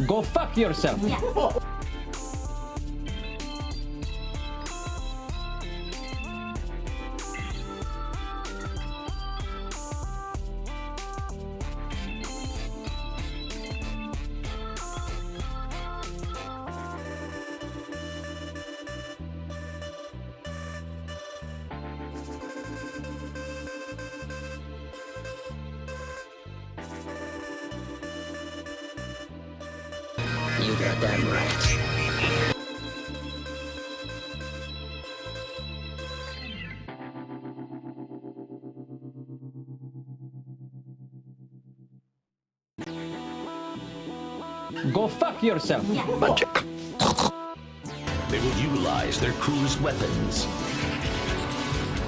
Go fuck yourself. Yeah. You got that right. Go fuck yourself. Yeah. They will utilize their crew's weapons.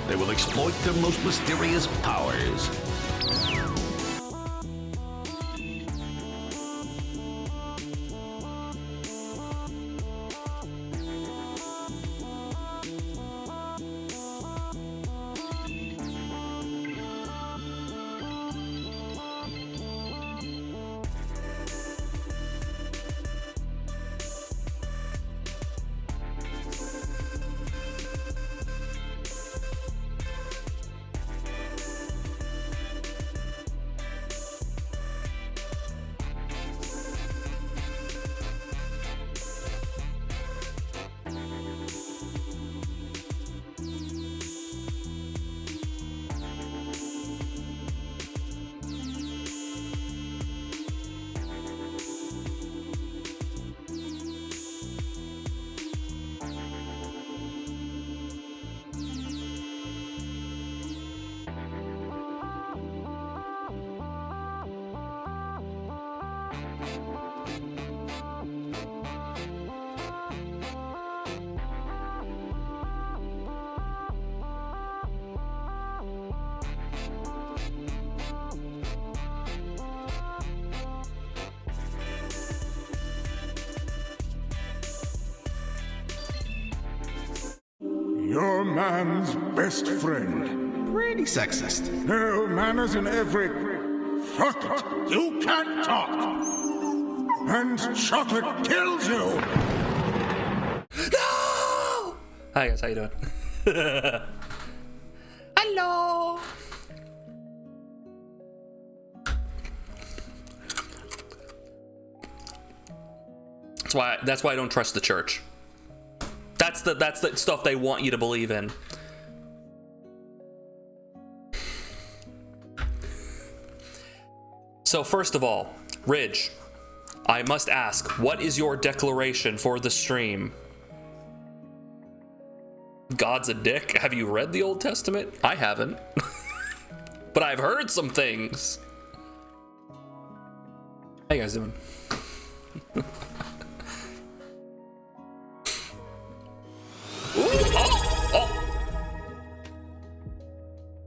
They will exploit their most mysterious powers. You're man's best friend. Pretty sexist. No manners in every... Fuck it! You can't talk! And chocolate kills you! No! Hi guys, how you doing? Hello! That's why I don't trust the church. That's the stuff they want you to believe in. So first of all, Ridge, I must ask, what is your declaration for the stream? God's a dick? Have you read the Old Testament? I haven't. But I've heard some things. How you guys doing?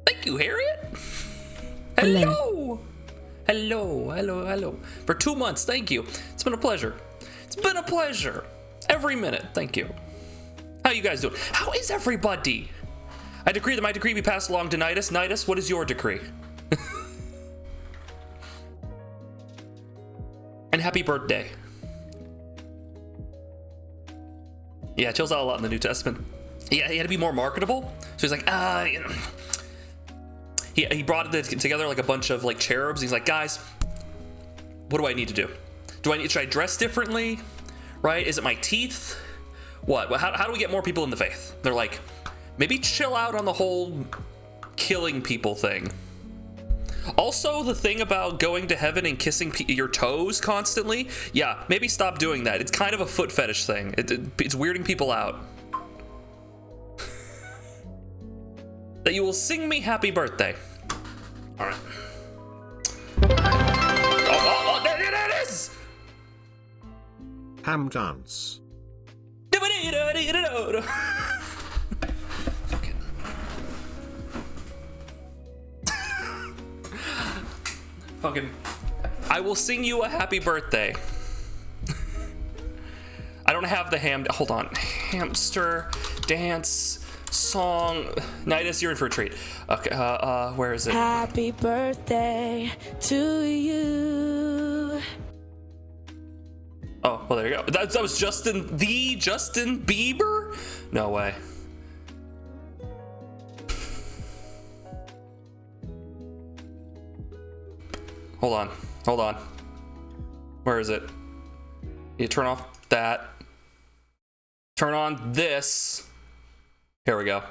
Thank you, Harriet. Hello. Hello. For 2 months, thank you. It's been a pleasure. It's been a pleasure. Every minute, thank you. How you guys doing? How is everybody? I decree that my decree be passed along to Nidus. Nidus, what is your decree? And happy birthday. Yeah, chills out a lot in the New Testament. Yeah, he had to be more marketable. So he's like, you know. He brought together like a bunch of like cherubs. He's like, guys, what do I need to do? Should I dress differently? Right? Is it my teeth? What? How do we get more people in the faith? They're like, maybe chill out on the whole killing people thing. Also, the thing about going to heaven and kissing your toes constantly, yeah, maybe stop doing that. It's kind of a foot fetish thing. It's weirding people out. That you will sing me happy birthday. All right. Oh, there it is! Ham dance. Fucking, I will sing you a happy birthday. I don't have the hold on. Hamster dance song. Nidus, you're in for a treat. Okay, where is it? Happy birthday to you. well, there you go. That was Justin Bieber? No way. Hold on. Where is it? You turn off that. Turn on this. Here we go.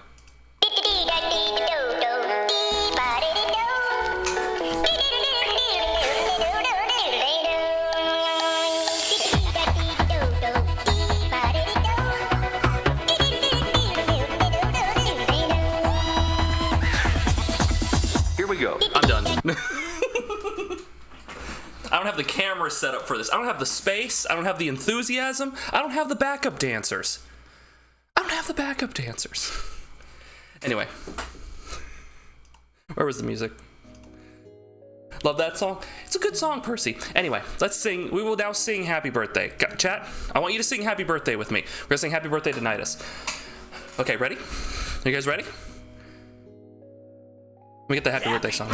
Here we go. I'm done. I don't have the camera set up for this. I don't have the space. I don't have the enthusiasm. I don't have the backup dancers. Anyway. Where was the music? Love that song. It's a good song, Percy. Anyway, let's sing. We will now sing Happy Birthday. Chat, I want you to sing Happy Birthday with me. We're gonna sing Happy Birthday to Nidus. Okay, ready? Are you guys ready? Let me get the Happy Birthday song.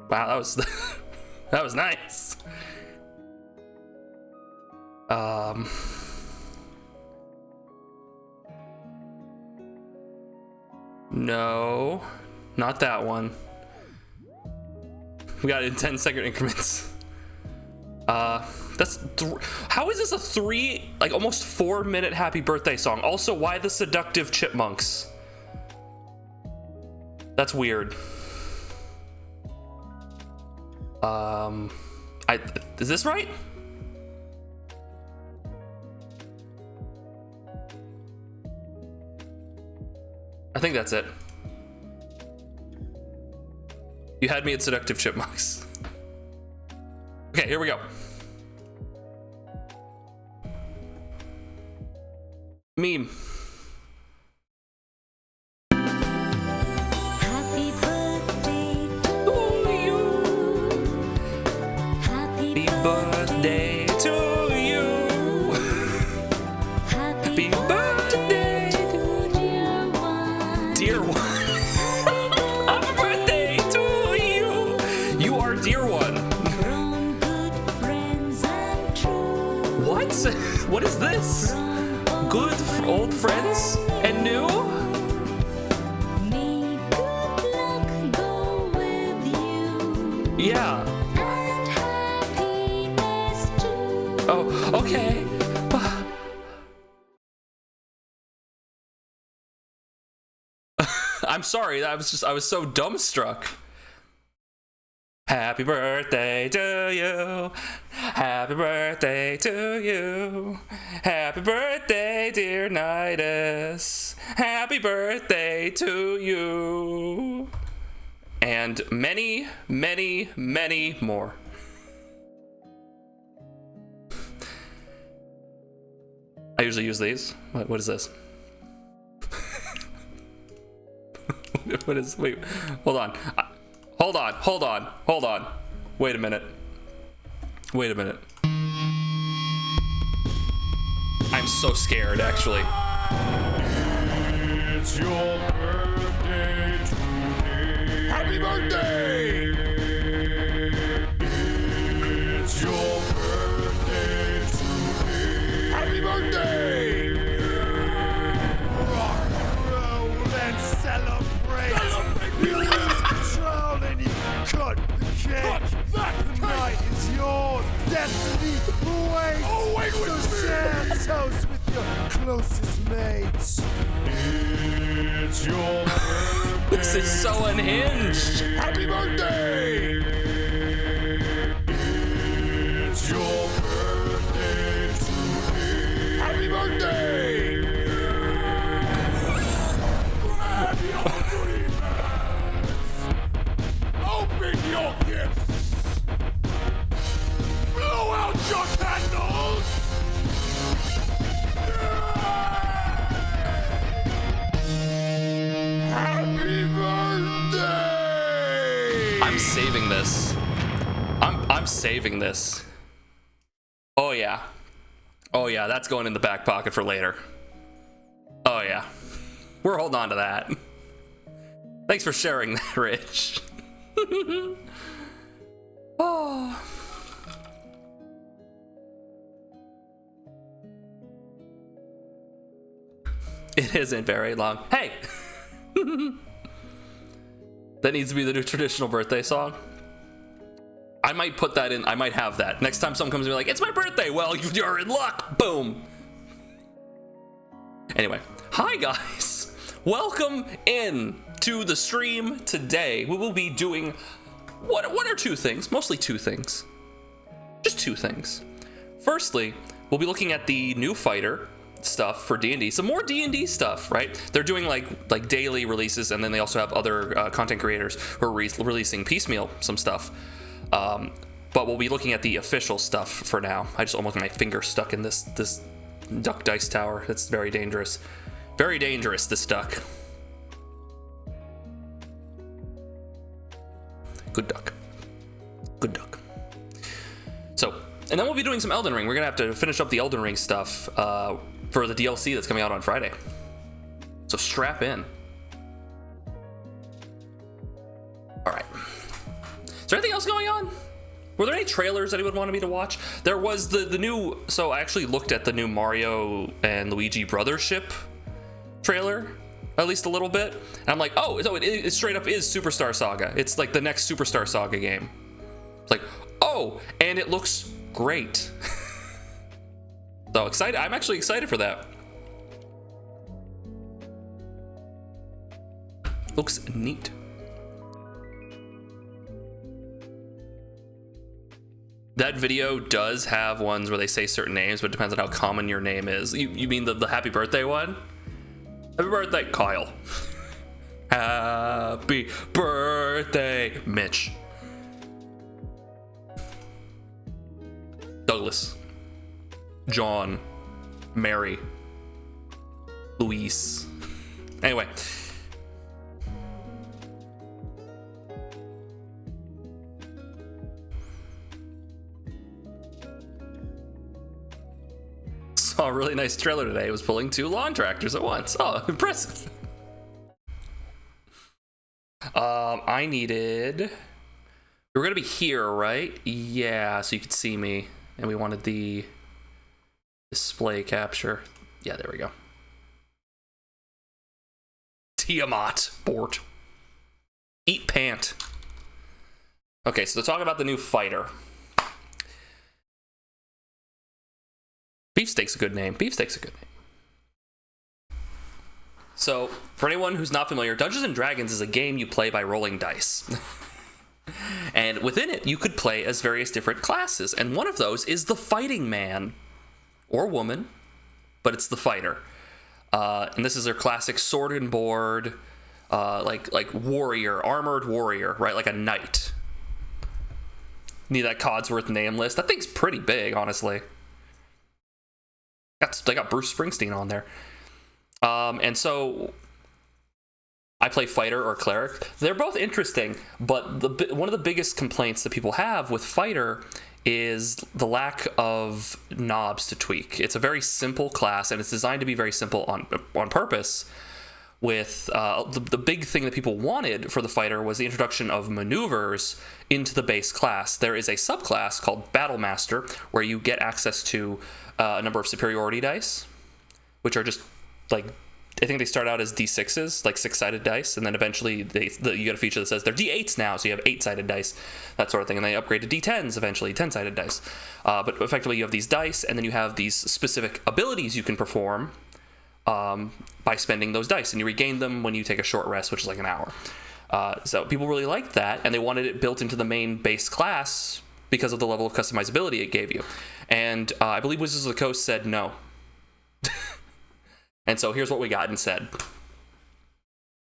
Wow, that was nice. No, not that one. We got it in 10-second increments. How is this a almost 4-minute Happy Birthday song? Also, why the seductive chipmunks? That's weird. Is this right? I think that's it. You had me at seductive chipmunks. Okay, here we go. Meme. Happy birthday to you. Happy Birthday to you. Happy birthday, dear one. dear one. Happy birthday to you. You are dear one. From good friends and true. What? What is this? Good old friends and new? May good luck go with you. Yeah. And happiness too. Oh, okay. I'm sorry. I was so dumbstruck. Happy birthday to you. Happy birthday to you. Happy birthday, dear Nidus. Happy birthday to you. And many, many, many more. I usually use these. What is this? Wait, hold on. Hold on. Wait a minute. I'm so scared, actually. It's your birthday today. Happy birthday! It's your birthday today. Happy birthday! Rock, roll, and celebrate. You lose control and you cut the cake. Tonight is yours. Destiny awaits. Oh, wait, so share toast with your closest mates. It's your birthday. This is so unhinged. Happy birthday! It's your birthday today. Happy birthday! Grab your dreamers! Open your gifts! Blow out your candles! Happy birthday! I'm saving this. I'm saving this. Oh yeah, that's going in the back pocket for later. Oh yeah, we're holding on to that. Thanks for sharing that, Rich. Oh. It isn't very long. Hey! That needs to be the new traditional birthday song. I might put that in. I might have that. Next time someone comes to me like, it's my birthday. Well, you're in luck. Boom. Anyway, hi guys. Welcome in to the stream today. We will be doing one or two things. Mostly two things. Just two things. Firstly, we'll be looking at the new fighter stuff for D&D, some more D&D stuff, right? They're doing like daily releases, and then they also have other content creators who are releasing piecemeal some stuff. But we'll be looking at the official stuff for now. I just almost got my finger stuck in this duck dice tower. That's very dangerous. Very dangerous, this duck. Good duck. Good duck. So, and then we'll be doing some Elden Ring. We're gonna have to finish up the Elden Ring stuff for the DLC that's coming out on Friday. So strap in. All right. Is there anything else going on? Were there any trailers anyone wanted me to watch? There was the new, so I actually looked at the new Mario and Luigi Brothership trailer, at least a little bit. And I'm like, oh, so it straight up is Superstar Saga. It's like the next Superstar Saga game. It's like, oh, and it looks great. So excited. I'm actually excited for that. Looks neat. That video does have ones where they say certain names, but it depends on how common your name is. You mean the happy birthday one? Happy birthday, Kyle. Happy birthday, Mitch. Douglas. John. Mary. Luis. Anyway. Saw a really nice trailer today. It was pulling 2 lawn tractors at once. Oh, impressive. I needed... We were gonna be here, right? Yeah, so you could see me. And we wanted the display capture. Yeah, there we go. Tiamat. Bort. Eat pant. Okay, so to talk about the new fighter. Beefsteak's a good name. Beefsteak's a good name. So, for anyone who's not familiar, Dungeons & Dragons is a game you play by rolling dice. And within it, you could play as various different classes. And one of those is the fighting man. Or woman. But it's the fighter. And this is their classic sword and board, like warrior, armored warrior, right? Like a knight. Need that Codsworth name list. That thing's pretty big, honestly. They got Bruce Springsteen on there. And so I play fighter or cleric. They're both interesting, but one of the biggest complaints that people have with fighter is the lack of knobs to tweak. It's a very simple class, and it's designed to be very simple on purpose. With the big thing that people wanted for the fighter was the introduction of maneuvers into the base class. There is a subclass called Battle Master where you get access to a number of superiority dice, which are just like, I think they start out as D6s, like 6-sided dice, and then eventually you get a feature that says they're D8s now, so you have 8-sided dice, that sort of thing, and they upgrade to D10s eventually, 10-sided dice. But effectively you have these dice, and then you have these specific abilities you can perform by spending those dice, and you regain them when you take a short rest, which is like an hour. So people really liked that, and they wanted it built into the main base class because of the level of customizability it gave you. And I believe Wizards of the Coast said no. And so here's what we got instead.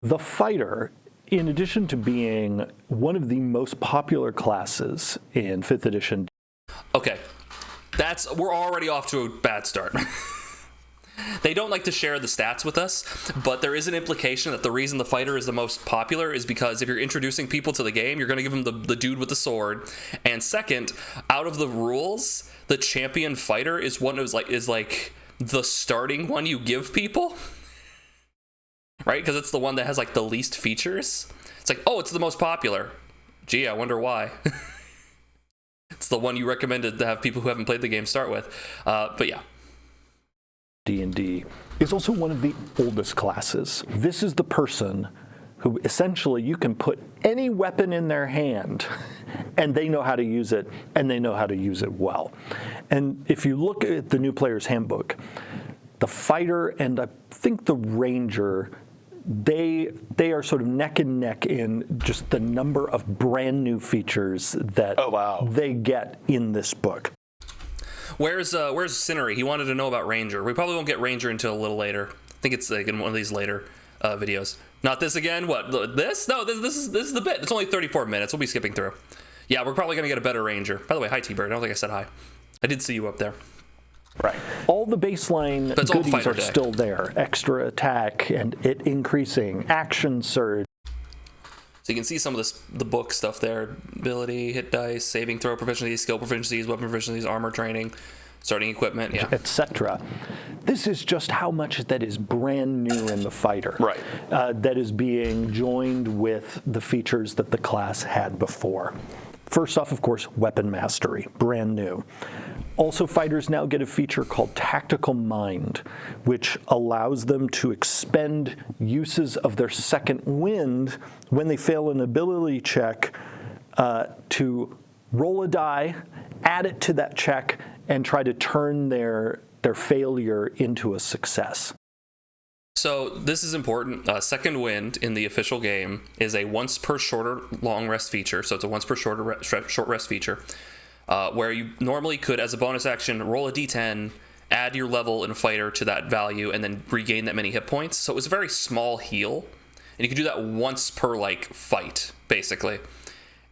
The fighter, in addition to being one of the most popular classes in 5th edition. Okay, we're already off to a bad start. They don't like to share the stats with us, but there is an implication that the reason the fighter is the most popular is because if you're introducing people to the game, you're going to give them the dude with the sword. And second, out of the rules, the champion fighter is one of like the starting one you give people. right? Because it's the one that has like the least features. It's like, oh, it's the most popular. Gee, I wonder why. It's the one you recommended to have people who haven't played the game start with. But yeah. D&D is also one of the oldest classes. This is the person who essentially you can put any weapon in their hand and they know how to use it, and they know how to use it well. And if you look at the new player's handbook, the fighter and I think the ranger, they are sort of neck and neck in just the number of brand new features that they get in this book. Where's Cinery? He wanted to know about Ranger. We probably won't get Ranger until a little later. I think it's like in one of these later videos. Not this again. What, this? No, this is the bit. It's only 34 minutes. We'll be skipping through. Yeah, we're probably gonna get a better Ranger. By the way, hi T-Bird. I don't think I said hi. I did see you up there. Right. All the baseline goodies are still there. Extra attack and it increasing, action surge. So you can see some of the book stuff there. Ability, hit dice, saving throw proficiencies, skill proficiencies, weapon proficiencies, armor training, starting equipment, yeah, etc. This is just how much that is brand new in the fighter. Right. That is being joined with the features that the class had before. First off, of course, weapon mastery, brand new. Also, fighters now get a feature called Tactical Mind, which allows them to expend uses of their second wind when they fail an ability check to roll a die, add it to that check, and try to turn their failure into a success. So this is important. Second wind in the official game is a once per shorter long rest feature. So it's a once per short rest feature. Where you normally could, as a bonus action, roll a d10, add your level in a fighter to that value, and then regain that many hit points. So it was a very small heal, and you could do that once per like fight, basically.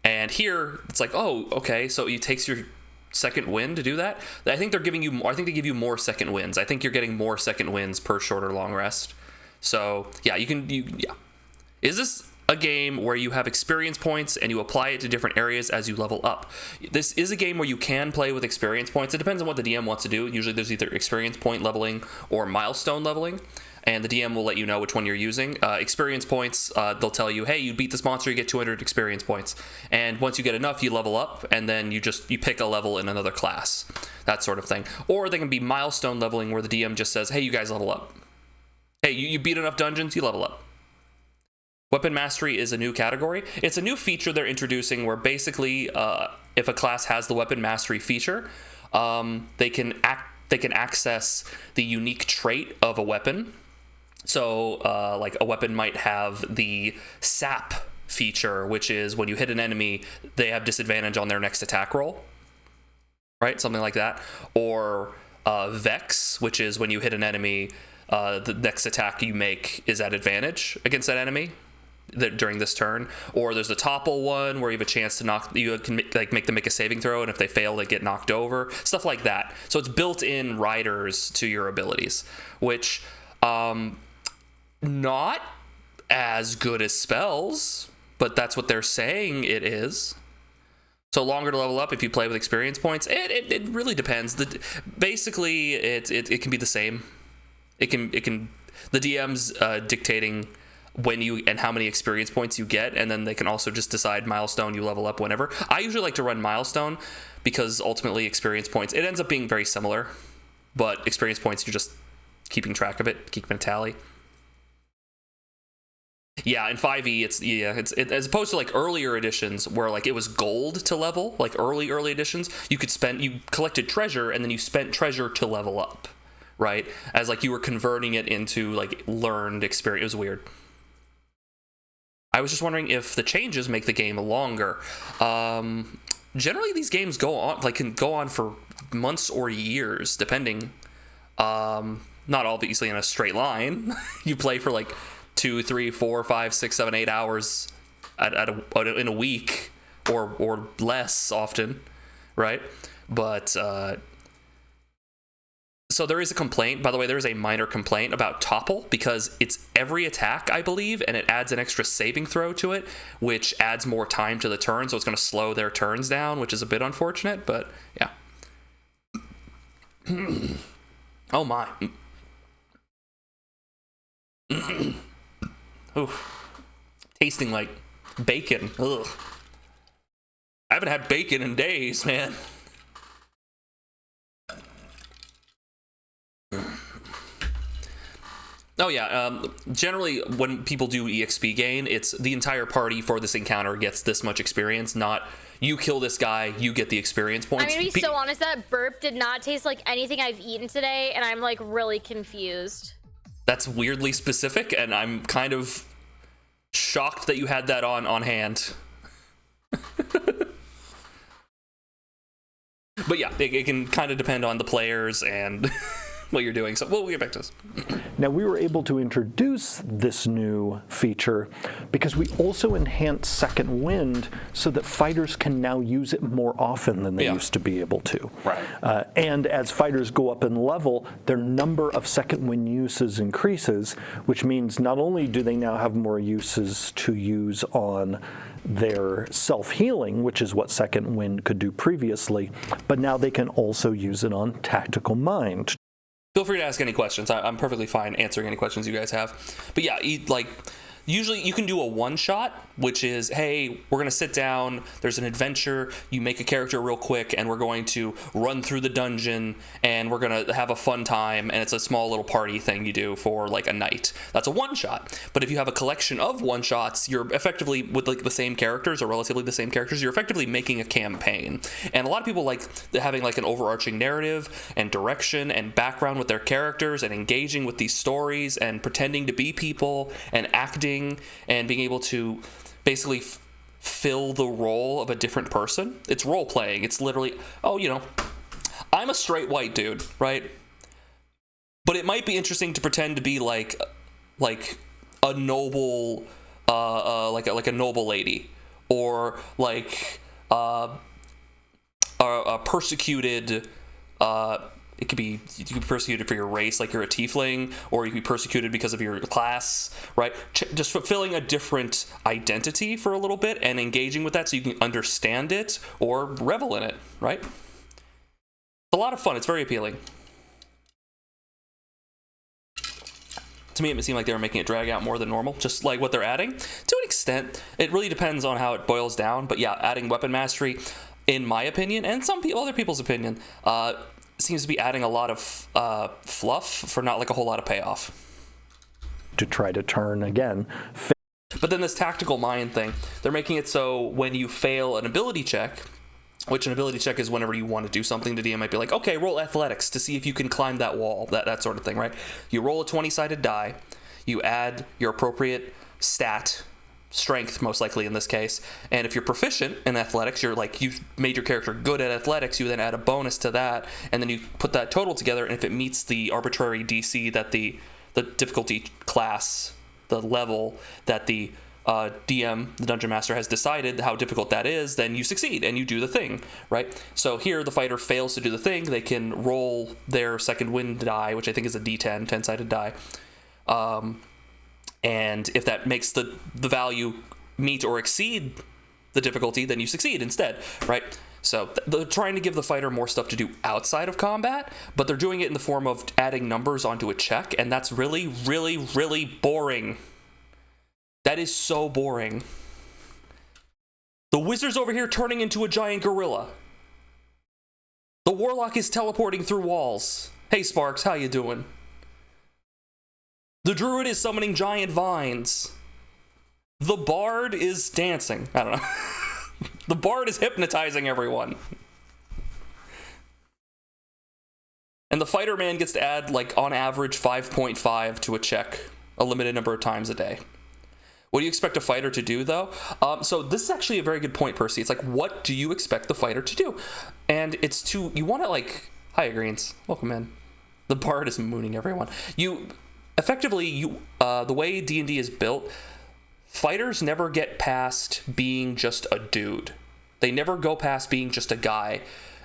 And here it's like, oh, okay, so it takes your second wind to do that. I think they're giving you more. I think they give you more second winds. I think you're getting more second winds per short or long rest. So yeah, yeah. Is this a game where you have experience points and you apply it to different areas as you level up? This is a game where you can play with experience points. It depends on what the DM wants to do. Usually there's either experience point leveling or milestone leveling, and the DM will let you know which one you're using. Experience points, they'll tell you, hey, you beat this monster, you get 200 experience points. And once you get enough, you level up, and then you pick a level in another class, that sort of thing. Or they can be milestone leveling, where the DM just says, hey, you guys level up. Hey, you beat enough dungeons, you level up. Weapon mastery is a new category. It's a new feature they're introducing where basically if a class has the weapon mastery feature, they can access the unique trait of a weapon. So like a weapon might have the sap feature, which is when you hit an enemy, they have disadvantage on their next attack roll, right? Something like that. Or Vex, which is when you hit an enemy, the next attack you make is at advantage against that enemy during this turn. Or there's the topple one where you have a chance to make them make a saving throw, and if they fail, they get knocked over, stuff like that. So it's built-in riders to your abilities, which not as good as spells, but that's what they're saying it is. So longer to level up if you play with experience points. It really depends. Basically it can be the same. It can the DM's dictating when you and how many experience points you get, and then they can also just decide milestone, you level up whenever. I usually like to run milestone because ultimately experience points, it ends up being very similar, but experience points, you're just keeping track of it, keeping a tally. Yeah, in 5e, it's as opposed to like earlier editions where like it was gold to level, like early editions, you collected treasure and then you spent treasure to level up, right? As like you were converting it into like learned experience. It was weird. I was just wondering if the changes make the game longer. Generally, these games can go on for months or years, depending. Not obviously in a straight line. You play for like 2, 3, 4, 5, 6, 7, 8 hours in a week, or less often, right? But so there is a complaint. By the way, there is a minor complaint about Topple because it's every attack, I believe, and it adds an extra saving throw to it, which adds more time to the turn, so it's going to slow their turns down, which is a bit unfortunate, but yeah. Oh my. Oof. Tasting like bacon. Ugh. I haven't had bacon in days, man. Oh yeah, generally when people do EXP gain, it's the entire party for this encounter gets this much experience, not you kill this guy, you get the experience points. I'm gonna be so honest, that burp did not taste like anything I've eaten today, and I'm like really confused. That's weirdly specific, and I'm kind of shocked that you had that on hand. But yeah, it can kind of depend on the players and what you're doing. So we'll get back to this. Now, we were able to introduce this new feature because we also enhanced Second Wind so that fighters can now use it more often than they used to be able to. Right. And as fighters go up in level, their number of Second Wind uses increases, which means not only do they now have more uses to use on their self-healing, which is what Second Wind could do previously, but now they can also use it on Tactical Mind. Feel free to ask any questions. I'm perfectly fine answering any questions you guys have. But yeah, usually you can do a one-shot, which is, hey, we're going to sit down, there's an adventure, you make a character real quick, and we're going to run through the dungeon, and we're going to have a fun time, and it's a small little party thing you do for like a night. That's a one-shot. But if you have a collection of one-shots, you're effectively, with like the same characters, or relatively the same characters, you're effectively making a campaign. And a lot of people like having like an overarching narrative, and direction, and background with their characters, and engaging with these stories, and pretending to be people, and acting, and being able to basically fill the role of a different person. It's role playing. It's literally, oh, you know, I'm a straight white dude, right? But it might be interesting to pretend to be like a noble, like a noble lady, or like a persecuted. You could be persecuted for your race, like you're a tiefling, or you could be persecuted because of your class, right? Just fulfilling a different identity for a little bit and engaging with that so you can understand it or revel in it, right? It's a lot of fun. It's very appealing. To me, it seemed like they were making it drag out more than normal, just like what they're adding. To an extent, it really depends on how it boils down. But yeah, adding weapon mastery, in my opinion, and some other people's opinion, seems to be adding a lot of fluff for not like a whole lot of payoff. To try to turn again. But then this tactical mind thing, they're making it so when you fail an ability check, which an ability check is whenever you want to do something, the DM might be like, okay, roll athletics to see if you can climb that wall, that sort of thing, right? You roll a 20-sided die, you add your appropriate stat, strength most likely in this case, and if you're proficient in athletics, you're like, you've made your character good at athletics, you then add a bonus to that, and then you put that total together, and if it meets the arbitrary DC that the difficulty class, the level that the DM, the Dungeon Master, has decided how difficult that is, then you succeed and you do the thing, right? So here the fighter fails to do the thing, they can roll their Second Wind die, which I think is a D10, 10-sided die, and if that makes the value meet or exceed the difficulty, then you succeed instead, right? So they're trying to give the fighter more stuff to do outside of combat, but they're doing it in the form of adding numbers onto a check, and that's really, really, really boring. That is so boring. The wizard's over here turning into a giant gorilla. The warlock is teleporting through walls. Hey Sparks, how you doing? The druid is summoning giant vines. The bard is dancing. I don't know. The bard is hypnotizing everyone. And the fighter man gets to add, like, on average 5.5 to a check a limited number of times a day. What do you expect a fighter to do, though? So this is actually a very good point, Percy. It's like, what do you expect the fighter to do? And it's to, you want to, like, hiya, Greens. Welcome in. The bard is mooning everyone. Effectively, the way D&D is built, fighters never get past being just a dude. They never go past being just a guy.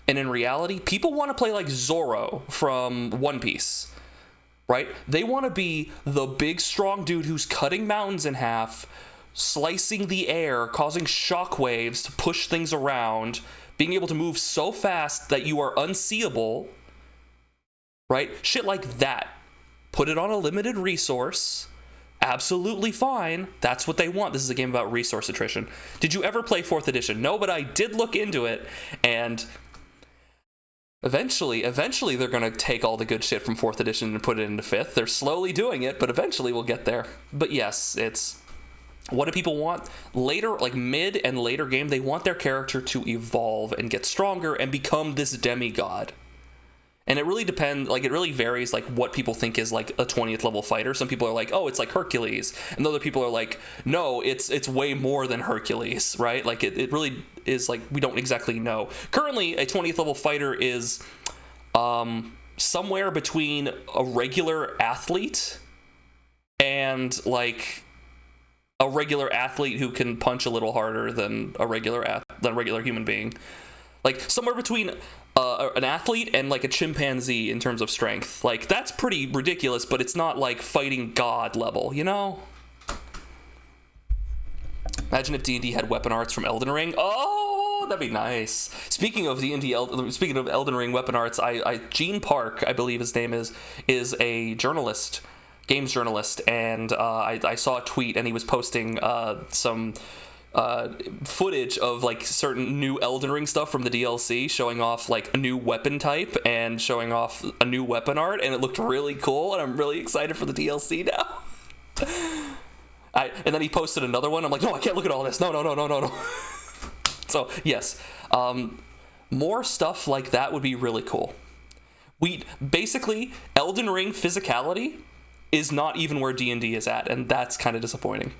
And in reality, people want to play like Zoro from One Piece, right? They want to be the big, strong dude who's cutting mountains in half, slicing the air, causing shockwaves to push things around, being able to move so fast that you are unseeable, right? Shit like that. Put it on a limited resource, Absolutely fine. That's what they want. This is a game about resource attrition. Did you ever play 4th edition? No, but I did look into it, and eventually they're going to take all the good shit from 4th edition and put it into 5th. They're slowly doing it, but eventually we'll get there. But yes, it's... What do people want? Later, like mid and later game, they want their character to evolve and get stronger and become this demigod. And it really depends, like it really varies like what people think is like a 20th level fighter. Some people are like, oh, it's like Hercules. And other people are like, no, it's way more than Hercules, right? Like it really is like, we don't exactly know. Currently, a 20th level fighter is somewhere between a regular athlete and like a regular athlete who can punch a little harder than a regular human being. Like somewhere between an athlete and like a chimpanzee in terms of strength. Like that's pretty ridiculous, but it's not like fighting God level, you know? Imagine if D&D had weapon arts from Elden Ring. Oh, that'd be nice. Speaking of speaking of Elden Ring weapon arts, Gene Park, I believe his name is a journalist, games journalist, and I saw a tweet and he was posting some footage of like certain new Elden Ring stuff from the DLC, showing off like a new weapon type and showing off a new weapon art, and it looked really cool, and I'm really excited for the DLC now. And then he posted another one. I'm like, no, I can't look at all this. No. So yes, more stuff like that would be really cool. Basically Elden Ring physicality is not even where D&D is at, and that's kind of disappointing.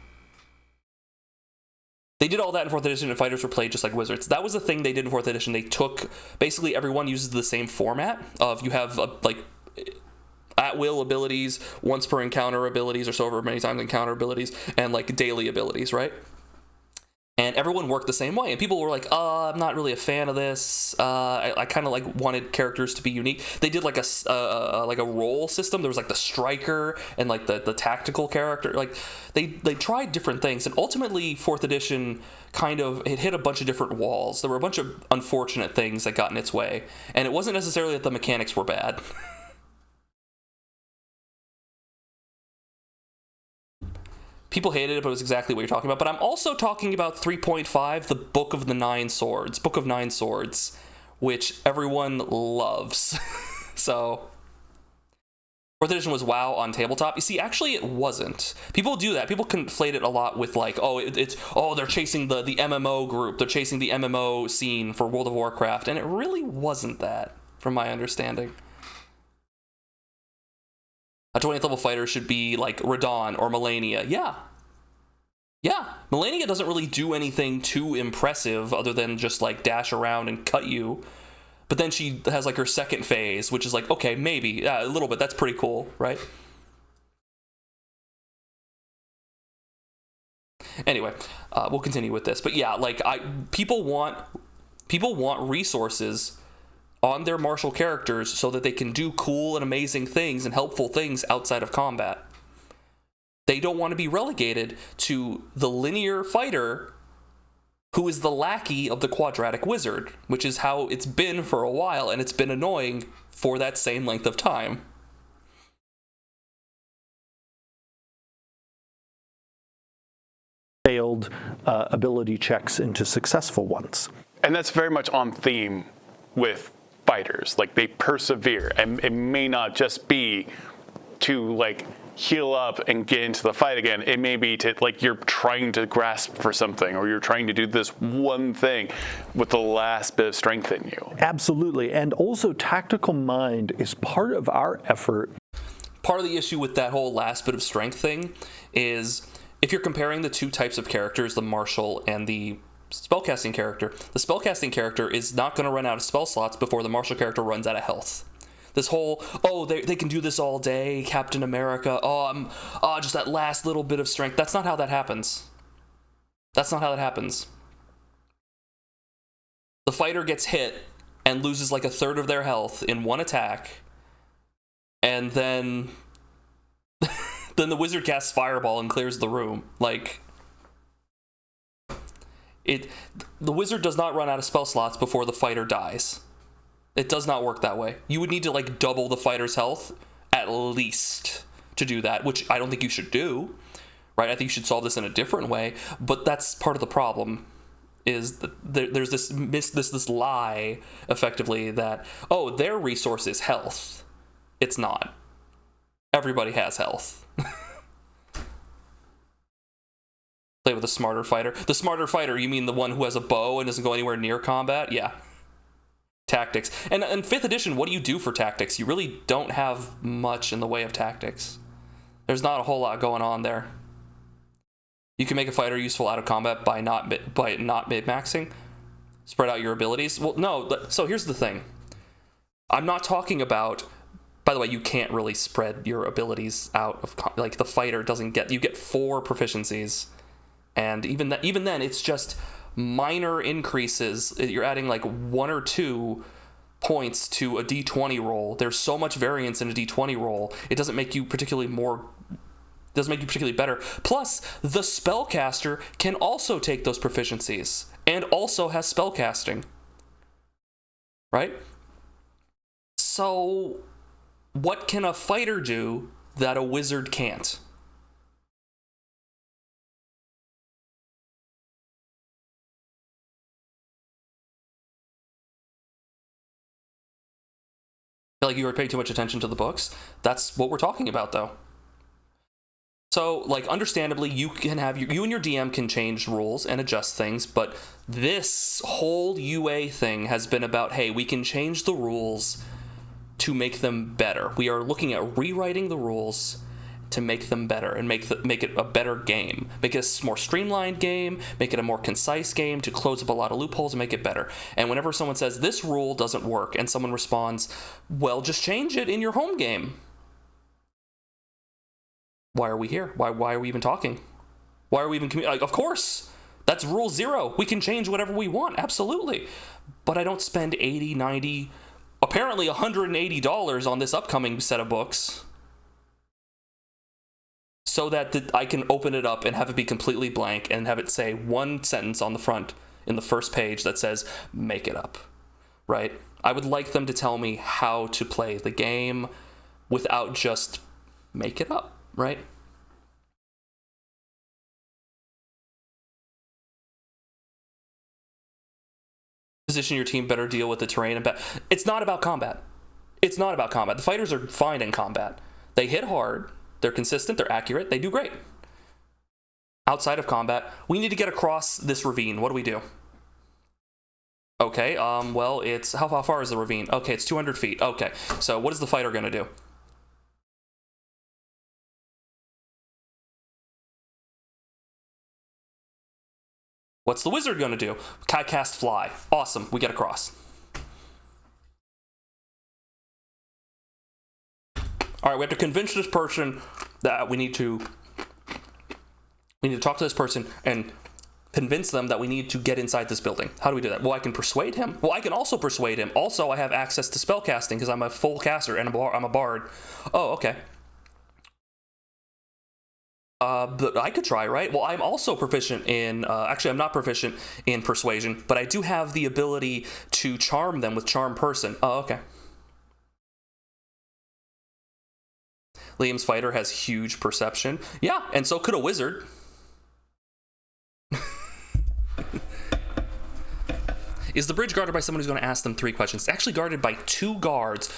They did all that in 4th edition, and fighters were played just like wizards. That was the thing they did in 4th edition. They took, basically everyone uses the same format of, you have like at-will abilities, once per encounter abilities, or so over many times encounter abilities, and like daily abilities, right? And everyone worked the same way, and people were like, I'm not really a fan of this. I kind of like wanted characters to be unique. They did like a role system. There was like the striker and like the tactical character. Like they tried different things, and ultimately 4th edition it hit a bunch of different walls. There were a bunch of unfortunate things that got in its way, and it wasn't necessarily that the mechanics were bad. People hated it, but it was exactly what you're talking about. But I'm also talking about 3.5, the Book of Nine Swords, which everyone loves. So, 4th edition was WoW on tabletop. You see, actually, it wasn't. People do that. People conflate it a lot with like, they're chasing the MMO group. They're chasing the MMO scene for World of Warcraft, and it really wasn't that, from my understanding. A 20th level fighter should be like Radahn or Melania. Yeah. Melania doesn't really do anything too impressive other than just like dash around and cut you. But then she has like her second phase, which is like, okay, maybe a little bit. That's pretty cool, right? Anyway, we'll continue with this. But yeah, like people want resources on their martial characters so that they can do cool and amazing things and helpful things outside of combat. They don't want to be relegated to the linear fighter who is the lackey of the quadratic wizard, which is how it's been for a while, and it's been annoying for that same length of time. Failed ability checks into successful ones. And that's very much on theme with fighters. Like, they persevere, and it may not just be to like heal up and get into the fight again. It may be to like you're trying to grasp for something, or you're trying to do this one thing with the last bit of strength in you. Absolutely. And also, tactical mind is part of our effort. Part of the issue with that whole last bit of strength thing is, if you're comparing the two types of characters, the martial and the spellcasting character, the spellcasting character is not going to run out of spell slots before the martial character runs out of health. This whole, they can do this all day, Captain America, just that last little bit of strength. That's not how that happens. That's not how that happens. The fighter gets hit and loses like a third of their health in one attack, and then then the wizard casts Fireball and clears the room. Like, the wizard does not run out of spell slots before the fighter dies. It does not work that way. You would need to like double the fighter's health at least to do that, which I don't think you should do, right? I think you should solve this in a different way, but that's part of the problem, is that there's this lie, effectively, that, oh, their resource is health. It's not. Everybody has health. Play with a smarter fighter. The smarter fighter, you mean the one who has a bow and doesn't go anywhere near combat? Yeah. Tactics. And in 5th edition, what do you do for tactics? You really don't have much in the way of tactics. There's not a whole lot going on there. You can make a fighter useful out of combat by not mid-maxing. Spread out your abilities. Well, no, so here's the thing. I'm not talking about... By the way, you can't really spread your abilities out of... Like, the fighter doesn't get... You get 4 proficiencies. And even then, it's just minor increases. You're adding like 1 or 2 points to a d20 roll. There's so much variance in a d20 roll. It doesn't make you particularly better. Plus, the spellcaster can also take those proficiencies and also has spellcasting. Right? So, what can a fighter do that a wizard can't? I feel like you were paying too much attention to the books. That's what we're talking about, though. So, like, understandably, you and your DM can change rules and adjust things, but this whole UA thing has been about, hey, we can change the rules to make them better. We are looking at rewriting the rules to make them better and make it a better game. Make it a more streamlined game, make it a more concise game to close up a lot of loopholes and make it better. And whenever someone says, this rule doesn't work, and someone responds, well, just change it in your home game. Why are we here? Why are we even talking? Why are we even like, of course, that's rule 0. We can change whatever we want, absolutely. But I don't spend $80, $90, apparently $180 on this upcoming set of books so that I can open it up and have it be completely blank and have it say one sentence on the front in the first page that says, make it up, right? I would like them to tell me how to play the game without just make it up, right? Position your team better, deal with the terrain. And it's not about combat. It's not about combat. The fighters are fine in combat. They hit hard. They're consistent, they're accurate, they do great. Outside of combat, we need to get across this ravine. What do we do? Okay, well, it's... How far is the ravine? Okay, it's 200 feet. Okay, so what is the fighter gonna do? What's the wizard gonna do? Cast fly. Awesome, we get across. All right, we have to convince this person that we need to talk to this person and convince them that we need to get inside this building. How do we do that? Well, I can persuade him. Well, I can also persuade him. Also, I have access to spellcasting because I'm a full caster and I'm a bard. Oh, okay. But I could try, right? Well, I'm also proficient in... actually, I'm not proficient in persuasion, but I do have the ability to charm them with charm person. Oh, okay. Liam's fighter has huge perception. Yeah, and so could a wizard. Is the bridge guarded by someone who's going to ask them 3 questions? It's actually guarded by 2 guards.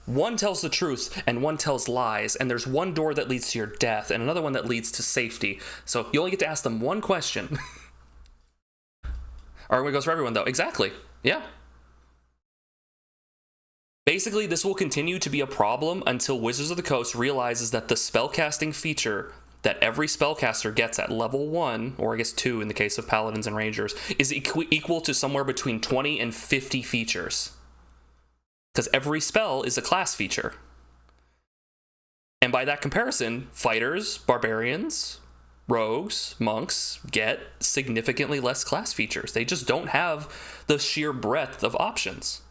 One tells the truth and one tells lies, and there's one door that leads to your death and another one that leads to safety. So you only get to ask them 1 question. All right, it goes for everyone, though. Exactly. Yeah. Basically, this will continue to be a problem until Wizards of the Coast realizes that the spellcasting feature that every spellcaster gets at level 1, or I guess 2 in the case of Paladins and Rangers, is equal to somewhere between 20 and 50 features. Because every spell is a class feature. And by that comparison, fighters, barbarians, rogues, monks get significantly less class features. They just don't have the sheer breadth of options.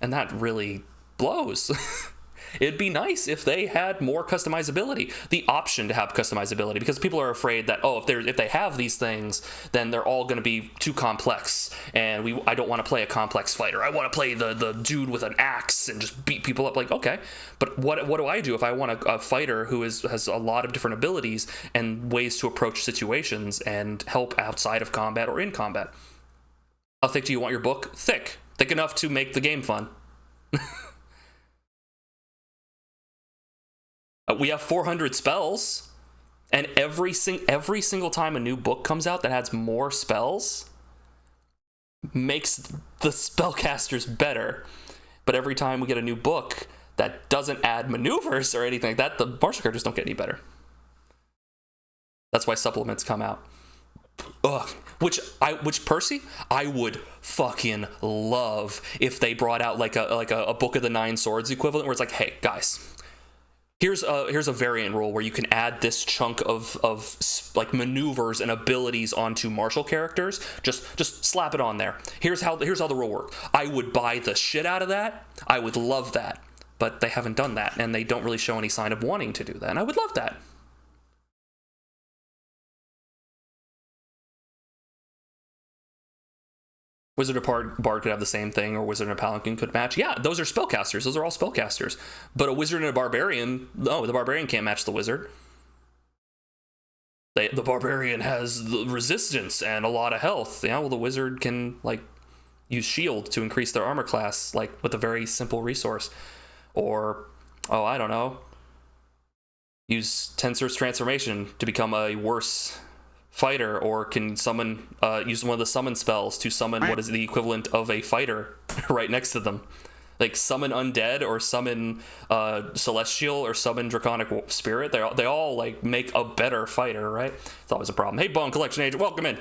And that really blows. it'd be nice if they had more customizability, the option to have customizability, because people are afraid that, oh, if they have these things, then they're all going to be too complex, and I don't want to play a complex fighter. I want to play the dude with an axe and just beat people up. Like, okay, but what do I do if I want a fighter who has a lot of different abilities and ways to approach situations and help outside of combat or in combat? How thick do you want your book? Thick enough to make the game fun. We have 400 spells, and every single time a new book comes out that adds more spells makes the spellcasters better. But every time we get a new book that doesn't add maneuvers or anything like that, the martial characters don't get any better. That's why supplements come out. Ugh. Which Percy, I would fucking love if they brought out like a Book of the Nine Swords equivalent, where it's like, hey guys, here's a variant rule where you can add this chunk of like maneuvers and abilities onto martial characters. Just slap it on there. Here's how the rule works. I would buy the shit out of that. I would love that, but they haven't done that, and they don't really show any sign of wanting to do that. And I would love that. Wizard of Bard could have the same thing, or Wizard and a Paladin could match. Yeah, those are spellcasters. Those are all spellcasters. But a Wizard and a Barbarian, no, the Barbarian can't match the Wizard. The Barbarian has the resistance and a lot of health. Yeah, well, the Wizard can, like, use shield to increase their armor class, like, with a very simple resource. Or, oh, I don't know, use Tensor's Transformation to become a worse fighter, or can summon use one of the summon spells to summon what is the equivalent of a fighter right next to them, like summon undead or summon celestial or summon draconic spirit. They all like make a better fighter, right? It's always a problem. Hey, Bone Collection Agent, welcome in.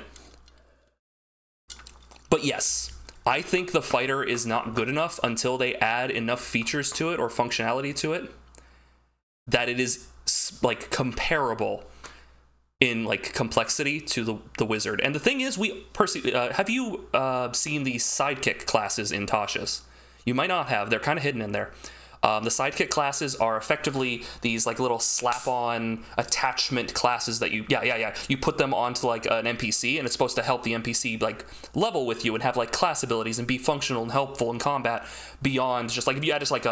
But yes, I think the fighter is not good enough until they add enough features to it or functionality to it that it is like comparable in like complexity to the wizard. And the thing is, have you seen the sidekick classes in Tasha's? You might not have. They're kind of hidden in there. The sidekick classes are effectively these like little slap-on attachment classes that you put them onto like an NPC, and it's supposed to help the NPC like level with you and have like class abilities and be functional and helpful in combat beyond just like if you add just like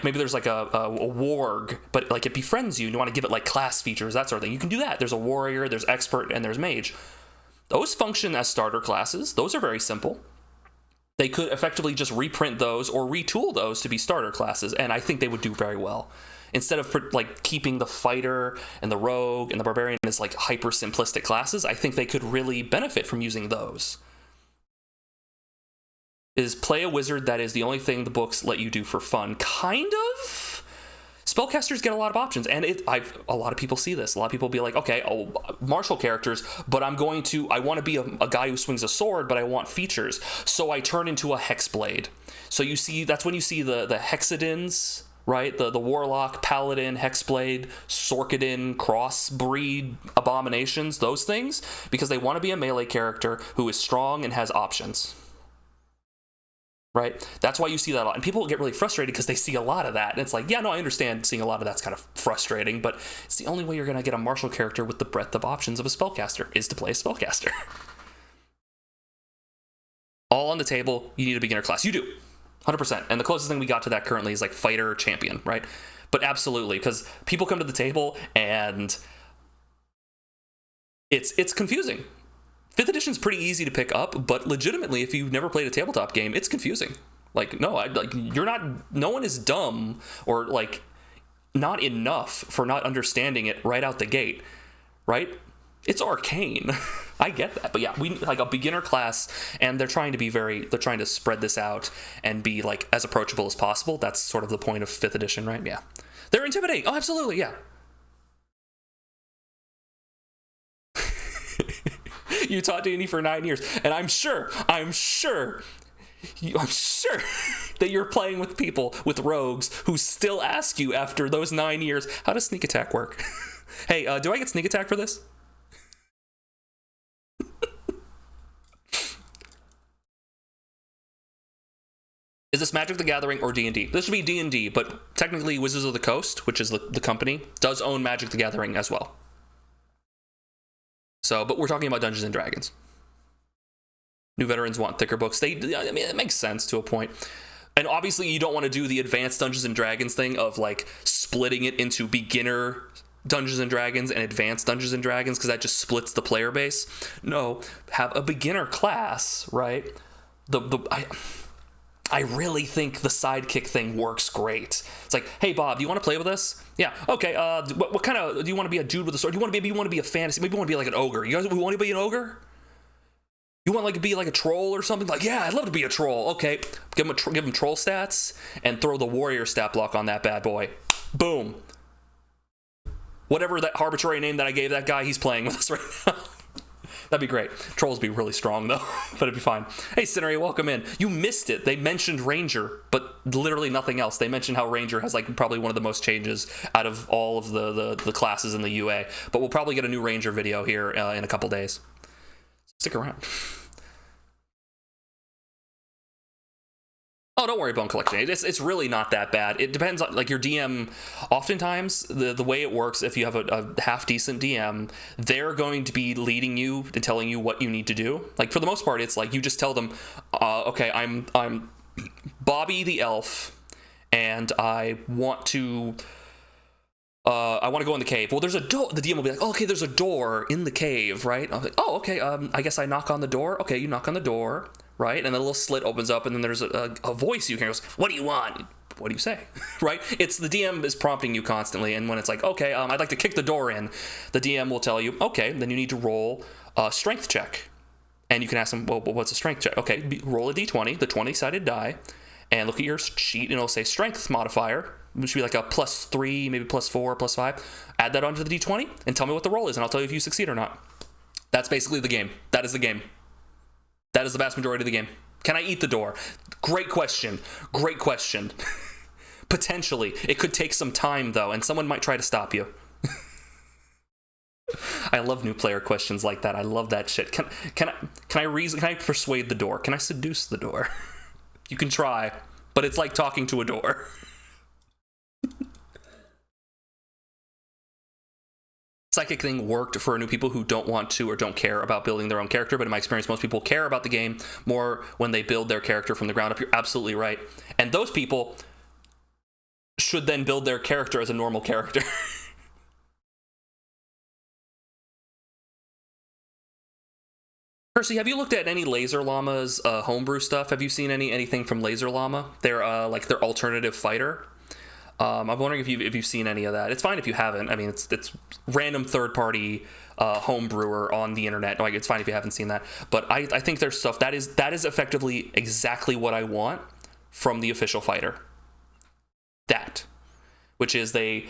maybe there's like a warg, but like it befriends you and you want to give it like class features, that sort of thing. You can do that. There's a warrior, there's expert, and there's mage. Those function as starter classes. Those are very simple. They could effectively just reprint those or retool those to be starter classes, and I think they would do very well. Instead of like keeping the fighter and the rogue and the barbarian as like hyper simplistic classes, I think they could really benefit from using those. Is play a wizard that is the only thing the books let you do for fun. Kind of. Spellcasters get a lot of options, and a lot of people see this. A lot of people be like, okay, martial characters, but I want to be a guy who swings a sword, but I want features. So I turn into a hexblade. So you see, that's when you see the hexadins, right? The warlock, paladin, hexblade, sorkadin, crossbreed abominations, those things, because they want to be a melee character who is strong and has options. Right? That's why you see that a lot. And people get really frustrated because they see a lot of that. And it's like, yeah, no, I understand seeing a lot of that's kind of frustrating, but it's the only way you're going to get a martial character with the breadth of options of a spellcaster is to play a spellcaster. All on the table, you need a beginner class. You do. 100%. And the closest thing we got to that currently is like fighter champion, right? But absolutely, because people come to the table and it's confusing. 5th edition is pretty easy to pick up, but legitimately, if you've never played a tabletop game, it's confusing. Like, no, no one is dumb or like not enough for not understanding it right out the gate, right? It's arcane. I get that, but yeah, we like a beginner class, and they're trying to spread this out and be like as approachable as possible. That's sort of the point of 5th edition, right? Yeah, they're intimidating. Oh, absolutely, yeah. You taught D&D for 9 years, and I'm sure that you're playing with people, with rogues, who still ask you after those 9 years, how does sneak attack work? Hey, do I get sneak attack for this? Is this Magic the Gathering or D&D? This would be D&D, but technically Wizards of the Coast, which is the company, does own Magic the Gathering as well. So, but we're talking about Dungeons and Dragons. New veterans want thicker books. I mean, it makes sense to a point. And obviously you don't want to do the advanced Dungeons and Dragons thing of like splitting it into beginner Dungeons and Dragons and advanced Dungeons and Dragons, because that just splits the player base. No, have a beginner class, right? I really think the sidekick thing works great. It's like, hey Bob, do you want to play with us? Yeah, okay. What kind of, do you want to be a dude with a sword? Do you want to be a fantasy? Maybe you want to be like an ogre. You guys, we want to be an ogre? You want to be like a troll or something? Like, yeah, I'd love to be a troll. Okay, give him troll stats and throw the warrior stat block on that bad boy. Boom. Whatever that arbitrary name that I gave that guy, he's playing with us right now. That'd be great. Trolls be really strong though, but it'd be fine. Hey, Cinery, welcome in. You missed it. They mentioned Ranger, but literally nothing else. They mentioned how Ranger has like probably one of the most changes out of all of the classes in the UA. But we'll probably get a new Ranger video here in a couple days. Stick around. Oh, don't worry, Bone Collection. It's really not that bad. It depends on, like, your DM. Oftentimes, the way it works, if you have a half-decent DM, they're going to be leading you and telling you what you need to do. Like, for the most part, it's like you just tell them, okay, I'm Bobby the Elf, and I want to go in the cave. Well, there's a door. The DM will be like, oh, okay, there's a door in the cave, right? I'm like, oh, okay, I guess I knock on the door. Okay, you knock on the door. Right, and then a little slit opens up, and then there's a voice you can goes, "What do you want? What do you say?" Right? It's the DM is prompting you constantly, and when it's like, "Okay, I'd like to kick the door in," the DM will tell you, "Okay, then you need to roll a strength check," and you can ask them, "Well, what's a strength check?" Okay, roll a d20, the 20-sided die, and look at your sheet, and it'll say strength modifier, which should be like a +3, maybe +4, +5. Add that onto the d20, and tell me what the roll is, and I'll tell you if you succeed or not. That's basically the game. That is the game. That is the vast majority of the game. Can I eat the door? Great question. Great question. Potentially. It could take some time, though, and someone might try to stop you. I love new player questions like that. I love that shit. Can I persuade the door? Can I seduce the door? You can try, but it's like talking to a door. Psychic thing worked for new people who don't want to or don't care about building their own character, but in my experience, most people care about the game more when they build their character from the ground up. You're absolutely right. And those people should then build their character as a normal character. Percy, have you looked at any Laser Llama's homebrew stuff? Have you seen anything from Laser Llama? They're like their alternative fighter. I'm wondering if you've seen any of that. It's fine if you haven't. I mean, it's random third-party home brewer on the internet. Like, it's fine if you haven't seen that. But I think there's stuff that is effectively exactly what I want from the official fighter. That, which is they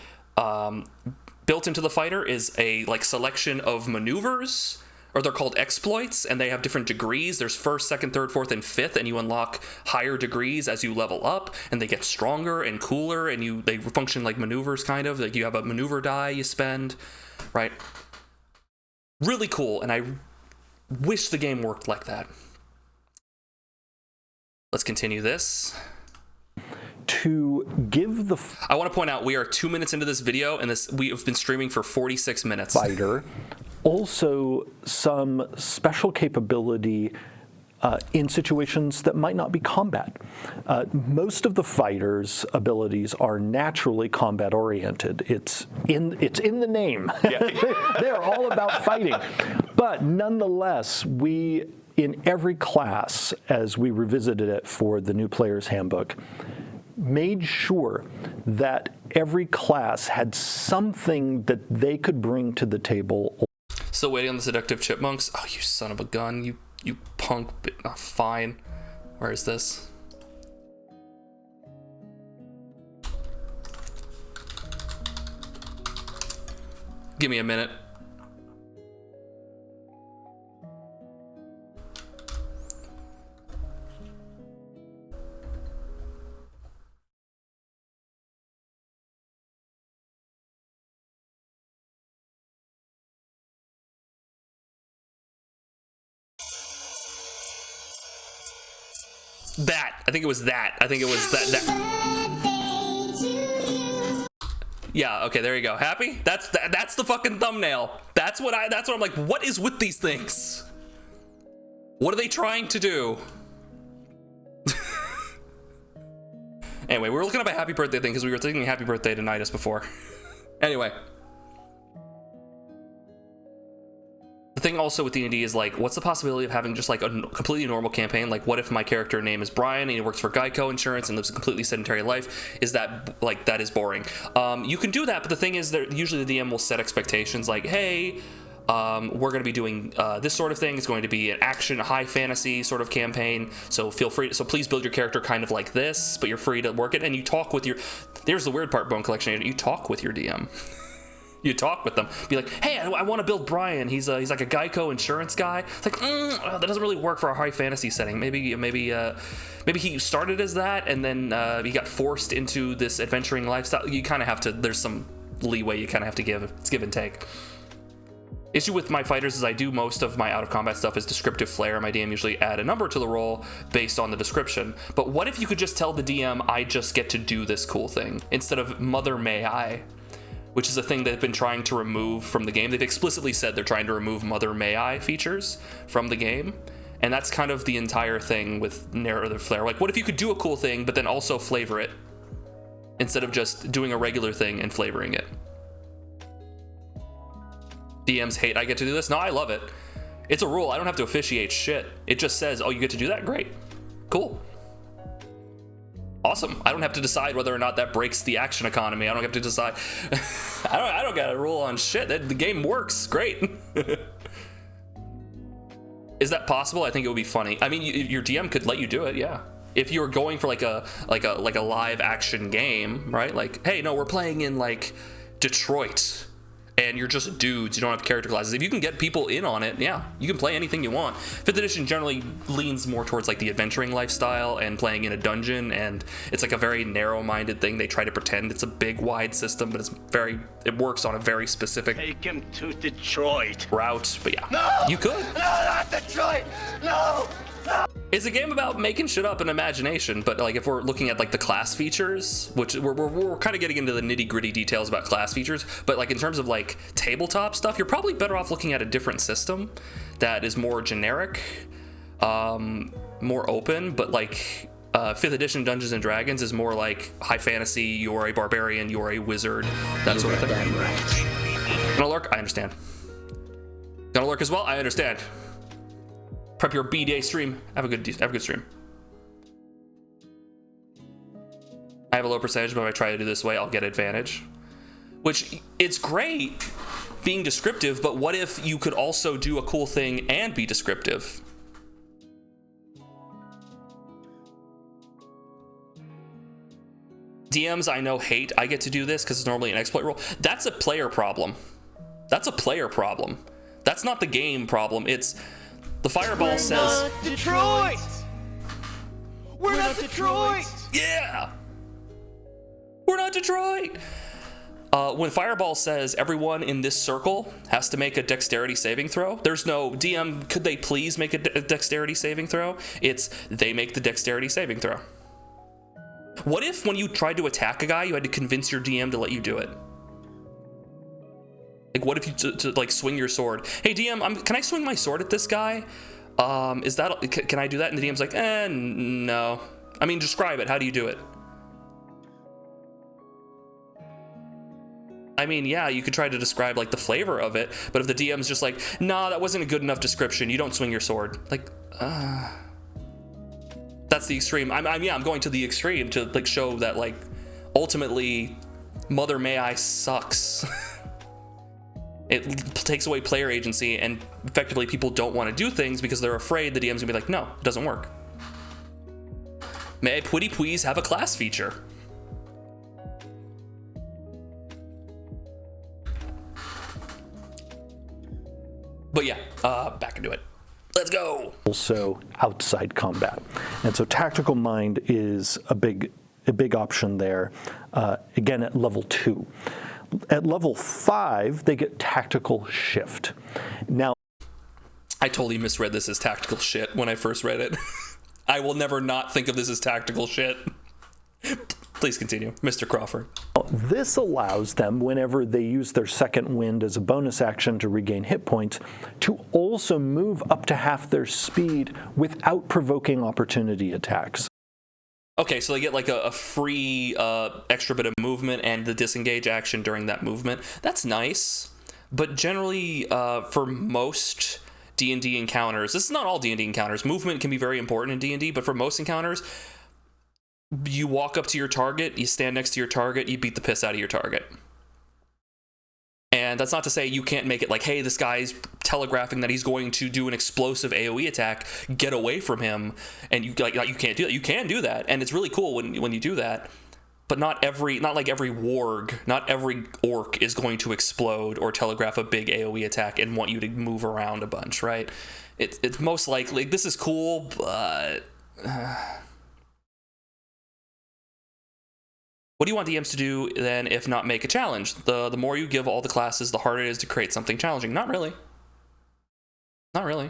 built into the fighter is a like selection of maneuvers. Or they're called exploits, and they have different degrees. There's 1st, 2nd, 3rd, 4th, and 5th, and you unlock higher degrees as you level up, and they get stronger and cooler, and they function like maneuvers, kind of. Like you have a maneuver die you spend, right? Really cool, and I wish the game worked like that. Let's continue this. To give the I want to point out we are 2 minutes into this video, and we have been streaming for 46 minutes. Fighter also some special capability in situations that might not be combat. Most of the fighters' abilities are naturally combat-oriented. It's in the name. Yeah. They're all about fighting. But nonetheless, we, in every class, as we revisited it for the new player's handbook, made sure that every class had something that they could bring to the table. Still waiting on the seductive chipmunks? Oh, you son of a gun. You punk. Oh, fine. Where is this? Give me a minute. That. I think it was that. I think it was that. Yeah, okay, there you go. Happy? That's the fucking thumbnail. That's what I'm like, what is with these things? What are they trying to do? Anyway, we were looking up a happy birthday thing because we were thinking happy birthday to Nidus before. Anyway. The thing also with D&D is like, what's the possibility of having just like a completely normal campaign? Like, what if my character name is Brian and he works for Geico Insurance and lives a completely sedentary life? Is that like, that is boring? You can do that, but the thing is that usually the DM will set expectations like, hey, we're going to be doing this sort of thing. It's going to be an action, high fantasy sort of campaign. So feel free. So please build your character kind of like this, but you're free to work it. And you talk with your. There's the weird part, Bone Collection. You talk with your DM. You talk with them. Be like, hey, I want to build Brian. He's like a Geico insurance guy. It's like, that doesn't really work for a high fantasy setting. Maybe he started as that and then he got forced into this adventuring lifestyle. You kind of have to. There's some leeway you kind of have to give. It's give and take. Issue with my fighters is I do most of my out-of-combat stuff as descriptive flair. My DM usually add a number to the roll based on the description. But what if you could just tell the DM, I just get to do this cool thing, instead of Mother May I, which is a thing they've been trying to remove from the game. They've explicitly said they're trying to remove Mother May I features from the game. And that's kind of the entire thing with narrative flair. Like, what if you could do a cool thing, but then also flavor it, instead of just doing a regular thing and flavoring it? DMs hate I get to do this. No, I love it. It's a rule. I don't have to officiate shit. It just says, oh, you get to do that? Great. Cool. Awesome. I don't have to decide whether or not that breaks the action economy. I don't have to decide. I don't got a rule on shit. The game works. Great. Is that possible? I think it would be funny. I mean, your DM could let you do it. Yeah. If you were going for like a live action game, right? Like, hey, no, we're playing in like Detroit. And you're just dudes, you don't have character classes. If you can get people in on it, yeah, you can play anything you want. 5th edition generally leans more towards like the adventuring lifestyle and playing in a dungeon, and it's like a very narrow-minded thing. They try to pretend it's a big, wide system, but it works on a very specific Take him to Detroit. route. But yeah, No! you could. No, not Detroit! No! It's a game about making shit up in imagination, but like if we're looking at like the class features, which we're kind of getting into the nitty gritty details about class features, but like in terms of like tabletop stuff, you're probably better off looking at a different system that is more generic, more open, but like 5th edition Dungeons and Dragons is more like high fantasy, you're a barbarian, you're a wizard, that sort of thing. Damn right. Gonna lurk? I understand. Gonna lurk as well? I understand. Prep your B-Day stream. Have a good stream. I have a low percentage, but if I try to do this way, I'll get advantage. Which, it's great being descriptive, but what if you could also do a cool thing and be descriptive? DMs I know hate I get to do this because it's normally an exploit role. That's a player problem. That's a player problem. That's not the game problem. It's the fireball says Detroit! We're not Detroit! yeah, we're not Detroit. When fireball says everyone in this circle has to make a dexterity saving throw, there's no DM, could they please make a dexterity saving throw? It's they make the dexterity saving throw. What if when you tried to attack a guy, you had to convince your DM to let you do it? Like, what if you to like swing your sword? Hey DM, can I swing my sword at this guy? Is that, can I do that? And the DM's like, no. I mean, describe it. How do you do it? I mean, yeah, you could try to describe like the flavor of it, but if the DM's just like, nah, that wasn't a good enough description, you don't swing your sword. Like, that's the extreme. I'm going to the extreme to like show that like ultimately Mother May I sucks. It takes away player agency, and effectively people don't want to do things because they're afraid the DM's gonna be like, no, it doesn't work. May I pretty please have a class feature? But yeah, back into it. Let's go. Also outside combat. And so tactical mind is a big option there, again at level 2. At level 5, they get tactical shift. Now, I totally misread this as tactical shit when I first read it. I will never not think of this as tactical shit. Please continue, Mr. Crawford. This allows them, whenever they use their second wind as a bonus action to regain hit points, to also move up to half their speed without provoking opportunity attacks. Okay, so they get like a free extra bit of movement and the disengage action during that movement. That's nice, but generally for most D&D encounters, this is not all D&D encounters, movement can be very important in D&D, but for most encounters, you walk up to your target, you stand next to your target, you beat the piss out of your target. And that's not to say you can't make it like, hey, this guy's telegraphing that he's going to do an explosive AoE attack, get away from him, and you can't do that. You can do that, and it's really cool when you do that. But not like every warg, not every orc is going to explode or telegraph a big AoE attack and want you to move around a bunch, right? It's most likely, this is cool, but what do you want DMs to do then if not make a challenge? The more you give all the classes, the harder it is to create something challenging. Not really. Not really.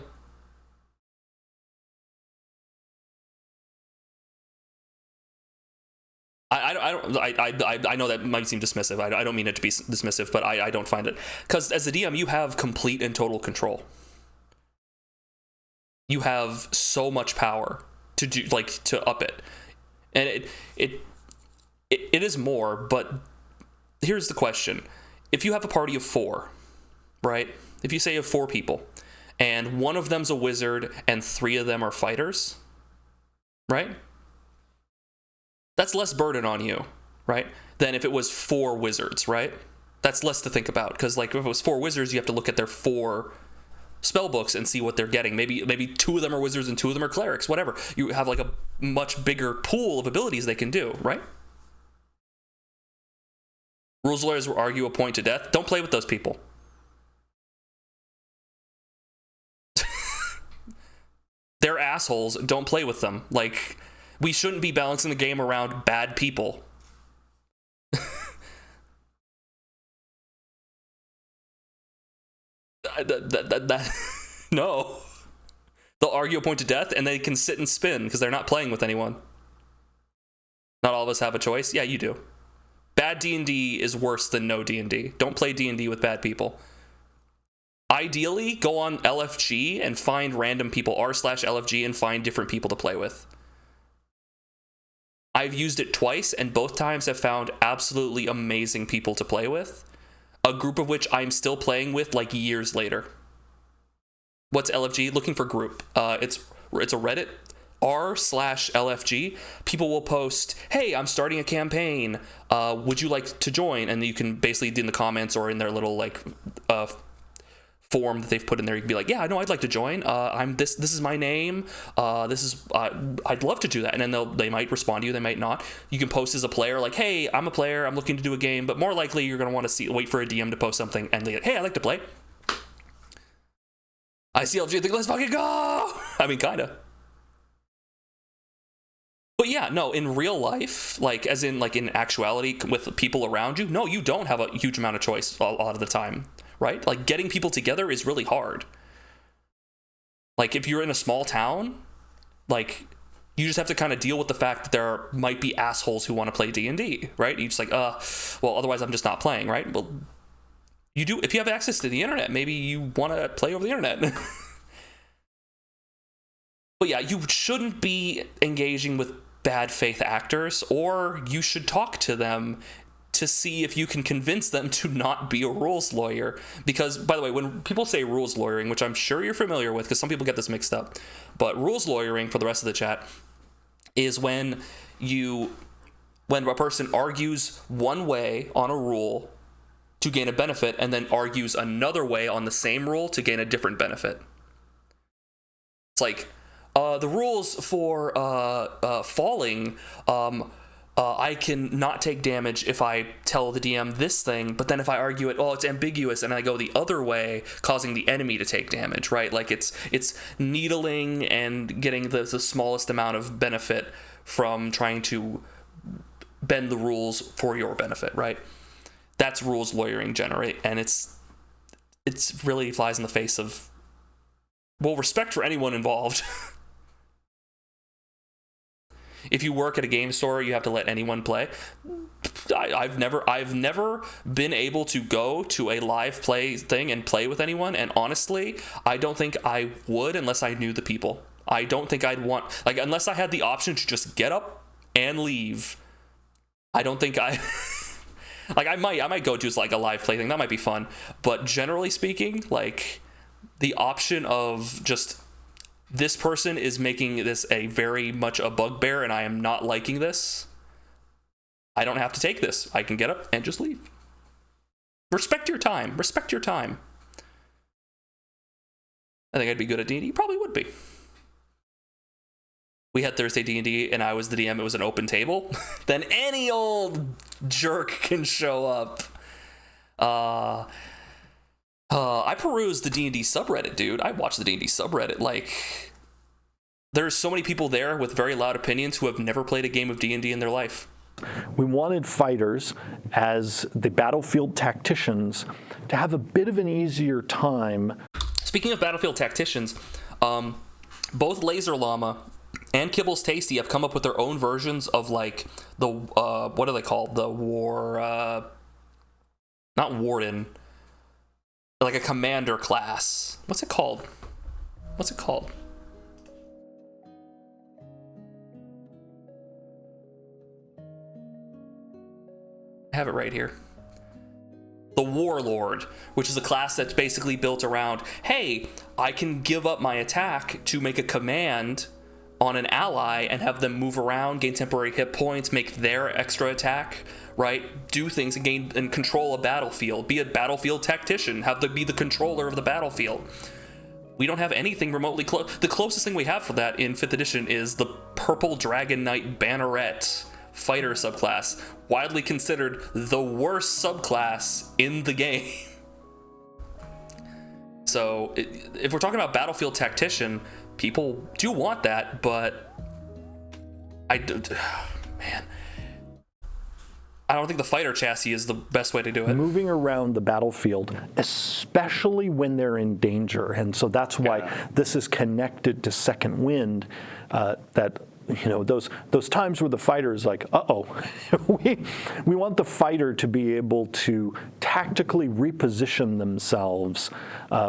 I know that might seem dismissive. I don't mean it to be dismissive, but I don't find it. Because as a DM, you have complete and total control. You have so much power to do, like, to up it. And it is more, but here's the question. If you have a party of 4, right? If you say you have 4 people, and one of them's a wizard and 3 of them are fighters, right? That's less burden on you, right? Than if it was 4 wizards, right? That's less to think about, because like if it was 4 wizards, you have to look at their 4 spell books and see what they're getting. Maybe 2 of them are wizards and 2 of them are clerics, whatever. You have like a much bigger pool of abilities they can do, right? Rules lawyers will argue a point to death. Don't play with those people. They're assholes. Don't play with them. Like, we shouldn't be balancing the game around bad people. No. They'll argue a point to death and they can sit and spin because they're not playing with anyone. Not all of us have a choice. Yeah, you do. Bad D&D is worse than no D&D. Don't play D&D with bad people. Ideally, go on LFG and find random people, r/LFG, and find different people to play with. I've used it twice, and both times have found absolutely amazing people to play with. A group of which I'm still playing with, like, years later. What's LFG? Looking for group. It's a Reddit. r/LFG, people will post, hey, I'm starting a campaign, would you like to join? And you can basically, in the comments or in their little like form that they've put in there, you can be like, yeah, no, I'd like to join, this is my name, I'd love to do that. And then they might respond to you, they might not. You can post as a player, like, hey, I'm a player, I'm looking to do a game, but more likely you're going to want to wait for a DM to post something and they, hey, I'd like to play. I see LFG, think, let's fucking go. I mean, kinda. But yeah, no, in real life, like, as in, like, in actuality, with people around you, no, you don't have a huge amount of choice a lot of the time, right? Like, getting people together is really hard. Like, if you're in a small town, like, you just have to kind of deal with the fact that there might be assholes who want to play D&D, right? You just like, well, otherwise I'm just not playing, right? Well, you do, if you have access to the internet, maybe you want to play over the internet. But yeah, you shouldn't be engaging with bad faith actors, or you should talk to them to see if you can convince them to not be a rules lawyer. Because, by the way, when people say rules lawyering, which I'm sure you're familiar with, because some people get this mixed up, but rules lawyering, for the rest of the chat, is when a person argues one way on a rule to gain a benefit and then argues another way on the same rule to gain a different benefit. It's like, the rules for falling, I can not take damage if I tell the DM this thing, but then if I argue it, it's ambiguous, and I go the other way, causing the enemy to take damage, right? Like, it's needling and getting the smallest amount of benefit from trying to bend the rules for your benefit, right? That's rules lawyering generally, and it's really flies in the face of, well, respect for anyone involved. if you work at a game store, you have to let anyone play. I've never been able to go to a live play thing and play with anyone, and honestly, I don't think I would unless I knew the people. I don't think I'd want, like, unless I had the option to just get up and leave. I don't think I like I might go to like a live play thing. That might be fun, but generally speaking, like the option of just this person is making this a very much a bugbear and I am not liking this. I don't have to take this. I can get up and just leave. Respect your time. Respect your time. I think I'd be good at D&D. Probably would be. We had Thursday D&D and I was the DM. It was an open table. Then any old jerk can show up. I perused the D&D subreddit, dude. I watched the D&D subreddit. Like, there's so many people there with very loud opinions who have never played a game of D&D in their life. We wanted fighters, as the battlefield tacticians, to have a bit of an easier time. Speaking of battlefield tacticians, both Laser Llama and Kibbles Tasty have come up with their own versions of, like, the, what are they called? The not Warden, like a commander class. What's it called? I have it right here. The Warlord, which is a class that's basically built around, hey, I can give up my attack to make a command on an ally and have them move around, gain temporary hit points, make their extra attack, right? Do things and gain and control a battlefield. Be a battlefield tactician. Have them be the controller of the battlefield. We don't have anything remotely close. The closest thing we have for that in 5th edition is the Purple Dragon Knight Banneret fighter subclass, widely considered the worst subclass in the game. So if we're talking about battlefield tactician, people do want that, but I don't think the fighter chassis is the best way to do it. Moving around the battlefield, especially when they're in danger, and so that's why this is connected to Second Wind, that, you know, those times where the fighter is like, we want the fighter to be able to tactically reposition themselves,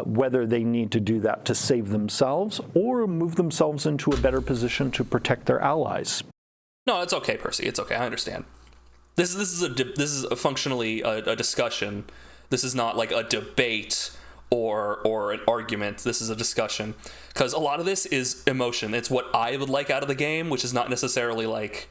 whether they need to do that to save themselves or move themselves into a better position to protect their allies. No, it's okay, Percy. It's okay. I understand. This is functionally a discussion. This is not like a debate or an argument. This is a discussion, because a lot of this is emotion. It's what I would like out of the game, which is not necessarily like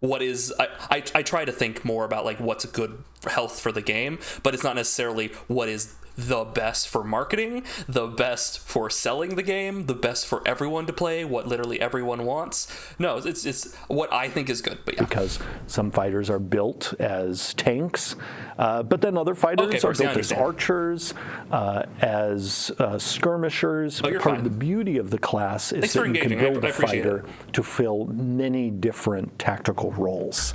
what is. I try to think more about like what's good health for the game, but it's not necessarily what is the best for marketing, the best for selling the game, the best for everyone to play, what literally everyone wants. No, it's what I think is good. But yeah. Because some fighters are built as tanks, but then other fighters are built as archers, as skirmishers. Part of the beauty of the class is that you can build a fighter to fill many different tactical roles.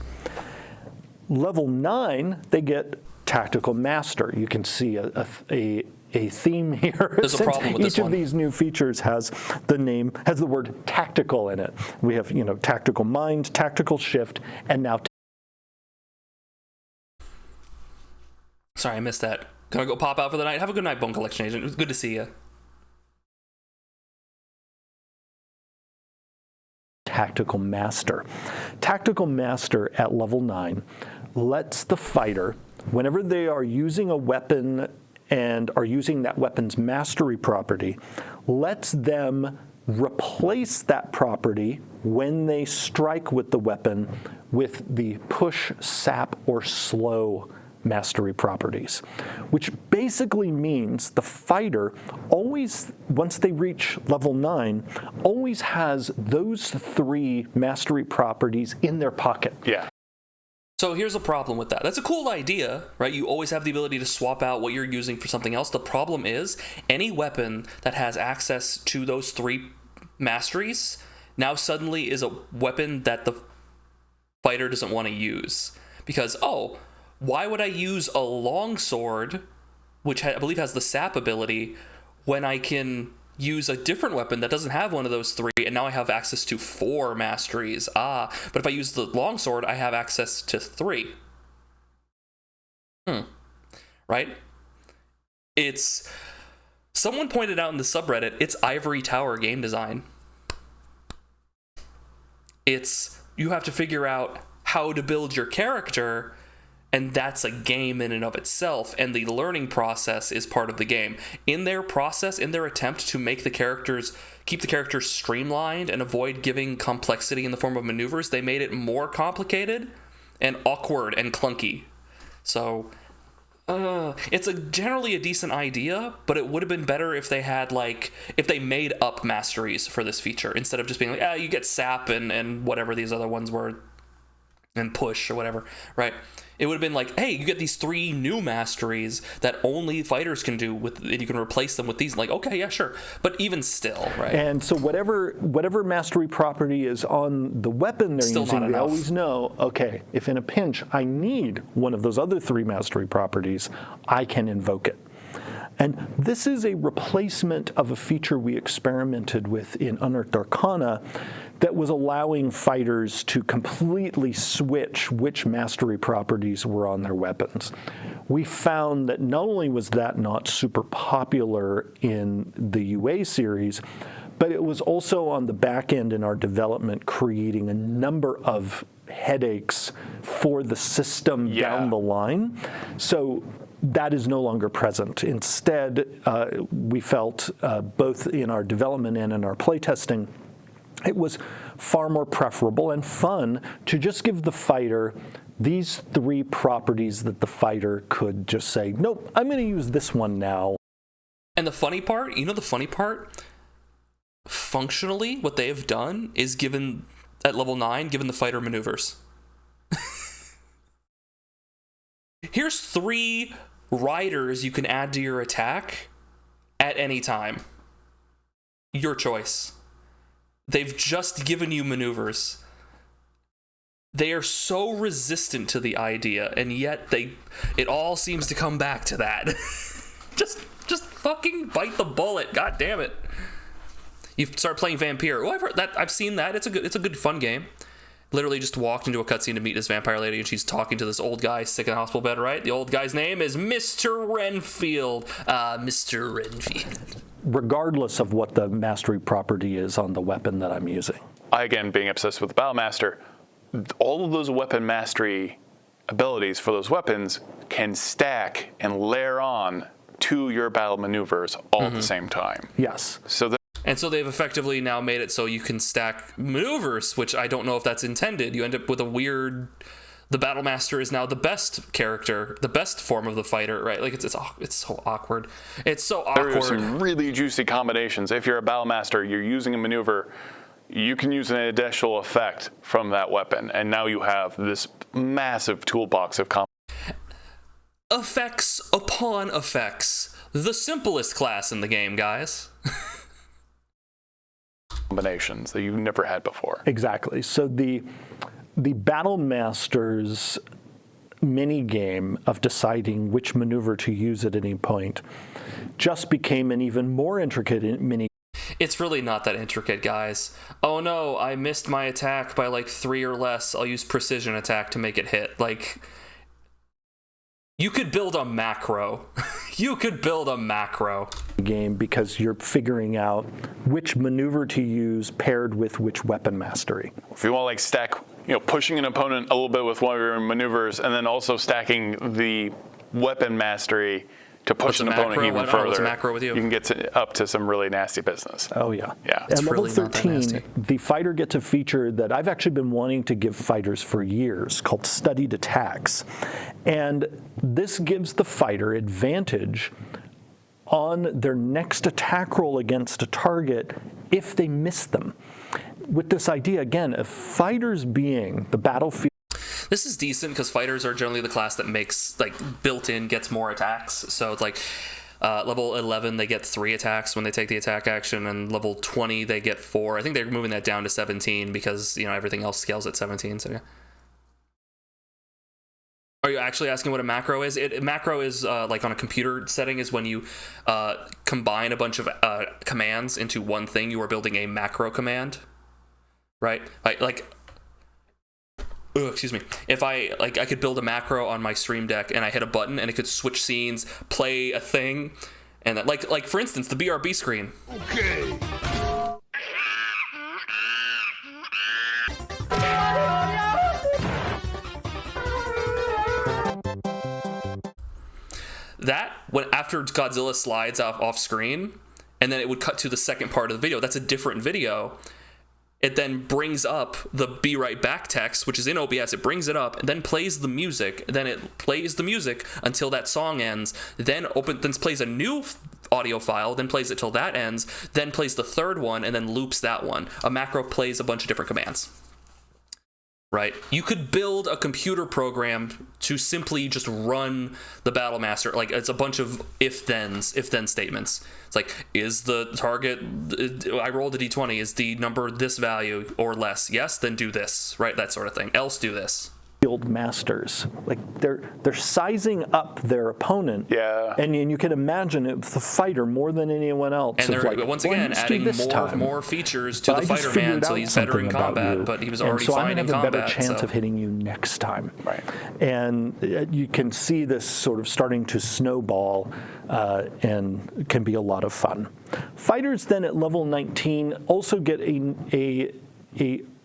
Level 9, they get Tactical Master. You can see a theme here. There's a problem with this one. Each of these new features has the word tactical in it. We have, Tactical Mind, Tactical Shift, and now. Sorry, I missed that. Gonna go pop out for the night. Have a good night, Bone Collection Agent. It was good to see you. Tactical Master. Tactical Master at level 9 lets the fighter, whenever they are using a weapon and are using that weapon's mastery property, lets them replace that property when they strike with the weapon with the push, sap, or slow mastery properties, which basically means the fighter always, once they reach level 9, always has those 3 mastery properties in their pocket. Yeah. So here's a problem with that. That's a cool idea, right? You always have the ability to swap out what you're using for something else. The problem is any weapon that has access to those 3 masteries now suddenly is a weapon that the fighter doesn't want to use. Because, why would I use a longsword, which I believe has the sap ability, when I can use a different weapon that doesn't have one of those 3, and now I have access to 4 masteries. But if I use the longsword, I have access to 3. Right? It's... Someone pointed out in the subreddit, it's Ivory Tower game design. It's... You have to figure out how to build your character, and that's a game in and of itself, and the learning process is part of the game. In their process, in their attempt to make the characters, keep the characters streamlined and avoid giving complexity in the form of maneuvers, they made it more complicated and awkward and clunky. So, it's generally a decent idea, but it would have been better if they had, like, if they made up masteries for this feature, instead of just being like, you get sap and whatever these other ones were, and push or whatever, right? It would have been like, hey, you get these 3 new masteries that only fighters can do, and you can replace them with these. Like, okay, yeah, sure. But even still, right? And so whatever mastery property is on the weapon they're Still using, not they enough. always know, okay, if in a pinch I need one of those other 3 mastery properties, I can invoke it. And this is a replacement of a feature we experimented with in Unearthed Arcana that was allowing fighters to completely switch which mastery properties were on their weapons. We found that not only was that not super popular in the UA series, but it was also on the back end in our development creating a number of headaches for the system down the line. So that is no longer present. Instead, we felt both in our development and in our playtesting, it was far more preferable and fun to just give the fighter these 3 properties that the fighter could just say, nope, I'm going to use this one now. And the funny part, functionally, what they have done is given, at level 9, given the fighter maneuvers. Here's 3 riders you can add to your attack at any time. Your choice. They've just given you maneuvers. They are so resistant to the idea, and yet it all seems to come back to that. just fucking bite the bullet. God damn it. You start playing Vampire. Oh, I've seen that. It's a good fun game. Literally just walked into a cutscene to meet this vampire lady, and she's talking to this old guy sick in a hospital bed, right? The old guy's name is Mr. Renfield. Mr. Renfield. Regardless of what the mastery property is on the weapon that I'm using. I, again, being obsessed with the Battlemaster, all of those weapon mastery abilities for those weapons can stack and layer on to your battle maneuvers all at the same time. Yes. And so they've effectively now made it so you can stack maneuvers, which I don't know if that's intended. You end up with a weird... The Battlemaster is now the best character, the best form of the fighter, right? Like, it's so awkward. It's so awkward. There are some really juicy combinations. If you're a Battlemaster, you're using a maneuver, you can use an additional effect from that weapon, and now you have this massive toolbox of effects upon effects. The simplest class in the game, guys. combinations that you've never had before. Exactly. So the Battlemaster's mini game of deciding which maneuver to use at any point just became an even more intricate mini. It's really not that intricate, guys. Oh no, I missed my attack by like 3 or less. I'll use precision attack to make it hit. Like, you could build a macro. You could build a macro game because you're figuring out which maneuver to use paired with which weapon mastery. If you want to like stack, pushing an opponent a little bit with one of your maneuvers and then also stacking the weapon mastery to push an opponent even further. What's a macro with you? You can get up to some really nasty business. Oh yeah. Yeah. At level really not that 13, nasty. the fighter gets a feature that I've actually been wanting to give fighters for years called studied attacks. And this gives the fighter advantage on their next attack roll against a target if they miss them. With this idea, again, of fighters being the battlefield. This is decent because fighters are generally the class that makes, like, built-in gets more attacks. So it's like level 11, they get 3 attacks when they take the attack action, and level 20, they get 4. I think they're moving that down to 17 because, everything else scales at 17, so yeah. Are you actually asking what a macro is? A macro is like on a computer setting is when you combine a bunch of commands into one thing. You are building a macro command, right? Excuse me. If I could build a macro on my Stream Deck and I hit a button and it could switch scenes, play a thing, and that, like for instance, the BRB screen. Okay. That when after Godzilla slides off screen, and then it would cut to the second part of the video. That's a different video. It then brings up the "Be Right Back" text, which is in OBS. It brings it up and then plays the music. Then it plays the music until that song ends. Then plays a new audio file. Then plays it till that ends. Then plays the third one and then loops that one. A macro plays a bunch of different commands. Right? You could build a computer program to simply just run the Battle Master. Like, it's a bunch of if-then statements. It's like, is the target, I rolled a d20, is the number this value or less? Yes, then do this, right? That sort of thing. Else do this. Guild masters, like they're sizing up their opponent, Yeah. and you can imagine it's the fighter more than anyone else. And they're, like, once well, again, let's do adding this time. more features to But the I just fighter man, figured so out he's better in something about combat, you, but he was and already so fine in I'm gonna have a combat. better chance so. of hitting you next time. Right. And you can see this sort of starting to snowball, and can be a lot of fun. Fighters then at level 19 also get a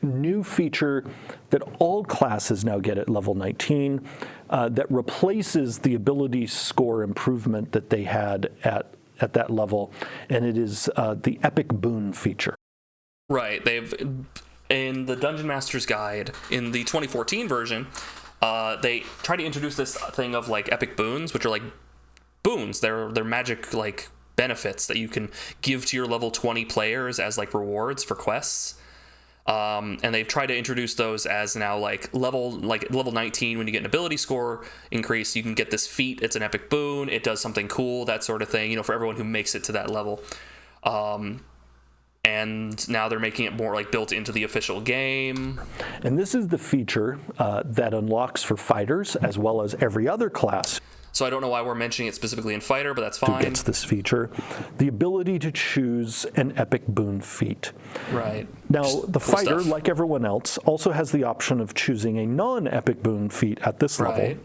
new feature that all classes now get at level 19, that replaces the ability score improvement that they had at that level, and it is the Epic Boon feature. Right. In the Dungeon Master's Guide, in the 2014 version, they try to introduce this thing of like epic boons, which are like boons. They're magic like benefits that you can give to your level 20 players as like rewards for quests. And they've tried to introduce those as now like level 19, when you get an ability score increase, you can get this feat. It's an epic boon. It does something cool, that sort of thing, you know, for everyone who makes it to that level. And now they're making it more like built into the official game. And this is the feature that unlocks for fighters as well as every other class. So I don't know why we're mentioning it specifically in fighter, but that's Who fine. gets this feature? The ability to choose an epic boon feat. Right. Now, Just the cool fighter, stuff. like everyone else, also has the option of choosing a non-epic boon feat at this level. Right.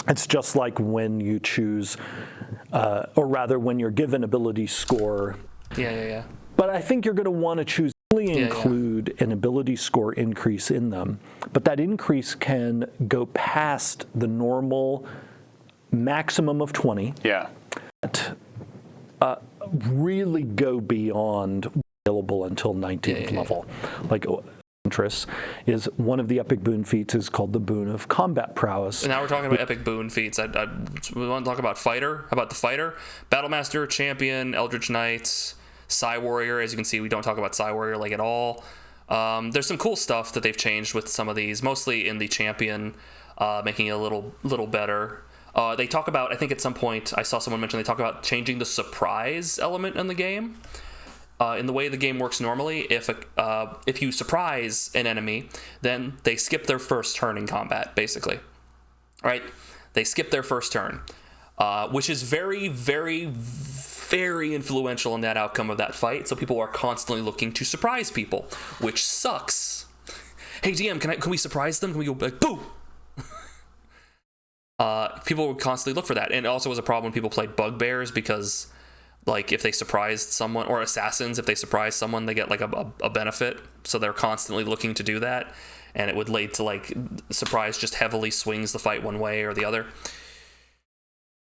It's just like when you choose, or rather when you're given ability score. Yeah. But I think you're going to want to choose only include an ability score increase in them. But that increase can go past the normal maximum of 20. Yeah. Really go beyond available until 19th level. Like interest is one of the epic boon feats is called the Boon of Combat Prowess. And now we're talking about epic boon feats. We want to talk about fighter. How about the fighter? Battlemaster, Champion, Eldritch Knights, Psy Warrior. As you can see, we don't talk about Psy Warrior like at all. There's some cool stuff that they've changed with some of these, mostly in the Champion, making it a little better. They talk about, I think at some point I saw someone mention, they talk about changing the surprise element in the game. In the way the game works normally, if you surprise an enemy, then they skip their first turn in combat, basically. Right? They skip their first turn, which is very, very, very influential in that outcome of that fight. So people are constantly looking to surprise people, which sucks. Hey DM, can we surprise them? Can we go like boom? People would constantly look for that, and it also was a problem when people played bugbears, because like if they surprised someone, or assassins, if they surprise someone, they get like a benefit, so they're constantly looking to do that, and it would lead to like surprise just heavily swings the fight one way or the other.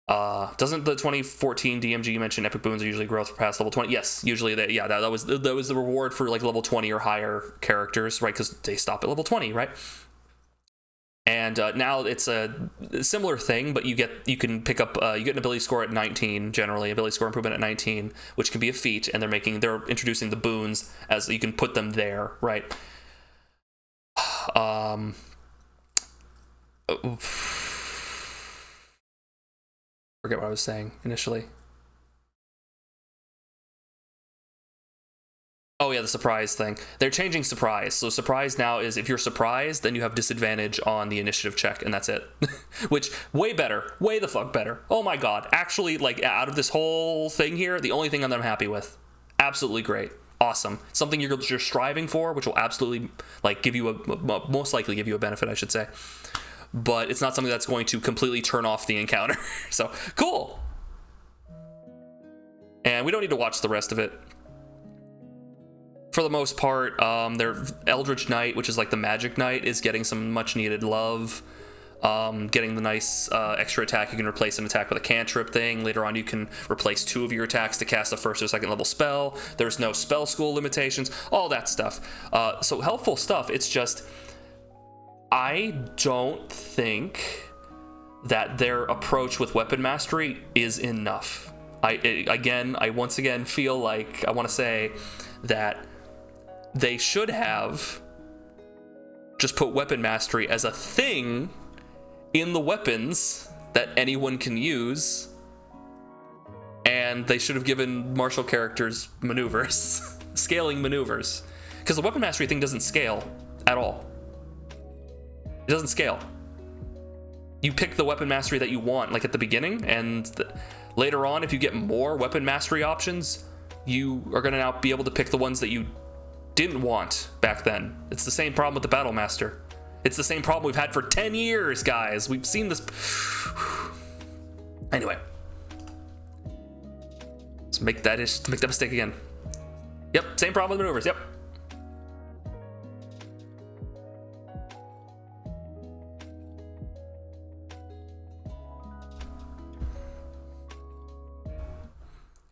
Doesn't the 2014 DMG mention epic boons are usually growth past level 20? Yes, usually that was the reward for like level 20 or higher characters, right? Because they stop at level 20, right? And now it's a similar thing, but you can pick up you get an ability score at 19 generally, ability score improvement at 19, which can be a feat, and they're introducing the boons as you can put them there, right? Forget what I was saying initially. Oh yeah, Yeah, the surprise thing. They're changing surprise. So surprise now is if you're surprised, then you have disadvantage on the initiative check, and that's it. Which, way better. Way the fuck better. Oh my god. Actually, like, out of this whole thing here, the only thing that I'm happy with. Absolutely great. Awesome. Something you're striving for, which will absolutely, like, give you most likely give you a benefit, I should say. But it's not something that's going to completely turn off the encounter. So, cool. And we don't need to watch the rest of it. For the most part, their Eldritch Knight, which is like the magic knight, is getting some much needed love. Getting the nice extra attack. You can replace an attack with a cantrip thing. Later on, you can replace 2 of your attacks to cast a first or second level spell. There's no spell school limitations, all that stuff. So helpful stuff. It's just, I don't think that their approach with weapon mastery is enough. I once again feel like I want to say that they should have just put weapon mastery as a thing in the weapons that anyone can use, and they should have given martial characters maneuvers, scaling maneuvers, because the weapon mastery thing doesn't scale at all. It doesn't scale. You pick the weapon mastery that you want, like at the beginning, and later on, if you get more weapon mastery options, you are going to now be able to pick the ones that you didn't want back then. It's the same problem with the Battle Master. It's the same problem we've had for 10 years, guys. We've seen this. Anyway. Let's make that mistake again. Yep, same problem with maneuvers, yep.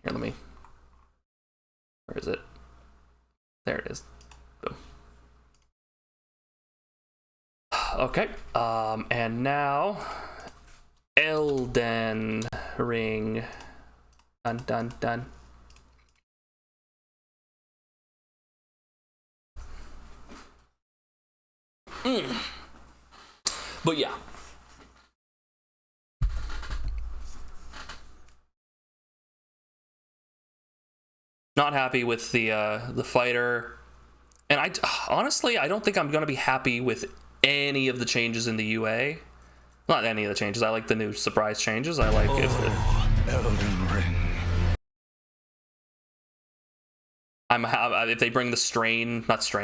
Here, let me. Where is it? There it is. Boom. Okay. And now, Elden Ring. Dun dun dun. But yeah. Not happy with the fighter, and I honestly don't think I'm gonna be happy with any of the changes in the UA. Not any of the changes. I like the new surprise changes. I like Elden Ring. if they bring the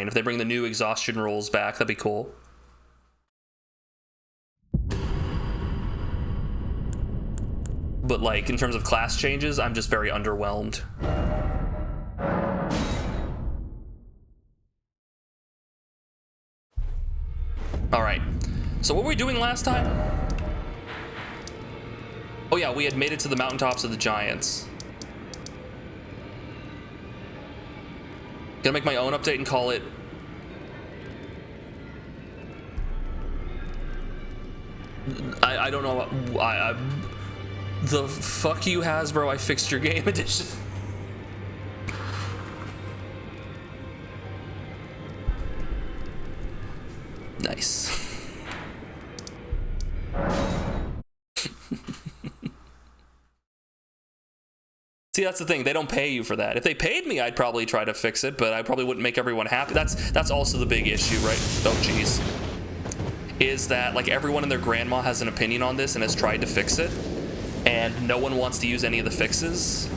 if they bring the new exhaustion rules back, that'd be cool. But like in terms of class changes, I'm just very underwhelmed. All right, so what were we doing last time? Oh yeah, we had made it to the mountaintops of the giants. Gonna make my own update and call it I don't know what the fuck you Hasbro, I fixed your game edition. Nice. See, that's the thing. They don't pay you for that. If they paid me, I'd probably try to fix it, but I probably wouldn't make everyone happy. That's also the big issue, right? Oh, jeez. Is that, like, everyone and their grandma has an opinion on this and has tried to fix it, and no one wants to use any of the fixes.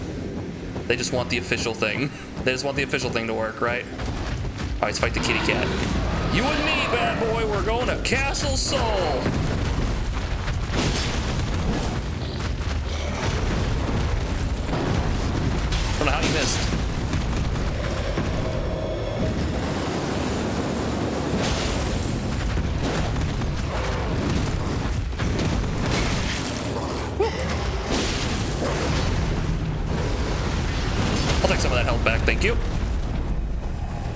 They just want the official thing. They just want the official thing to work, right? All right, let's fight the kitty cat. You and me, bad boy, we're going to Castle Soul. I don't know how you missed. I'll take some of that health back, thank you.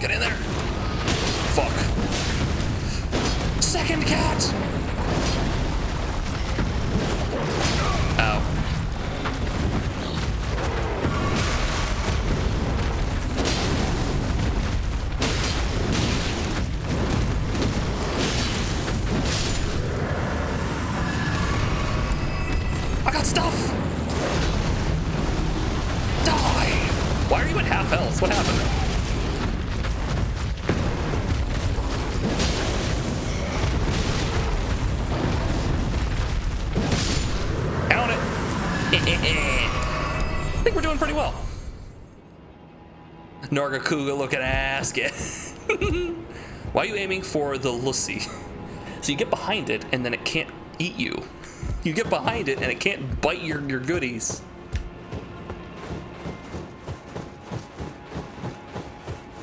Get in there. Fuck. Second cat! Ow. I got stuff! Die! Why are you at half health? What happened? I think we're doing pretty well. Nargacuga looking ass. Why are you aiming for the Lucy? So you get behind it and then it can't eat you. You get behind it and it can't bite your goodies.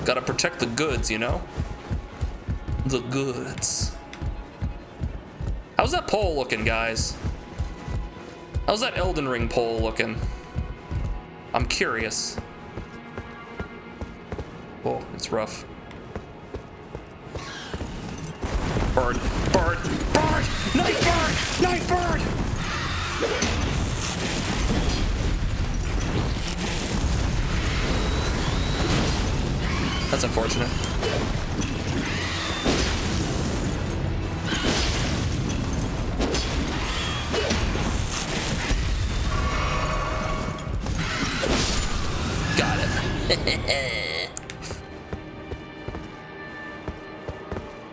Gotta protect the goods, you know? The goods. How's that pole looking, guys? How's that Elden Ring pole looking? I'm curious. Whoa, it's rough. Bird, bird, bird! Knife bird! Knife bird! That's unfortunate. Got it.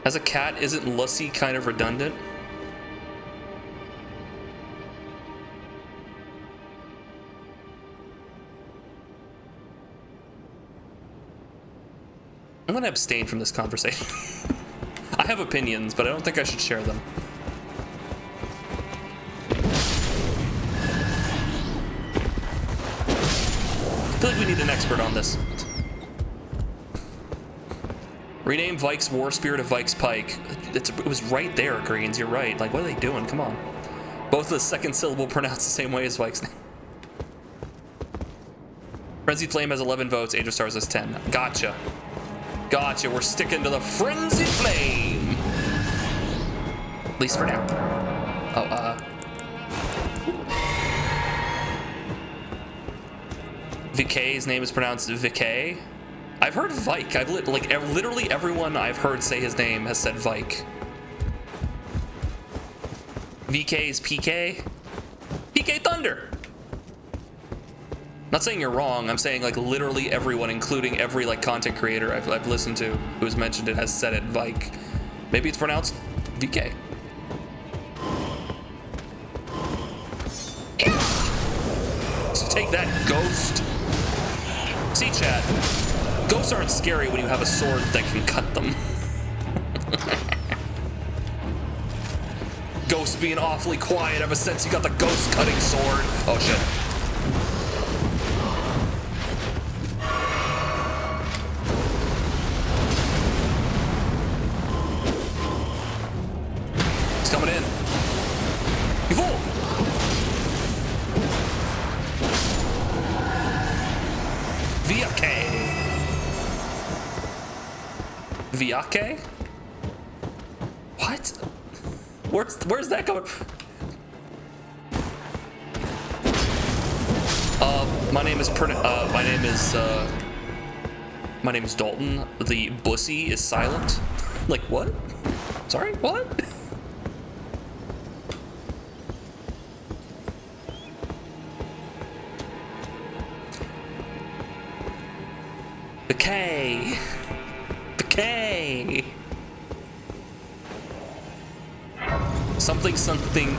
As a cat, isn't Lucy kind of redundant? I'm gonna abstain from this conversation. I have opinions, but I don't think I should share them. I feel like we need an expert on this. Rename Vike's War Spear to Vike's Pike. It was right there, Greens. You're right. Like, what are they doing? Come on. Both the second syllable pronounced the same way as Vike's name. Frenzied Flame has 11 votes. Age of Stars has 10. Gotcha. Gotcha. We're sticking to the Frenzied Flame. At least for now. Oh, VK's name is pronounced Vikay. I've heard Vike. I've literally everyone I've heard say his name has said Vike. VK is PK. PK Thunder. Not saying you're wrong. I'm saying like literally everyone, including every like content creator I've listened to who's mentioned it, has said it Vike. Maybe it's pronounced VK. So take that, ghost. See, chat. Ghosts aren't scary when you have a sword that can cut them. Ghosts being awfully quiet ever since you got the ghost cutting sword. Oh shit. He's coming in. You fool! Viake. Viake? What? Where's that coming from? My name is Dalton. The bussy is silent. Like what? Sorry, what? K. Something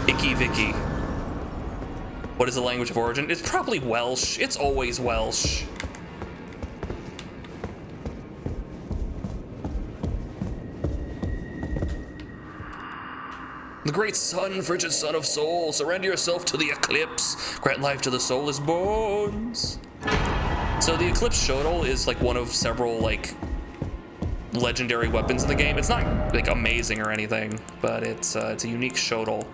icky vicky. What is the language of origin? It's probably Welsh. It's always Welsh. The great sun, frigid son of soul, surrender yourself to the eclipse. Grant life to the soulless bones. So the Eclipse Shotl is like one of several like legendary weapons in the game. It's not like amazing or anything, but it's a unique Shotl.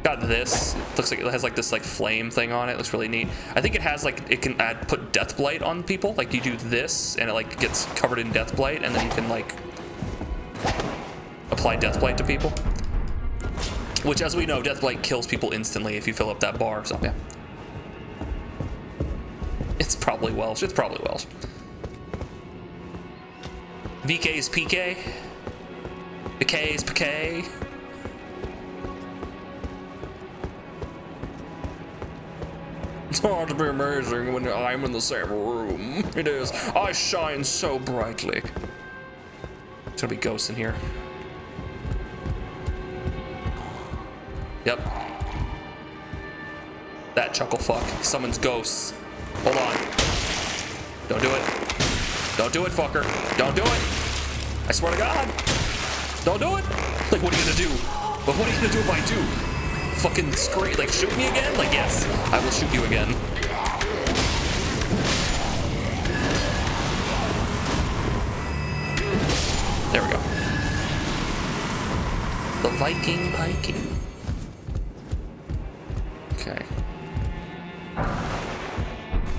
Got this. It looks like it has like this like flame thing on it. It looks really neat. I think it has like it can put death blight on people. Like you do this and it like gets covered in death blight, and then you can like apply death blight to people. Which, as we know, death blight kills people instantly if you fill up that bar. So yeah. It's probably Welsh. It's probably Welsh. VK is PK. PK is PK. It's hard to be amazing when I'm in the same room. It is. I shine so brightly. There's gonna be ghosts in here. Yep. That chuckle fuck. He summons ghosts. Hold on. Don't do it. Don't do it, fucker. Don't do it. I swear to God. Don't do it. Like, what are you gonna do? But what are you gonna do if I do? Fucking scream, like, shoot me again? Like, yes, I will shoot you again. There we go. The Viking. Okay.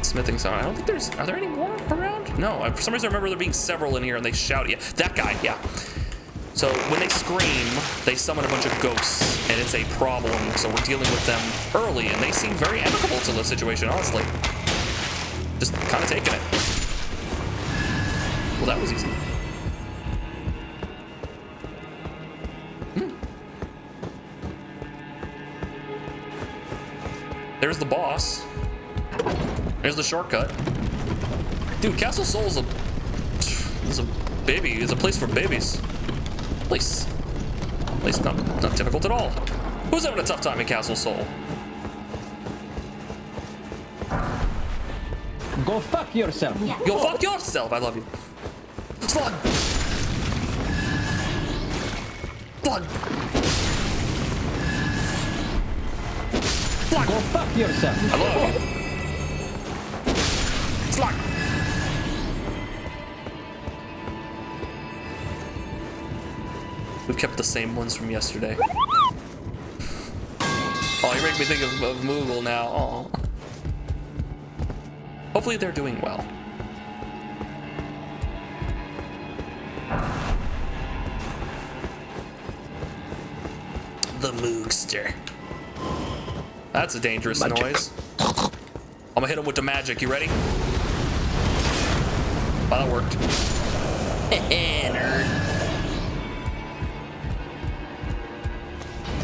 Smithing sound. I don't think there's. Are there any more around? No. For some reason, I remember there being several in here, and they shout. Yeah, that guy. Yeah. So when they scream, they summon a bunch of ghosts, and it's a problem. So we're dealing with them early, and they seem very amicable to the situation. Honestly, just kind of taking it. Well, that was easy. There's the boss. There's the shortcut. Dude, Castle Soul is a baby. It's a place for babies. Place not difficult at all. Who's having a tough time in Castle Soul? Go fuck yourself. Go fuck yourself. I love you. Slug. Slug. Slug. Go fuck yourself. I love you. Slug. We've kept the same ones from yesterday. Oh, you make me think of Moogle now. Oh. Hopefully they're doing well. The Moogster. That's a dangerous noise. I'm gonna hit him with the magic. You ready? Well, that worked. Nerd.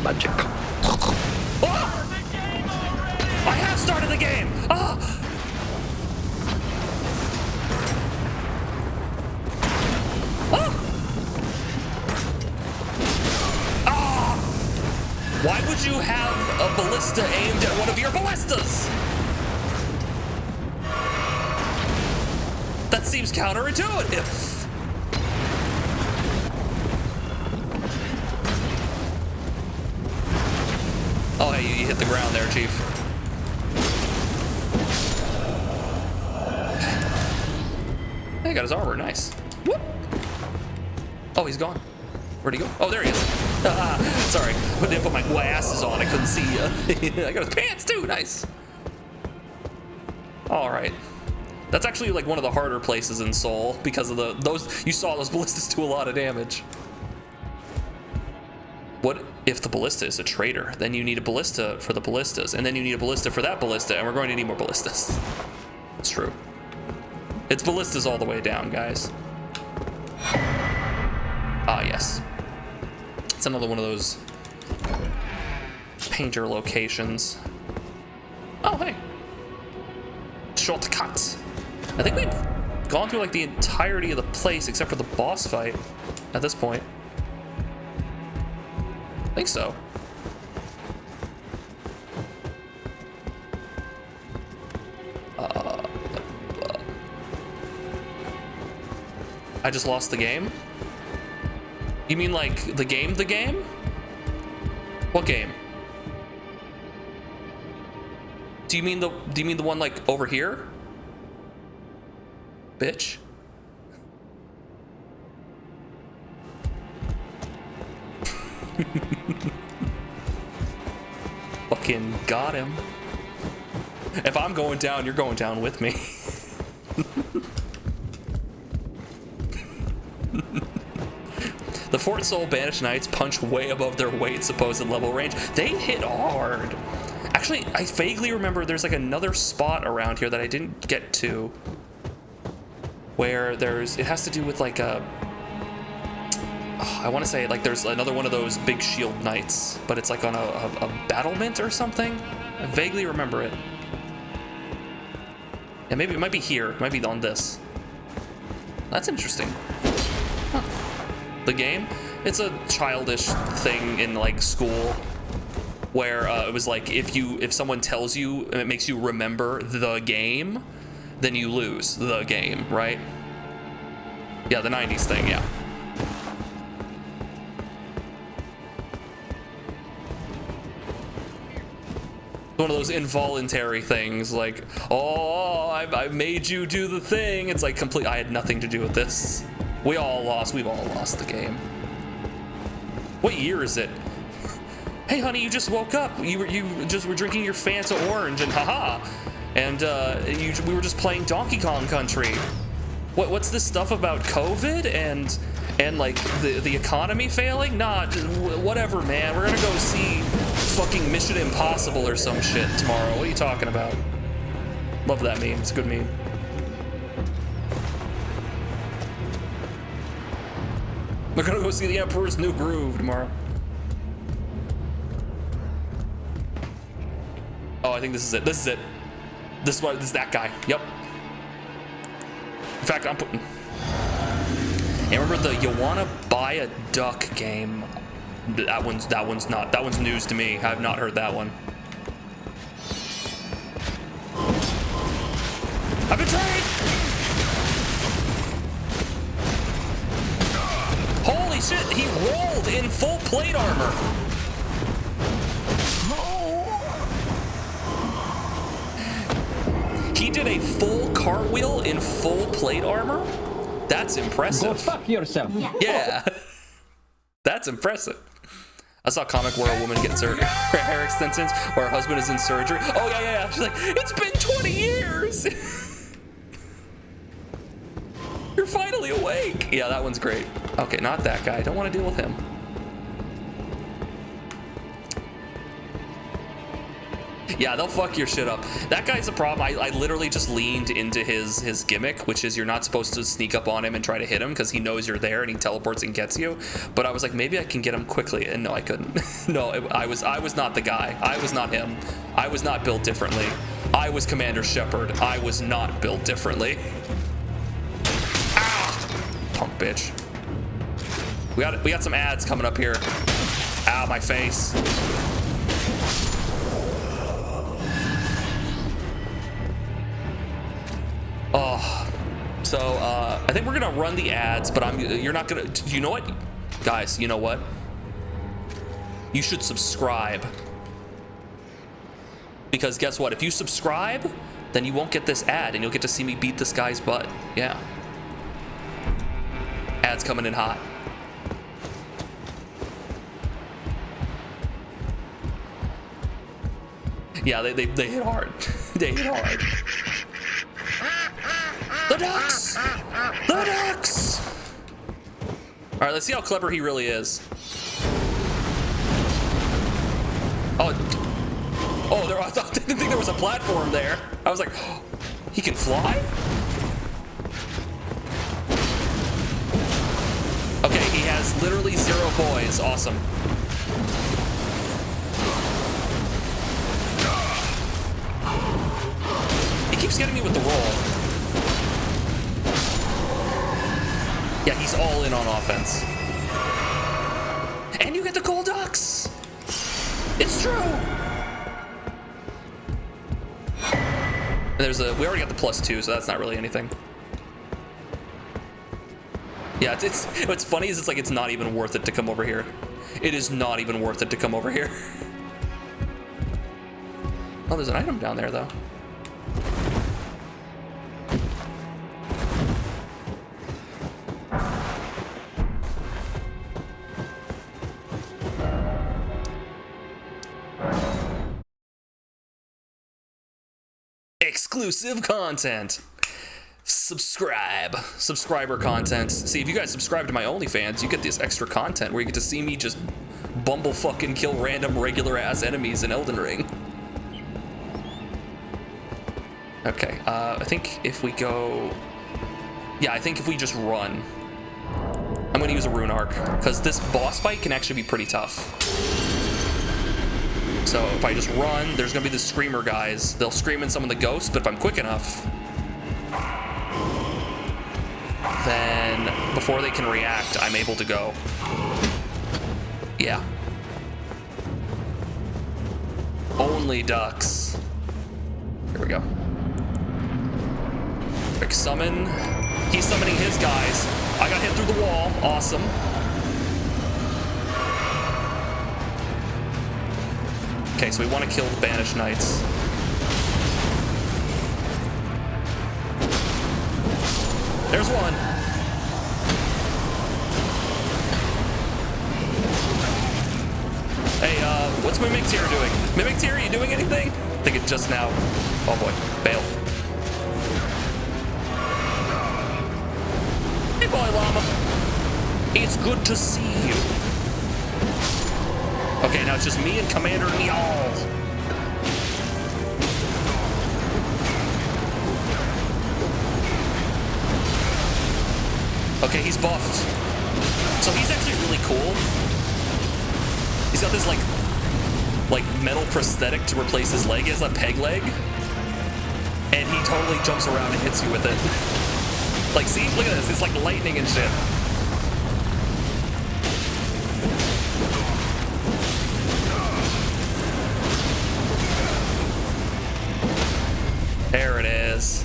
Magic. Ah! I have started the game! Ah! Ah! Ah! Why would you have a ballista aimed at one of your ballistas? That seems counterintuitive. Oh, hey, you hit the ground there, Chief. Hey, got his armor, nice. Whoop. Oh, he's gone. Where'd he go? Oh, there he is. Sorry, I didn't put my glasses on. I couldn't see you. I got his pants too, nice. All right. That's actually like one of the harder places in Soul because of those. You saw those ballistas do a lot of damage. What if the ballista is a traitor? Then you need a ballista for the ballistas, and then you need a ballista for that ballista, and we're going to need more ballistas. It's true. It's ballistas all the way down, guys. Ah, yes. It's another one of those painter locations. Oh, hey. Shortcut. I think we've gone through like the entirety of the place except for the boss fight at this point. I think so. I just lost the game? You mean like the game? What game? Do you mean the one like over here? Bitch. Fucking got him. If I'm going down, you're going down with me. The Fort Soul Banished Knights punch way above their weight supposed level range. They hit hard. Actually, I vaguely remember there's like another spot around here that I didn't get to where it has to do with like a, I want to say like there's another one of those big shield knights, but it's like on a battlement or something. I vaguely remember it. Yeah, maybe it might be here. It might be on this. That's interesting. Huh. The game? It's a childish thing in like school where it was like if someone tells you and it makes you remember the game, then you lose the game, right? Yeah, the 90s thing, yeah. One of those involuntary things, like, oh, I made you do the thing. It's like complete. I had nothing to do with this. We've all lost the game. What year is it? Hey, honey, you just woke up. You just were drinking your Fanta orange and haha, and we were just playing Donkey Kong Country. What's this stuff about COVID and like the economy failing? Nah, whatever, man. We're gonna go see fucking Mission Impossible or some shit tomorrow. What are you talking about? Love that meme. It's a good meme. We're gonna go see The Emperor's New Groove tomorrow. Oh, I think this is it. This is it. This is that guy. Yep. In fact, I'm putting. And remember the "You Wanna Buy a Duck" game? That one's news to me. I have not heard that one. I've been trained. Holy shit! He rolled in full plate armor. He did a full cartwheel in full plate armor? That's impressive. Go fuck yourself. Yeah. That's impressive. I saw a comic where a woman gets her hair extensions, where her husband is in surgery. Oh, yeah. She's like, it's been 20 years. You're finally awake. Yeah, that one's great. Okay, not that guy. I don't want to deal with him. Yeah, they'll fuck your shit up. That guy's a problem. I literally just leaned into his gimmick, which is you're not supposed to sneak up on him and try to hit him because he knows you're there and he teleports and gets you. But I was like, maybe I can get him quickly, and no, I couldn't. No, I was not the guy. I was not him. I was not built differently. I was Commander Shepard. I was not built differently. Ah! Punk bitch. We got some ads coming up here. Ow, my face. Oh, so I think we're gonna run the ads, but you're not gonna. You know what, guys? You know what? You should subscribe, because guess what? If you subscribe, then you won't get this ad, and you'll get to see me beat this guy's butt. Yeah. Ads coming in hot. Yeah, they hit hard. They hit hard. The ducks! The ducks! All right, let's see how clever he really is. Oh, I didn't think there was a platform there. I was like, oh, he can fly? Okay, he has literally 0 poise. Awesome. He keeps getting me with the roll. Yeah, he's all in on offense. And you get the gold ducks. It's true. And we already got the +2, so that's not really anything. Yeah, what's funny is it's not even worth it to come over here. It is not even worth it to come over here. Oh, there's an item down there though. Exclusive content. Subscriber content. See, if you guys subscribe to my OnlyFans, you get this extra content where you get to see me just bumble fucking kill random regular ass enemies in Elden Ring. Okay, I think if we go... Yeah, I think if we just run. I'm gonna use a rune arc, because this boss fight can actually be pretty tough. So if I just run, there's gonna be the screamer guys. They'll scream in some of the ghosts, but if I'm quick enough, then before they can react, I'm able to go. Yeah. Only ducks. Here we go. Quick summon. He's summoning his guys. I got hit through the wall. Awesome. Okay, so we want to kill the Banished Knights. There's one. Hey, what's Mimic Tier doing? Mimic Tier, are you doing anything? I think it just now. Oh boy, bail. Hey boy, llama. It's good to see you. Okay, now it's just me and Commander Niall. Okay, he's buffed. So he's actually really cool. He's got this like metal prosthetic to replace his leg. He has a peg leg. And he totally jumps around and hits you with it. Like, see? Look at this. It's like lightning and shit. There it is.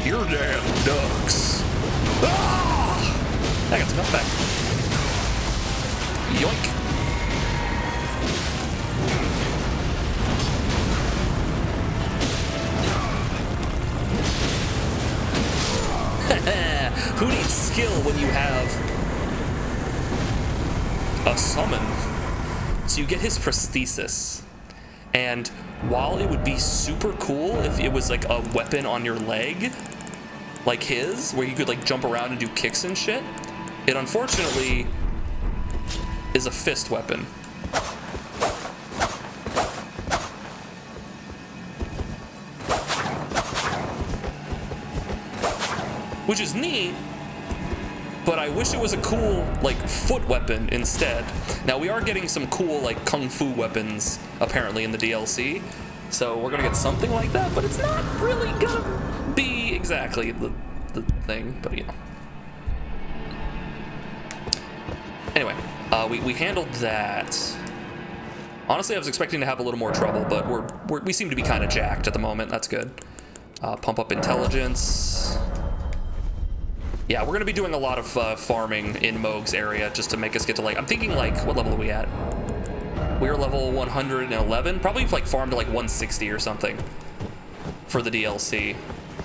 You're damn ducks. Ah! I got some health back. Yoink. Who needs skill when you have a summon? So you get his prosthesis. And while it would be super cool if it was like a weapon on your leg, like his, where you could like jump around and do kicks and shit, it unfortunately is a fist weapon. Which is neat, but I wish it was a cool like foot weapon instead. Now we are getting some cool like kung fu weapons apparently in the DLC, so we're gonna get something like that, but it's not really gonna be exactly the thing, but you know. Anyway, we handled that. Honestly, I was expecting to have a little more trouble, but we seem to be kind of jacked at the moment. That's good. Pump up intelligence. Yeah, we're gonna be doing a lot of farming in Moog's area just to make us get to like, I'm thinking like, what level are we at? We're level 111, probably like farm to like 160 or something for the DLC.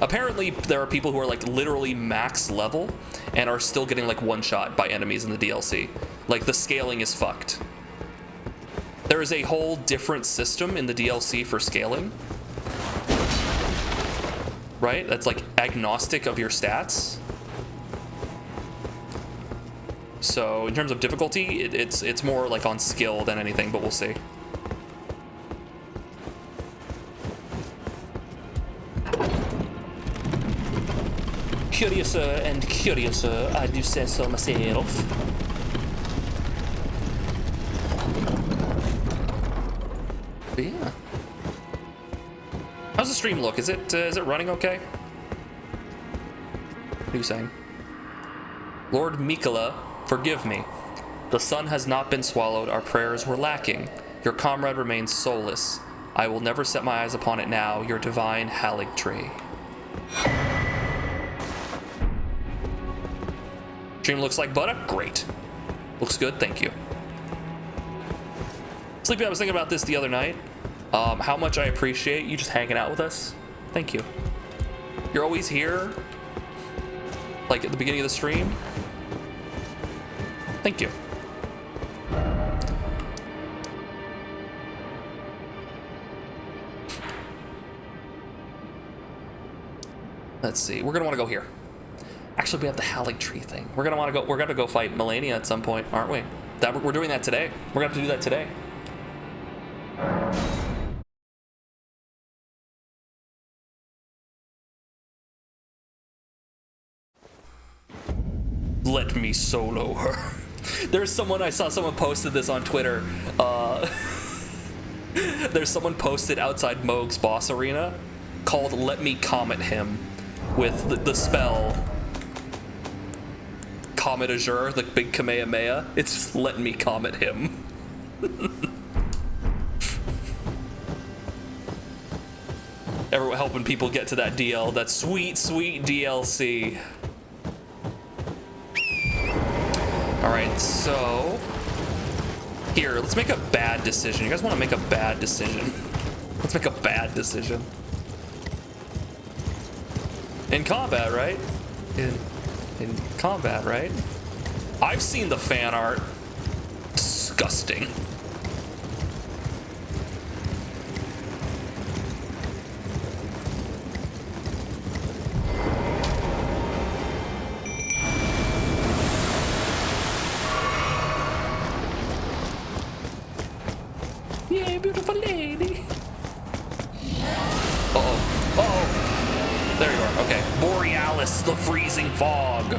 Apparently there are people who are like literally max level and are still getting like one shot by enemies in the DLC. Like the scaling is fucked. There is a whole different system in the DLC for scaling. Right? That's like agnostic of your stats. So in terms of difficulty, it's more like on skill than anything, but we'll see. Curiouser and curiouser, I do say so myself. But yeah. How's the stream look? Is it running okay? What are you saying? Lord Mikola, forgive me. The sun has not been swallowed, our prayers were lacking. Your comrade remains soulless. I will never set my eyes upon it now, your divine Halig tree. Stream looks like butter? Great. Looks good, thank you. Sleepy, I was thinking about this the other night. How much I appreciate you just hanging out with us. Thank you. You're always here, like at the beginning of the stream. Thank you. Let's see. We're gonna want to go here. Actually, we have the Halig tree thing. We're gonna want to go. We're gonna go fight Melania at some point, aren't we? We're doing that today. We're gonna have to do that today. Let me solo her. There's someone, I saw someone posted this on Twitter. There's someone posted outside Moog's boss arena called Let Me Comet Him with the spell Comet Azure, the big Kamehameha. It's letting me comet him. Everyone helping people get to that that sweet, sweet DLC. Alright, so... Here, let's make a bad decision. You guys want to make a bad decision? Let's make a bad decision. In combat, right? In combat, right? I've seen the fan art. Disgusting. Yeah, beautiful lady. Uh-oh. Uh-oh. There you are. Okay. Borealis, the freezing fog.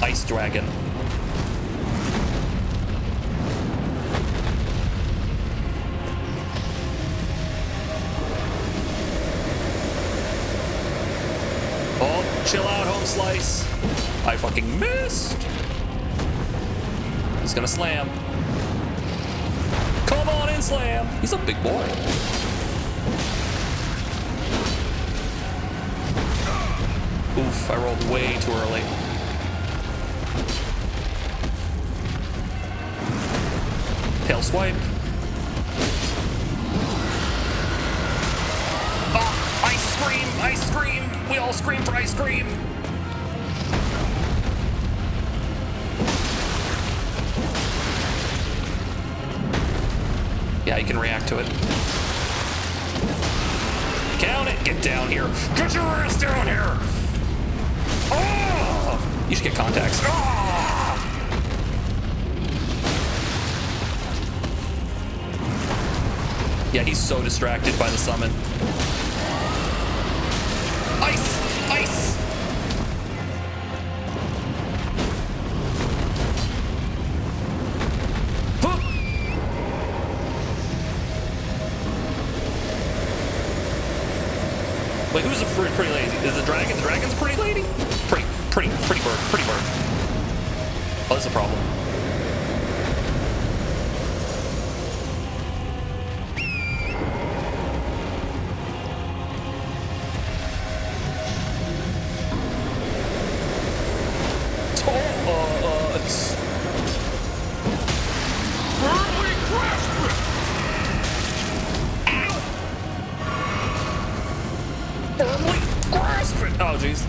Ice dragon. Oh, chill out, home slice. I fucking missed. He's gonna slam. Come on in, slam. He's a big boy. Oof, I rolled way too early. Tail swipe. Ah, ice scream, ice scream. We all scream for ice cream. Yeah, you can react to it. Count it. Get down here. Get your ass down here. Oh! You should get contacts. Oh! Yeah, he's so distracted by the summon. Ice! Ice! Huh. Wait, who's a pretty lady? Is the dragon? The dragon's a pretty lady? Pretty bird. Oh, that's a problem. Oh, jeez.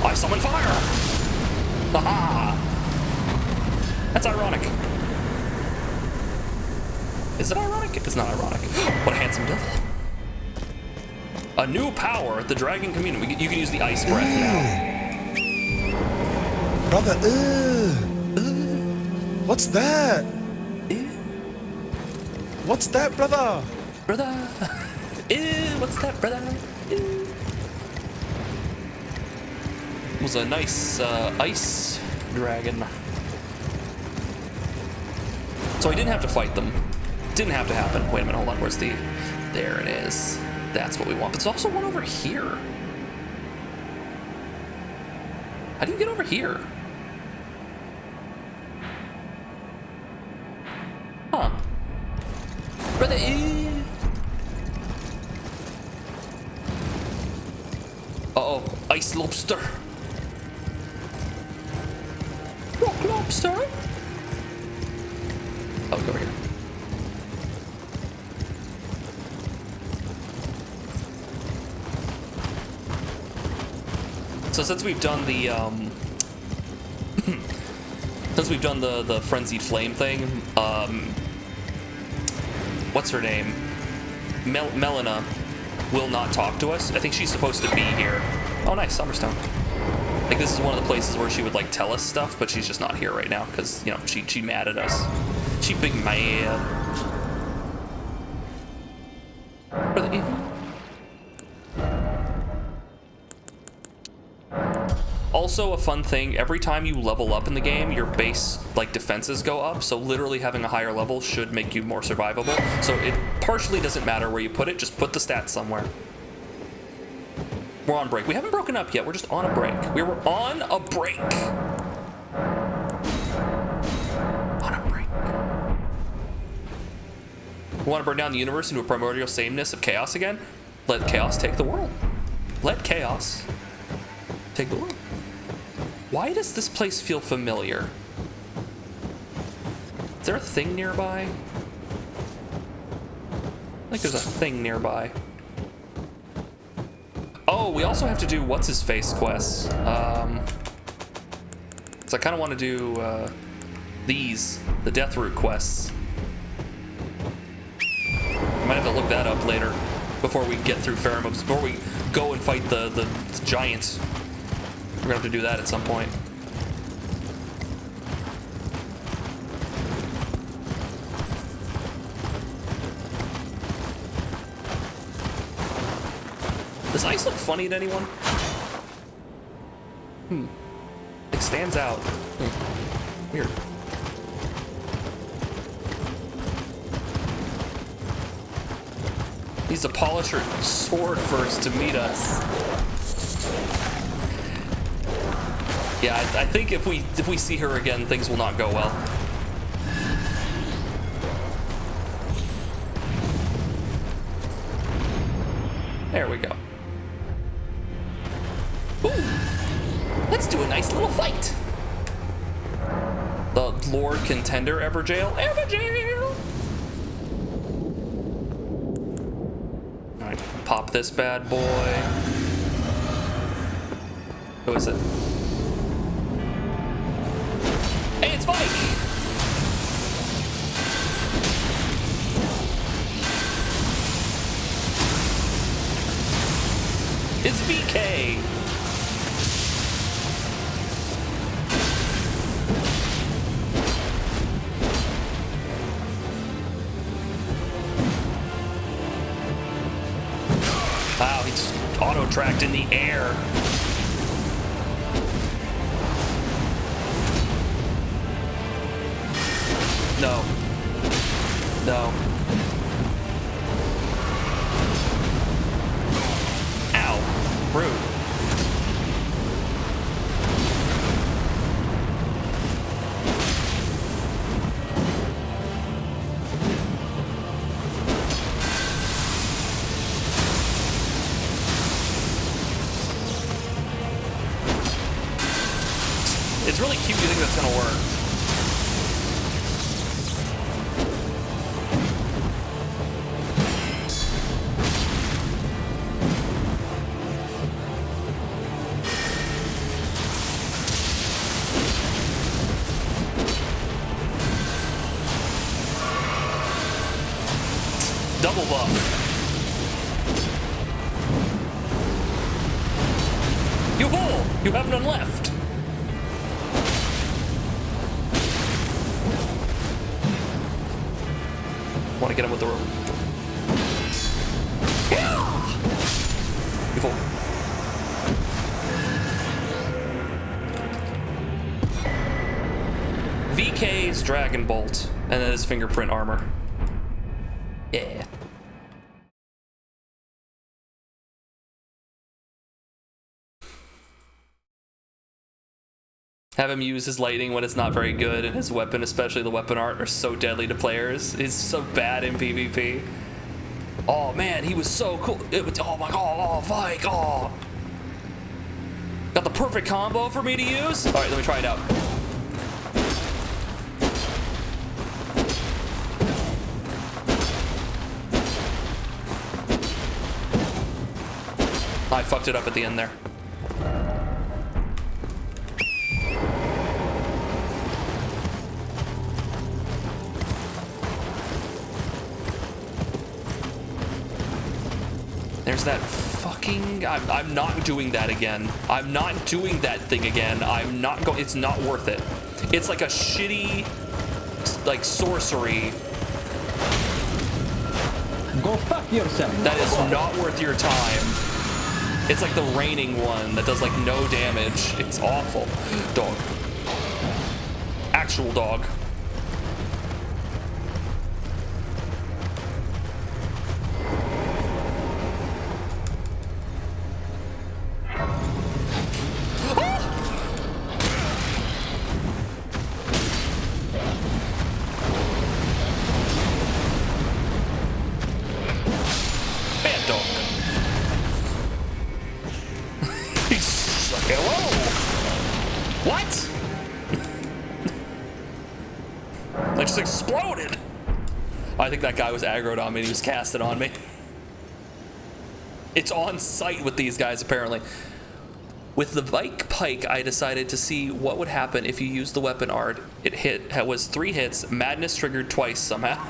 I summon fire! Haha! That's ironic. Is it ironic? It's not ironic. What a handsome devil. A new power, the dragon community. You can use the ice breath now. Brother, what's that? What's that, brother? Brother. What's that, brother? It was a nice ice dragon. So I didn't have to fight them. Didn't have to happen. Wait a minute, hold on. Where's the... There it is. That's what we want. But there's also one over here. How do you get over here? Huh. Brother, uh-oh. Ice lobster. Rock lobster. Oh, go over here. So since we've done the the frenzied flame thing, what's her name? Melina will not talk to us. I think she's supposed to be here. Oh, nice, Summerstone. Like, this is one of the places where she would, like, tell us stuff, but she's just not here right now, because, you know, she mad at us. She big mad. Also a fun thing, every time you level up in the game, your base like defenses go up, so literally having a higher level should make you more survivable. So it partially doesn't matter where you put it, just put the stats somewhere. We're on break. We haven't broken up yet, we're just on a break. We were on a break. On a break. We want to burn down the universe into a primordial sameness of chaos again? Let chaos take the world. Let chaos take the world. Why does this place feel familiar? Is there a thing nearby? I think there's a thing nearby. Oh, we also have to do what's-his-face quests. So I kind of want to do the Deathroot quests. Might have to look that up later before we get through Pheromones, before we go and fight the giant. We're gonna have to do that at some point. Does ice look funny to anyone? It stands out. Weird. Needs to polish her sword first to meet us. Yeah, I think if we see her again, things will not go well. There we go. Ooh, let's do a nice little fight. The Lord Contender Everjail. Everjail! Alright, pop this bad boy. Who is it? Hey, it's Mike! It's VK! Wow, he's auto-tracked in the air. No. No. Ow. Rude. It's really cute. Do you think that's gonna work? Double buff. You fool! You have none left. Want to get him with the rope. You fool. VK's Dragon Bolt, and then his fingerprint armor. Yeah. Have him use his lightning when it's not very good, and his weapon, especially the weapon art, are so deadly to players. It's so bad in PvP. Oh man, he was so cool. It was, oh my god, oh Mike, oh. Got the perfect combo for me to use? All right, let me try it out. I fucked it up at the end there. There's that fucking... I'm not doing that again. I'm not doing that thing again. I'm not going... It's not worth it. It's like a shitty, like, sorcery. Go fuck yourself. That is not worth your time. It's like the raining one that does like no damage. It's awful. Dog. Actual dog. Bad dog. He's like, hello. What? That just exploded. I think that guy was aggroed on me and he was casting on me. It's on sight with these guys, apparently. With the Vike Pike, I decided to see what would happen if you used the weapon art. It was 3 hits, madness triggered twice somehow.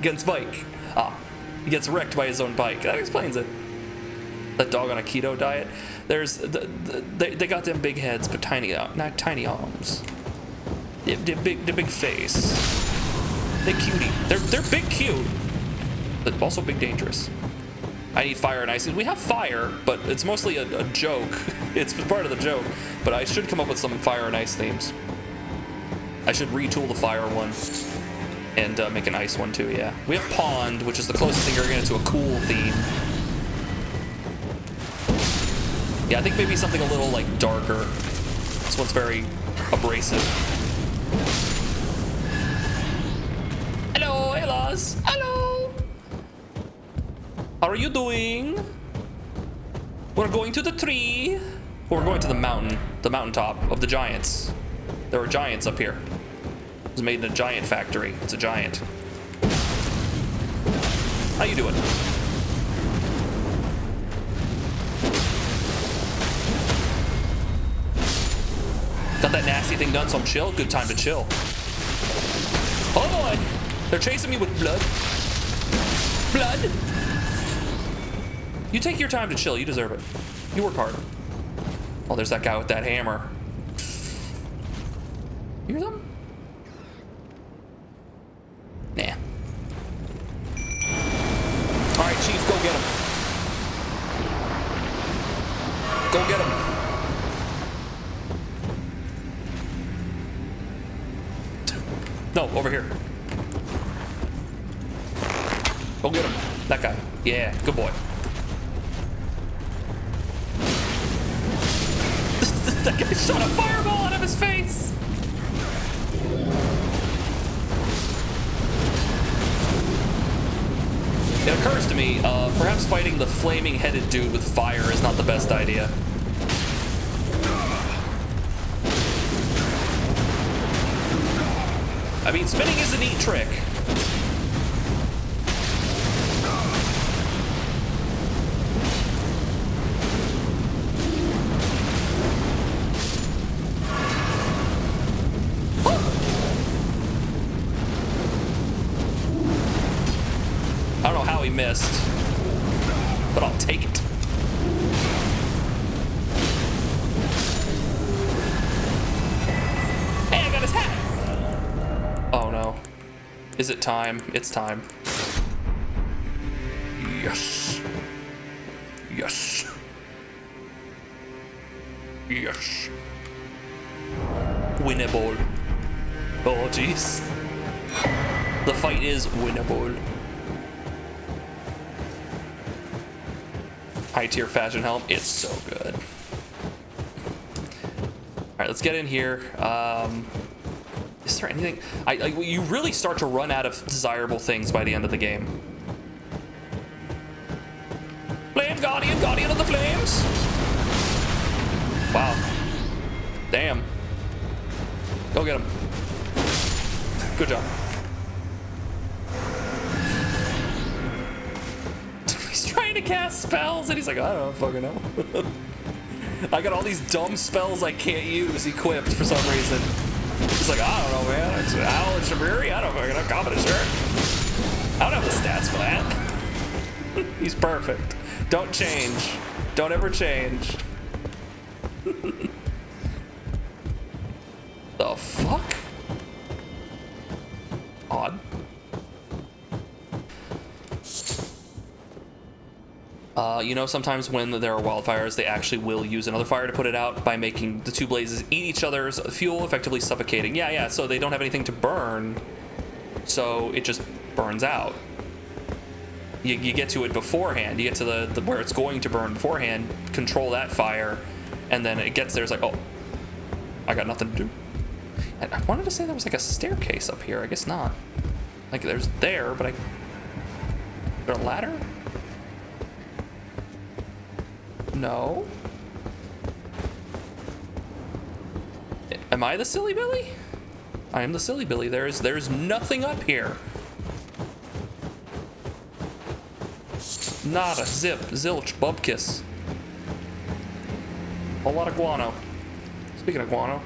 Against Vike. Ah, he gets wrecked by his own bike. That explains it. That dog on a keto diet. There's they got them big heads, but not tiny arms. The big face. Big cutie. They're big cute, but also big dangerous. I need fire and ice. We have fire, but it's mostly a joke. It's part of the joke. But I should come up with some fire and ice themes. I should retool the fire one and make an ice one too. Yeah, we have pond, which is the closest thing you're gonna get to a cool theme. Yeah, I think maybe something a little like darker. This one's very abrasive. Hello, Elas. Hello. How are you doing? We're going to the tree. We're going to the mountaintop of the giants. There are giants up here. It was made in a giant factory. It's a giant. How you doing? Got that nasty thing done, so I'm chill. Good time to chill. Oh boy! They're chasing me with blood. Blood! You take your time to chill. You deserve it. You work hard. Oh, there's that guy with that hammer. You hear something? Nah. All right, Chief, go get him. Go get him. No, over here. Go get him. That guy. Yeah, good boy. That guy shot a fireball out of his face. It occurs to me, perhaps fighting the flaming headed dude with fire is not the best idea. I mean, spinning is a neat trick. I don't know how he missed, but I'll take it. Hey, I got his hat! Oh no. Is it time? It's time. Yes. Yes. Yes. Winnable. Oh jeez. The fight is winnable. High tier fashion helm. It's so good. All right, let's get in here. Is there anything? You really start to run out of desirable things by the end of the game. Flame Guardian, Guardian of the Flames. Wow. Damn. Go get him. Good job. He's trying to cast spells and he's like, I don't fucking know. I got all these dumb spells I can't use equipped for some reason. He's like, I don't know, man. It's Owl and Shabiri. I don't fucking have confidence here. I don't have the stats for that. He's perfect. Don't change. Don't ever change. The fuck? Odd. You know, sometimes when there are wildfires, they actually will use another fire to put it out by making the two blazes eat each other's fuel, effectively suffocating. Yeah, so they don't have anything to burn, so it just burns out. You get to it beforehand. You get to the where it's going to burn beforehand, control that fire, and then it gets there, it's like, oh, I got nothing to do. And I wanted to say there was like a staircase up here. I guess not. Like there's there, but is there a ladder? No. Am I the silly Billy? I am the silly Billy. There's nothing up here. Nada, zip, zilch, bubkiss. A lot of guano. Speaking of guano.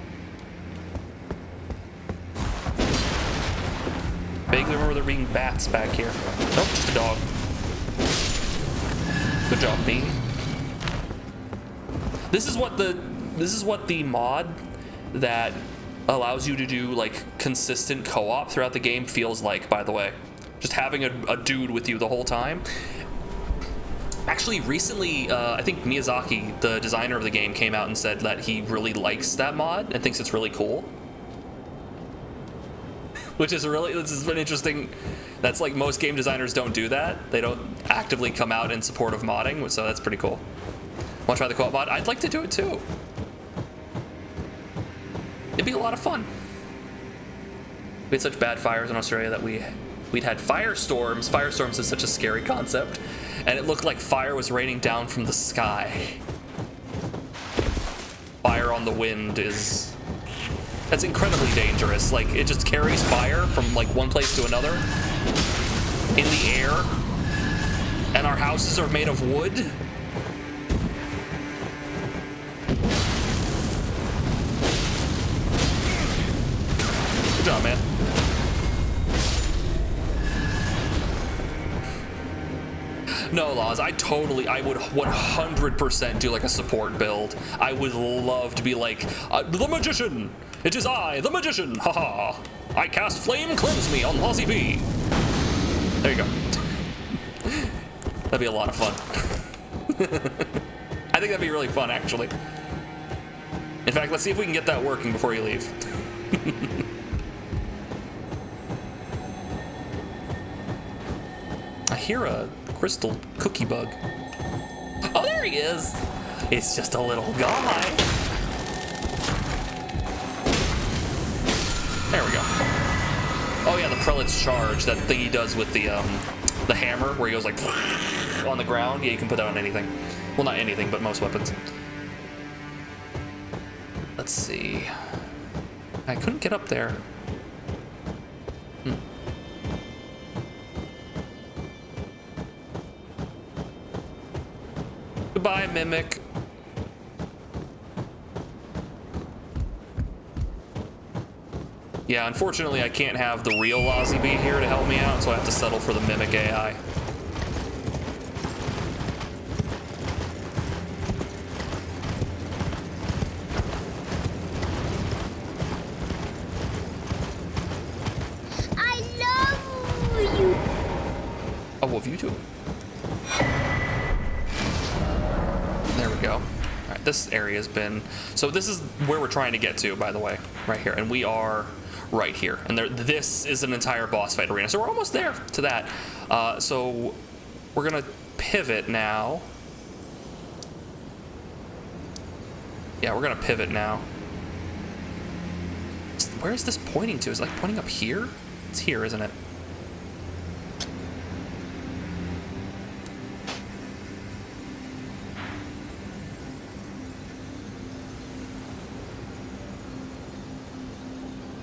Vaguely remember there being bats back here. Nope, just a dog. Good job, me. This is what the mod that allows you to do like consistent co-op throughout the game feels like, by the way. Just having a dude with you the whole time. Actually, recently, I think Miyazaki, the designer of the game, came out and said that he really likes that mod and thinks it's really cool. Which is this is an interesting, that's like most game designers don't do that. They don't actively come out in support of modding, so that's pretty cool. Want to try the co-op mod? I'd like to do it too. It'd be a lot of fun. We had such bad fires in Australia that we'd had firestorms. Firestorms is such a scary concept, and it looked like fire was raining down from the sky. Fire on the wind that's incredibly dangerous. Like, it just carries fire from like one place to another in the air, and our houses are made of wood. Good job, man. No, Laws, I would 100% do like a support build. I would love to be like, the magician! It is I, the magician! Haha! I cast Flame Cleanse Me on Lozzie B! There you go. That'd be a lot of fun. I think that'd be really fun, actually. In fact, let's see if we can get that working before you leave. I hear a crystal cookie bug. Oh, there he is. It's just a little guy. There we go. Oh yeah, the prelate's charge, that thing he does with the hammer, where he goes like on the ground. Yeah, you can put that on anything. Well, not anything, but most weapons. Let's see. I couldn't get up there. Goodbye, Mimic. Yeah, unfortunately, I can't have the real Lozzie B here to help me out, so I have to settle for the Mimic AI. I love you. Oh, well, you too. There we go. All right, this area has been... So this is where we're trying to get to, by the way, right here. And we are right here. And this is an entire boss fight arena. So we're almost there to that. So we're going to pivot now. Yeah, we're going to pivot now. Where is this pointing to? Is it like pointing up here? It's here, isn't it?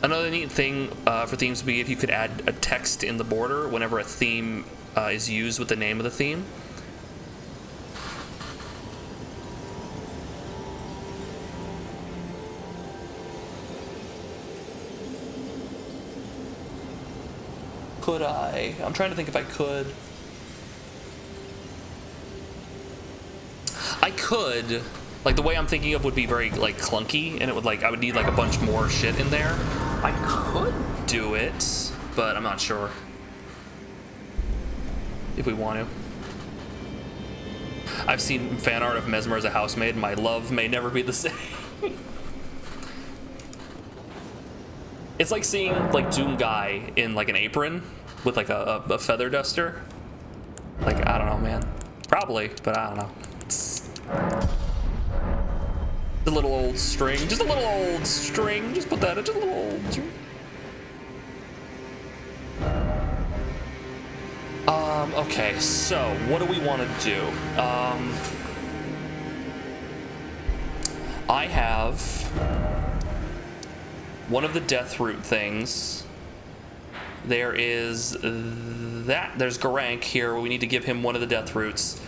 Another neat thing for themes would be if you could add a text in the border whenever a theme is used with the name of the theme. Could I? I'm trying to think if I could. I could. Like, the way I'm thinking of would be very, like, clunky, and it would, like, I would need, like, a bunch more shit in there. I could do it, but I'm not sure if we want to. I've seen fan art of Mesmer as a housemaid. My love may never be the same. It's like seeing like Doom Guy in like an apron with like a feather duster. Like, I don't know, man. Probably, but I don't know. It's a little old string. Just a little old string. Just put that in. Just a little old string. Okay, so what do we want to do? I have one of the death root things. There is that. There's Garank here. We need to give him one of the death roots.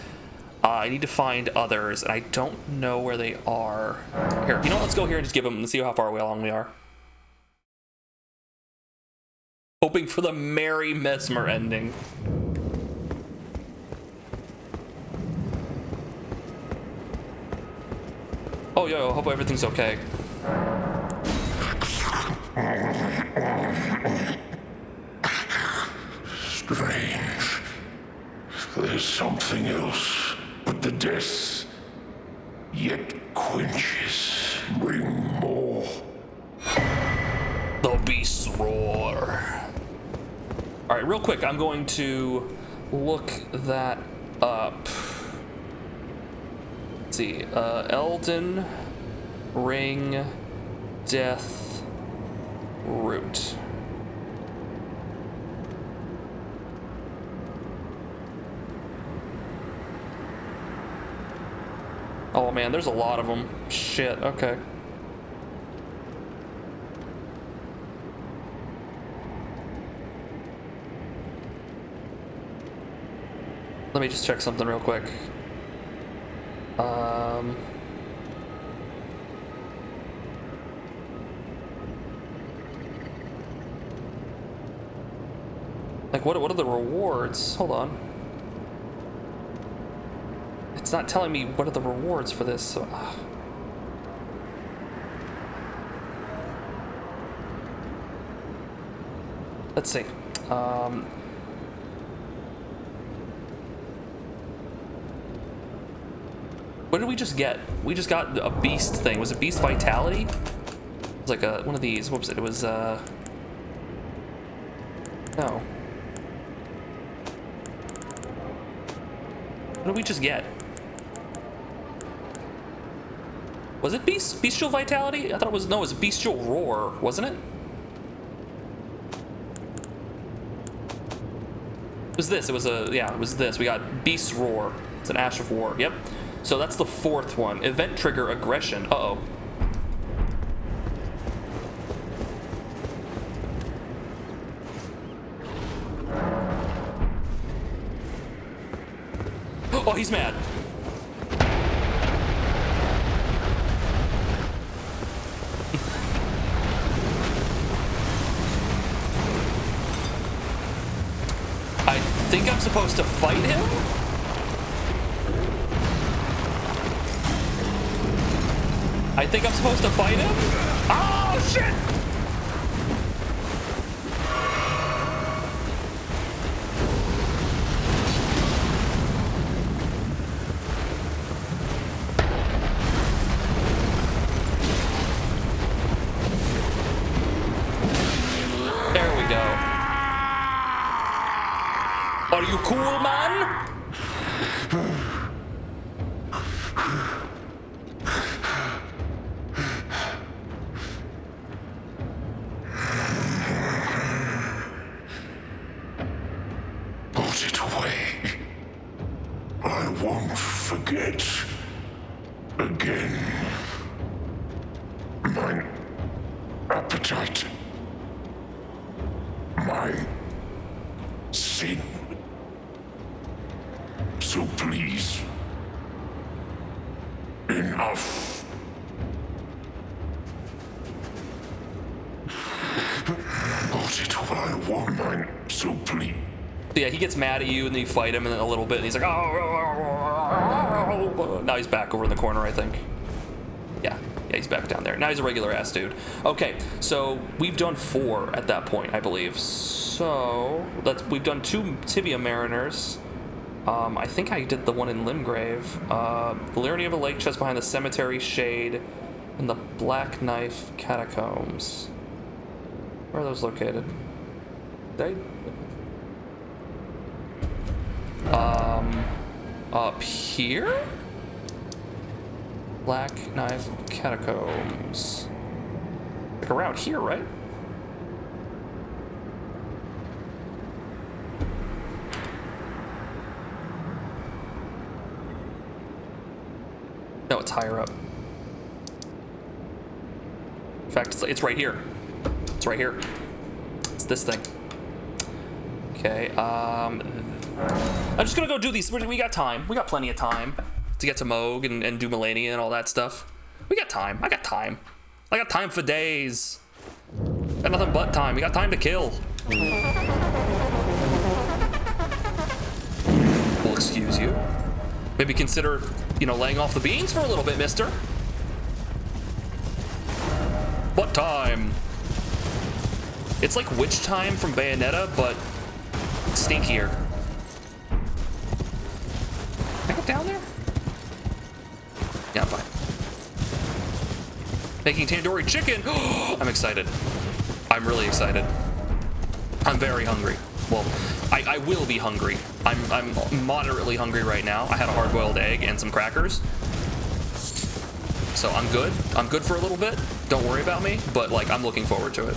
I need to find others, and I don't know where they are. Here, you know what? Let's go here and just give them. Let's see how far along we are. Hoping for the merry Mesmer ending. Oh, yo, hope everything's okay. Strange. There's something else, but the death yet quenches. Bring more. The beasts roar. All right, real quick, I'm going to look that up. Let's see, Elden Ring Death Root. Oh man, there's a lot of them. Shit, okay. Let me just check something real quick. Like, what are the rewards? Hold on. It's not telling me what are the rewards for this. So, let's see. What did we just get? We just got a beast thing. Was it beast vitality? It was like one of these. What was it? It was no. What did we just get? Was it bestial vitality? I thought it was, no, it was bestial roar, wasn't it? It was this. It was yeah, it was this. We got beast roar. It's an ash of war. Yep. So that's the fourth one. Event trigger aggression. Uh-oh. Oh, he's mad. I think I'm supposed to fight him? I think I'm supposed to fight him? Oh, shit! There we go. Are you cool, man? Put it away. I won't forget. Again. My appetite. My sin. So please. Enough. Put it away. I want mine. So please. So yeah, he gets mad at you, and then you fight him in a little bit, and he's like, oh. Now he's back over in the corner, I think. Yeah, he's back down there. Now he's a regular ass dude. Okay, so we've done 4 at that point, I believe. So we've done 2 Tibia Mariners. I think I did the one in Limgrave. The Liurny of a lake chest behind the cemetery shade and the Black Knife catacombs. Where are those located? Up here? Black Knife catacombs. Like around here, right? No, it's higher up. In fact, it's right here. It's right here. It's this thing. Okay, I'm just gonna go do these. We got time. We got plenty of time to get to Moog and do Melania and all that stuff. We got time. I got time. I got time for days. Got nothing but time. We got time to kill. Well, excuse you. Maybe consider, laying off the beans for a little bit, mister. What time? It's like Witch Time from Bayonetta, but stinkier. Can I get down there? Yeah, I'm fine. Making tandoori chicken. I'm excited. I'm really excited. I'm very hungry. Well, I will be hungry. I'm moderately hungry right now. I had a hard-boiled egg and some crackers. So I'm good. I'm good for a little bit. Don't worry about me, but I'm looking forward to it.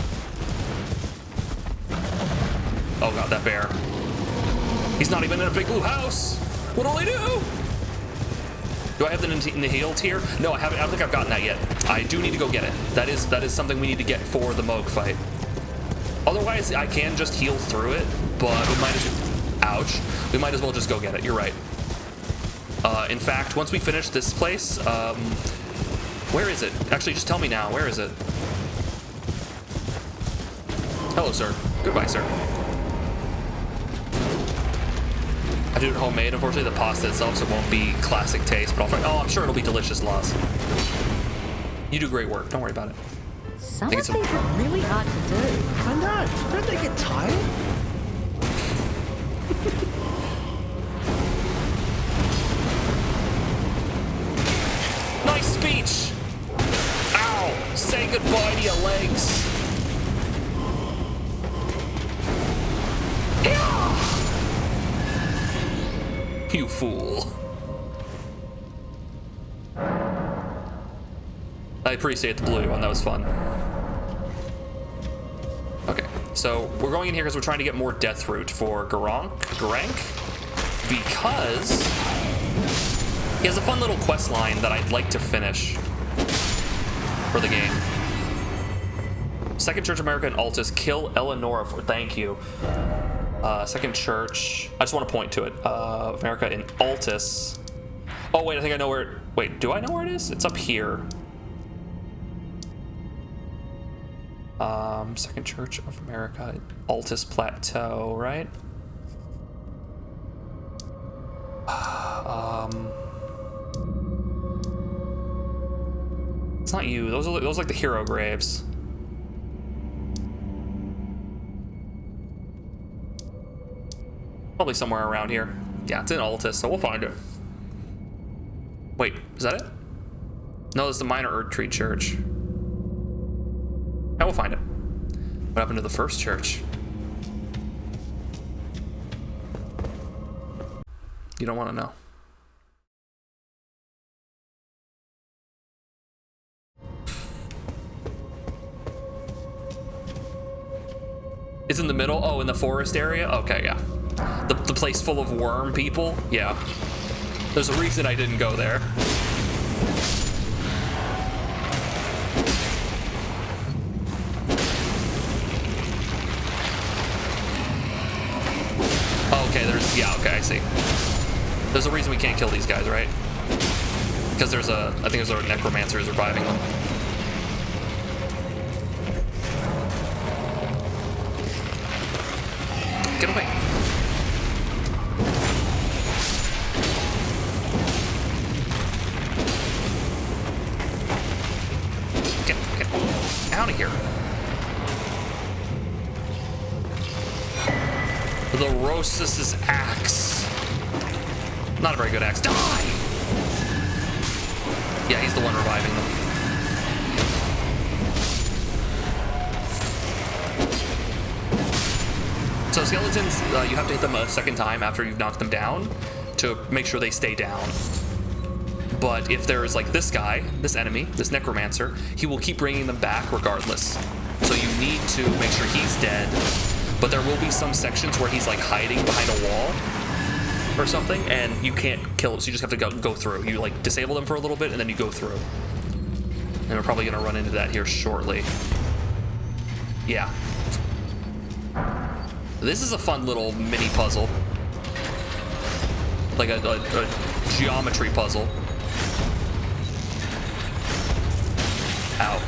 Oh god, that bear. He's not even in a big blue house. What'll I do? Do I have the Nihil tier? No, I haven't. I don't think I've gotten that yet. I do need to go get it. That is something we need to get for the Moog fight. Otherwise, I can just heal through it, but we might as well... Ouch. We might as well just go get it. You're right. In fact, once we finish this place, where is it? Actually, just tell me now. Where is it? Hello, sir. Goodbye, sir. I do it homemade. Unfortunately, the pasta itself, so it won't be classic taste, but I'll try. Oh, I'm sure it'll be delicious, Loz. You do great work. Don't worry about it. Some of these are really hard to do. I know. Don't they get tired? Nice speech. Ow. Say goodbye to your legs. You fool. I appreciate the blue one. That was fun. Okay, so we're going in here because we're trying to get more death root for Garank, because he has a fun little quest line that I'd like to finish for the game. Second Church of America and Altus, kill Eleonora for thank you. Second Church, I just want to point to it. America in Altus. Oh wait, I think I know where it, wait, do I know where it is? It's up here. Second Church of America, Altus Plateau, right? It's not you. Those are like the hero graves. Probably somewhere around here. Yeah, it's in Altus, so we'll find it. Wait, is that it? No, it's the Minor Erdtree Church. Yeah, we'll find it. What happened to the first church? You don't want to know. It's in the middle? Oh, in the forest area? Okay, yeah. The place full of worm people? Yeah. There's a reason I didn't go there. Okay, yeah, okay, I see. There's a reason we can't kill these guys, right? Because I think there's a necromancer reviving them. Get away. Get out of here. The Rosis's axe. Not a very good axe. Die! Yeah, he's the one reviving them. So skeletons, you have to hit them a second time after you've knocked them down to make sure they stay down. But if there's like this guy, this enemy, this necromancer, he will keep bringing them back regardless. So you need to make sure he's dead. But there will be some sections where he's like hiding behind a wall or something, and you can't kill him, so you just have to go through. You like disable them for a little bit, and then you go through. And we're probably gonna run into that here shortly. Yeah. This is a fun little mini puzzle. Like a geometry puzzle. Ow.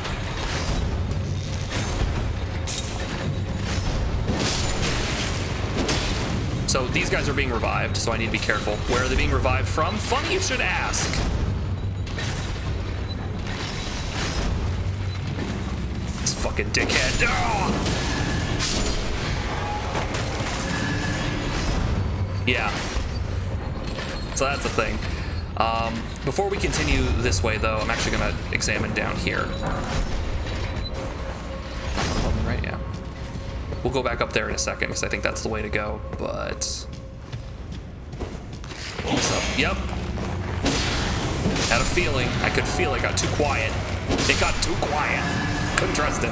So these guys are being revived, so I need to be careful. Where are they being revived from? Funny you should ask. This fucking dickhead. Oh! Yeah. So that's the thing. Before we continue this way, though, I'm actually gonna examine down here. Right, yeah. We'll go back up there in a second because I think that's the way to go, but... What's up? Yep. Had a feeling. I could feel it got too quiet. It got too quiet. Couldn't trust it.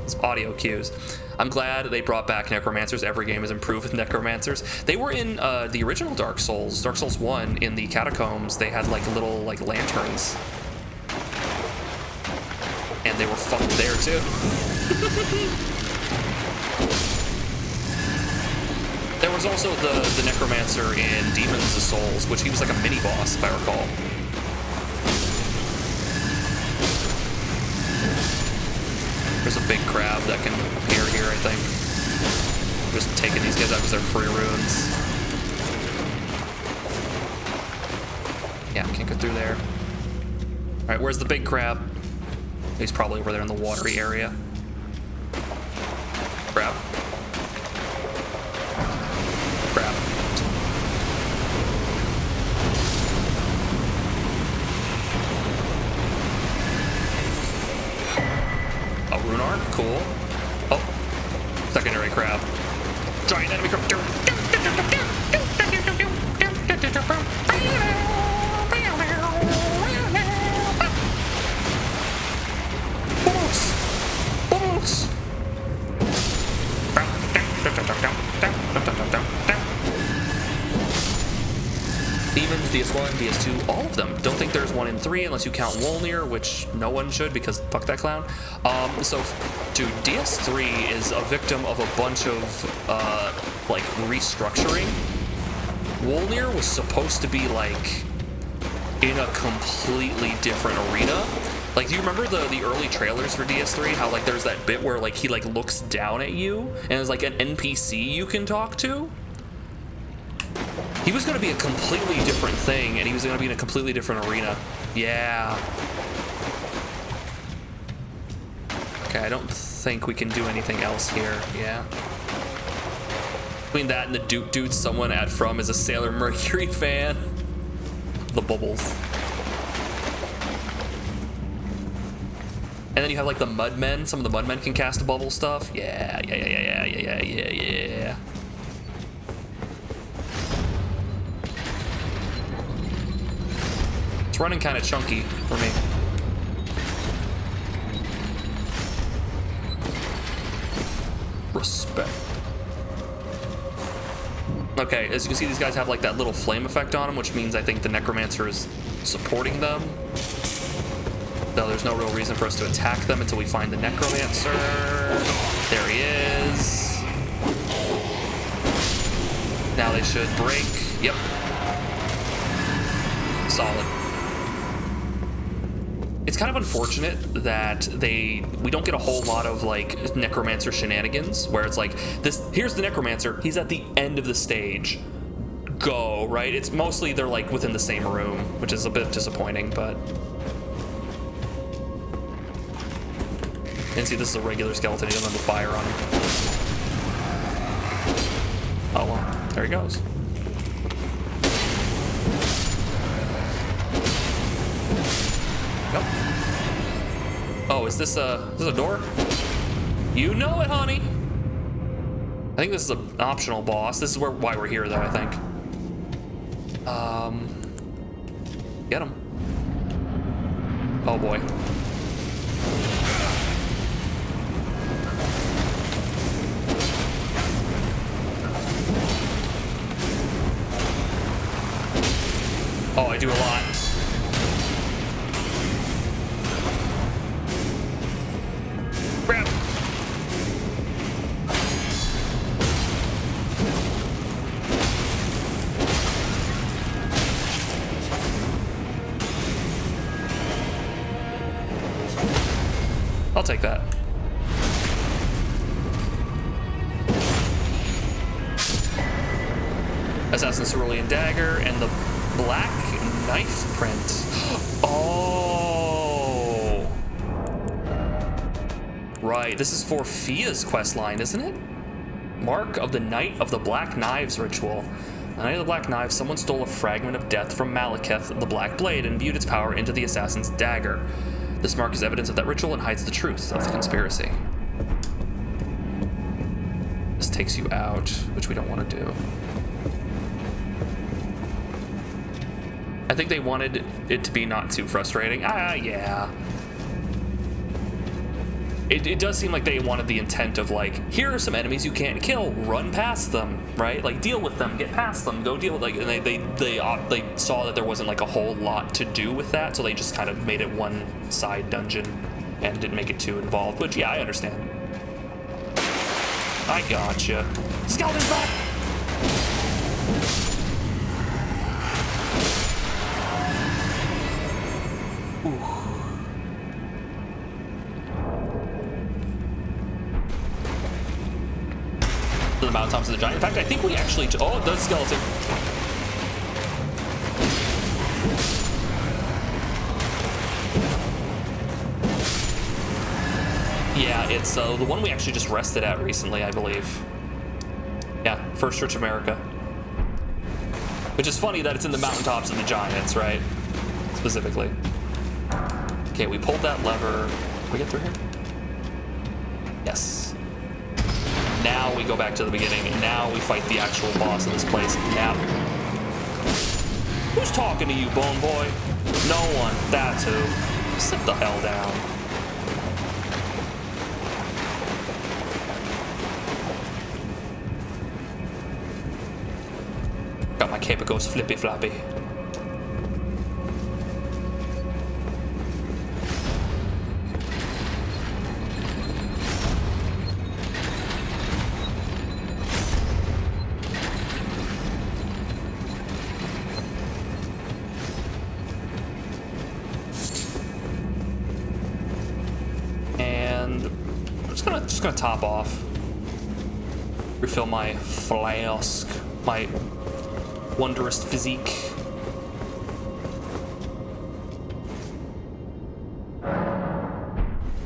It's audio cues. I'm glad they brought back necromancers. Every game has improved with necromancers. They were in the original Dark Souls 1, in the catacombs. They had like little like lanterns. And they were fucked there too. There was also the necromancer in Demons of Souls, which he was like a mini boss, if I recall. There's a big crab that can appear here, I think. Just taking these guys out because they're free runes. Yeah, can't go through there. All right, where's the big crab? He's probably over there in the watery area. Crab. Crab. A rune arc, cool. Oh, secondary crab. Giant enemy crab. Demons, DS1, DS2, all of them. Don't think there's one in 3 unless you count Wolnir, which no one should because fuck that clown. So, dude, DS3 is a victim of a bunch of, like, restructuring. Wolnir was supposed to be, like, in a completely different arena. Like, do you remember the early trailers for DS3? How, like, there's that bit where, like, he, like, looks down at you and there's, like, an NPC you can talk to? He was going to be a completely different thing, and he was going to be in a completely different arena. Yeah. Okay, I don't think we can do anything else here. Yeah. Between that and the Dude someone at From is a Sailor Mercury fan. The bubbles. And then you have like the Mudmen. Some of the Mudmen can cast bubble stuff. Yeah. It's running kind of chunky for me. Respect. Okay, as you can see, these guys have like that little flame effect on them, which means I think the Necromancer is supporting them. Though there's no real reason for us to attack them until we find the Necromancer. There he is. Now they should break. Yep. Solid. It's kind of unfortunate that we don't get a whole lot of like Necromancer shenanigans where it's like here's the Necromancer, he's at the end of the stage. Go, right? It's mostly they're like within the same room, which is a bit disappointing, but and see, this is a regular skeleton, he doesn't have the fire on him. Oh well, there he goes. Oh, is this a door? You know it, honey. I think this is an optional boss. This is why we're here, though, I think. Get him. Oh, boy. Oh, I do a lot. Grab. I'll take that. Assassin's Cerulean Dagger and the Black Knife print. Oh! Right, this is for Fia's questline, isn't it? Mark of the Knight of the Black Knives ritual. The Knight of the Black Knives, someone stole a fragment of death from Malekith, the Black Blade, and imbued its power into the assassin's dagger. This mark is evidence of that ritual and hides the truth of the conspiracy. This takes you out, which we don't want to do. I think they wanted it to be not too frustrating. Yeah. It does seem like they wanted the intent of like, here are some enemies you can't kill, run past them, right? Like deal with them, get past them, go deal with like. And they saw that there wasn't like a whole lot to do with that, so they just kind of made it one side dungeon and didn't make it too involved. But yeah, I understand. I gotcha. Skeleton's back. The mountaintops of the giant. In fact, I think we actually. Oh, the skeleton. Yeah, it's the one we actually just rested at recently, I believe. Yeah, First Church of America. Which is funny that it's in the mountaintops of the giants, right? Specifically. Okay, we pulled that lever. Can we get through here? Yes. Now we go back to the beginning, and now we fight the actual boss of this place. Now, who's talking to you, Bone Boy? No one. That's who. Sit the hell down. Got my cape, it goes flippy floppy. Just gonna top off, refill my flask, my wondrous physique.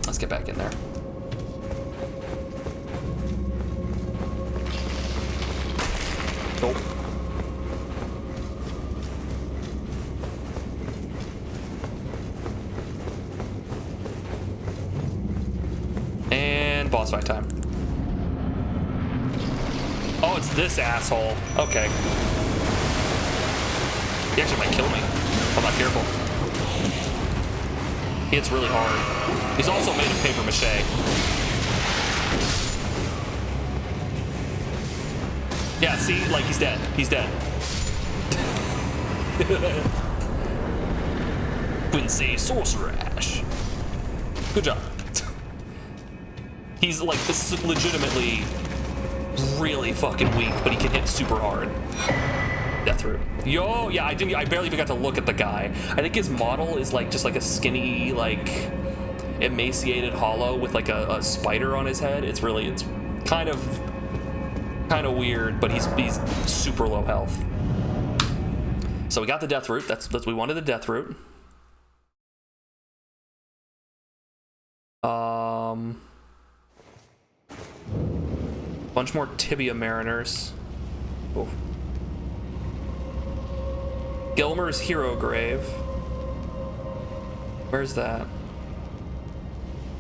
Let's get back in there. Nope. Boss fight time. Oh, it's this asshole. Okay. He actually might kill me if I'm not careful. He hits really hard. He's also made of paper mache. Yeah, see? Like, he's dead. He's dead. Quincy Sorcerer Ash. Good job. He's like, this is legitimately really fucking weak, but he can hit super hard. Death root. Yo, yeah, I barely even got to look at the guy. I think his model is like just like a skinny, like emaciated hollow with like a spider on his head. It's kind of weird, but he's super low health. So we got the death root. That's we wanted the death root. Bunch more tibia mariners. Oh. Gilmer's hero grave. Where's that?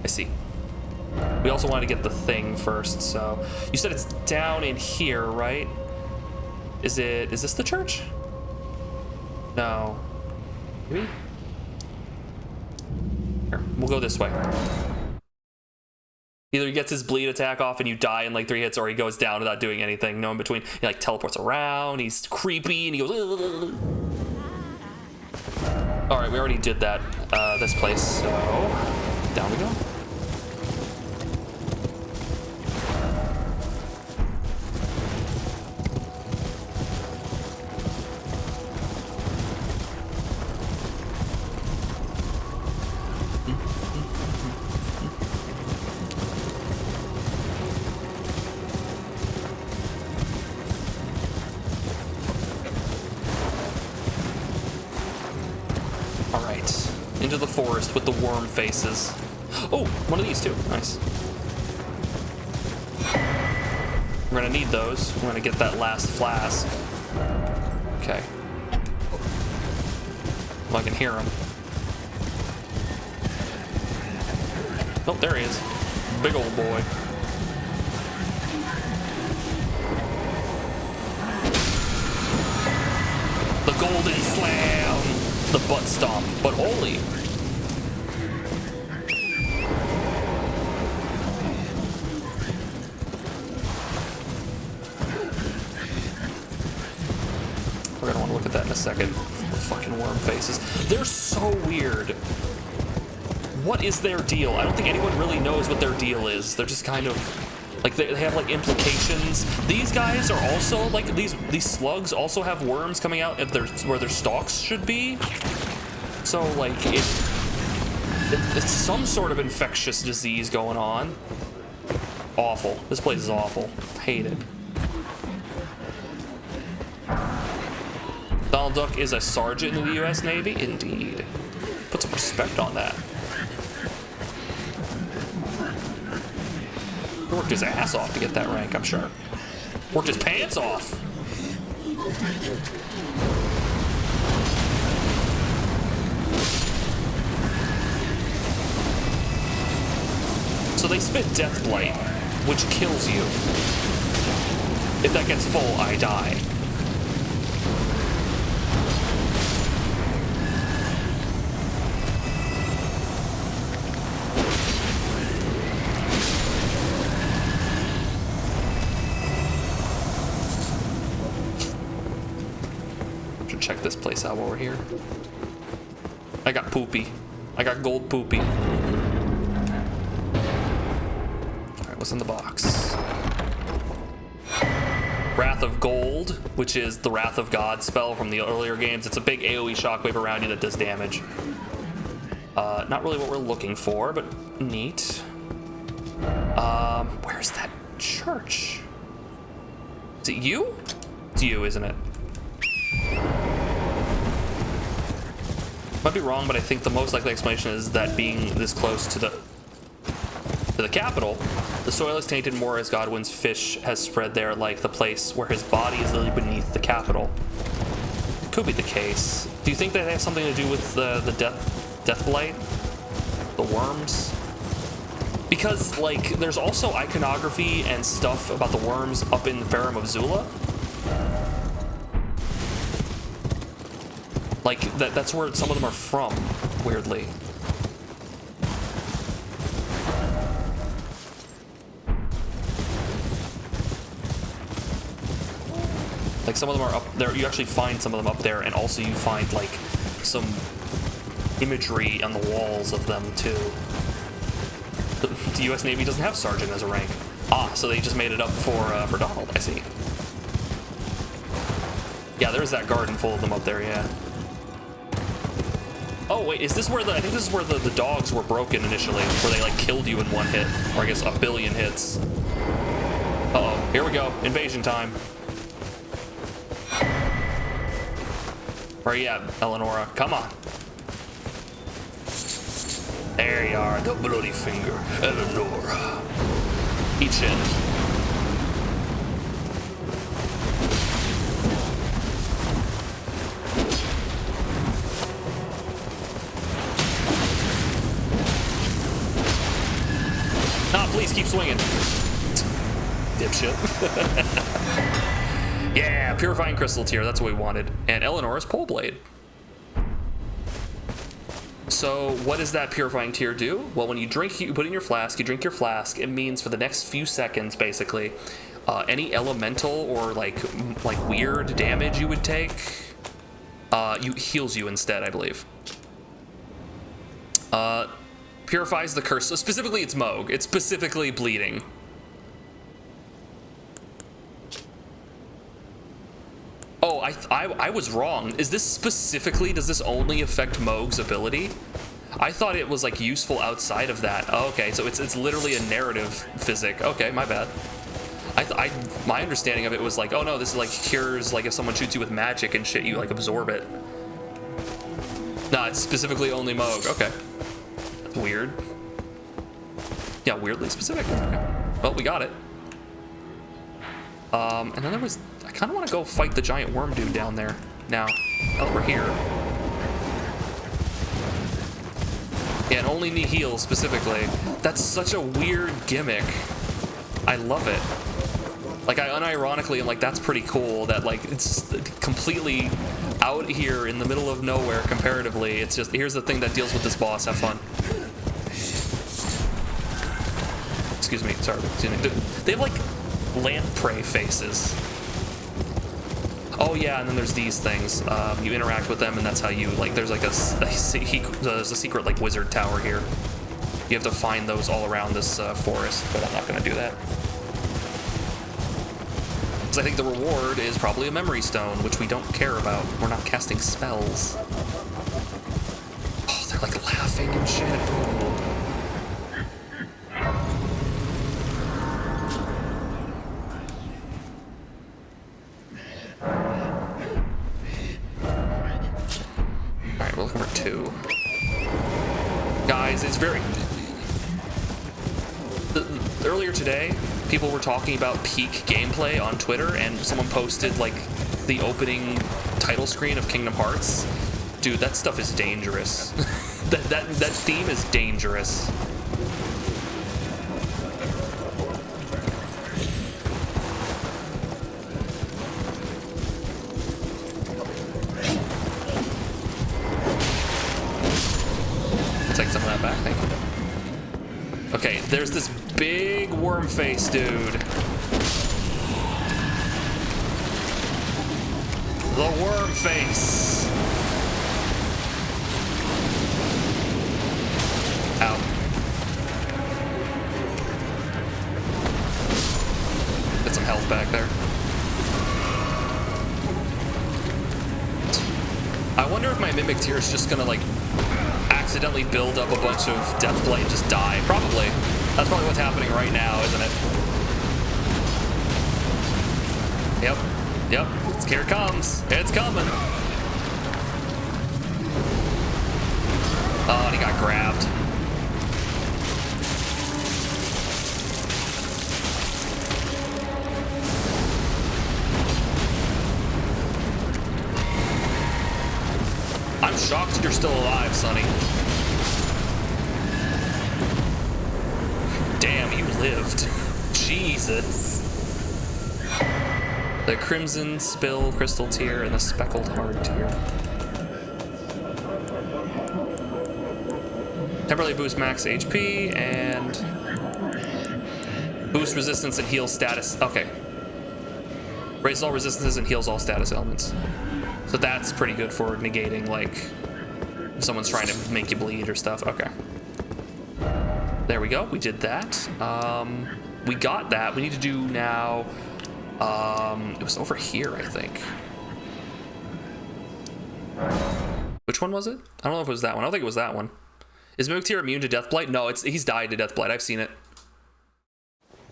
I see. We also wanted to get the thing first, so you said it's down in here, right? Is this the church? No. Maybe? Here, we'll go this way. Either he gets his bleed attack off and you die in like 3 hits, or he goes down without doing anything. No in between. He like teleports around, he's creepy, and he goes, ugh. All right, we already did that, this place, so down we go. Into the forest with the worm faces. Oh, one of these too. Nice. We're gonna need those. We're gonna get that last flask. Okay. If I can hear him. Oh, there he is. Big old boy. The golden slam. The butt stomp, but only. We're gonna want to look at that in a second. The fucking worm faces. They're so weird. What is their deal? I don't think anyone really knows what their deal is. They're just kind of like they have like implications. These guys are also like these slugs also have worms coming out at where their stalks should be. So like it's some sort of infectious disease going on. Awful. This place is awful. Hate it. Donald Duck is a sergeant in the U.S. Navy? Indeed. Put some respect on that. He worked his ass off to get that rank, I'm sure. Worked his pants off. So they spit Death Blight, which kills you. If that gets full, I die. Should check this place out while we're here. I got poopy. I got gold poopy. What's in the box? Wrath of Gold, which is the Wrath of God spell from the earlier games. It's a big AoE shockwave around you that does damage. Not really what we're looking for, but neat. Where's that church? Is it you? It's you, isn't it? Might be wrong, but I think the most likely explanation is that being this close to the capital, the soil is tainted more as Godwin's fish has spread there, like the place where his body is literally beneath the capital. Could be the case. Do you think that has something to do with the death blight? The worms? Because, like, there's also iconography and stuff about the worms up in the Farum of Zula. Like, that's where some of them are from, weirdly. Like, some of them are up there. You actually find some of them up there, and also you find, like, some imagery on the walls of them, too. The U.S. Navy doesn't have sergeant as a rank. Ah, so they just made it up for Donald, I see. Yeah, there's that garden full of them up there, yeah. Oh, wait, is this where I think this is where the dogs were broken initially, where they, like, killed you in one hit, or I guess a billion hits. Uh-oh, here we go, invasion time. Where are you at, Eleonora? Come on. There you are, the bloody finger, Eleonora. Eat shit. keep swinging. Dipshit. Yeah, Purifying Crystal Tier, that's what we wanted. And Eleanor's Pole Blade. So what does that Purifying Tier do? Well, when you drink, you put in your flask, you drink your flask, it means for the next few seconds, basically, any elemental or like weird damage you would take, heals you instead, I believe. Purifies the curse. So specifically, it's Moog. It's specifically bleeding. Oh, I was wrong. Is this specifically, does this only affect Moog's ability? I thought it was like useful outside of that. Oh, okay, so it's literally a narrative physic. Okay, my bad. My understanding of it was like, oh no, this is like cures, like if someone shoots you with magic and shit, you like absorb it. Nah, it's specifically only Moog. Okay. That's weird. Yeah, weirdly specific. Okay. Well, we got it. And then there was, I kind of want to go fight the giant worm dude down there now. Now that we're here. Yeah, and only knee heals specifically. That's such a weird gimmick. I love it. Like, I unironically am like, that's pretty cool that, like, it's completely out here in the middle of nowhere comparatively. It's just, here's the thing that deals with this boss. Have fun. Excuse me. Sorry. Excuse me. They have, like, lamprey faces. Oh, yeah, and then there's these things. You interact with them, and that's how you, like, there's, like, there's a secret, like, wizard tower here. You have to find those all around this forest, but I'm not going to do that. Because I think the reward is probably a memory stone, which we don't care about. We're not casting spells. Oh, they're like laughing and shit. Alright, we're looking for 2. Guys, it's very... Earlier today, people were talking about peak gameplay on Twitter, and someone posted like the opening title screen of Kingdom Hearts. Dude, that stuff is dangerous. that theme is dangerous. Take some of that back, thank you. Okay, there's this big worm face dude. The worm face. Ow. Get some health back there. I wonder if my Mimic Tier is just gonna like accidentally build up a bunch of Deathblight and just die. Probably. That's probably what's happening right now, isn't it? Yep. Yep. Here it comes. It's coming. Oh, and he got grabbed. I'm shocked you're still alive, Sonny. Damn, you lived. Jesus. The Crimson Spill Crystal Tier and the Speckled Hard Tier. Temporarily boost max HP and boost resistance and heal status. Okay. Raises all resistances and heals all status elements. So that's pretty good for negating, like, if someone's trying to make you bleed or stuff. Okay. There we go. We did that. We got that. We need to do now... it was over here, I think. Which one was it? I don't know if it was that one. I don't think it was that one. Is Mimic Tier immune to Deathblight? No, he's died to Deathblight. I've seen it.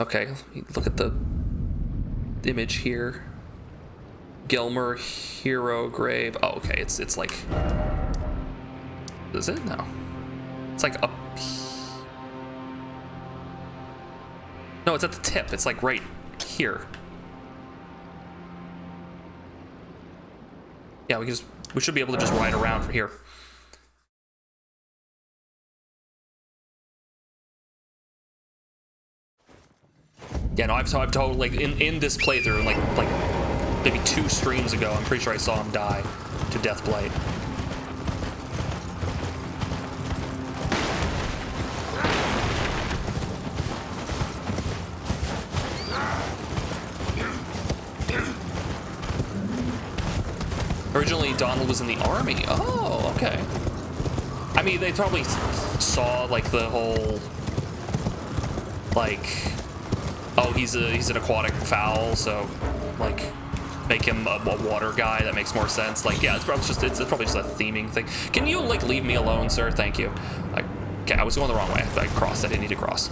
Okay, look at the image here. Gilmer, Hero, Grave. Oh, okay, it's like... Is it? No. It's like up... No, it's at the tip. It's like right here. Yeah, we should be able to just ride around from here. Yeah, no, I've totally, like, in this playthrough, like maybe 2 streams ago, I'm pretty sure I saw him die to Deathblight. Originally, Donald was in the army. Oh, okay. I mean, they probably saw, like, the whole, like, oh, he's an aquatic fowl, so, like, make him a water guy. That makes more sense. Like, yeah, it's probably just a theming thing. Can you, like, leave me alone, sir? Thank you. Okay, I was going the wrong way. I crossed. I didn't need to cross.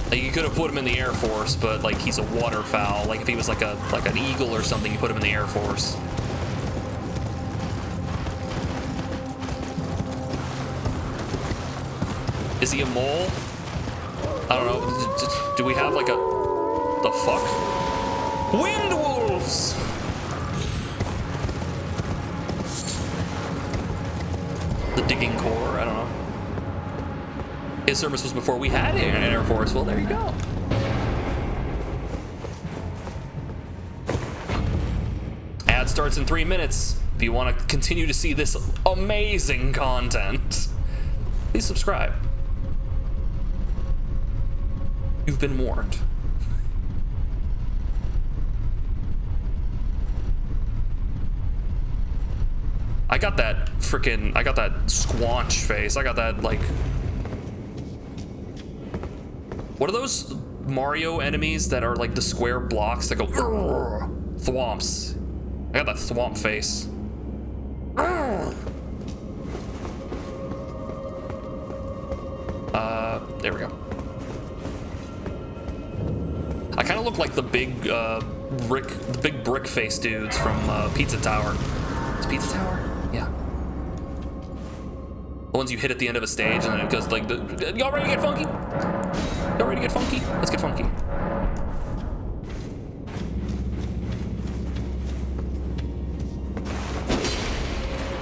Like, you could have put him in the Air Force, but, like, he's a waterfowl. Like, if he was like an eagle or something, you put him in the Air Force. Is he a mole? I don't know. Do we have like the fuck? Wind wolves! The digging corps, I don't know. His service was before we had an Air Force. Well, there you go. Ad starts in 3 minutes. If you want to continue to see this amazing content, please subscribe. You've been warned. I got that squanch face. I got that, like, what are those Mario enemies that are like the square blocks that go thwomps? I got that thwomp face. There we go. I kind of look like the big brick face dudes from Pizza Tower. It's Pizza Tower? Yeah. The ones you hit at the end of a stage and then it goes like, y'all ready to get funky? Y'all ready to get funky? Let's get funky.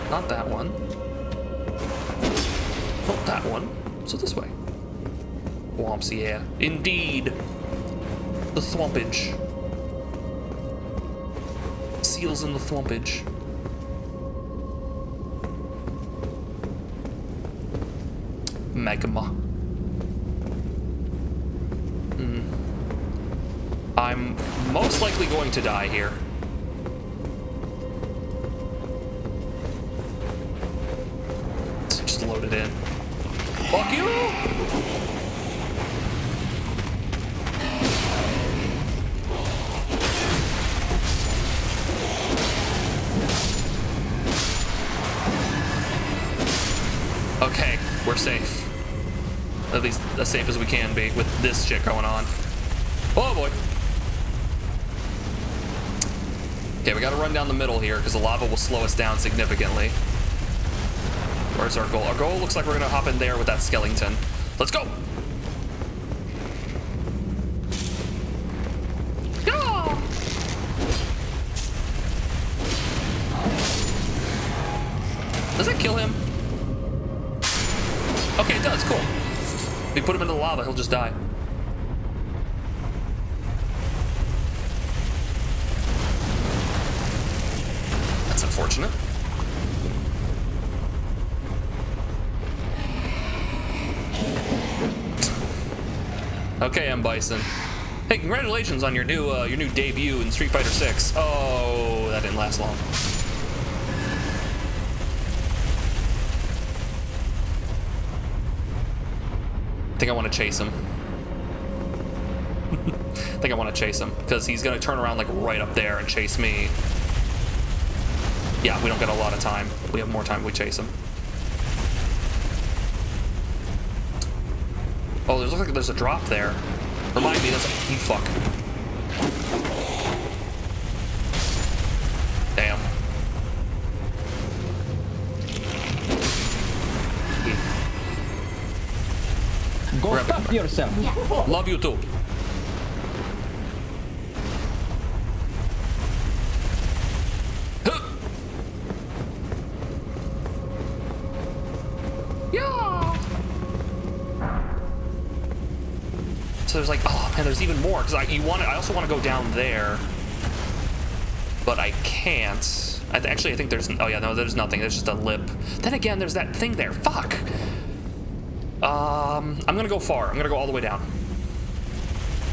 Not that one. Not that one. So this way. Thwomps, yeah. Indeed. The thwompage. Seals in the thwompage. Magma. I'm most likely going to die here. So just load it in. Fuck you! Okay, we're safe. At least as safe as we can be with this shit going on. Oh boy. Okay, we gotta run down the middle here because the lava will slow us down significantly. Where's our goal? Our goal looks like we're gonna hop in there with that skeleton. Let's go! Yeah! Does that kill him? Okay, it does. Cool. If we put him into the lava, he'll just die. That's unfortunate. Okay, M. Bison. Hey, congratulations on your new debut in Street Fighter 6. Oh, that didn't last long. I think I want to chase him. I think I want to chase him because he's gonna turn around like right up there and chase me. Yeah, we don't get a lot of time. We have more time if we chase him. Oh, looks like there's a drop there. Remind me, that's a... You fuck. Damn. Go fuck yourself. Love you too. And there's even more, because I also want to go down there, but I can't. Actually, I think there's, oh yeah, no, there's nothing. There's just a lip. Then again, there's that thing there. Fuck. I'm gonna go far. I'm gonna go all the way down.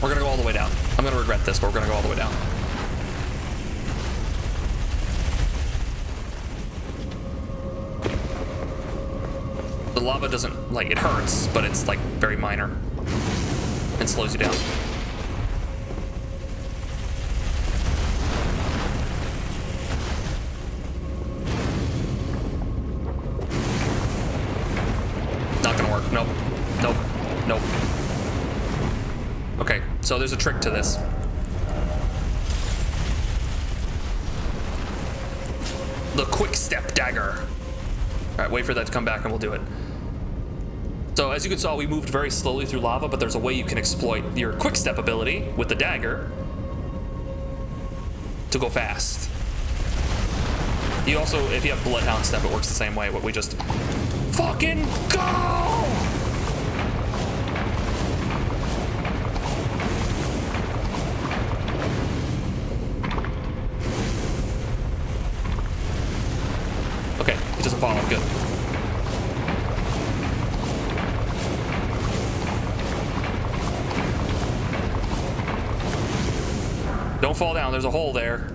We're gonna go all the way down. I'm gonna regret this, but we're gonna go all the way down. The lava doesn't, like, it hurts, but it's, like, very minor. And slows you down. Not gonna work. Nope. Nope. Nope. Okay, so there's a trick to this. The quick step dagger. Alright, wait for that to come back and we'll do it. So as you saw, we moved very slowly through lava, but there's a way you can exploit your quick step ability with the dagger to go fast. You also, if you have Bloodhound step, it works the same way, but we just fucking go! Okay, it doesn't follow, good. Don't fall down, there's a hole there.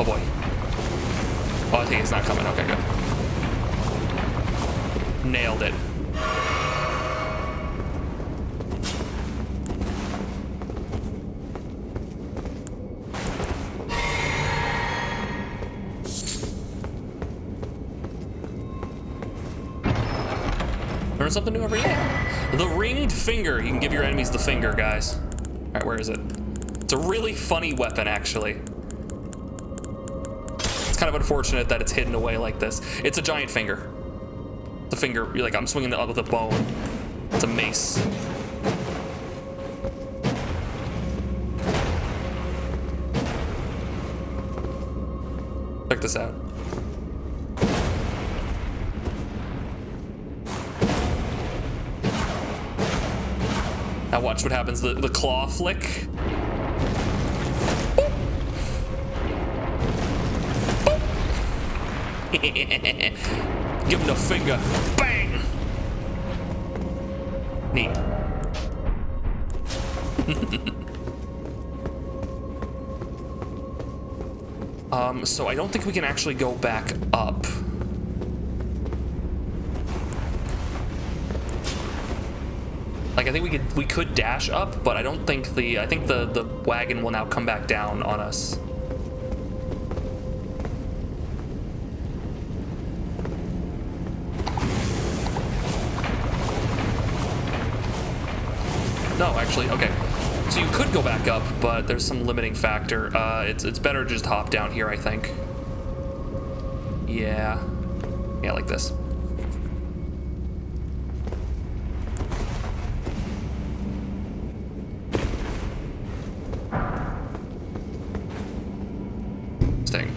Oh boy. Oh, I think it's not coming, okay, good. Nailed it. Learn something new every day. The ringed finger. You can give your enemies the finger, guys. All right, where is it? It's a really funny weapon, actually. It's kind of unfortunate that it's hidden away like this. It's a giant finger. The finger, you're like, I'm swinging it up with a bone. It's a mace. Check this out. Now watch what happens, the claw flick. Give him the finger. Bang! Neat. So I don't think we can actually go back up. Like, I think we could dash up, but I don't think I think the wagon will now come back down on us. No, actually, okay. So you could go back up, but there's some limiting factor. It's better to just hop down here, I think. Yeah. Yeah, like this. Sting.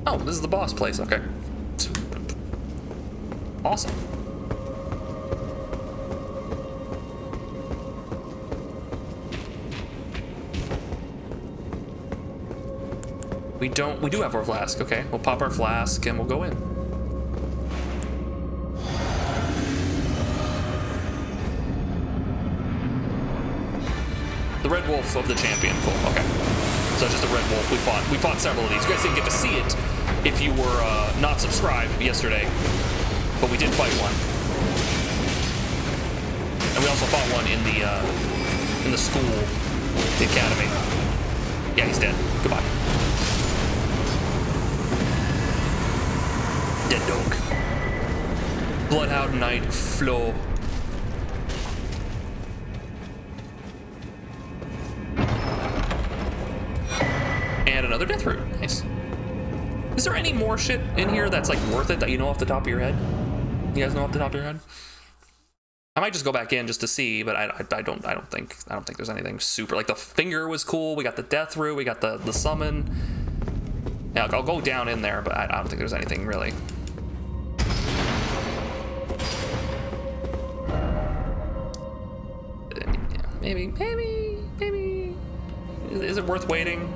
Oh, this is the boss place, okay. Awesome. We do have our flask, okay. We'll pop our flask and we'll go in. The Red Wolf of the Champion, cool, okay. So just a Red Wolf, we fought several of these. You guys didn't get to see it if you were not subscribed yesterday, but we did fight one. And we also fought one in the school, the academy. Yeah, he's dead, goodbye. Dead dog. Bloodhound Knight Flo. And another death root. Nice. Is there any more shit in here that's like worth it that you know off the top of your head? You guys know off the top of your head? I might just go back in just to see, but I don't think there's anything super. Like the finger was cool. We got the death root. We got the summon. Yeah, I'll go down in there, but I don't think there's anything really. Maybe. Is it worth waiting?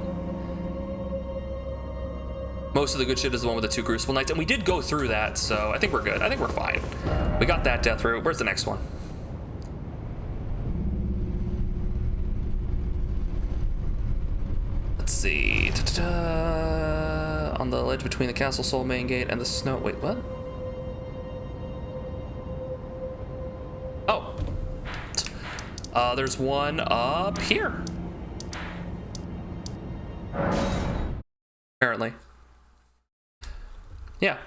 Most of the good shit is the one with the 2 Crucible Knights, and we did go through that, so I think we're good. I think we're fine. We got that death route. Where's the next one? Let's see. On the ledge between the Castle Soul main gate and the snow. Wait, what? Oh. There's one up here. Apparently. Yeah.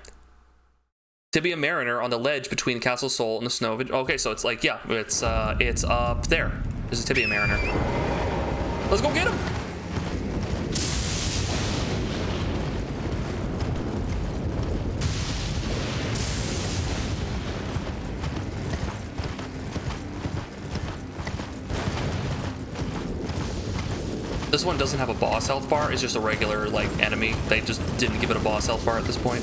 Tibia Mariner on the ledge between Castle Soul and the Snow. Okay, so it's like, yeah, it's up there. There's a Tibia Mariner. Let's go get him. This one doesn't have a boss health bar. It's just a regular, like, enemy. They just didn't give it a boss health bar at this point.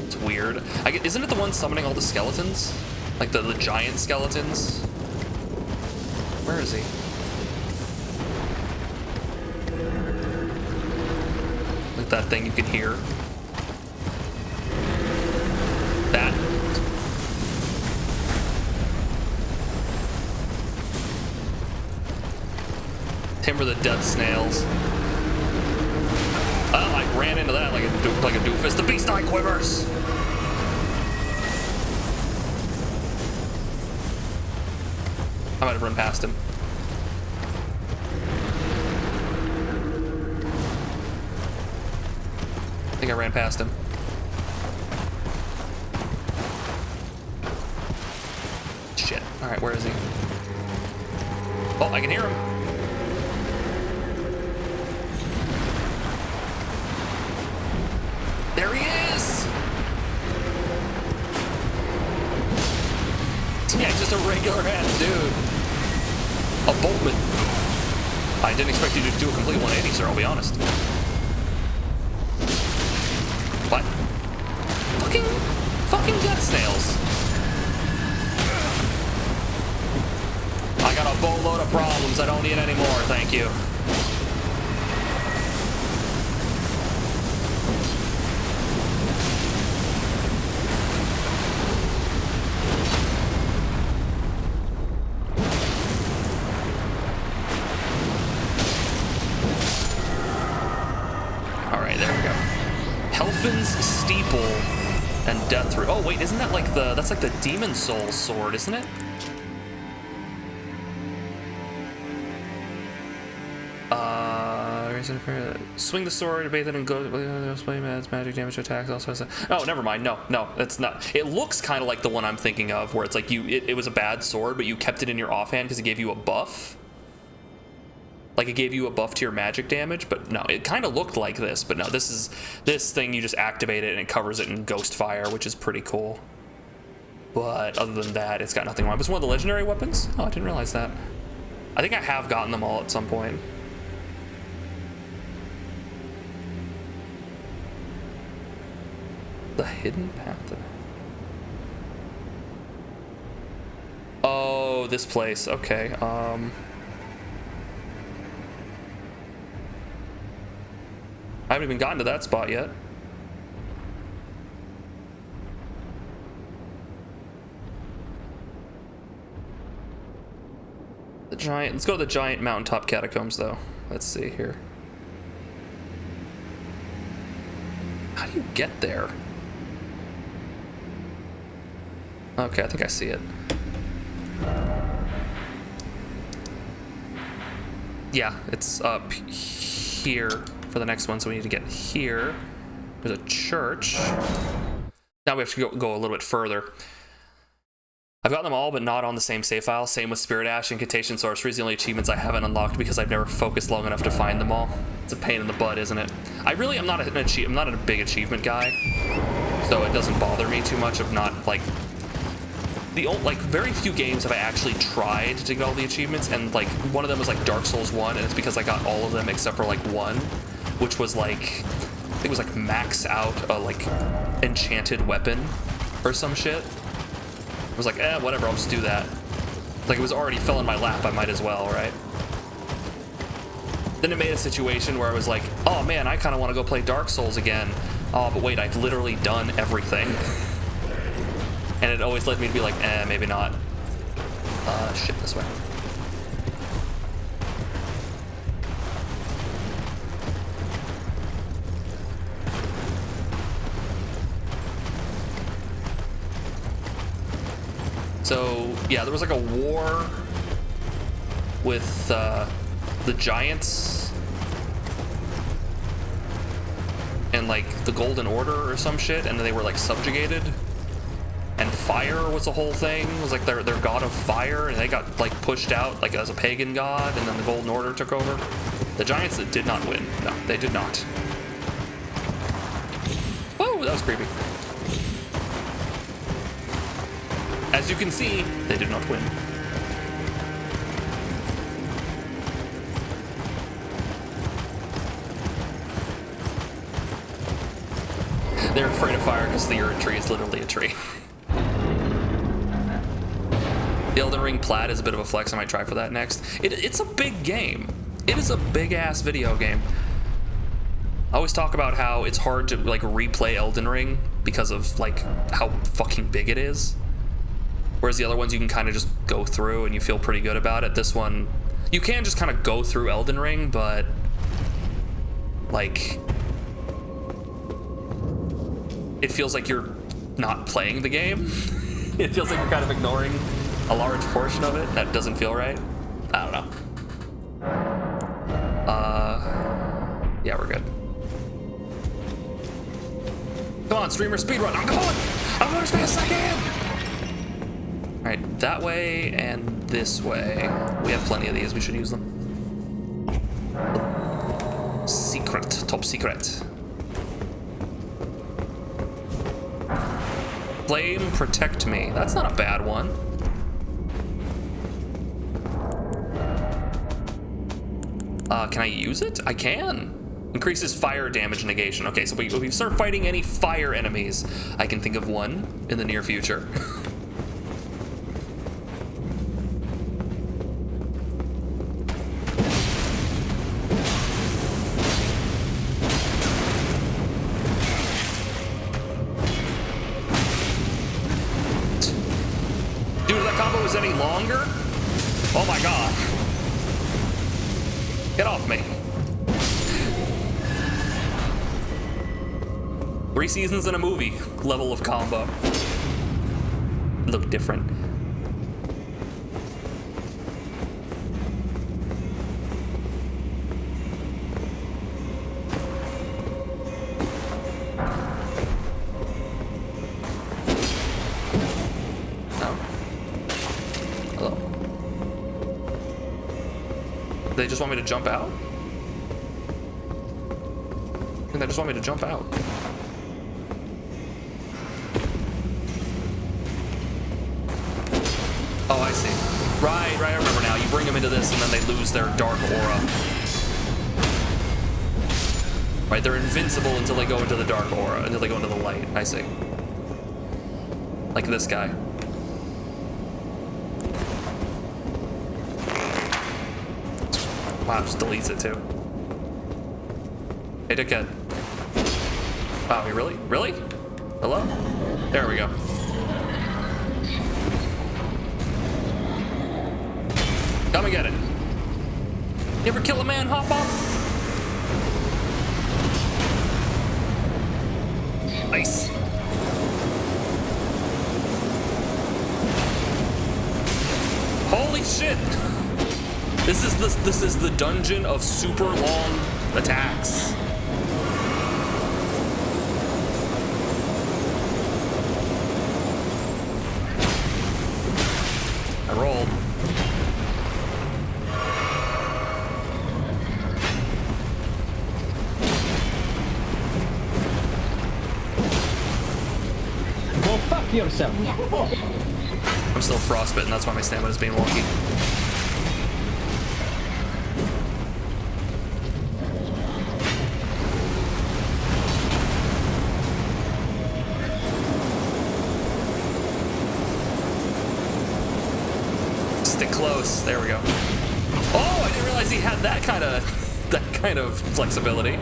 It's weird. Isn't it the one summoning all the skeletons? Like, the giant skeletons? Where is he? Like that thing you can hear. That. Timber the death snails. Well, I ran into that like a doofus. The beast eye quivers. I might have run past him. I think I ran past him. Shit. All right, where is he? Oh, I can hear him. There he is! Yeah, just a regular ass dude. A boatman. I didn't expect you to do a complete 180, sir, I'll be honest. What? Fucking death snails. I got a boatload of problems. I don't need any more, thank you. Steeple and death root. Oh wait, isn't that like that's like the demon soul sword, isn't it? Swing the sword, bathe it in gold, magic damage attacks. Also has oh, never mind. No, that's not. It looks kind of like the one I'm thinking of, where it's like it was a bad sword, but you kept it in your offhand because it gave you a buff. Like it gave you a buff to your magic damage, but no, it kind of looked like this, but no, this thing you just activate it and it covers it in ghost fire, which is pretty cool. But other than that, it's got nothing on it. It's one of the legendary weapons? Oh, I didn't realize that. I think I have gotten them all at some point. The hidden path. Oh, this place. Okay. I haven't even gotten to that spot yet. Let's go to the giant mountaintop catacombs though. Let's see here. How do you get there? Okay, I think I see it. Yeah, it's up here for the next one, so we need to get here. There's a church. Now we have to go a little bit further. I've gotten them all, but not on the same save file. Same with Spirit Ash, Incantation Sorcery is the only achievements I haven't unlocked because I've never focused long enough to find them all. It's a pain in the butt, isn't it? I'm not a big achievement guy, so it doesn't bother me too much of not like very few games have I actually tried to get all the achievements, and like one of them was like Dark Souls 1, and it's because I got all of them except for like one, which was like think it was like max out a like enchanted weapon or some shit. I was like, whatever, I'll just do that. Like, it was already fell in my lap, I might as well, right? Then it made a situation where I was like, oh man, I kind of want to go play Dark Souls again. Oh, but wait, I've literally done everything. And it always led me to be like, maybe not. Shit, this way. So, yeah, there was like a war with the giants and like the Golden Order or some shit, and then they were like subjugated. And fire was the whole thing. It was like their god of fire, and they got like pushed out like as a pagan god, and then the Golden Order took over. The giants did not win. No, they did not. Whoa, that was creepy. As you can see, they did not win. They're afraid of fire because the Erd tree is literally a tree. The Elden Ring plaid is a bit of a flex. I might try for that next. It's a big game. It is a big ass video game. I always talk about how it's hard to like replay Elden Ring because of like how fucking big it is. Whereas the other ones you can kind of just go through and you feel pretty good about it. This one, you can just kind of go through Elden Ring, but like it feels like you're not playing the game. It feels like you're kind of ignoring a large portion of it. That doesn't feel right. I don't know. Yeah, we're good. Come on, streamer speedrun. I'm going as fast as I can. All right, that way and this way. We have plenty of these. We should use them. Secret, top secret. Flame protect me. That's not a bad one. Can I use it? I can. Increases fire damage negation. Okay, so if we start fighting any fire enemies, I can think of one in the near future. Dude, if that combo was any longer? Oh my god. Get off me. 3 seasons in a movie level of combo. Look different. They just want me to jump out? I think they just want me to jump out. Oh, I see. Right, I remember now. You bring them into this and then they lose their dark aura. Right, they're invincible until they go into the dark aura, until they go into the light. I see. Like this guy. Wow, just deletes it too. Hey, dickhead. Wow, really? Really? Hello? There we go. Come and get it. You ever kill a man, hop off? Nice. Holy shit! This is the dungeon of super long attacks. I rolled. Go fuck yourself. I'm still frostbitten, that's why my stamina's being wonky. Stick close. There we go. Oh, I didn't realize he had that kind of flexibility.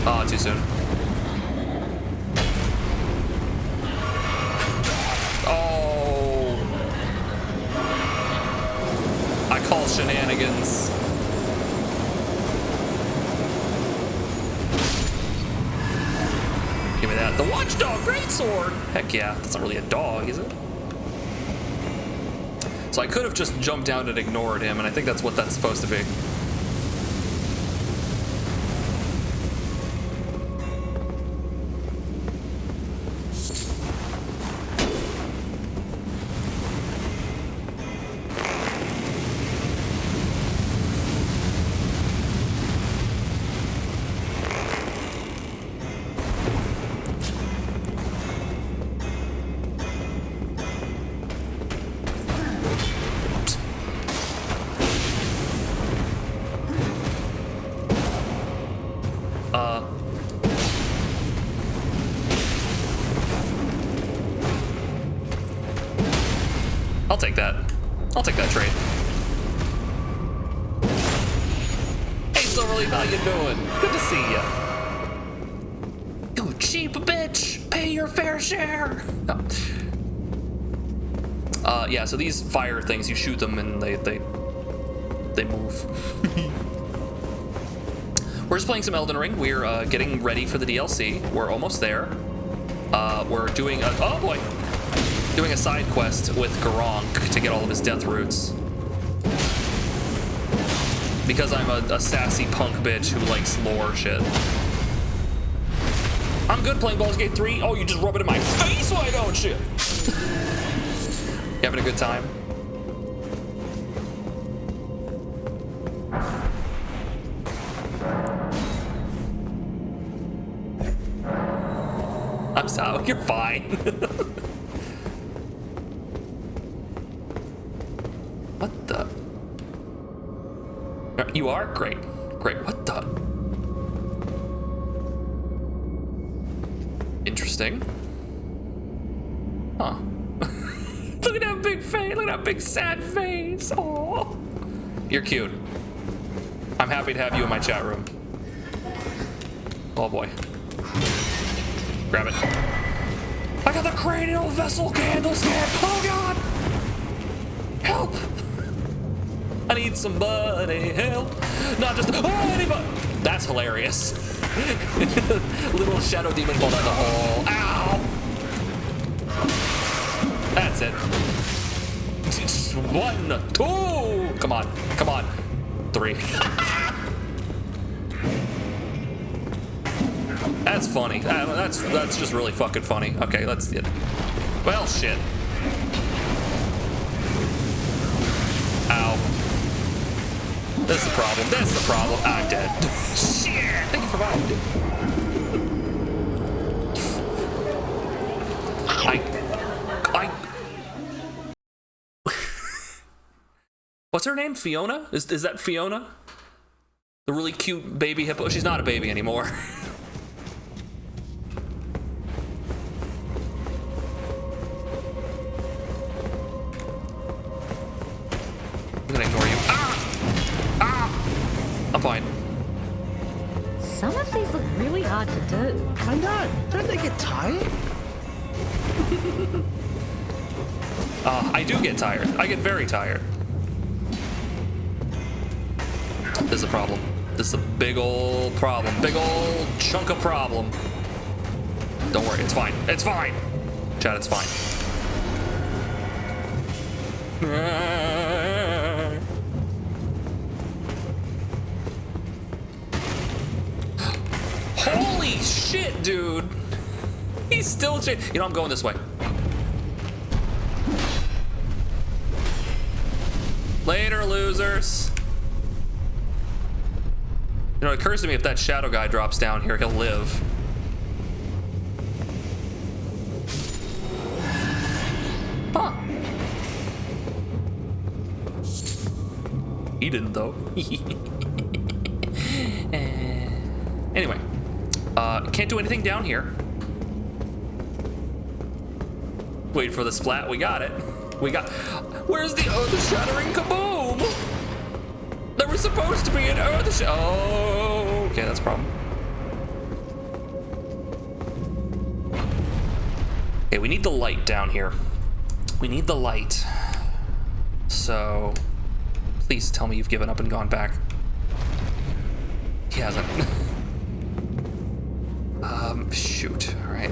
Oh, too soon. Oh. I call shenanigans. Give me that. The Watchdog Greatsword! Heck yeah. That's not really a dog, is it? So I could have just jumped down and ignored him, and I think that's what that's supposed to be. I'll take that. I'll take that trade. Hey, Silverleaf, how you doing? Good to see ya. You cheap bitch! Pay your fair share! No. Yeah, so these fire things, you shoot them and they move. We're just playing some Elden Ring. We're getting ready for the DLC. We're almost there. We're doing a, oh boy! Doing a side quest with Garronk to get all of his death roots. Because I'm a sassy punk bitch who likes lore shit. I'm good playing Baldur's Gate 3. Oh, you just rub it in my face, why don't you? You having a good time? I'm sorry, you're fine. What the? You are? Great. Great. What the? Interesting. Huh. Look at that big face. Look at that big sad face. Oh. You're cute. I'm happy to have you in my chat room. Oh boy. Grab it. I got the cranial vessel candlestick. Oh god. Help. I need somebody help. Not just, oh, anybody. That's hilarious. Little shadow demon fall down the hole. Ow. That's it. Just 1, 2. Come on. Come on. 3. That's funny. That's just really fucking funny. Okay, let's get. Well, shit. Ow. This is the problem. This is the problem. I'm dead. Shit. Thank you for buying. What's her name? Fiona? Is that Fiona? The really cute baby hippo? She's not a baby anymore. I'm gonna ignore you. Ah! Ah! I'm fine. Some of these look really hard to do. I know. Don't they get tired? I do get tired. I get very tired. This is a problem. This is a big old problem. Big old chunk of problem. Don't worry, it's fine. It's fine. Chad, it's fine. Holy shit, dude. He's still you know, I'm going this way. Later, losers. You know, it occurs to me if that shadow guy drops down here, he'll live. Huh. He didn't, though. Anyway. Can't do anything down here. Wait for the splat. We got it. We got. Where's the earth-shattering kaboom? There was supposed to be an earth. Oh, okay, that's a problem. Okay, we need the light down here. We need the light. So, please tell me you've given up and gone back. He hasn't. Shoot. All right.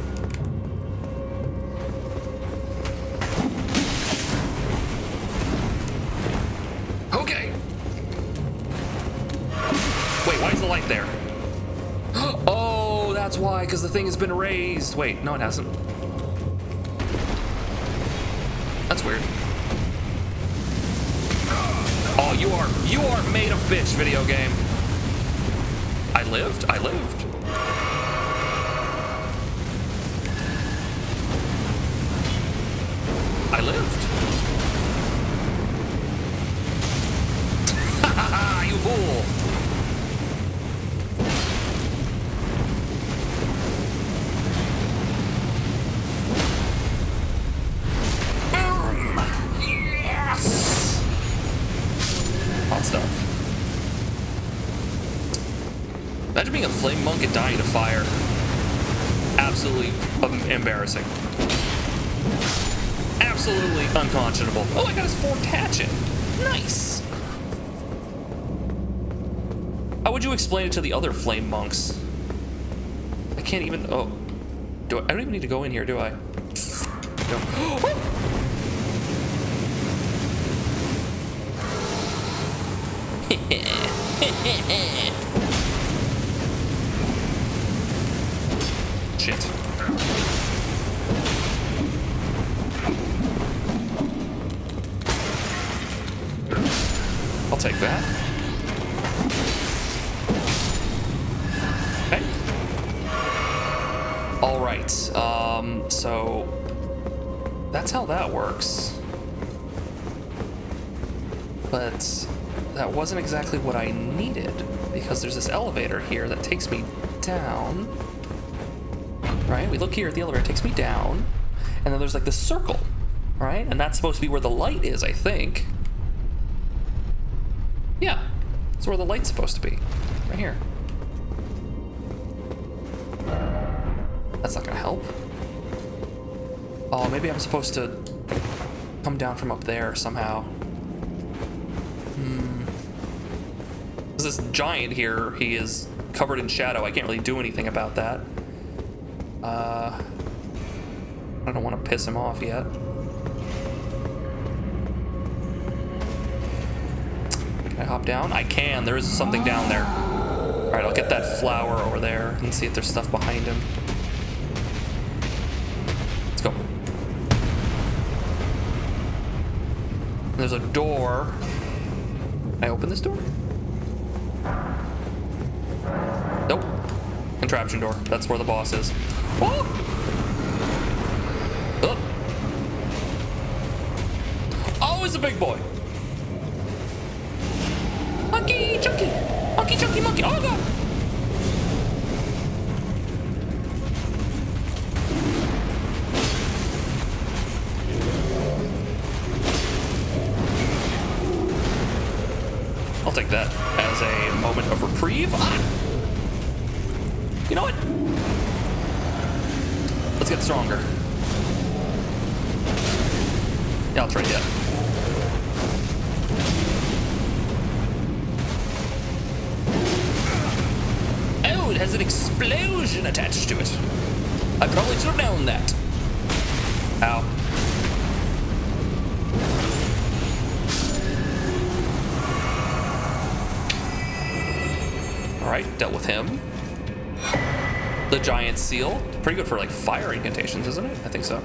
Okay. Wait, why is the light there? Oh, that's why, because the thing has been raised. Wait, no, it hasn't. That's weird. Oh, you are made of bitch, video game. I lived. I lived. I lived. Ha you fool. Boom. Yes. Hot stuff. Imagine being a flame monk and dying to fire. Absolutely embarrassing. Absolutely unconscionable. Oh, I got his forked hatchet. Nice. How would you explain it to the other flame monks? I can't even. Oh, I don't even need to go in here, do I? No. Shit. I'll take that. Okay. All right. So that's how that works. But that wasn't exactly what I needed, because there's this elevator here that takes me down. Right? We look here at the elevator, it takes me down, and then there's like this circle, right? And that's supposed to be where the light is, I think. Yeah, that's where the light's supposed to be, right here. That's not gonna help. Oh, maybe I'm supposed to come down from up there somehow. There's this giant here, he is covered in shadow. I can't really do anything about that. I don't want to piss him off yet. Can I hop down? I can. There is something down there. All right, I'll get that flower over there and see if there's stuff behind him. Let's go. There's a door. Can I open this door? Nope. Contraption door. That's where the boss is. Oh! Oh, it's a big boy. Monkey, chunky. Monkey, chunky, monkey. Oh, God. I'll take that as a moment of reprieve. Ah! You know what? Let's get stronger. Yeah, I'll trade that. Oh, it has an explosion attached to it. I probably should have known that. Ow. Alright, dealt with him. The giant seal. Pretty good for like fire incantations, isn't it? I think so.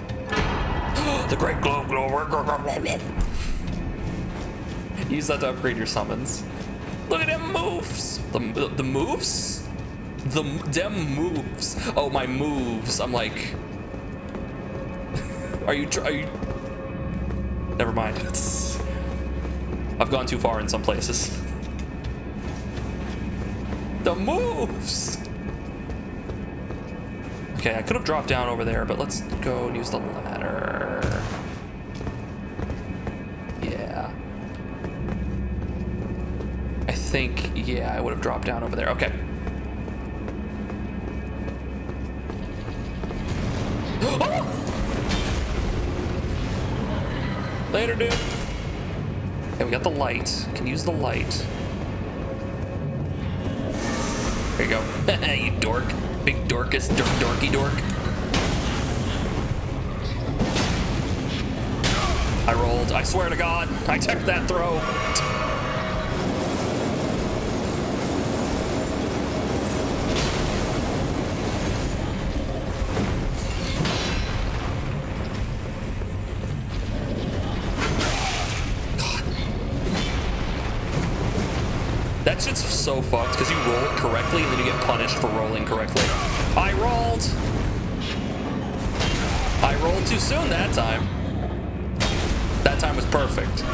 The great glow. Use that to upgrade your summons. Look at them moves. The moves? Them moves. Oh, my moves. I'm like, are you? Never mind. I've gone too far in some places. The moves. Okay, I could have dropped down over there, but let's go and use the ladder. think, yeah, I would have dropped down over there. Okay. Oh! Later, dude. Okay, we got the light. Can use the light. There you go. You dork. Big dorkus, dorky dork. I rolled. I swear to God, I took that throw. That shit's so fucked because you roll it correctly and then you get punished for rolling correctly. I rolled too soon that time. That time was perfect.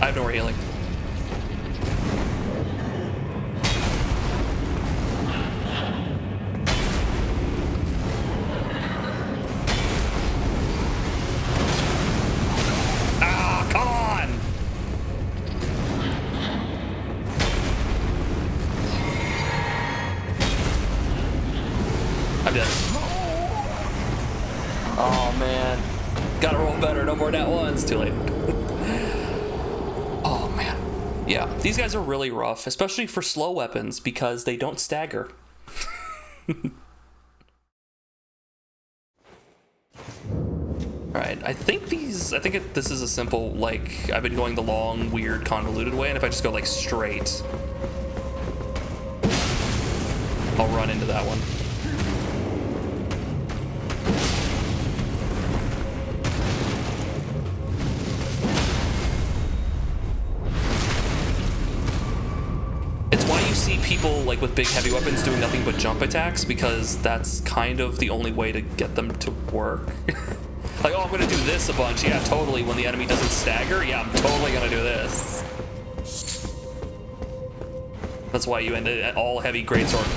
I have no more healing. Oh man, gotta roll better. No more nat ones. Too late. Oh man, yeah. These guys are really rough, especially for slow weapons because they don't stagger. All right, I think this is a simple, like, I've been going the long, weird, convoluted way, and if I just go like straight, I'll run into that one. See people like with big heavy weapons doing nothing but jump attacks because that's kind of the only way to get them to work. Like, oh, I'm gonna do this a bunch. Yeah, totally. When the enemy doesn't stagger, yeah, I'm totally gonna do this. That's why you end it, all heavy greatsword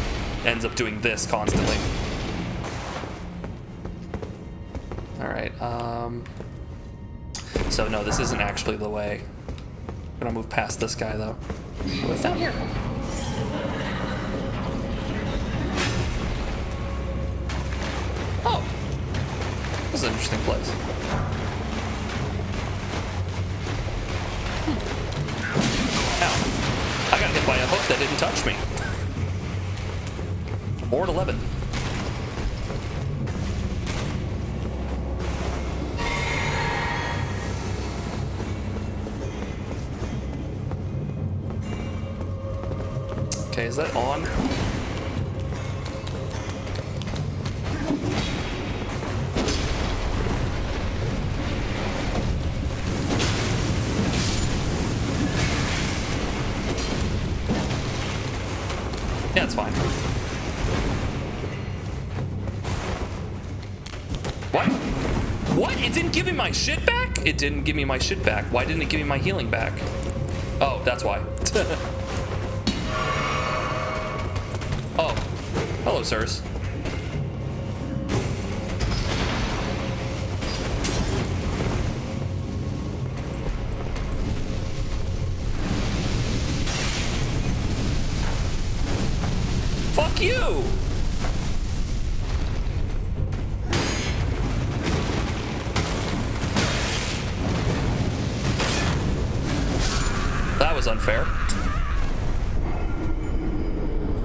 ends up doing this constantly. All right. So no, this isn't actually the way. I'm gonna move past this guy though. What's down here? Oh, this is an interesting place. Ow. I got hit by a hook that didn't touch me. Board 11. Okay, is that on? Yeah, it's fine. What? What? It didn't give me my shit back? It didn't give me my shit back. Why didn't it give me my healing back? Oh, that's why. Oh. Hello, sirs. Fuck you! That was unfair.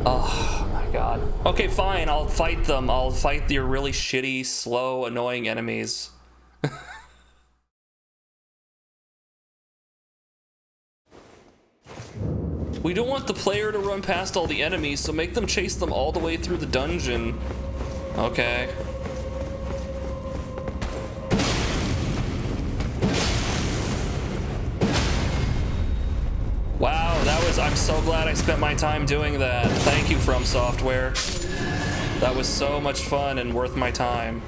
Oh my god. Okay, fine, I'll fight them. I'll fight your really shitty, slow, annoying enemies. We don't want the player to run past all the enemies, so make them chase them all the way through the dungeon. Okay. Wow, I'm so glad I spent my time doing that. Thank you, From Software. That was so much fun and worth my time.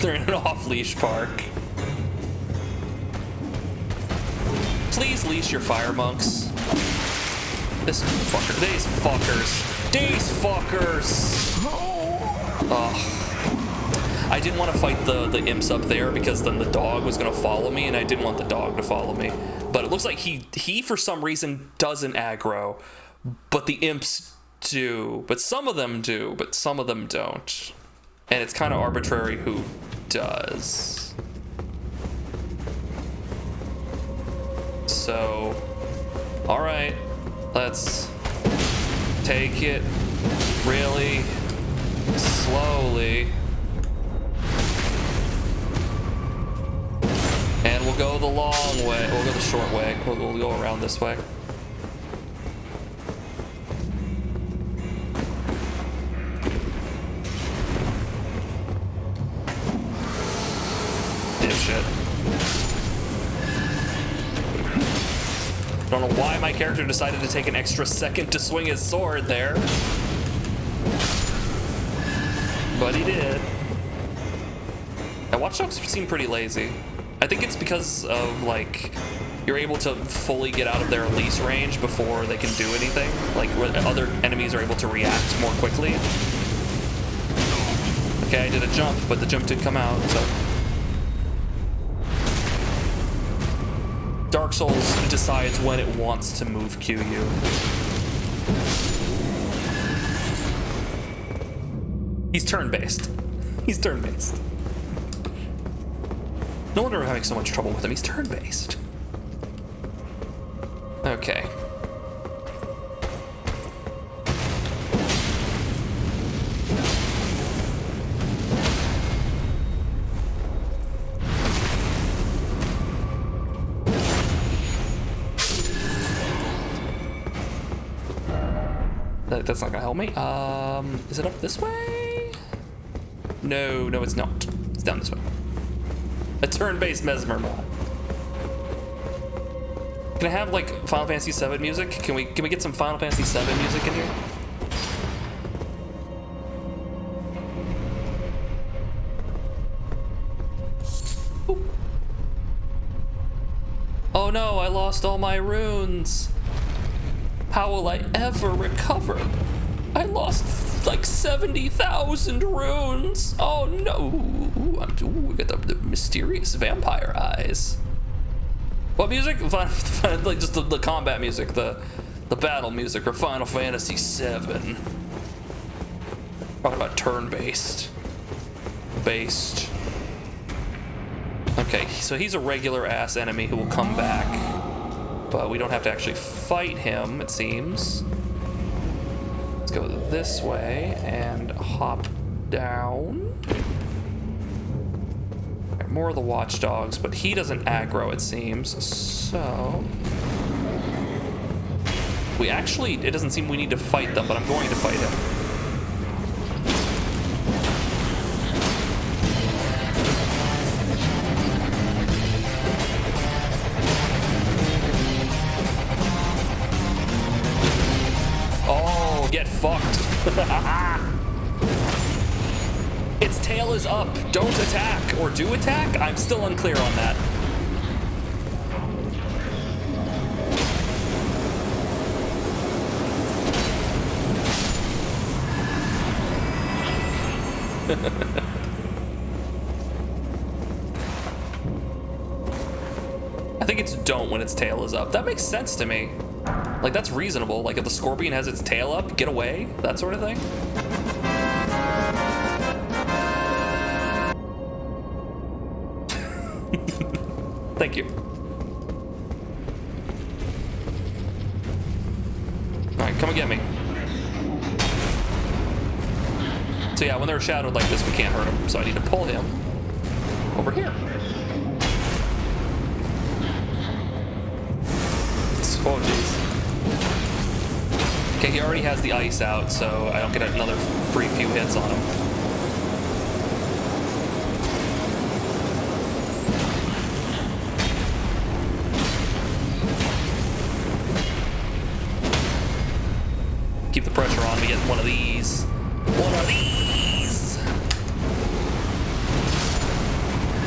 They're in an off-leash park. Please leash your fire monks. This fucker. These fuckers. These fuckers. Ugh. I didn't want to fight the imps up there because then the dog was going to follow me, and I didn't want the dog to follow me. But it looks like he for some reason doesn't aggro, but the imps do. But some of them do, but some of them don't. And it's kind of arbitrary who does. So, all right, let's take it really slowly. And we'll go the long way. We'll go the short way. We'll go around this way. Dipshit. I don't know why my character decided to take an extra second to swing his sword there. But he did. Now, Watch Dogs seem pretty lazy. I think it's because of, like, you're able to fully get out of their release range before they can do anything. Like, where other enemies are able to react more quickly. Okay, I did a jump, but the jump did come out, so. Dark Souls decides when it wants to move QU. He's turn-based. He's turn-based. No wonder we're having so much trouble with him. He's turn-based. Okay. That's not gonna help me. Is it up this way? No, it's not. It's down this way. A turn-based Mesmer mod. Can I have like Final Fantasy VII music? Can we get some Final Fantasy VII music in here? Ooh. Oh no, I lost all my runes. How will I ever recover? I lost like 70,000 runes. Oh no. We got the mysterious vampire eyes. What music? Like just the combat music, the battle music, or Final Fantasy VII. Talking about turn-based. Based. Okay, so he's a regular ass enemy who will come back. But we don't have to actually fight him, it seems. Let's go this way and hop down. Right, more of the watchdogs, but he doesn't aggro, it seems. So we actually, it doesn't seem we need to fight them, but I'm going to fight him. Get fucked. Its tail is up. Don't attack. Or do attack? I'm still unclear on that. I think it's don't when its tail is up. That makes sense to me. Like, that's reasonable. Like, if the scorpion has its tail up, get away, that sort of thing. Thank you. Alright, come and get me. So yeah, when they're shadowed like this, we can't hurt them. So I need to pull him over here. Oh, jeez. Okay, he already has the ice out, so I don't get another free few hits on him. Keep the pressure on me, get one of these. One of these!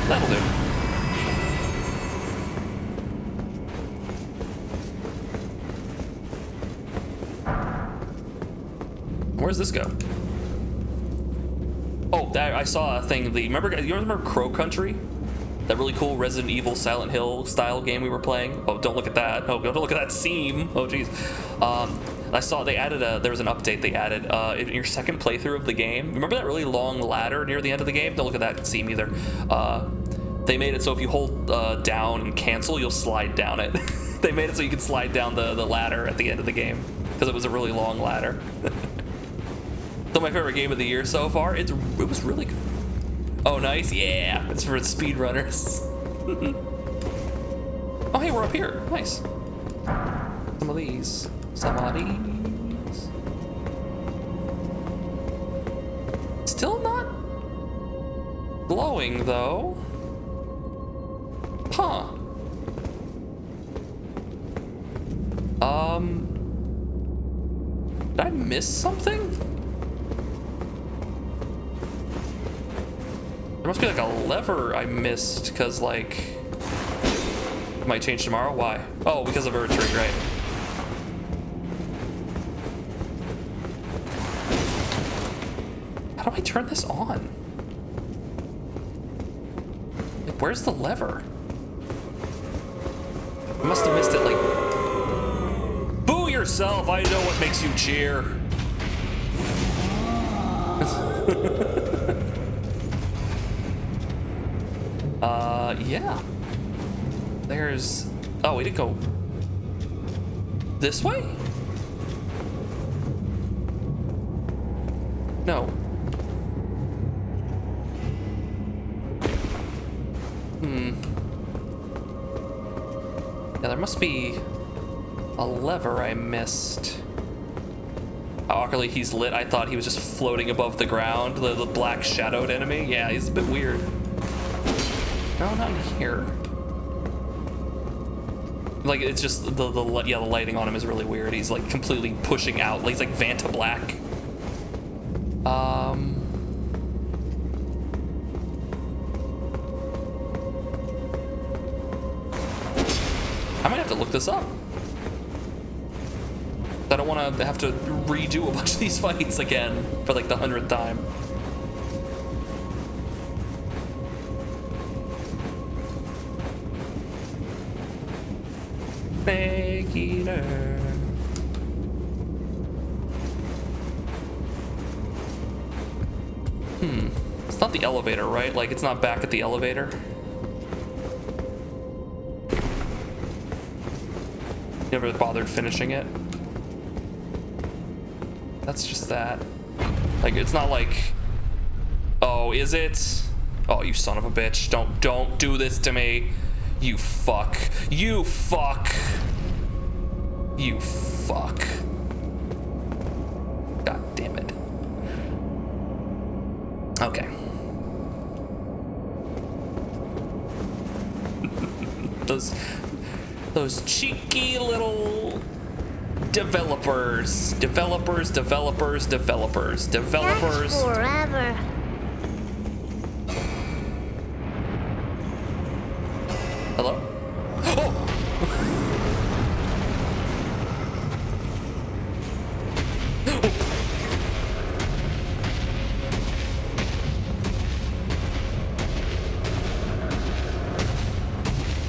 That'll do. Where's this go? Oh, I saw a thing. You remember Crow Country? That really cool Resident Evil Silent Hill style game we were playing? Oh, don't look at that. Oh, don't look at that seam. Oh, jeez. I saw there was an update they added in your second playthrough of the game. Remember that really long ladder near the end of the game? Don't look at that seam either. They made it so if you hold down and cancel, you'll slide down it. They made it so you could slide down the ladder at the end of the game because it was a really long ladder. Still my favorite game of the year so far. It was really good. Oh, nice. Yeah, it's for speedrunners. Oh, hey, we're up here. Nice. Some of these. Some of these. Still not glowing, though. Huh. Did I miss something? There must be like a lever I missed, because like, it might change tomorrow. Why? Oh, because of Earth Tree, right? How do I turn this on? Like, where's the lever? I must have missed it, like... Boo yourself! I know what makes you cheer. Yeah. There's... Oh, we didn't go... This way? No. Yeah, there must be a lever I missed. How awkwardly he's lit. I thought he was just floating above the ground, the black shadowed enemy. Yeah, he's a bit weird. No, not in here. Like, it's just the lighting on him is really weird. He's like completely pushing out. Like, he's like Vanta Black. I might have to look this up. I don't want to have to redo a bunch of these fights again for like the 100th time. Beginner. It's not the elevator, right? Like, it's not back at the elevator. Never bothered finishing it. That's just that. Like, it's not like... Oh, is it? Oh, you son of a bitch. Don't do this to me. You fuck. You fuck. You fuck. God damn it. Okay. Those cheeky little developers. Developers. That's forever. Hello? Oh!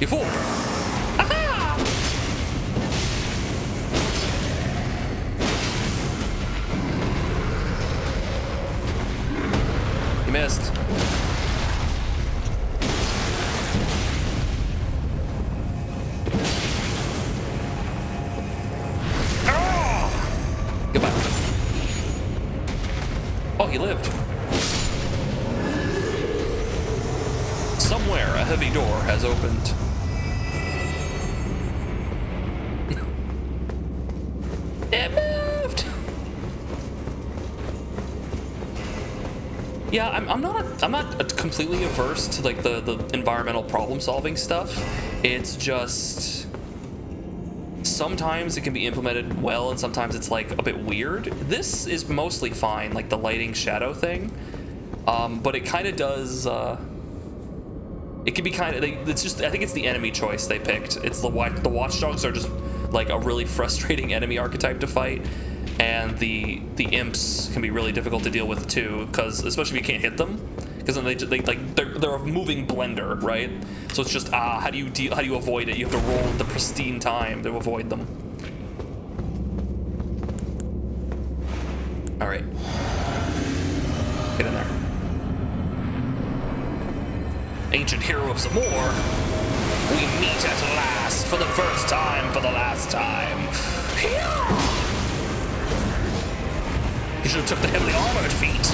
You fool! Aha! You missed. Goodbye. Oh, he lived. Somewhere a heavy door has opened. It moved. Yeah, I'm not completely averse to like the environmental problem solving stuff. It's just sometimes it can be implemented well and sometimes it's like a bit weird. This is mostly fine, like the lighting shadow thing. But it kind of does It can be kind of, it's just, I think it's the enemy choice they picked. It's the watchdogs are just like a really frustrating enemy archetype to fight, and the imps can be really difficult to deal with too, because especially if you can't hit them, because then they're a moving blender, right? So it's just how do you avoid it? You have to roll the pristine time to avoid them. All right, get in there. Ancient hero of Zamor, we meet at last for the first time, for the last time. You should have took the heavily armored feat.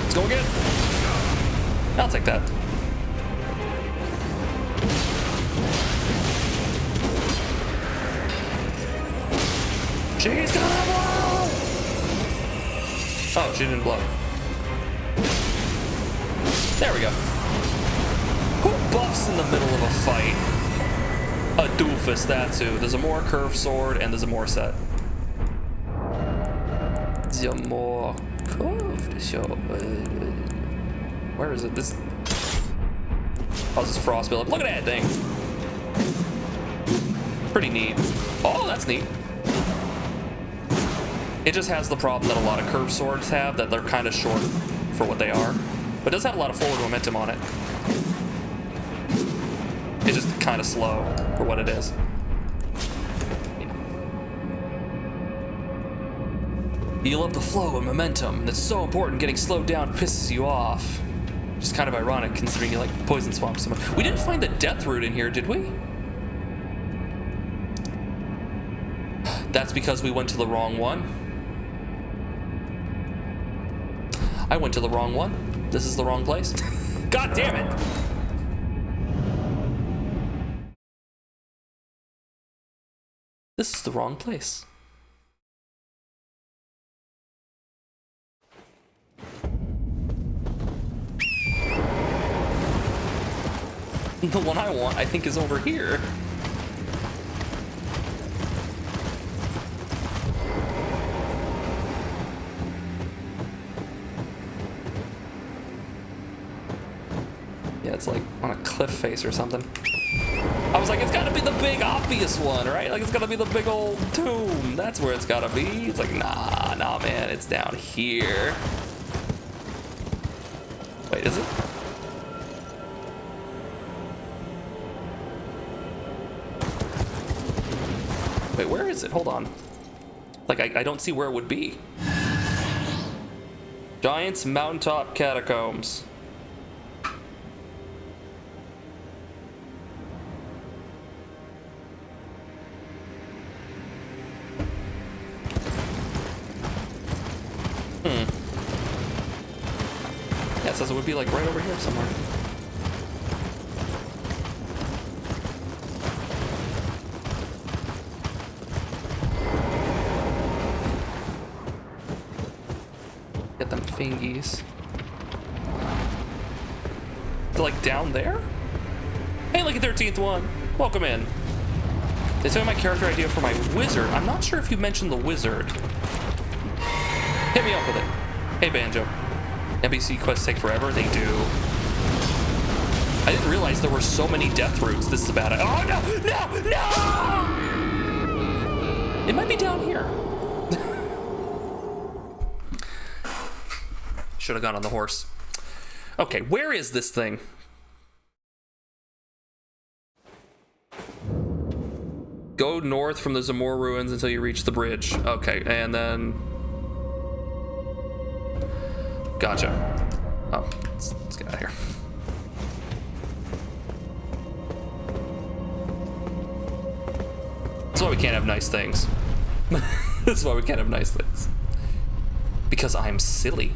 Let's go again. I'll take that. She's gonna blow! Oh, she didn't blow. There we go. Who buffs in the middle of a fight? A doofus, that's who. There's a more curved sword and there's a more set. The more curved sword. Where is it? This. Oh, this is Frost build up. Look at that thing. Pretty neat. Oh, that's neat. It just has the problem that a lot of curved swords have, that they're kind of short for what they are. But it does have a lot of forward momentum on it. It's just kind of slow for what it is. Yeah. You love the flow and momentum. That's so important. Getting slowed down pisses you off. Just kind of ironic considering you like poison swamp so much. We didn't find the death root in here, did we? That's because we went to the wrong one. I went to the wrong one. This is the wrong place. God damn it! This is the wrong place. The one I want, I think, is over here. Yeah, it's like on a cliff face or something. I was like, it's gotta be the big obvious one, right? Like, it's gotta be the big old tomb. That's where it's gotta be. It's like, nah, man, it's down here. Wait, is it? Wait, where is it? Hold on. Like, I don't see where it would be. Giants Mountaintop Catacombs. Yeah, it says it would be like right over here somewhere. Get them fingies. They're like down there? Hey, look at 13th one. Welcome in. They took my character idea for my wizard. I'm not sure if you mentioned the wizard. Hit me up with it. Hey, Banjo. NPC quests take forever? They do. I didn't realize there were so many death roots. This is a bad idea. Oh, no! It might be down here. Should have gone on the horse. Okay, where is this thing? Go north from the Zamor ruins until you reach the bridge. Okay, and then... Gotcha. Oh, let's get out of here. That's why we can't have nice things. This is why we can't have nice things. Because I'm silly.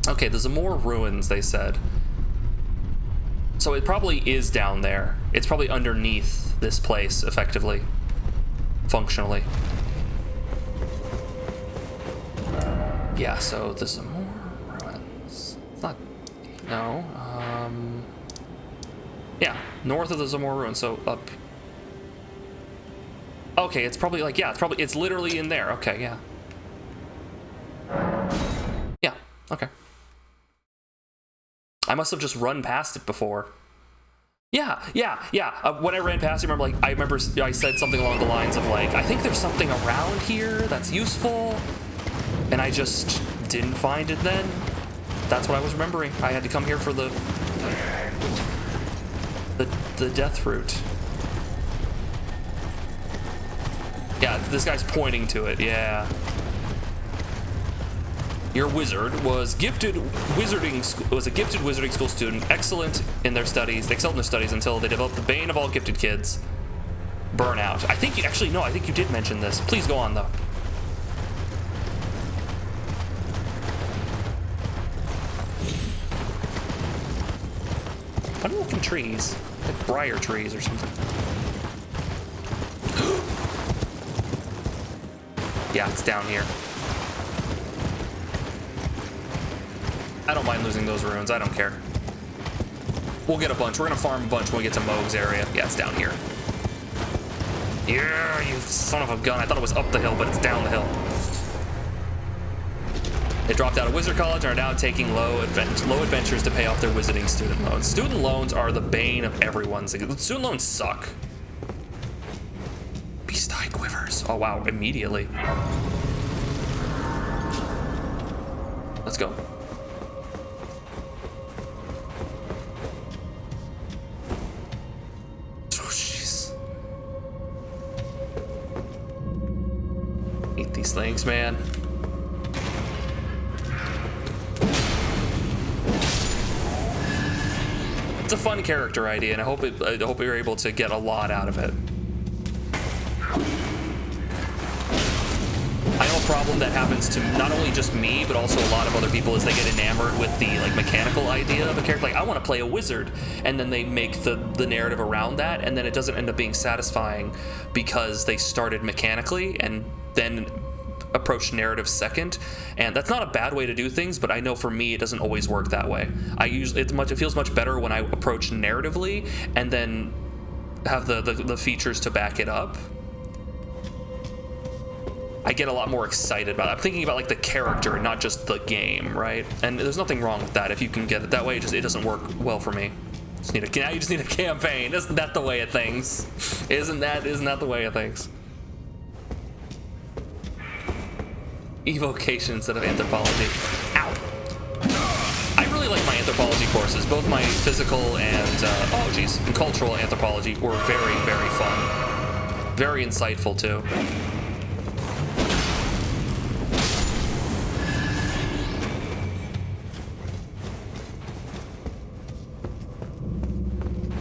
Okay, there's more ruins, they said. So it probably is down there. It's probably underneath this place, effectively. Functionally. Yeah, so there's more ruins. It's not... No. Yeah, north of the Zamor ruins, so up... Okay, it's probably like, yeah, it's literally in there. Okay, yeah. Okay. I must have just run past it before. Yeah. When I ran past it, I remember I said something along the lines of like, I think there's something around here that's useful, and I just didn't find it then. That's what I was remembering. I had to come here for the death fruit. Yeah, this guy's pointing to it. Yeah. Your wizard was a gifted wizarding school student, excellent in their studies. They excelled in their studies until they developed the bane of all gifted kids, burnout. I think you did mention this. Please go on though. Funny looking trees, like briar trees or something. Yeah, it's down here. I don't mind losing those runes. I don't care. We'll get a bunch. We're gonna farm a bunch when we get to Moog's area. Yeah, it's down here. Yeah, you son of a gun. I thought it was up the hill, but it's down the hill. They dropped out of Wizard College and are now taking low adventures to pay off their wizarding student loans. Student loans are the bane of everyone's. Student loans suck. Beast Eye Quivers. Oh wow, immediately. Let's go. Oh jeez. Eat these things, man. It's a fun character idea, and I hope you're able to get a lot out of it. I know a problem that happens to not only just me, but also a lot of other people is they get enamored with the like mechanical idea of a character. Like, I want to play a wizard, and then they make the narrative around that, and then it doesn't end up being satisfying because they started mechanically and then approach narrative second. And that's not a bad way to do things, but I know for me it doesn't always work that way. It feels much better when I approach narratively and then have the features to back it up. I get a lot more excited about it. I'm thinking about like the character, not just the game, right? And there's nothing wrong with that if you can get it that way. It doesn't work well for me. Now you just need a campaign. Isn't that the way of things? Isn't that the way of things? Evocation instead of anthropology. Ow! I really like my anthropology courses. Both my physical and and cultural anthropology were very, very fun. Very insightful too.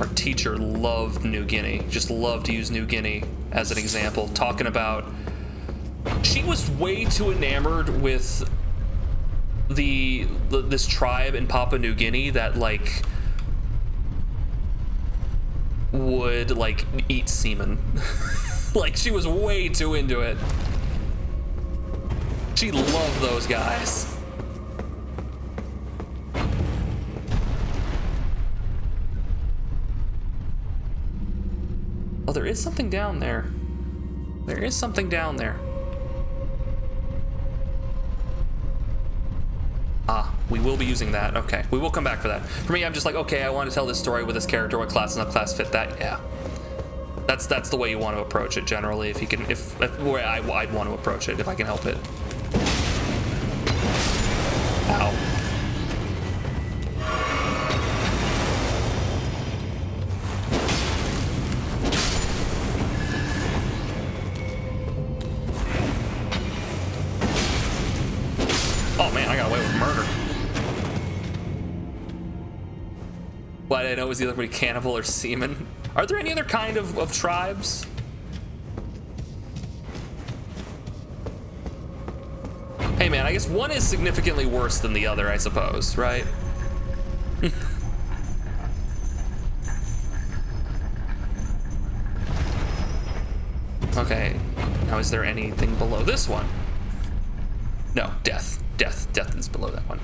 Our teacher loved New Guinea. Just loved to use New Guinea as an example, talking about. She was way too enamored with this tribe in Papua New Guinea that like would like eat semen. Like, she was way too into it. She loved those guys. Oh, there is something down there. There is something down there. Ah, we will be using that. Okay, we will come back for that. For me, I'm just like, okay, I want to tell this story with this character. What class and subclass fit that? Yeah, that's the way you want to approach it generally. If you can, if where I'd want to approach it if I can help it. Ow. Oh man, I got away with murder. Why did I know it was either going to be cannibal or seaman? Are there any other kind of tribes? Hey man, I guess one is significantly worse than the other, I suppose, right? Okay, now is there anything below this one? No, death. Death is below that one.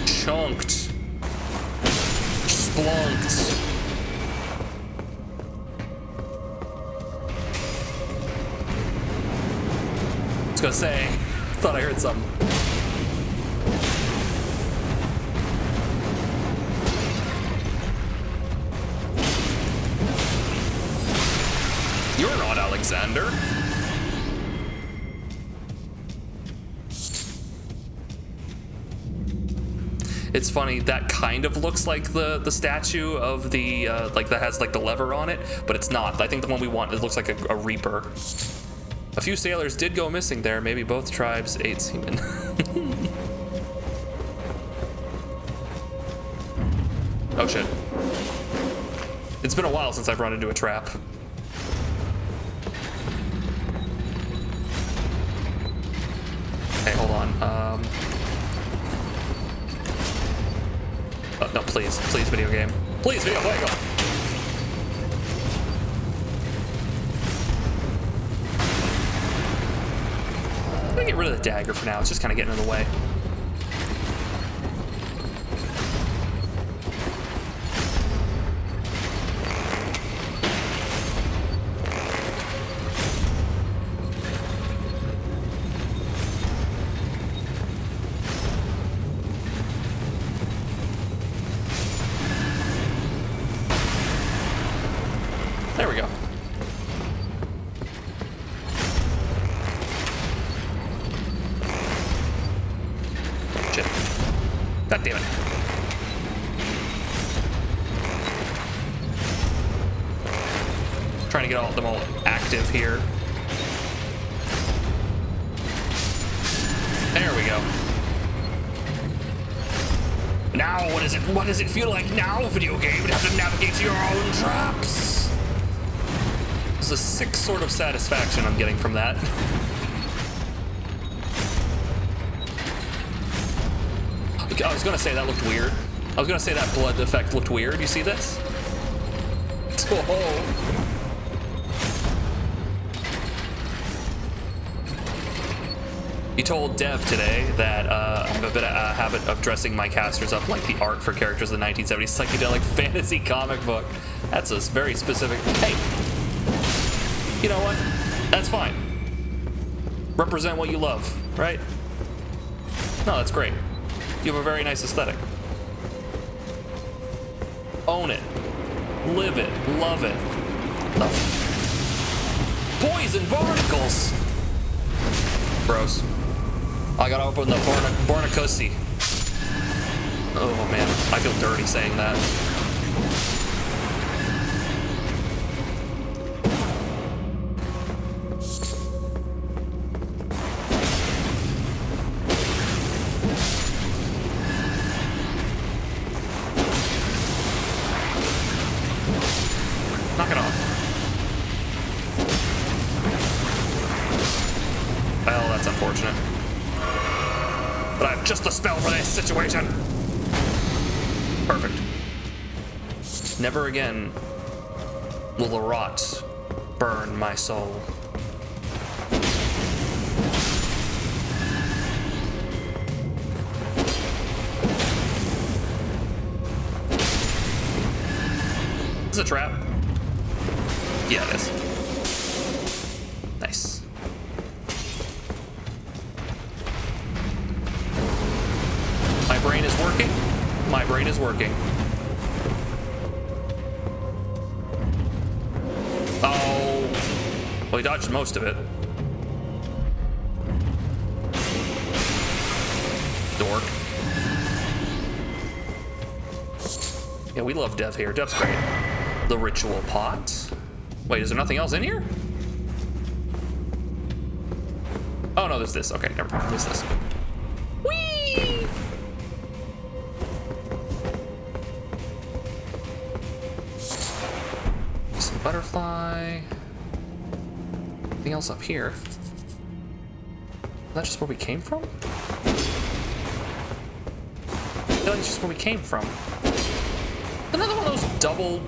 Chunked. Splunked. was gonna say, thought I heard something. You're not Alexander. It's funny, that kind of looks like the statue of the, like that has like the lever on it, but it's not. I think the one we want, it looks like a reaper. A few sailors did go missing there. Maybe both tribes ate seamen. Oh shit. It's been a while since I've run into a trap. Okay, hold on. No, please, video game. Please, video, there you go. I'm gonna get rid of the dagger for now. It's just kind of getting in the way. There we go. Shit. God damn it. Trying to get them all active here. There we go. Now, what does it feel like now, video game? You have to navigate your own traps. There's a sick sort of satisfaction I'm getting from that. I was gonna say that looked weird. I was gonna say that blood effect looked weird. You see this? Oh. He told Dev today that I have a bit of a habit of dressing my casters up like the art for characters of the 1970s psychedelic fantasy comic book. That's a very specific. Hey, you know what? That's fine. Represent what you love, right? No, that's great. You have a very nice aesthetic. Own it. Live it. Love it. Poison barnacles! Gross. I gotta open the barnacussy. Oh man, I feel dirty saying that. Knock it off. Well, that's unfortunate. But I have just the spell for this situation. Perfect. Never again will the rot burn my soul. Is this a trap? Yeah, it is. Nice. My brain is working. My brain is working. Oh. Well, he dodged most of it. Dork. Yeah, we love Dev here. Dev's great. The ritual pot. Wait, is there nothing else in here? Oh no, there's this. Okay, never mind. There's this. Whee! Some butterfly. Anything else up here? Is that just where we came from? I feel like it's just where we came from. Another one of those double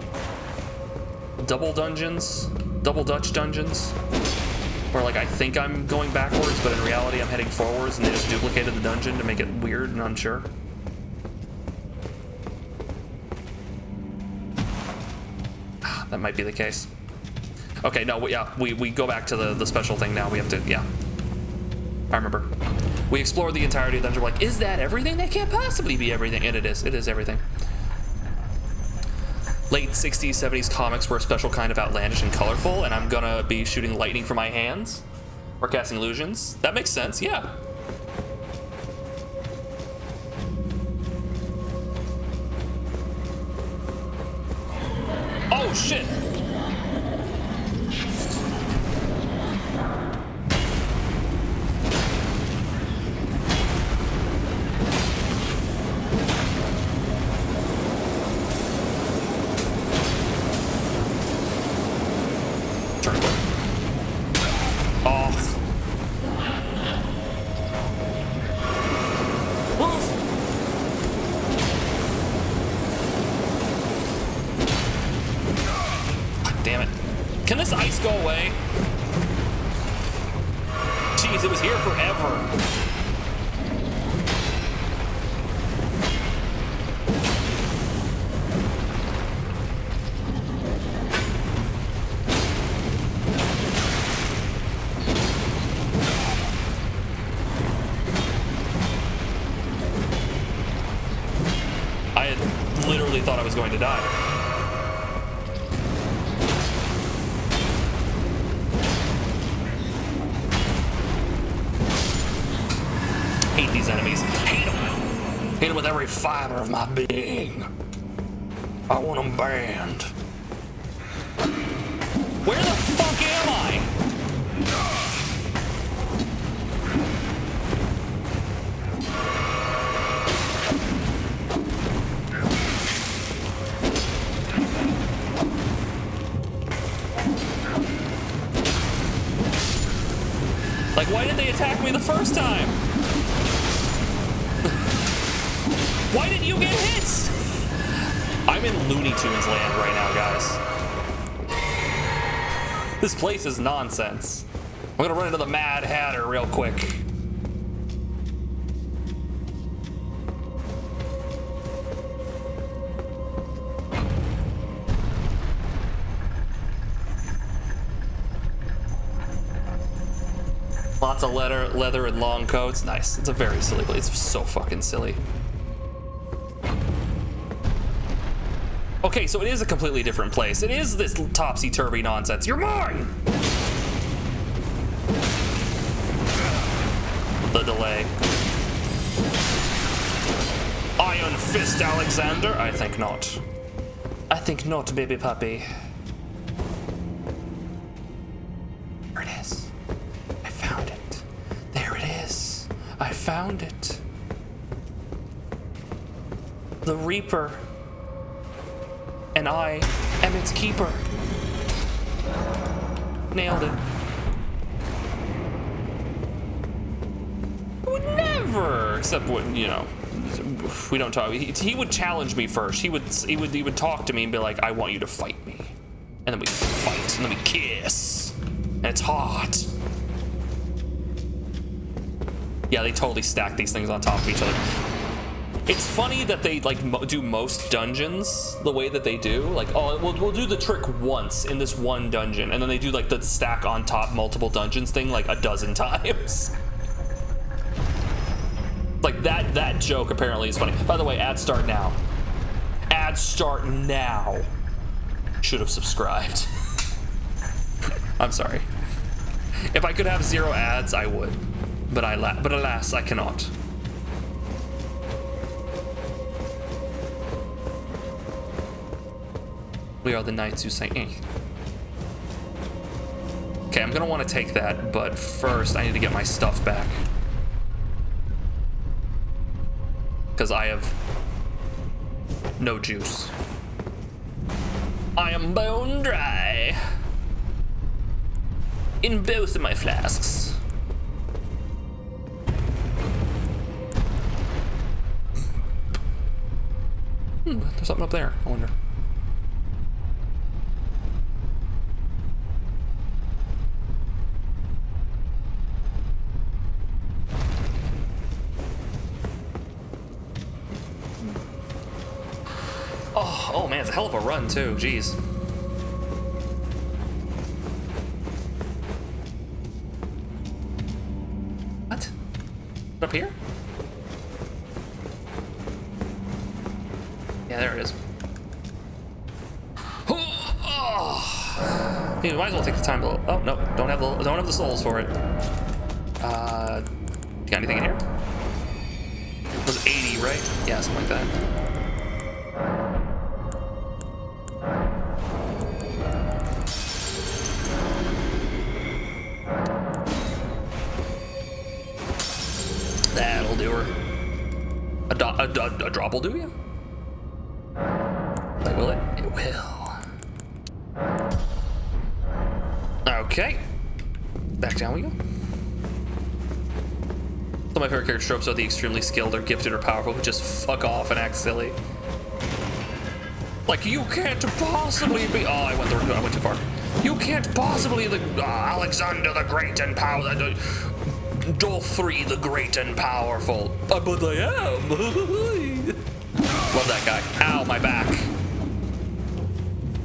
dungeons, double Dutch dungeons, where like I think I'm going backwards, but in reality I'm heading forwards, and they just duplicated the dungeon to make it weird and unsure. That might be the case. Okay, no, yeah, we go back to the special thing now. We have to, yeah. I remember. We explored the entirety of the dungeon. We're like, is that everything? That can't possibly be everything. And it is. It is everything. Late 60s, 70s comics were a special kind of outlandish and colorful, and I'm gonna be shooting lightning from my hands or casting illusions. That makes sense, yeah. Oh shit! Turn quick. Oh. Move! Damn it. Can this ice go away? Jeez, it was here forever. I had literally thought I was going to die. Hate these enemies. Hate them. Hate them with every fiber of my being. I want them banned. Where the fuck am I? Like, why did they attack me the first time? Why didn't you get hit? I'm in Looney Tunes land right now, guys. This place is nonsense. I'm gonna run into the Mad Hatter real quick. Lots of leather and long coats. Nice. It's a very silly place. It's so fucking silly. Okay, so it is a completely different place. It is this topsy-turvy nonsense. You're mine! The delay. Iron Fist, Alexander? I think not. I think not, baby puppy. There it is. I found it. There it is. I found it. The Reaper. And I am its keeper. Nailed it. Would never, except when, you know, we don't talk. He would challenge me first. He would talk to me and be like, "I want you to fight me," and then we fight, and then we kiss, and it's hot. Yeah, they totally stack these things on top of each other. It's funny that they like do most dungeons the way that they do. Like, oh, we'll do the trick once in this one dungeon, and then they do like the stack on top multiple dungeons thing like a dozen times. Like that joke apparently is funny. By the way, ads start now. Ads start now. Should have subscribed. I'm sorry. If I could have 0 ads, I would, but alas, I cannot. We are the knights who say eh. Okay, I'm gonna want to take that, but first I need to get my stuff back. Because I have no juice. I am bone dry. In both of my flasks. There's something up there, I wonder. Oh man, it's a hell of a run too, jeez. What? up here? Yeah, there it is. You might as well take the time to. Oh no, don't have the souls for it. You got anything in here? It was 80, right? Yeah, something like that. That'll do her. A drop will do you? Like, will it? It will. Okay. Back down we go. Some of my favorite character tropes are the extremely skilled or gifted or powerful who just fuck off and act silly. Like, you can't possibly be. Oh, I went too far. You can't possibly the Alexander the Great and powerful. Dolph III the Great and Powerful. But I am. Love that guy. Ow, my back.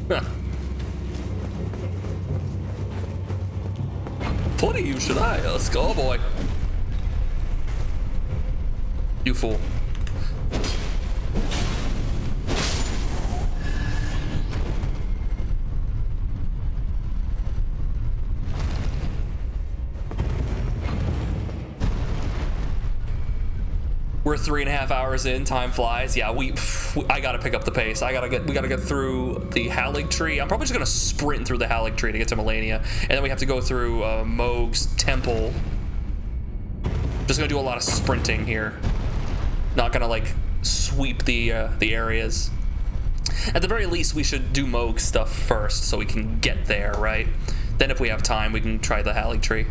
Huh. Funny you should ask. Oh boy. You fool. We're 3.5 hours in. Time flies. Yeah, I gotta pick up the pace. We gotta get through the Halig tree. I'm probably just gonna sprint through the Halig tree to get to Melania, and then we have to go through Moog's temple. Just gonna do a lot of sprinting here. Not gonna like sweep the areas. At the very least, we should do Moog stuff first so we can get there, right? Then if we have time, we can try the Halig tree.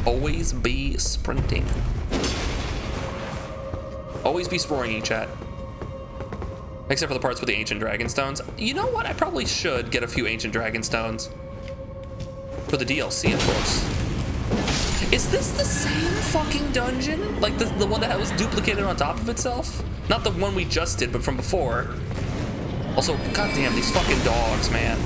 Always be sprinting. Always be sprinting, chat. Except for the parts with the ancient dragon stones. You know what? I probably should get a few ancient dragon stones. For the DLC, of course. Is this the same fucking dungeon? Like the one that was duplicated on top of itself? Not the one we just did, but from before. Also, goddamn, these fucking dogs, man.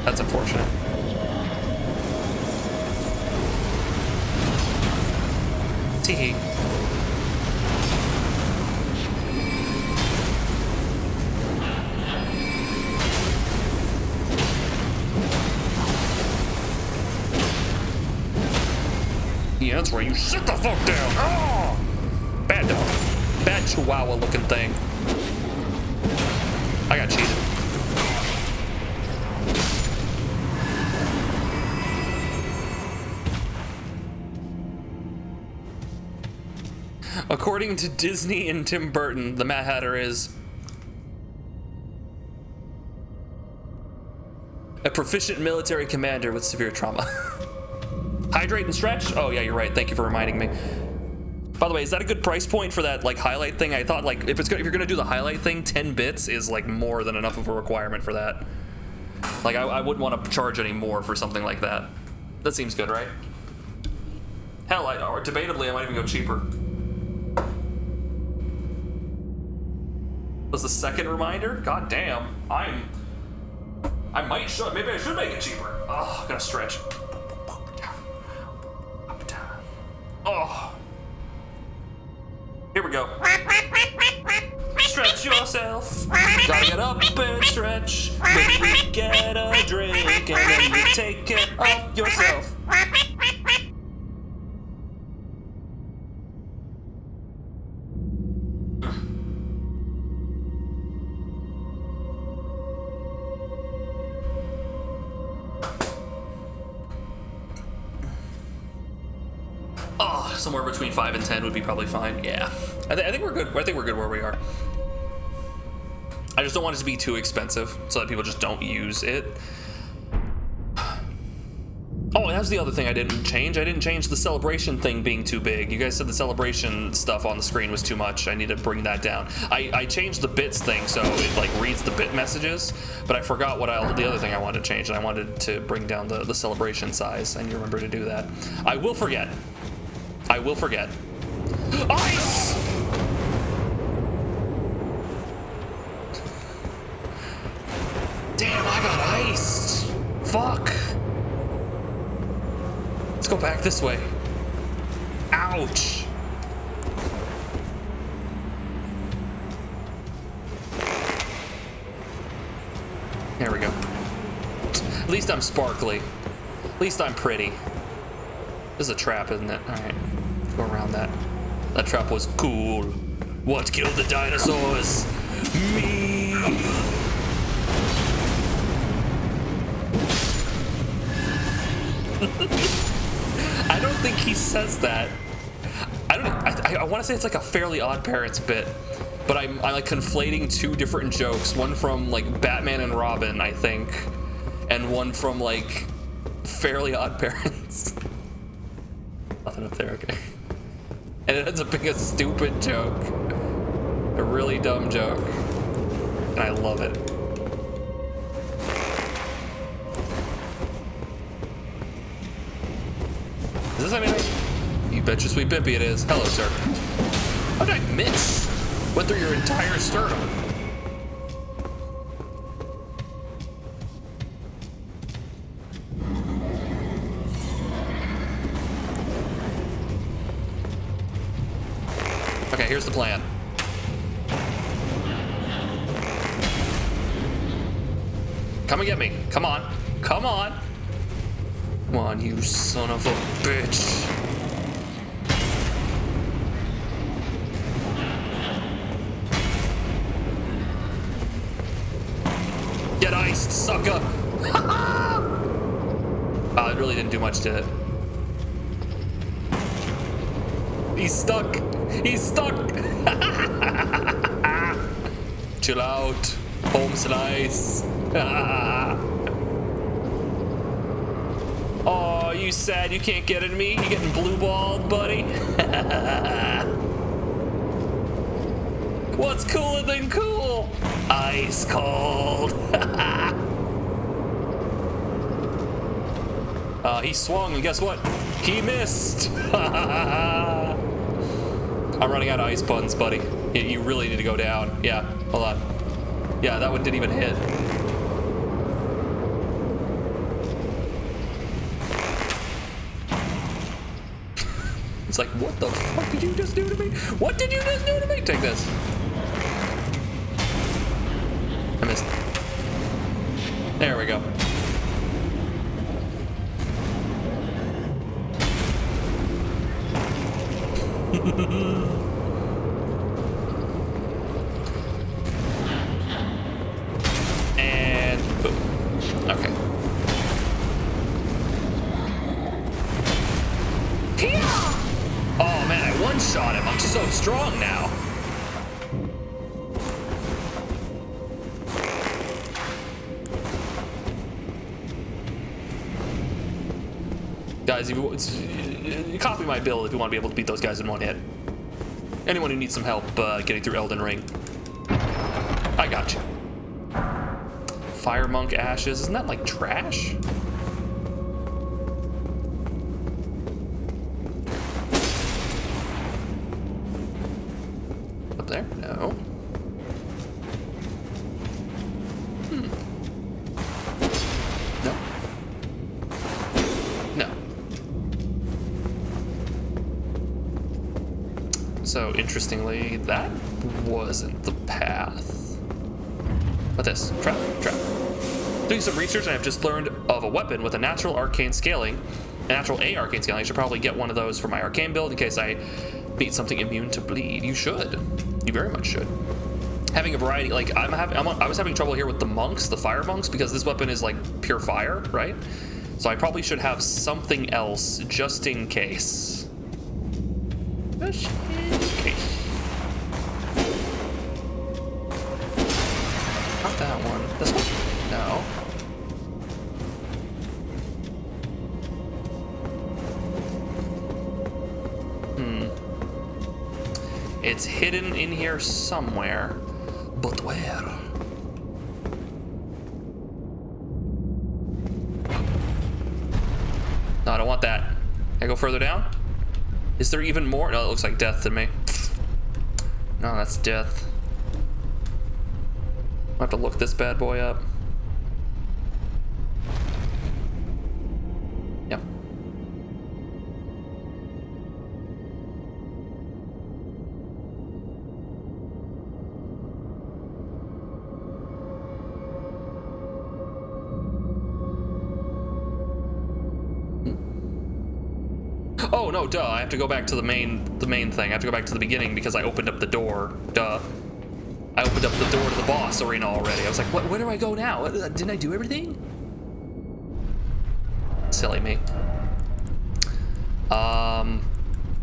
That's unfortunate. Teehee. Yeah, that's right. You sit the fuck down. Oh! Bad dog. Bad chihuahua looking thing. I got cheated. According to Disney and Tim Burton, the Mad Hatter is a proficient military commander with severe trauma. Hydrate and stretch? Oh yeah, you're right. Thank you for reminding me. By the way, is that a good price point for that like highlight thing? I thought like if you're gonna do the highlight thing, 10 bits is like more than enough of a requirement for that. Like I wouldn't want to charge any more for something like that. That seems good, right? Hell, or debatably, I might even go cheaper. Was the second reminder? God damn, maybe I should make it cheaper. Oh, I gotta stretch. Oh. Here we go. Stretch yourself. Gotta get up and stretch. Maybe we get a drink and then you take care of yourself. Somewhere between 5 and 10 would be probably fine. Yeah, I think we're good. I think we're good where we are. I just don't want it to be too expensive so that people just don't use it. Oh, and that's the other thing I didn't change. I didn't change the celebration thing being too big. You guys said the celebration stuff on the screen was too much. I need to bring that down. I changed the bits thing so it like reads the bit messages, but I forgot the other thing I wanted to change, and I wanted to bring down the celebration size, and you remember to do that. I will forget. I will forget. Ice! Damn fuck? Let's go back this way. Ouch. There we go. At least I'm sparkly. At least I'm pretty. This is a trap, isn't it? Alright. Let's go around that. That trap was cool. What killed the dinosaurs? Me! I don't think he says that. I want to say it's like a Fairly Odd Parents bit, but I'm like conflating two different jokes. One from like Batman and Robin, I think, and one from like Fairly Odd Parents. Nothing up there, okay. And it ends up being a stupid joke. A really dumb joke. And I love it. Is this anything? You betcha sweet bippy it is. Hello, sir. How did I miss? Went through your entire sternum. Okay, here's the plan. Come and get me. Come on. Come on. Come on, you son of a bitch. Get iced, sucker. Oh, it really didn't do much to it. He's stuck. He's stuck. Chill out. Home slice. Oh, you sad you can't get at me? You getting blue balled, buddy? What's cooler than cool? Ice cold. He swung, and guess what? He missed. I'm running out of ice puns, buddy. You really need to go down. Yeah, hold on. Yeah, that one didn't even hit. It's like, what the fuck did you just do to me? What did you just do to me? Take this. I missed. There we go. And boom. Okay. Oh man, I one-shot him. I'm so strong now. Guys, if you copy my build if you want to be able to beat those guys in one hit. Anyone who needs some help getting through Elden Ring, I got you. Fire Monk ashes, isn't that like trash? Up there? No. No. So, interestingly, that wasn't the path. What this? Trap. Doing some research, I've just learned of a weapon with a natural arcane scaling. A natural A arcane scaling. I should probably get one of those for my arcane build in case I beat something immune to bleed. You should. You very much should. Having a variety, like I was having trouble here with the monks, the fire monks, because this weapon is like pure fire, right? So I probably should have something else just in case. Just in case. Not that one. This one? No. It's hidden in here somewhere, but where? No, I don't want that. Can I go further down? Is there even more? No, it looks like death to me. No, that's death. I have to look this bad boy up. Oh no, duh! I have to go back to the main thing. I have to go back to the beginning because I opened up the door. Duh. I opened up the door to the boss arena already. I was like, what? Where do I go now? Didn't I do everything? Silly me.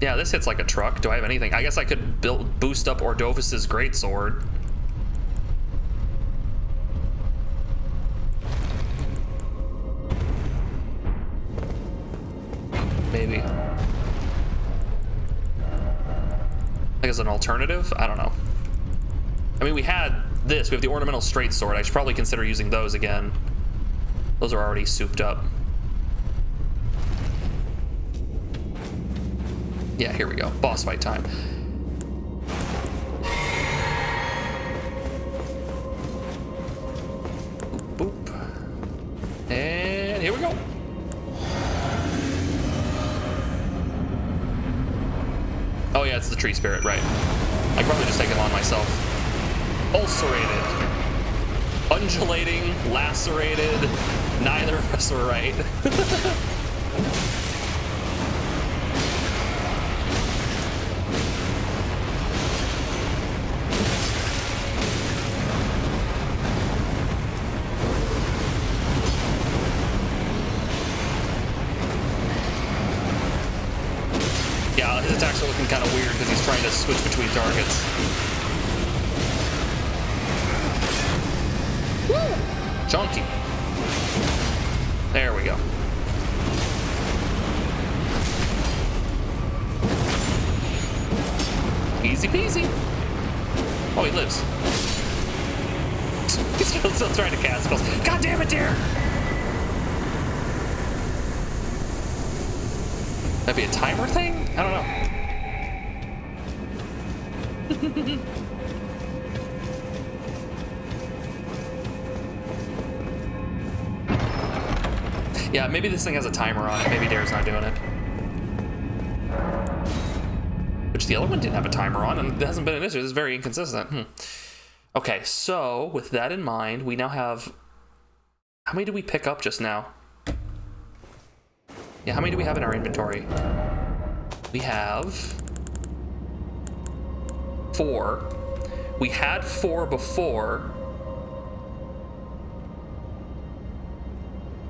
Yeah, this hits like a truck. Do I have anything? I guess I could boost up Ordovis's greatsword. Maybe. Like as an alternative? I don't know. I mean, we had this. We have the ornamental straight sword. I should probably consider using those again. Those are already souped up. Yeah, here we go. Boss fight time. Boop, boop. And here we go. Oh yeah, it's the tree spirit, right. I could probably just take him on myself. Ulcerated. Undulating, lacerated. Neither of us were right. Yeah, his attacks are looking kind of weird because he's trying to switch between targets. Woo! Chunky. There we go. Easy peasy. Oh, he lives. He's still trying to cast spells. God damn it, dear! That'd be a timer thing? I don't know. Yeah, maybe this thing has a timer on it. Maybe Dare's not doing it. Which the other one didn't have a timer on, and it hasn't been an issue. This is very inconsistent. Okay, so with that in mind, we now have... How many did we pick up just now? Yeah, how many do we have in our inventory? We have 4. We had 4 before.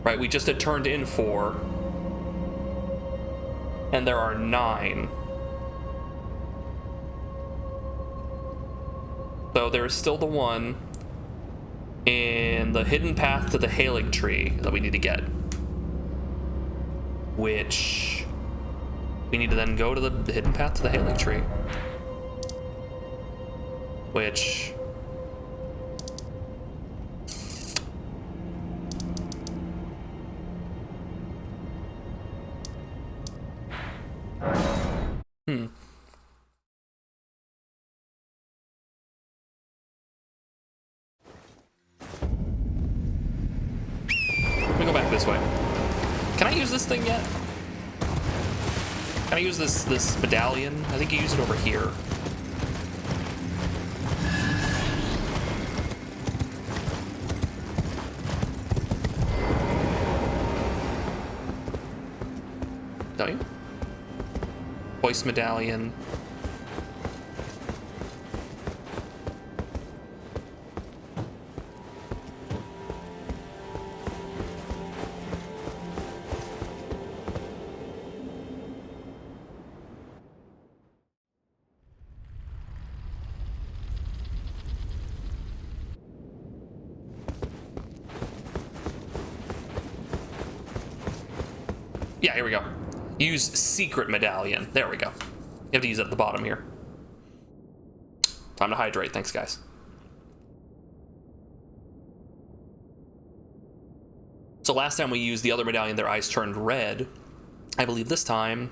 Right, we just had turned in 4. And there are 9. So there's still the one in the hidden path to the Halig tree that we need to get. Which we need to then go to the hidden path to the Halig tree. Which... Let me go back this way. Can I use this thing yet? Can I use this medallion? I think you use it over here. Don't you? Voice medallion. Yeah, here we go. Use secret medallion. There we go. You have to use it at the bottom here. Time to hydrate. Thanks, guys. So last time we used the other medallion, their eyes turned red. I believe this time...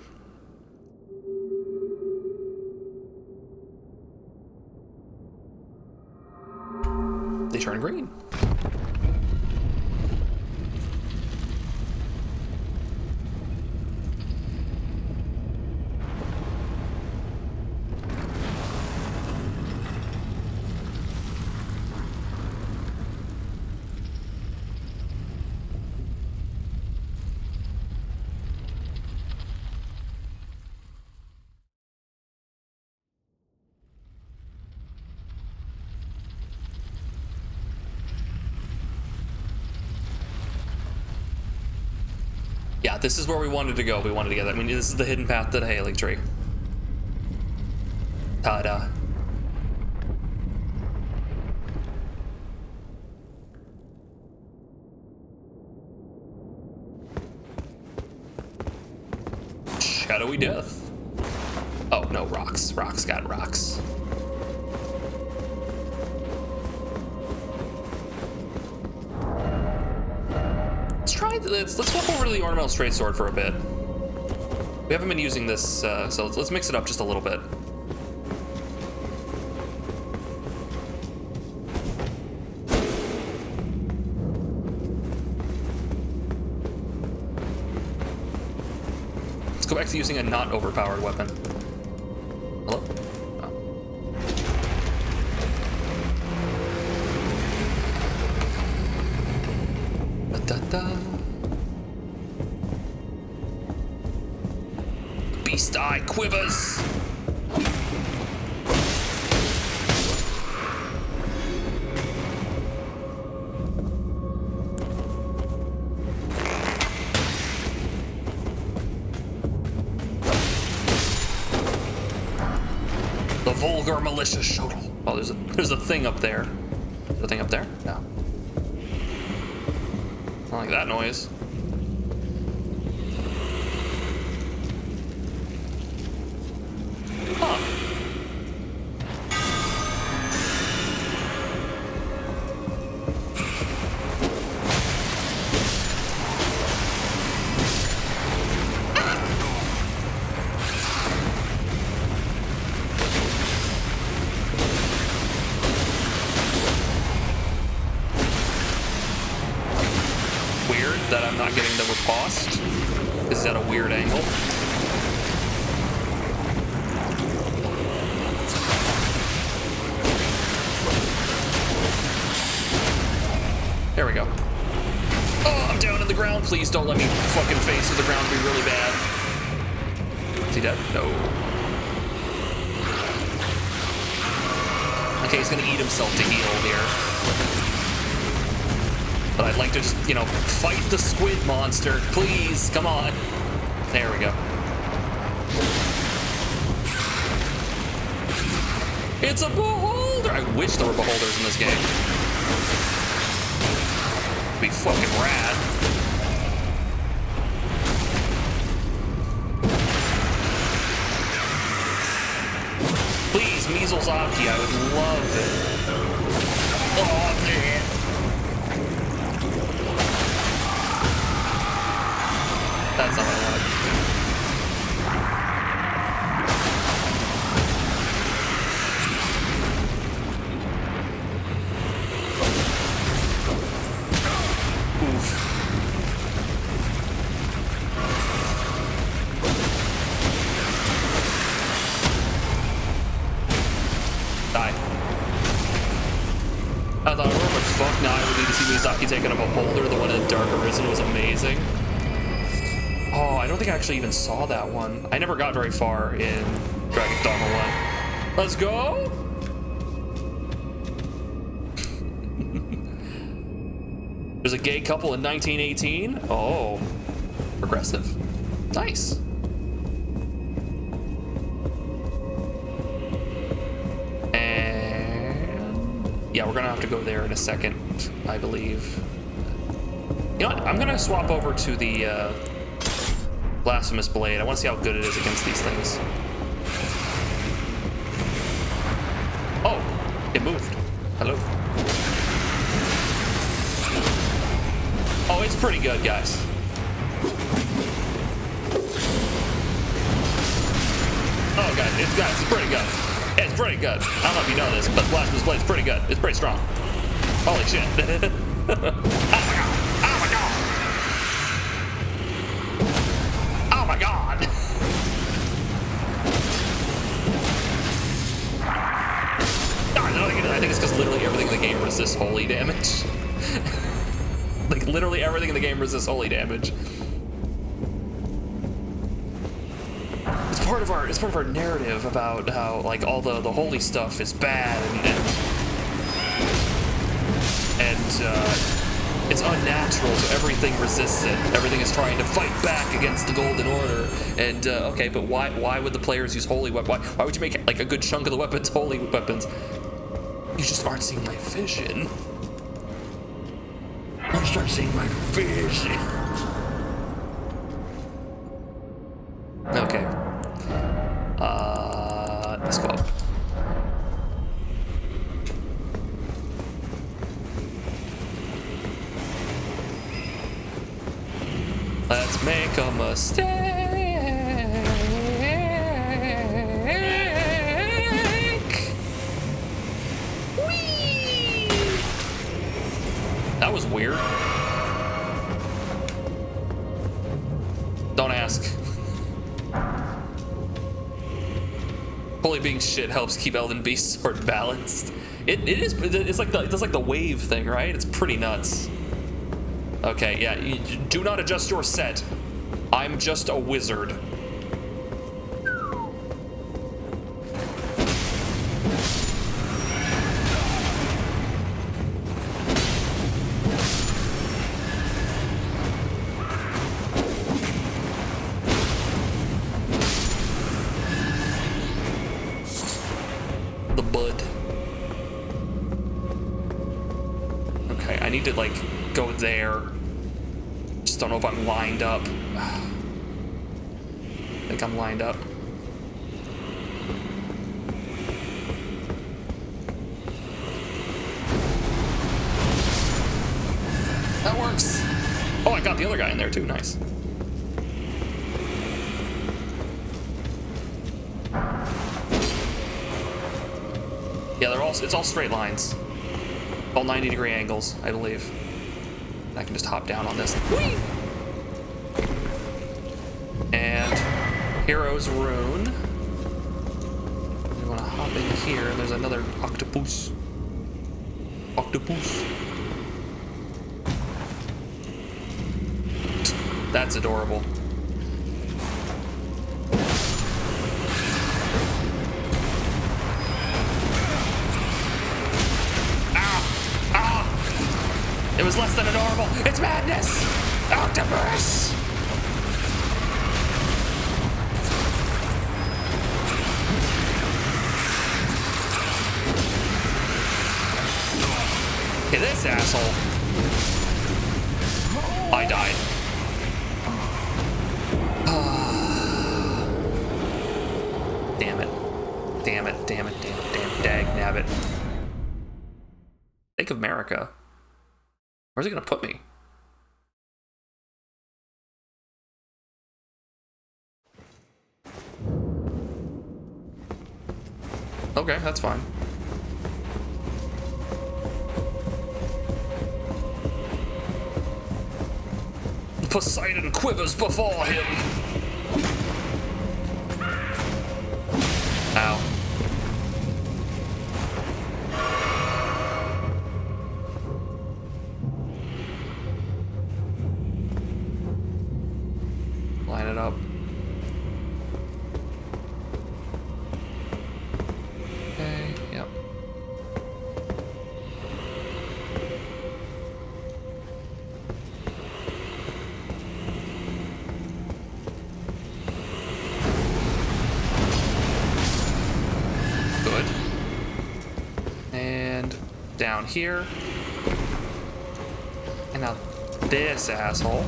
they turn green. Yeah, this is where we wanted to go. We wanted to get that. I mean, this is the hidden path to the Haley tree. Ta-da. Shadowy death. Oh, no, rocks. Rocks got rocks. Let's swap over to the ornamental straight sword for a bit. We haven't been using this, so let's mix it up just a little bit. Let's go back to using a not overpowered weapon. Hello? Oh. Da-da-da. Beast eye quivers. The vulgar malicious shuttle. Oh, there's a thing up there. Is there a thing up there? No. I don't like that noise. That I'm not getting the riposte. This is at a weird angle. There we go. Oh, I'm down in the ground. Please don't let me fucking face to the ground be really bad. Is he dead? No. Okay, he's gonna eat himself to heal here. But I'd like to just, you know, fight the squid monster. Please, come on. There we go. It's a beholder! I wish there were beholders in this game. It'd be fucking rad. Please, Measles Aki, I would love it. Oh, man. That's not what I wanted. Oof. Die. I thought, but fuck, now I would need to see Miyazaki taking a beholder. The one in Dark Arisen was amazing. Oh, I don't think I actually even saw that one. I never got very far in Dragon's Dogma 1. Let's go! There's a gay couple in 1918? Oh, progressive. Nice. And yeah, we're gonna have to go there in a second, I believe. You know what? I'm gonna swap over to the Blasphemous Blade. I want to see how good it is against these things. Oh, it moved. Hello. Oh, it's pretty good, guys. Oh, guys, it's pretty good. Yeah, it's pretty good. I don't know if you know this, but Blasphemous Blade is pretty good. It's pretty strong. Holy shit. Oh my god. Oh my god. Oh my god! No, I think it's because literally everything in the game resists holy damage. Like literally everything in the game resists holy damage. It's part of our narrative about how like all the holy stuff is bad and It's unnatural, so everything resists it. Everything is trying to fight back against the Golden Order. And, okay, but why would the players use holy weapons? Why would you make, like, a good chunk of the weapons holy weapons? You just aren't seeing my vision. You start seeing my vision. Okay. Let's go up. Let's make a mistake. Whee! That was weird. Don't ask. Holy being shit helps keep Elden Beast's sword balanced. It's like the wave thing, right? It's pretty nuts. Okay, yeah, do not adjust your set. I'm just a wizard. The bud. Okay, I need to, like, go there. Just don't know if I'm lined up. I think I'm lined up. That works. Oh, I got the other guy in there too. Nice. Yeah, it's all straight lines. All 90-degree angles, I believe. I can just hop down on this. Whee! And Hero's Rune. We want to hop in here, and there's another octopus. Octopus. That's adorable. It was less than adorable. It's madness! Octopus! Okay, this asshole. I died. Damn it. Damn it, damn it, damn it, damn it, dag nabbit. Think of America. Where's it gonna put me? Okay, that's fine. Poseidon quivers before him. Ow. Line it up. Okay, yep. Good. And down here. And now this asshole.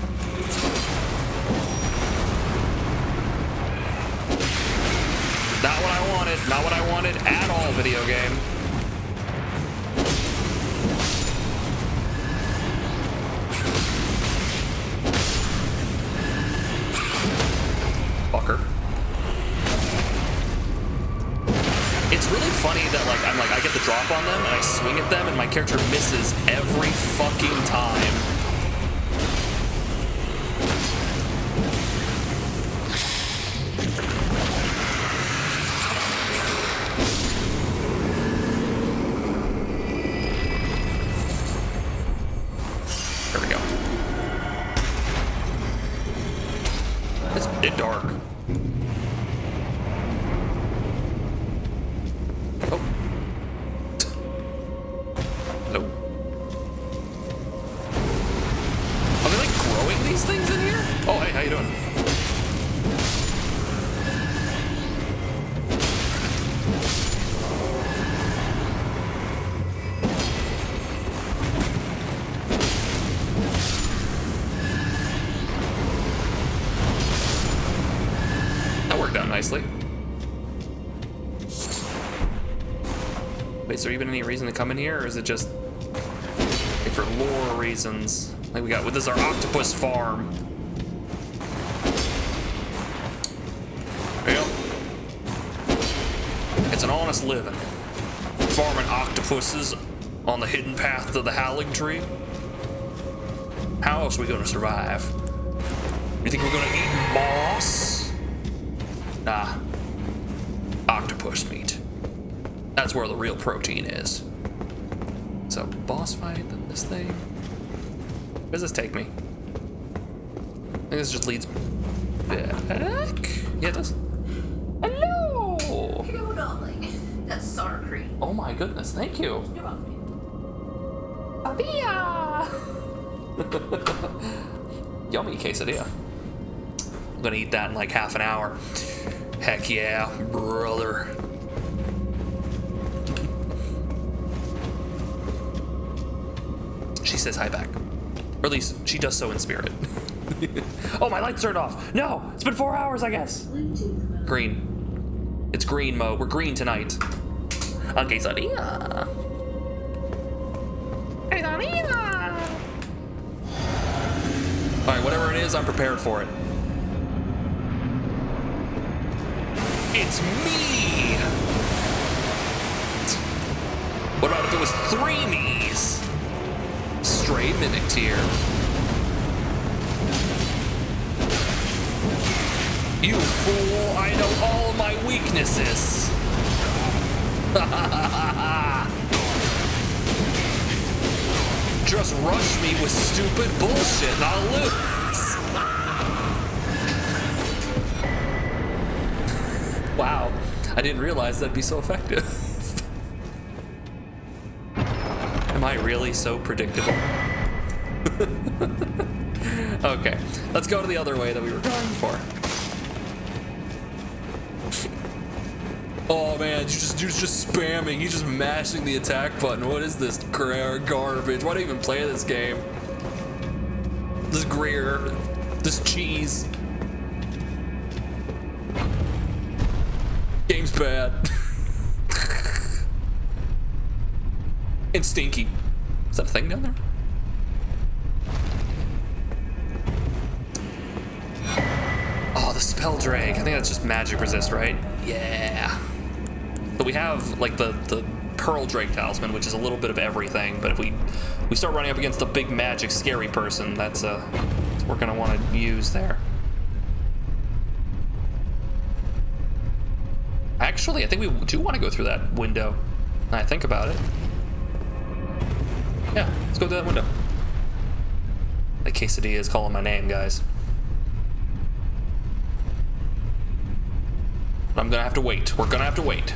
Not what I wanted. Not what I wanted at all, video game. Fucker. It's really funny that I get the drop on them and I swing at them and my character misses every fucking time. There we go. It's a bit dark. Oh. Hello. nicely. Wait, is there even any reason to come in here, or is it just like for lore reasons? Like this is our octopus farm. Yep. It's an honest living. Farming octopuses on the hidden path to the howling tree. How else are we gonna survive? You think we're gonna eat moss? Nah. Octopus meat. That's where the real protein is. So, boss fight, then this thing. Where does this take me? I think this just leads back. Yeah, it does. Hello! Hello, darling. That's sour cream. Oh my goodness, thank you. You're welcome. Abia! Yummy quesadilla. I'm gonna eat that in like half an hour. Heck yeah, brother. She says hi back. Or at least she does so in spirit. Oh, my lights turned off. No, it's been 4 hours, I guess. Green. It's green mode. We're green tonight. On quesadilla. Quesadilla. All right, whatever it is, I'm prepared for it. It's me. What about if it was 3 me's? Stray mimic tier. You fool, I know all my weaknesses. Just rush me with stupid bullshit and I'll lose. Wow, I didn't realize that'd be so effective. Am I really so predictable? Okay, let's go to the other way that we were going for. Oh man, you're just spamming. You're just mashing the attack button. What is this garbage? Why do you even play this game? This Greer, this cheese. Game's bad. And stinky. Is that a thing down there? Oh, the spell drake. I think that's just magic resist, right? Yeah. So we have like the pearl drake talisman, which is a little bit of everything. But if we start running up against a big magic scary person, that's what we're gonna want to use there. Actually, I think we do want to go through that window. Now I think about it. Yeah, let's go through that window. The quesadilla is calling my name, guys. I'm gonna have to wait. We're gonna have to wait.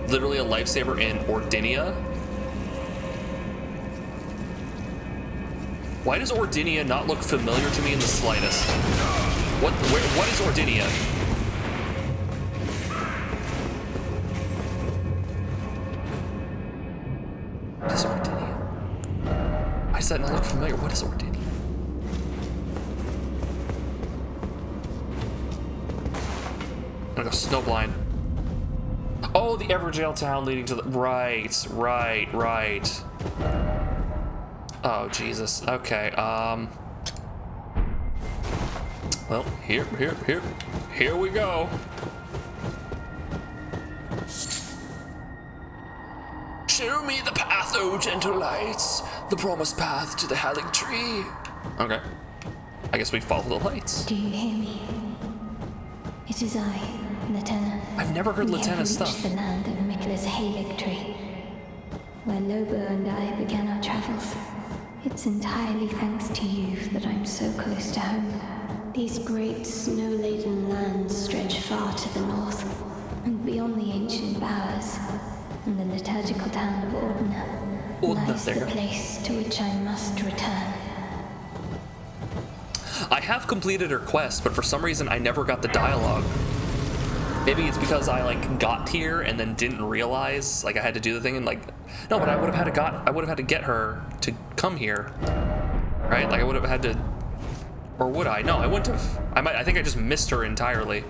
Literally a lifesaver in Ordinia. Why does Ordinia not look familiar to me in the slightest? What is Ordinia? What is Ordinia? I said not look familiar. What is Ordinia? I'm gonna go snowblind. Oh, the Everjail town leading to the right. Oh Jesus. Okay. Well, here we go. Show me the path, oh gentle lights, the promised path to the howling tree. Okay. I guess we follow the lights. Do you hear me? It is I, Lieutenant. I've never heard Lieutenant's stuff. We have reached the land of Mikla's Halig tree, where Lobo and I began our travels. It's entirely thanks to you that I'm so close to home. These great snow-laden lands stretch far to the north, and beyond the ancient bowers, and the liturgical town of Ordna, lies the place to which I must return. I have completed her quest, but for some reason I never got the dialogue. Maybe it's because I like got here and then didn't realize like I had to do the thing and like no, but I would have had to get her to come here, right? Like I would have had to Or would I? No, I wouldn't have. I think I just missed her entirely.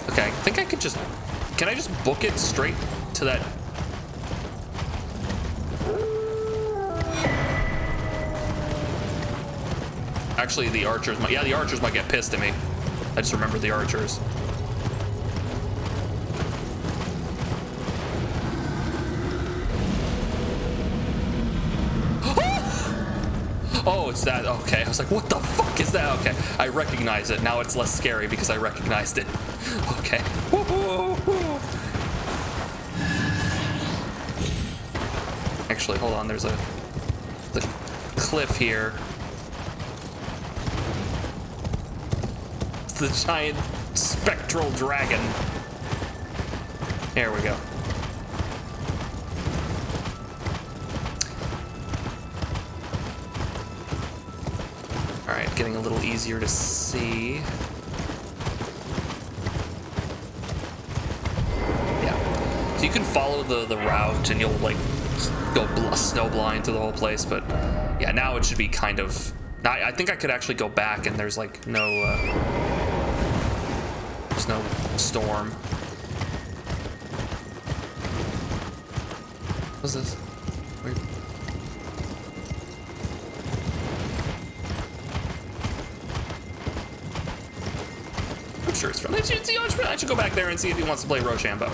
Okay, I think I could just... Can I just book it straight to that? Actually, the archers might... Yeah, the archers might get pissed at me. I just remembered the archers. Oh, it's that. Okay, I was like, what the fuck is that? Okay, I recognize it. Now it's less scary because I recognized it. Okay. Actually, hold on. There's the cliff here. It's the giant spectral dragon. There we go. Alright, getting a little easier to see. Yeah. So you can follow the route and you'll like go snowblind to the whole place, but yeah, now it should be kind of... I think I could actually go back and there's like no... there's no storm. What's this? Weird. I'm sure it's friendly. I should go back there and see if he wants to play Rochambeau.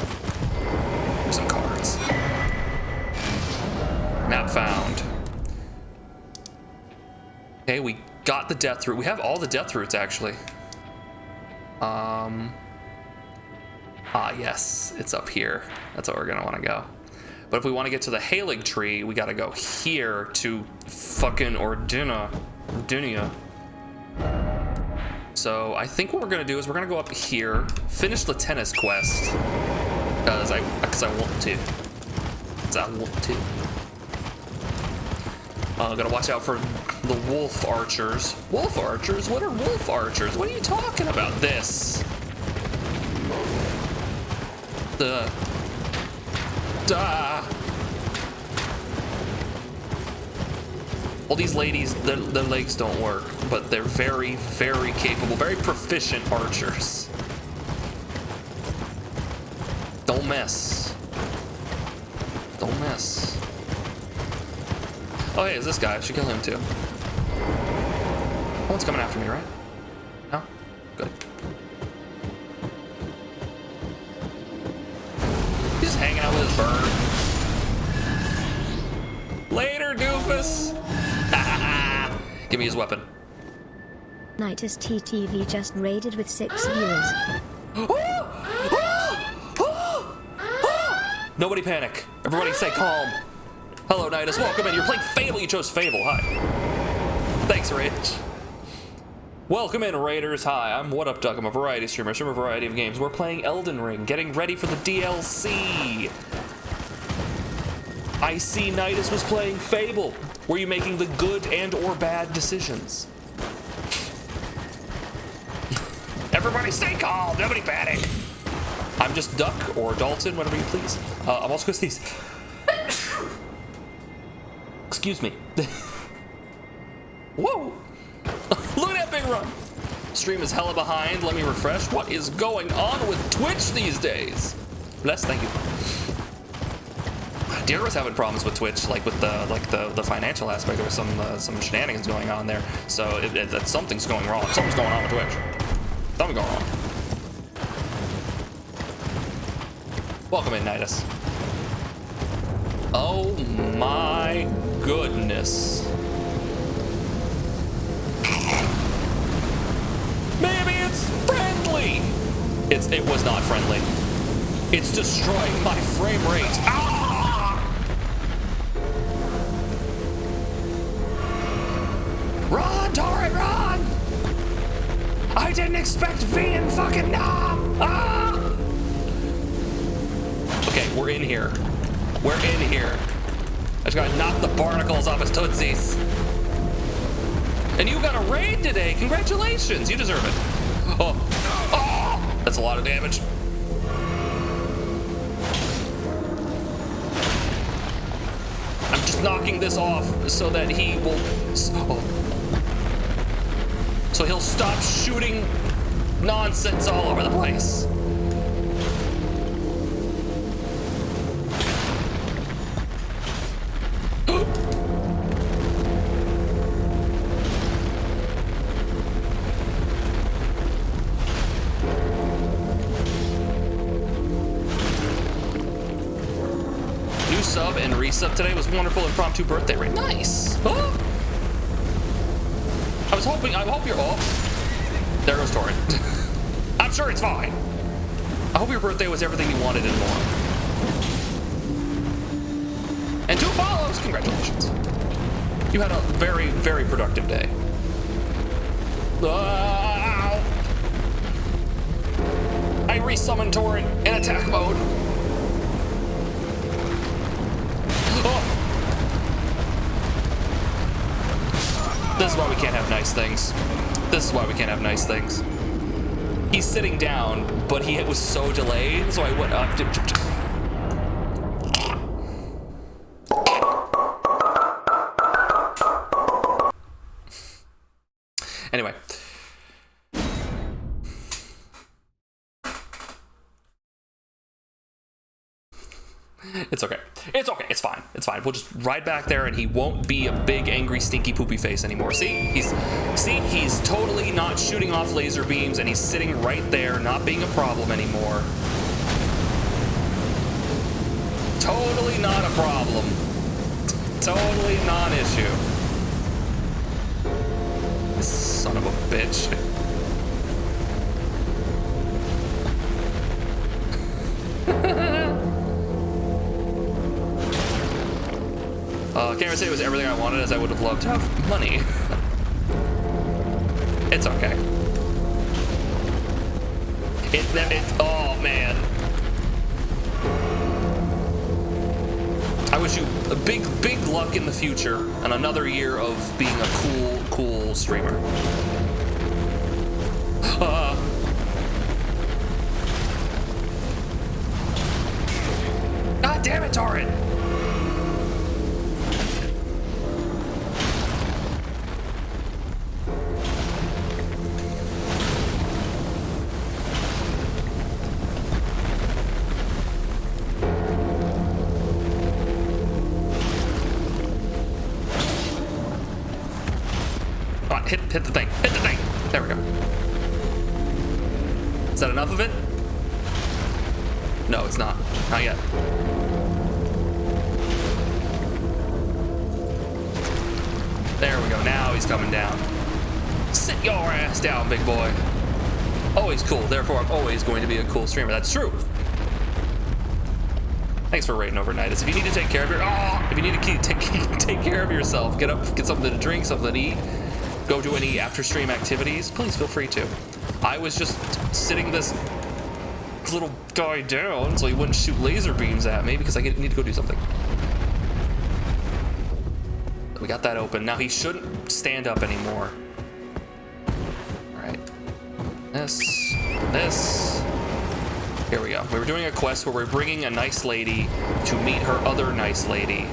Some cards. Map found. Okay, we got the death route. We have all the death routes actually. Yes, it's up here. That's where we're gonna want to go. But if we want to get to the Halig tree, we gotta go here to fucking Ordunia. So I think what we're gonna do is we're gonna go up here, finish the tennis quest, because I want to. Gotta watch out for the wolf archers. Wolf archers? What are wolf archers? What are you talking about? This. Well, these ladies, their legs don't work, but they're very, very capable, very proficient archers. Don't mess. Don't mess. Oh, hey, it's this guy. I should kill him too. Oh, one's coming after me, right? No? Good. He's just hanging out with his bird. Later, doofus. Give me his weapon. Nitus TTV just raided with 6 viewers. Nobody panic. Everybody stay calm. Hello, Nitus. Welcome in. You're playing Fable. You chose Fable. Hi. Thanks, Rage. Welcome in, Raiders. Hi, I'm What Up Duck. I'm a variety streamer. I stream a variety of games. We're playing Elden Ring, getting ready for the DLC. I see Nitus was playing Fable. Were you making the good and or bad decisions? Everybody stay calm. Nobody panic. I'm just Duck or Dalton, whatever you please. I'm also going to sneeze. Excuse me. Whoa. Look at that big run. Stream is hella behind. Let me refresh. What is going on with Twitch these days? Bless, thank you. Dear was having problems with Twitch, like with the financial aspect. There was some shenanigans going on there. So something's going wrong. Something's going on with Twitch. Something's going on. Welcome in, Nitus. Oh my goodness. Maybe it's friendly. It was not friendly. It's destroying my frame rate. Ah! Run, Torrent, run! I didn't expect V and fucking Nom! Ah! Okay, we're in here. We're in here. I just gotta knock the barnacles off his tootsies. And you got a raid today. Congratulations. You deserve it. Oh. Oh! That's a lot of damage. I'm just knocking this off so that he will... So he'll stop shooting nonsense all over the place. Sub and resub today was wonderful. Impromptu birthday rate. Nice. Oh. I hope you're there goes Torrent. I'm sure it's fine. I hope your birthday was everything you wanted and more. And 2 follows. Congratulations. You had a very, very productive day. I resummoned Torrent in attack mode. This is why we can't have nice things. This is why we can't have nice things. He's sitting down, but he was so delayed, so I went up to... Anyway. It's okay. It's okay. It's fine. It's fine. We'll just ride back there and he won't be a big, angry, stinky, poopy face anymore. See? He's totally not shooting off laser beams and he's sitting right there, not being a problem anymore. Totally not a problem. Totally non-issue. This son of a bitch. Can't even say it was everything I wanted, as I would have loved to have money. It's okay. Oh man. I wish you a big luck in the future and another year of being a cool streamer. God damn it, Torrent! Hit the thing. Hit the thing. There we go. Is that enough of it? No, it's not. Not yet. There we go. Now he's coming down. Sit your ass down, big boy. Always cool. Therefore, I'm always going to be a cool streamer. That's true. Thanks for raiding overnight. If you need to take care of if you need to take care of yourself, get up, get something to drink, something to eat. Go do any after stream activities, please feel free to. I was just sitting this little guy down so he wouldn't shoot laser beams at me because I need to go do something. We got that open. Now he shouldn't stand up anymore. All right. This. Here we go. We were doing a quest where we're bringing a nice lady to meet her other nice lady.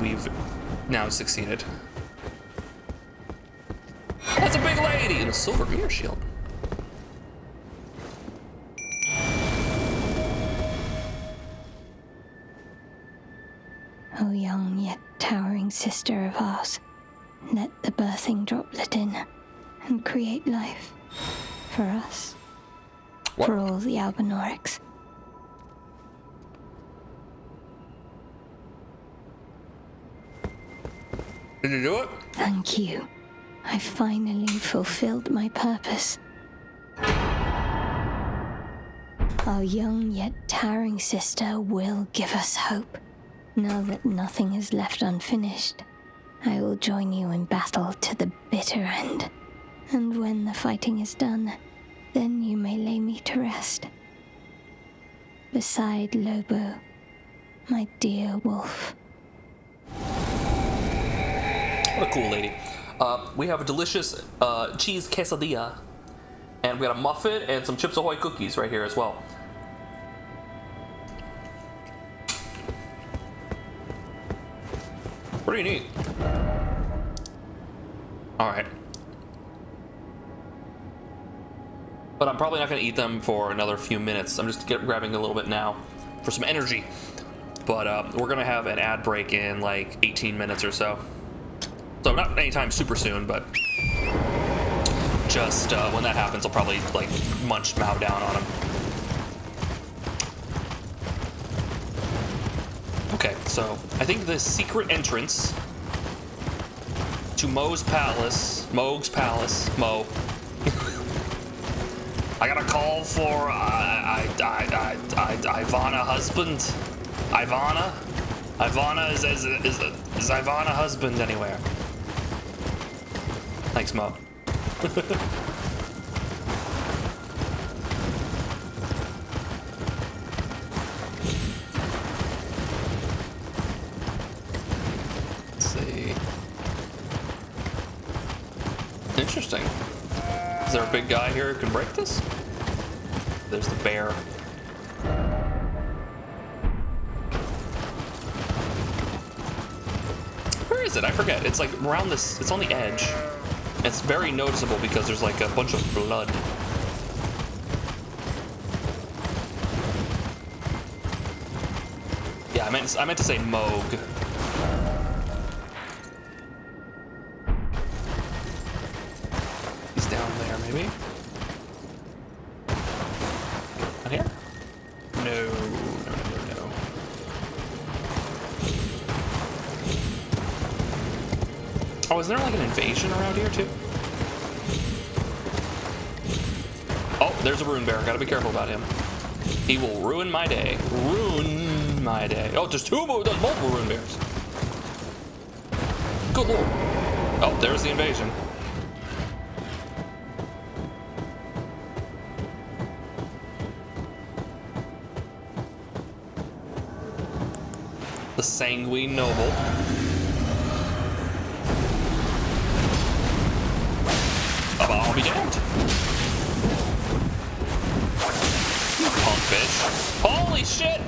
We've now succeeded. That's a big lady in a silver mirror shield. O young yet towering sister of ours, let the birthing droplet in and create life for us, for all the Albinorics. Did you do it? Thank you. I finally fulfilled my purpose. Our young yet towering sister will give us hope. Now that nothing is left unfinished, I will join you in battle to the bitter end. And when the fighting is done, then you may lay me to rest. Beside Lobo, my dear wolf. What a cool lady. We have a delicious cheese quesadilla And we got a muffin and some Chips Ahoy cookies right here as well. Pretty neat. Alright. But I'm probably not going to eat them for another few minutes. I'm just grabbing a little bit now for some energy. But we're going to have an ad break in like 18 minutes or so. So not anytime super soon, but just when that happens, I'll probably like mow down on them. Okay, so I think the secret entrance to Mo's Palace, Mo. I got a call for Ivana husband. Ivana is Ivana husband anywhere? Thanks, Mo. Let's see. Interesting. Is there a big guy here who can break this? There's the bear. Where is it? I forget. It's like around this, it's on the edge. It's very noticeable because there's like a bunch of blood. Yeah, I meant to say Moog. He's down there, maybe? Not here? No. Oh, is there like an invasion around here too? Oh, there's a rune bear. Gotta be careful about him. He will ruin my day. Ruin my day. Oh, there's multiple rune bears. Good lord. Oh, there's the invasion. The sanguine noble. I'll be damned. You punk bitch. Holy shit!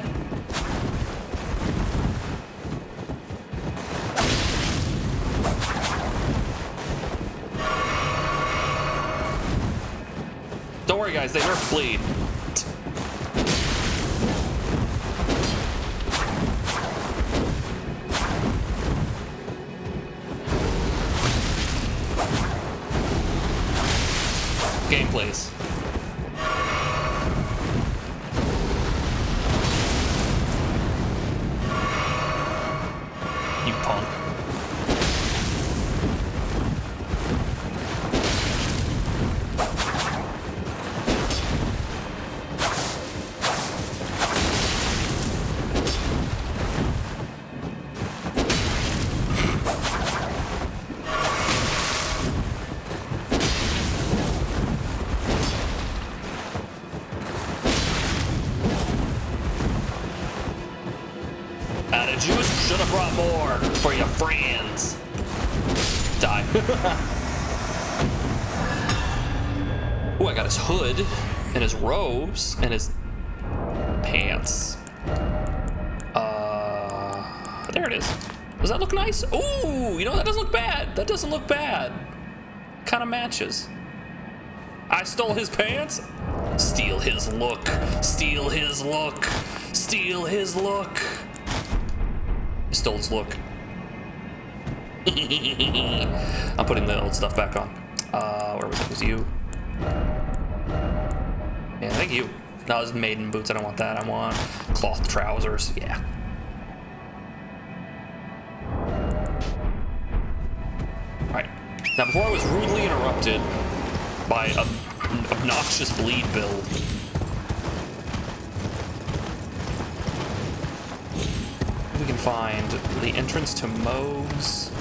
Don't worry guys, they nerf bleed. Gameplays. You punk. Juice should have brought more for your friends. Die. Oh, I got his hood and his robes and his pants. There it is. Does that look nice? Ooh, you know, that doesn't look bad. That doesn't look bad. Kind of matches. I stole his pants. Steal his look. Steal his look. Steal his look. Stole its look. I'm putting the old stuff back on. Where was it? It was you. Yeah, I think you. No, it was maiden boots. I don't want that. I want cloth trousers. Yeah. Alright. Now, before I was rudely interrupted by an obnoxious bleed build, we can find the entrance to Moog's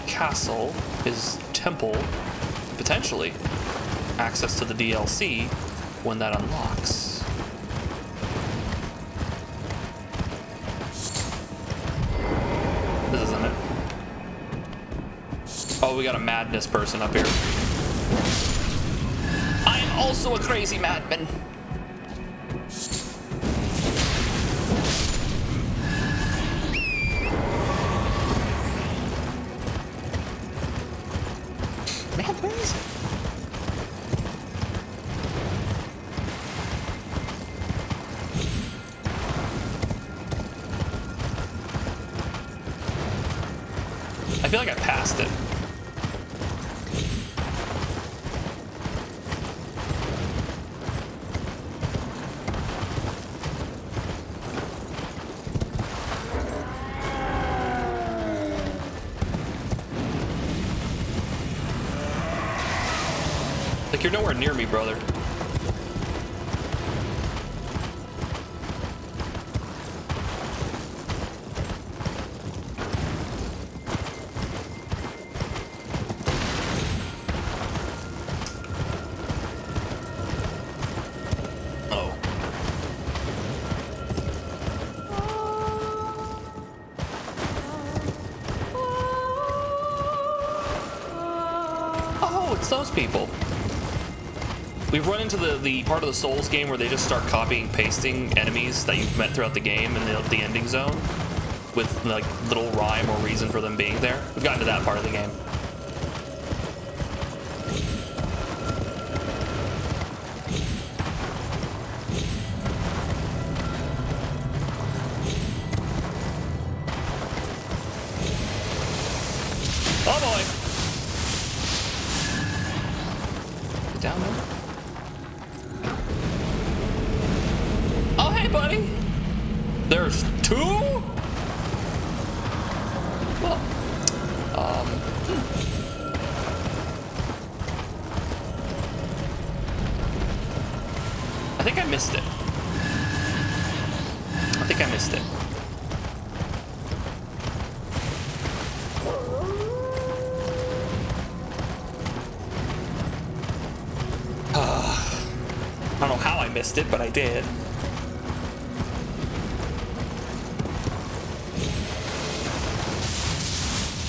castle, his temple, potentially access to the DLC when that unlocks. This isn't it. Oh, we got a madness person up here. I am Also a crazy madman. Madmans? I feel like I passed it. Like, you're nowhere near me, brother. Those people. We've run into the part of the Souls game where they just start copying pasting enemies that you've met throughout the game in the ending zone with like little rhyme or reason for them being there. We've gotten to that part of the game. Oh boy! Down there. Oh, hey, buddy. There's two? Well, I think I missed it. I think I missed it. I don't know how I missed it, but I did.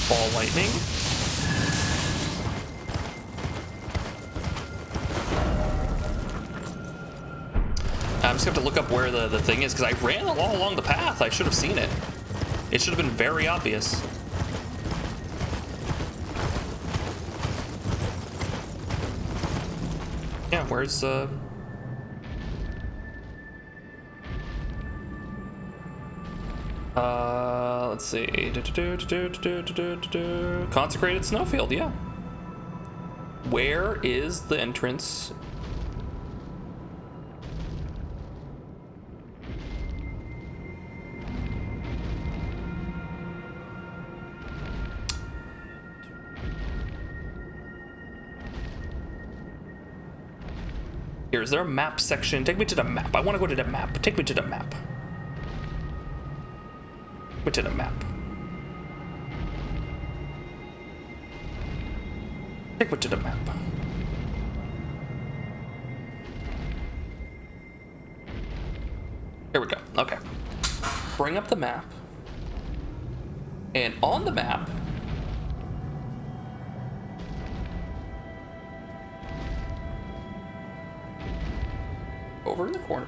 Ball lightning. I'm just gonna have to look up where the thing is, because I ran all along the path. I should have seen it. It should have been very obvious. Yeah, where's let's see. Consecrated Snowfield, yeah. Where is the entrance? Here, is there a map section? Take me to the map. I want to go to the map. Take me to the map. Go to the map. Take me to the map. Here we go. Okay. Bring up the map. And on the map, over in the corner.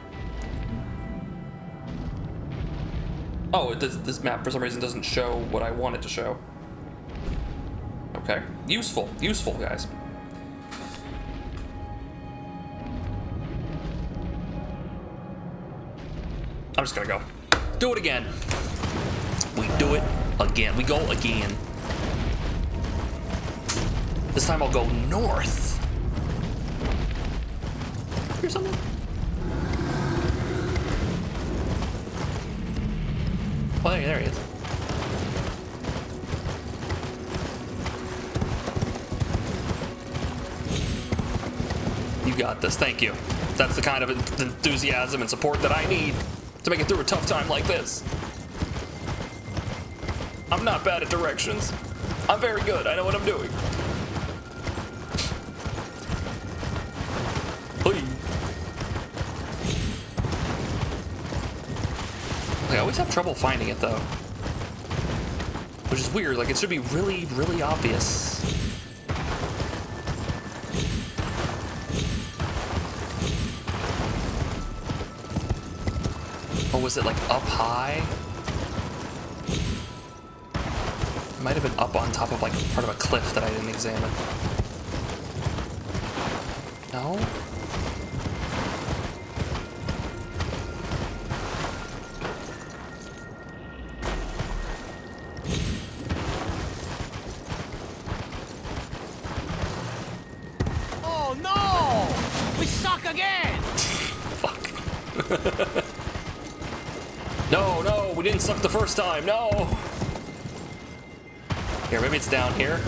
Oh, this map for some reason doesn't show what I want it to show. Okay, useful, guys. I'm just gonna go. Do it again. We do it again. We go again. This time I'll go north. Here's something. Oh, there he is. You got this. Thank you. That's the kind of enthusiasm and support that I need to make it through a tough time like this. I'm not bad at directions. I'm very good. I know what I'm doing. I always have trouble finding it though, which is weird. Like, it should be really, really obvious. was it like up high? It might have been up on top of like part of a cliff that I didn't examine. No? Oh no! We suck again! Fuck. No, we didn't suck the first time, no! Here, maybe it's down here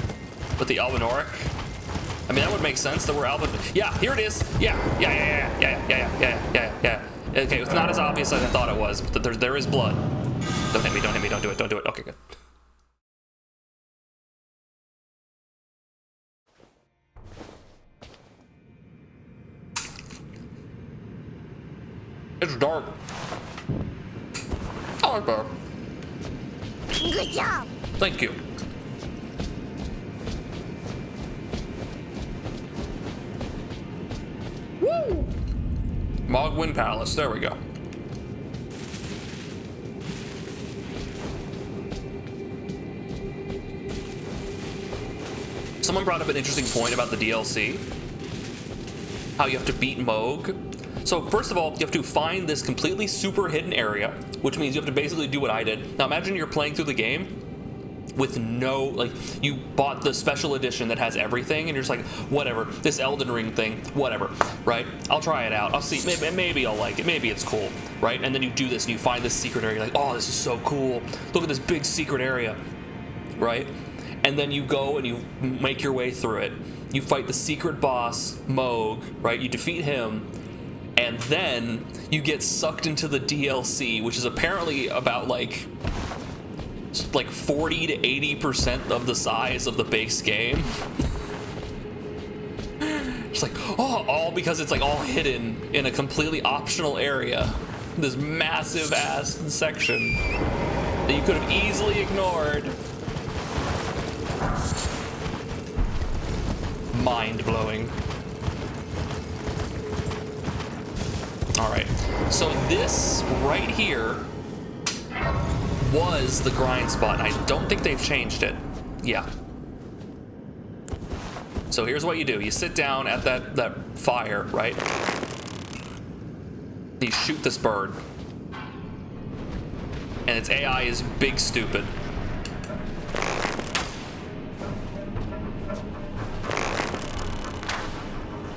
with the Albinoric. I mean, that would make sense that we're Albin. Yeah, here it is. Yeah. Okay, it's not as obvious as I thought it was, but there is blood. Don't hit me, don't do it. Okay, good. It's dark. Oh, it's dark. Good job. Thank you. Woo! Mogwin Palace, there we go. Someone brought up an interesting point about the DLC. How you have to beat Moog. So first of all, you have to find this completely super hidden area, which means you have to basically do what I did. Now imagine you're playing through the game with no, like, you bought the special edition that has everything, and you're just like, whatever, this Elden Ring thing, whatever, right? I'll try it out. I'll see, maybe I'll like it, maybe it's cool, right? And then you do this and you find this secret area, you're like, oh, this is so cool. Look at this big secret area, right? And then you go and you make your way through it. You fight the secret boss, Moog, right? You defeat him, and then you get sucked into the DLC, which is apparently about like 40 to 80% of the size of the base game. It's like, oh, all because it's like all hidden in a completely optional area. This massive ass section that you could have easily ignored. Mind-blowing. All right, so this right here was the grind spot, and I don't think they've changed it. Yeah. So here's what you do. You sit down at that fire, right? You shoot this bird. And its AI is big stupid.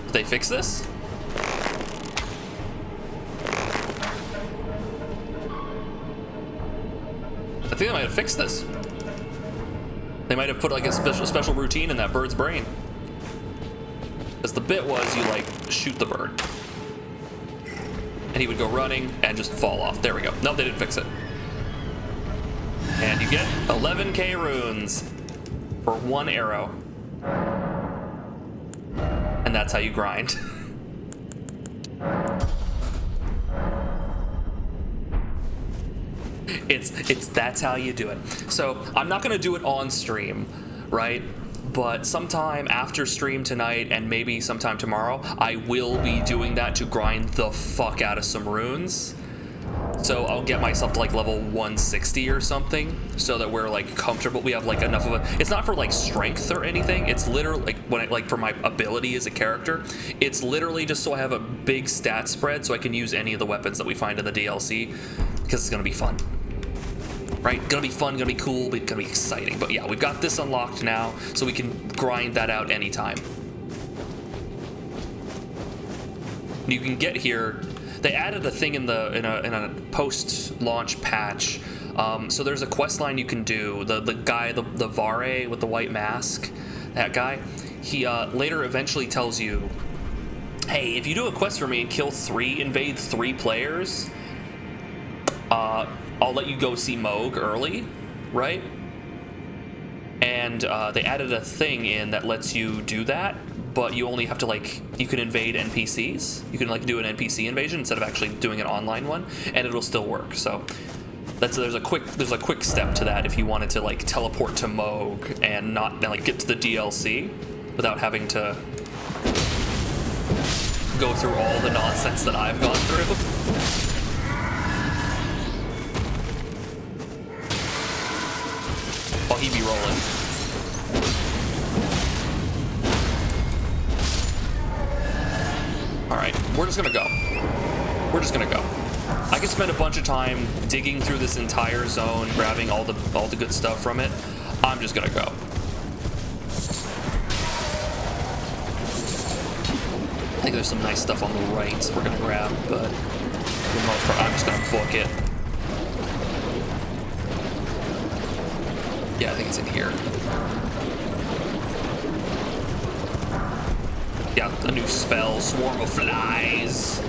Did they fix this? I think they might have fixed this. They might have put like a special routine in that bird's brain. Because the bit was you like shoot the bird. And he would go running and just fall off. There we go. No, they didn't fix it. And you get 11k runes for one arrow. And that's how you grind. That's how you do it. So I'm not gonna do it on stream, right? But sometime after stream tonight and maybe sometime tomorrow, I will be doing that to grind the fuck out of some runes. So I'll get myself to like level 160 or something, so that we're like comfortable. We have like enough of a. It's not for like strength or anything. It's literally like when like for my ability as a character. It's literally just so I have a big stat spread, so I can use any of the weapons that we find in the DLC, because it's gonna be fun. Right? Gonna be fun, gonna be cool, but gonna be exciting. But yeah, we've got this unlocked now, so we can grind that out anytime. You can get here. They added a thing in a post-launch patch. So there's a quest line you can do. The guy, the Vare with the white mask, that guy, he later eventually tells you, hey, if you do a quest for me and invade 3 players, I'll let you go see Moog early, right? And they added a thing in that lets you do that, but you only have to you can invade NPCs. You can do an NPC invasion instead of actually doing an online one, and it'll still work. So there's a quick step to that if you wanted to teleport to Moog and not get to the DLC without having to go through all the nonsense that I've gone through. Oh, he be rolling. Alright, we're just gonna go. We're just gonna go. I could spend a bunch of time digging through this entire zone, grabbing all the good stuff from it. I'm just gonna go. I think there's some nice stuff on the right we're gonna grab, but for the most part, I'm just gonna book it. Yeah, I think it's in here. Yeah, a new spell, Swarm of Flies.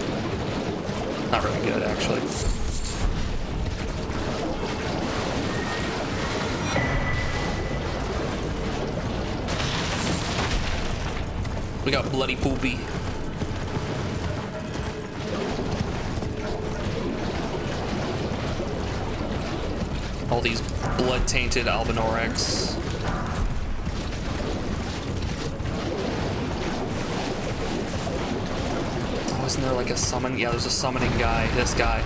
Not really good, actually. We got Bloody Poopy. All these blood-tainted Albinorex. Oh, isn't there like a summon? Yeah, there's a summoning guy. This guy.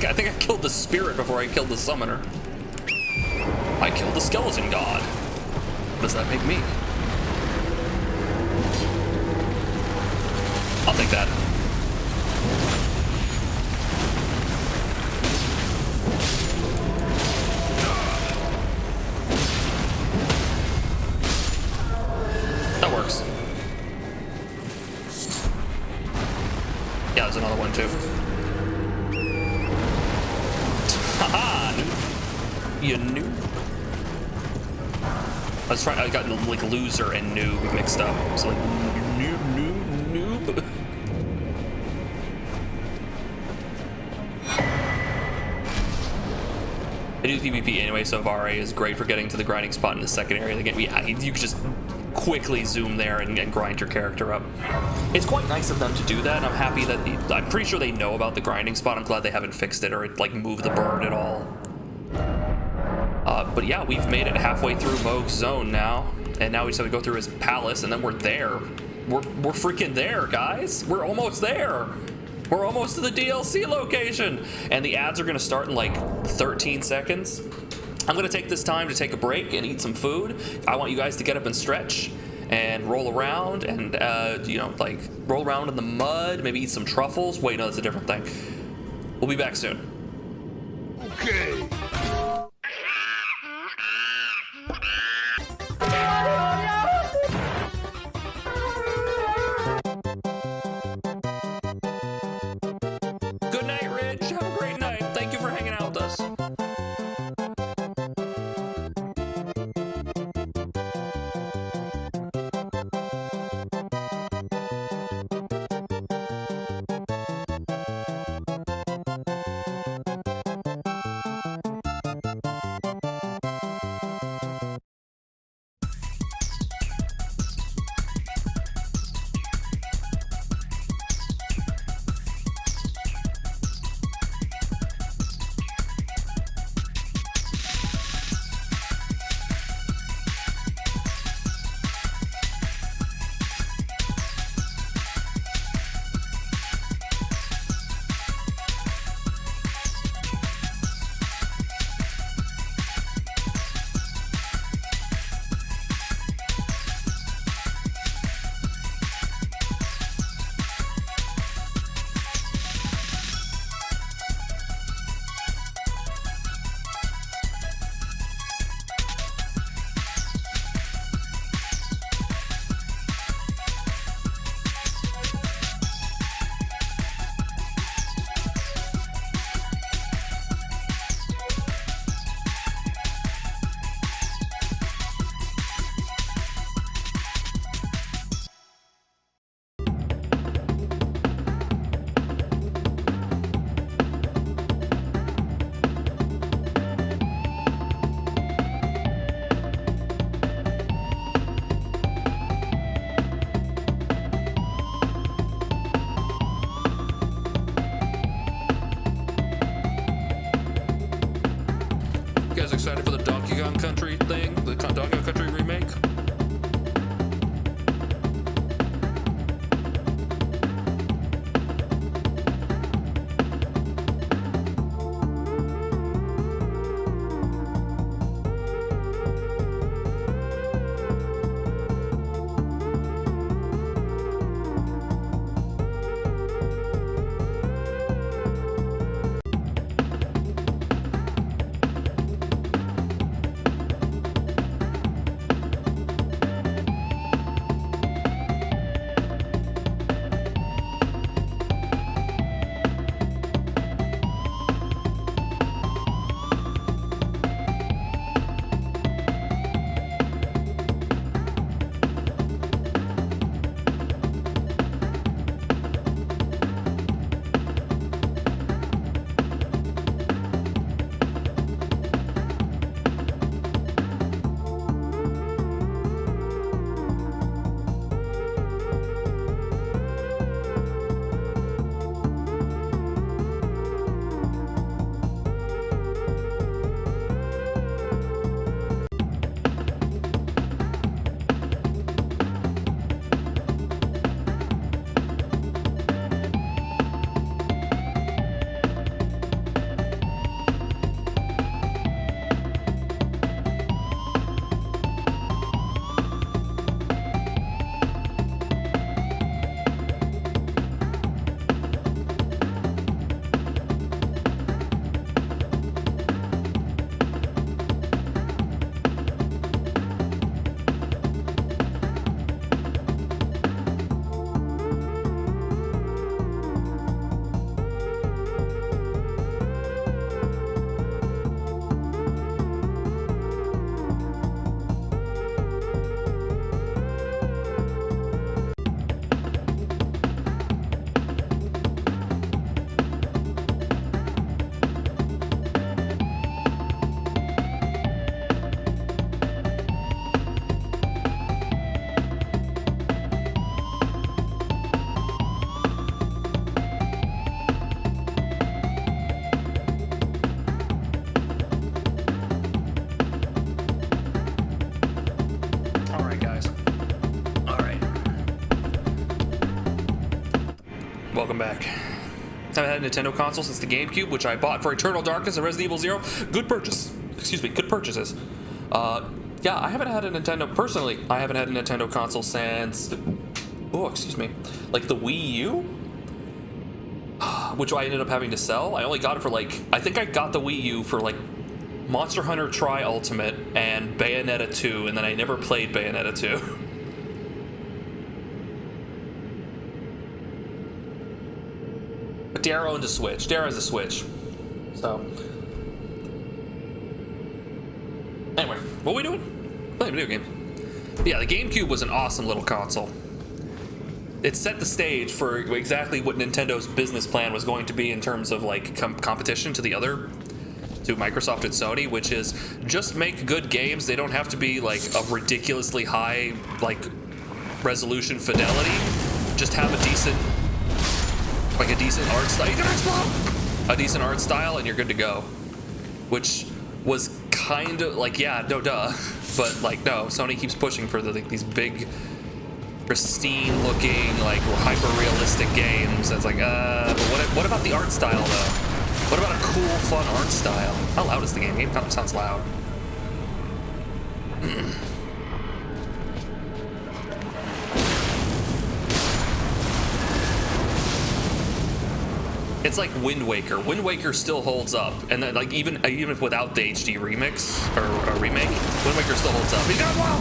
I think I killed the spirit before I killed the summoner. I killed the skeleton god. What does that make me? I'll take that. That works. Yeah, there's another one too. You noob. I got like loser and noob mixed up. It's like noob. I do PvP anyway, so Vare is great for getting to the grinding spot in the second area. Yeah, you can just quickly zoom there and grind your character up. It's quite nice of them to do that, and I'm happy that I'm pretty sure they know about the grinding spot. I'm glad they haven't fixed it or like moved the bird at all. But yeah, we've made it halfway through Moog's zone now, and now we just have to go through his palace, and then we're there. We're freaking there, guys. We're almost there. We're almost to the DLC location, and the ads are gonna start in like 13 seconds. I'm gonna take this time to take a break and eat some food. I want you guys to get up and stretch and roll around and you know, like roll around in the mud, maybe eat some truffles. Wait, no, that's a different thing. We'll be back soon. Okay. Good night, Rich. Have a great night. Thank you for hanging out with us. excited for the Donkey Kong Country thing, the Donkey Kong Country remake? Welcome back. I've had a Nintendo console since the GameCube, which I bought for Eternal Darkness and Resident Evil 0. Good purchase. Excuse me, good purchases. Yeah, I haven't had a Nintendo, personally, I haven't had a Nintendo console since, oh, excuse me, like the Wii U? Which I ended up having to sell. I only got it for like, I think I got the Wii U for like Monster Hunter Tri Ultimate and Bayonetta 2, and then I never played Bayonetta 2. But Darrow owned a Switch. Darrow has a Switch. So. Anyway, what are we doing? Playing video game. Yeah, the GameCube was an awesome little console. It set the stage for exactly what Nintendo's business plan was going to be in terms of like competition to the other, to Microsoft and Sony, which is just make good games. They don't have to be like of ridiculously high like resolution fidelity. Just have a decent art style. You can explode! A decent art style and you're good to go. Which was kind of like, yeah, no duh. But like, no, Sony keeps pushing for these big, pristine looking, like hyper-realistic games. It's like, but what about the art style though? What about a cool, fun art style? How loud is the game? Game sounds loud. It's like Wind Waker. Wind Waker still holds up, and then like even if without the HD remix or remake, Wind Waker still holds up. He got wow.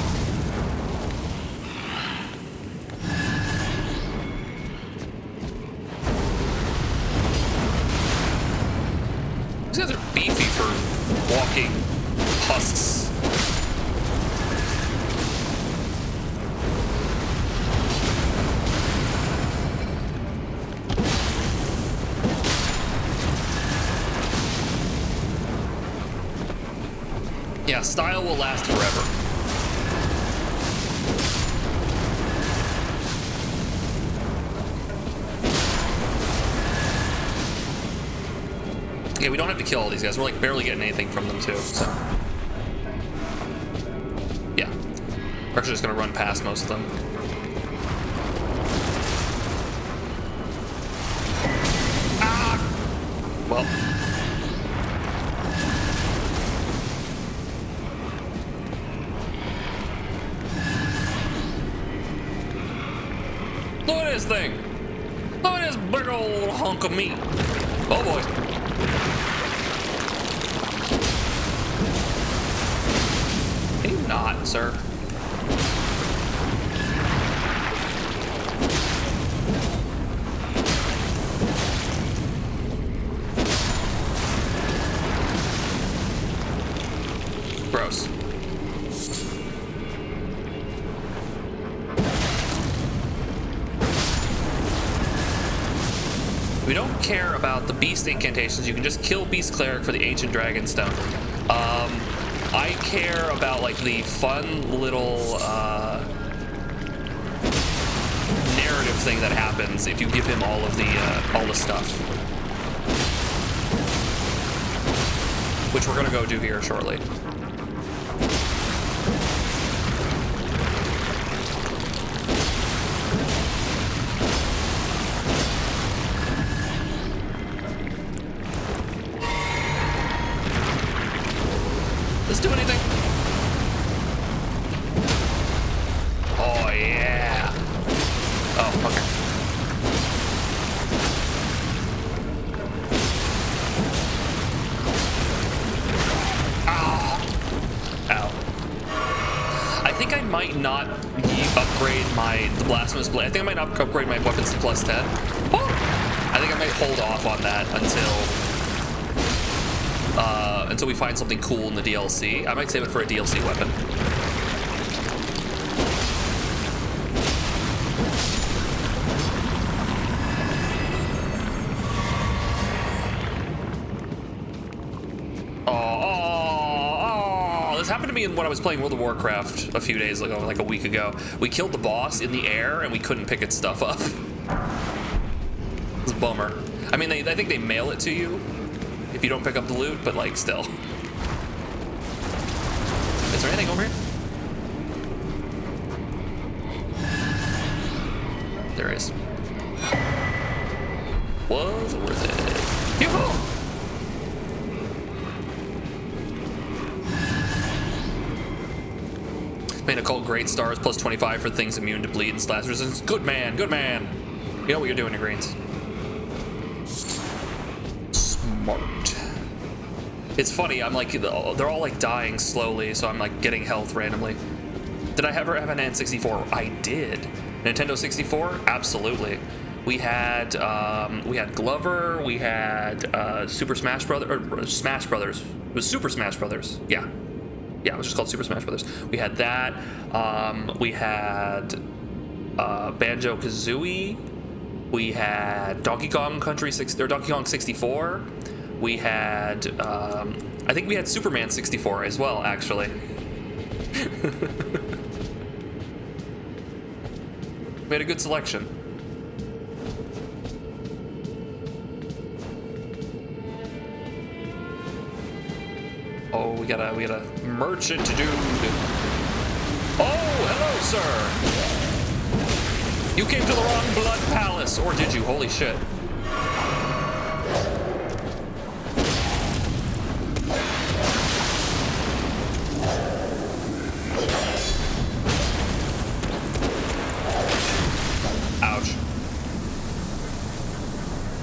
These guys are beefy for walking husks. Yeah, style will last forever. Yeah, we don't have to kill all these guys. We're like barely getting anything from them too, so. We're actually just gonna run past most of them. Ah! Well. Look at this thing! Look at this big old hunk of meat! Oh boy! Can you not, sir? Gross. We don't care about the beast incantations. You can just kill Beast Cleric for the Ancient Dragon Stone. I care about like the fun little narrative thing that happens if you give him all the stuff, which we're gonna go do here shortly. Let's do anything. Oh yeah. Oh, okay. Ah. Ow. I think I might not upgrade the Blasphemous Blade. I think I might not upgrade my weapons to +10. Oh. I think I might hold off on that until we find something cool in the DLC. I might save it for a DLC weapon. Oh, this happened to me when I was playing World of Warcraft a few days ago, like a week ago. We killed the boss in the air and we couldn't pick its stuff up. It's a bummer. I mean, I think they mail it to you if you don't pick up the loot, but like still. Is there anything over here? There is. Was worth it. Yoo-hoo! Main occult great stars plus 25 for things immune to bleed and slash resistance. Good man, good man. You know what you're doing, your greens. Smart. It's funny, I'm like, they're all like dying slowly, so I'm like getting health randomly. Did I ever have an N64? I did. Nintendo 64? Absolutely. We had Glover, we had Super Smash Brothers, or Smash Brothers. It was Super Smash Brothers, yeah. Yeah, it was just called Super Smash Brothers. We had that, we had Banjo-Kazooie, we had Donkey Kong Donkey Kong 64, we had, I think we had Superman 64 as well, actually. We had a good selection. Oh, we got a merchant dude. Oh, hello, sir. You came to the wrong blood palace, or did you? Holy shit. Ouch.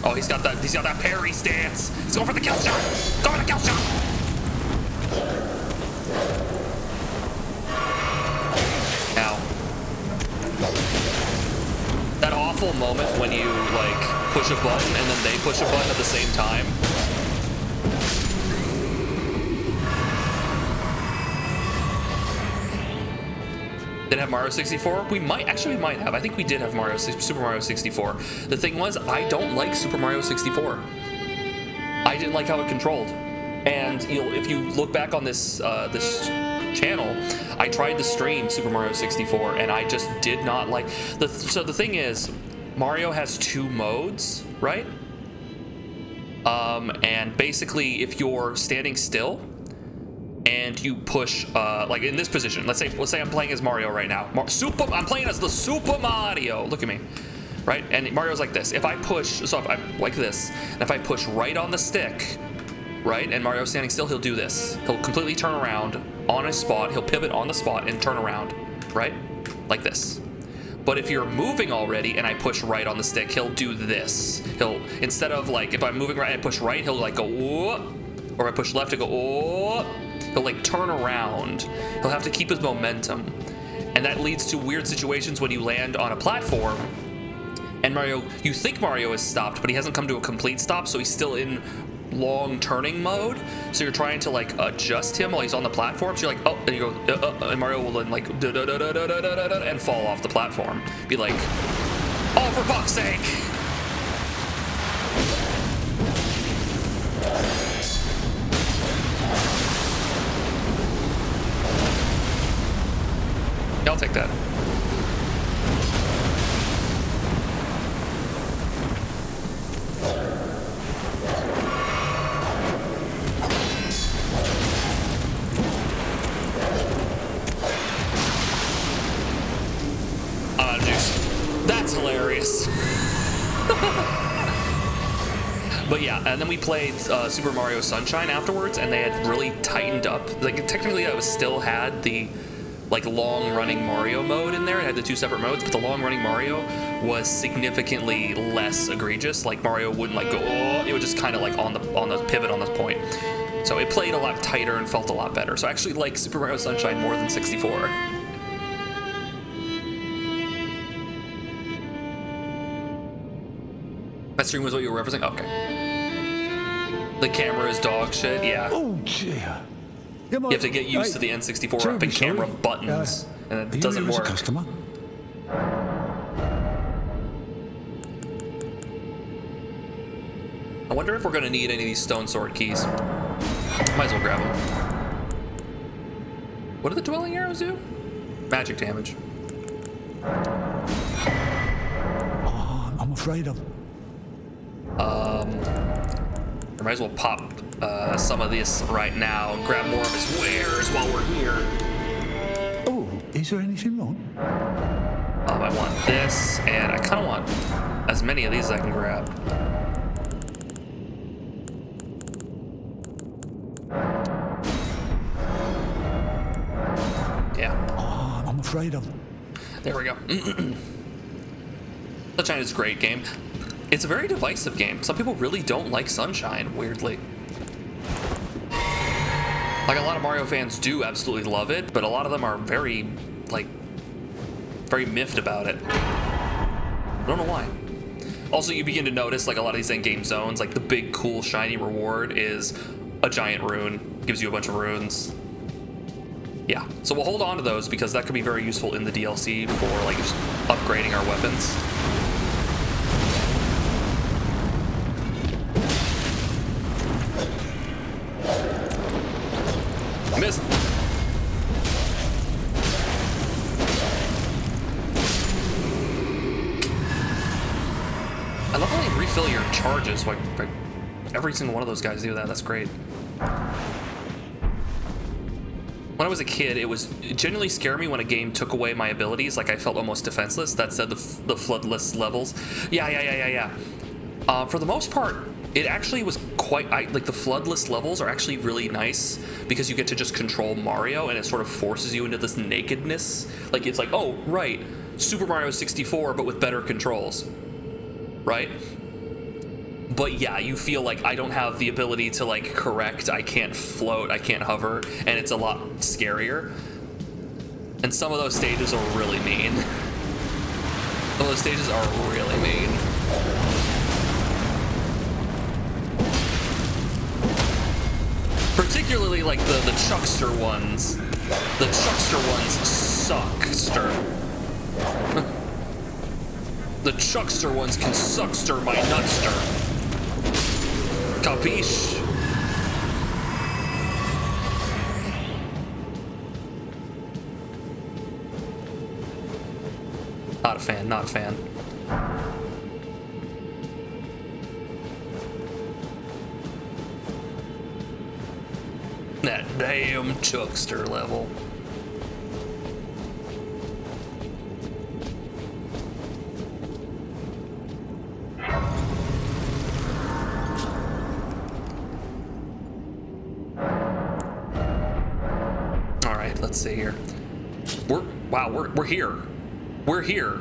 Oh, he's got that parry stance. He's going for the kill shot. Go for the kill shot. Ow. That awful moment when you like push a button and then they push a button at the same time. Did it have Mario 64? We might have. I think we did have Super Mario 64. The thing was, I don't like Super Mario 64. I didn't like how it controlled. And if you look back on this this channel, I tried to stream Super Mario 64, and I just did not like. So the thing is, Mario has 2 modes, right? And basically, if you're standing still and you push, like in this position. Let's say I'm playing as Mario right now. I'm playing as the Super Mario. Look at me, right? And Mario's like this. If I push, so if I'm like this, and if I push right on the stick, right, and Mario's standing still, he'll do this. He'll completely turn around on his spot. He'll pivot on the spot and turn around, right, like this. But if you're moving already and I push right on the stick, he'll do this. He'll, instead of like, if I'm moving right and I push right, he'll like go, oh, or if I push left, he'll go, oh. He'll like turn around. He'll have to keep his momentum. And that leads to weird situations when you land on a platform and Mario, you think Mario has stopped, but he hasn't come to a complete stop, so he's still in long turning mode. So you're trying to like adjust him while he's on the platform. So you're like, oh, and you go, and Mario will then like and fall off the platform. Be like, oh, for fuck's sake! Yeah, I'll take that. That's hilarious. But yeah, and then we played Super Mario Sunshine afterwards, and they had really tightened up. Like technically, I still had the like long-running Mario mode in there. It had the two separate modes, but the long-running Mario was significantly less egregious. Like Mario wouldn't like go, oh, it would just kind of like on the pivot on this point. So it played a lot tighter and felt a lot better. So I actually like Super Mario Sunshine more than 64. That stream was what you were referencing? Okay. The camera is dog shit, yeah. Oh, dear. You have to get used to the N64 rapid camera buttons, and it doesn't work. Customer? I wonder if we're going to need any of these stone sword keys. Might as well grab them. What do the dwelling arrows do? Magic damage. Oh, I'm afraid of... I might as well pop some of this right now and grab more of his wares while we're here. Oh, is there anything wrong? I want this, and I kind of want as many of these as I can grab. Yeah. Oh, I'm afraid of... There we go. Sunshine is a great game. It's a very divisive game. Some people really don't like Sunshine, weirdly. Like, a lot of Mario fans do absolutely love it, but a lot of them are very, like, very miffed about it. I don't know why. Also, you begin to notice, like, a lot of these end-game zones, like, the big, cool, shiny reward is a giant rune. Gives you a bunch of runes. Yeah, so we'll hold on to those because that could be very useful in the DLC for, like, just upgrading our weapons. Missed. I love how you refill your charges. Like every single one of those guys do that. That's great. When I was a kid, it genuinely scared me when a game took away my abilities. Like I felt almost defenseless. That said, the floodless levels. Yeah. For the most part, it actually was quite, like the floodless levels are actually really nice because you get to just control Mario and it sort of forces you into this nakedness. Like it's like, oh, right, Super Mario 64, but with better controls, right? But yeah, you feel like I don't have the ability to like correct, I can't float, I can't hover, and it's a lot scarier. And some of those stages are really mean. Some of those stages are really mean. Particularly like the Chuckster ones. The Chuckster ones suckster. The Chuckster ones can suckster my nutster. Capiche? Not a fan, not a fan. That damn Chuckster level. All right, let's see here. We're here. We're here.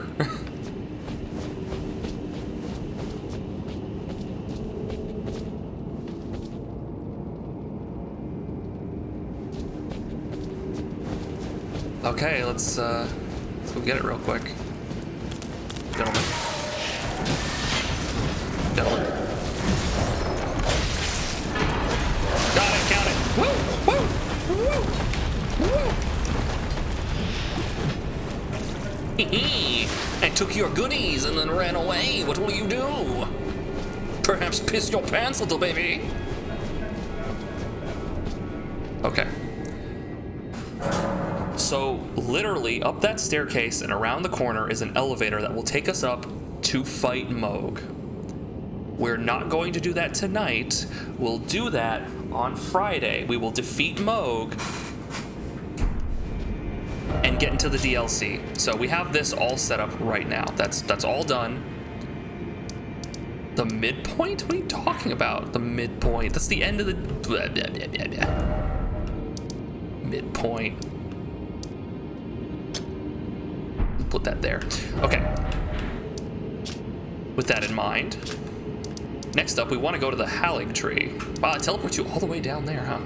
Okay, let's go get it real quick. Gentlemen. Got it, count it. Woo! Woo! Woo! Woo! I took your goodies and then ran away. What will you do? Perhaps piss your pants, little baby. Okay. So literally up that staircase and around the corner is an elevator that will take us up to fight Moog. We're not going to do that tonight. We'll do that on Friday. We will defeat Moog and get into the DLC. So we have this all set up right now. That's all done. The midpoint? What are you talking about? The midpoint. That's the end of the blah, blah, blah, blah, blah. Midpoint. Put that there. Okay. With that in mind, next up we want to go to the Hallig tree. Wow, it teleports you all the way down there, huh?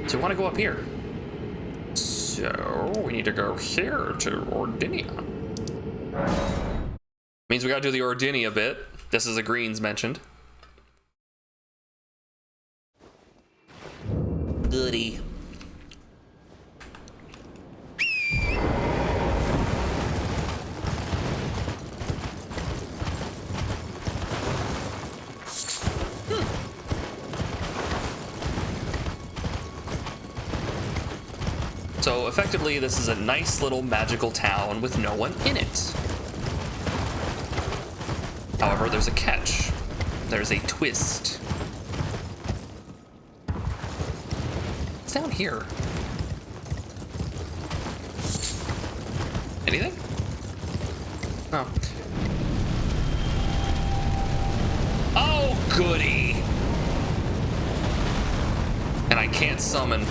So we want to go up here. So we need to go here to Ordinia. Means we gotta do the Ordinia bit. This is a greens mentioned. Goody. So effectively, this is a nice little magical town with no one in it. However, there's a catch. There's a twist. What's down here? Anything? Oh. Oh, goody! And I can't summon.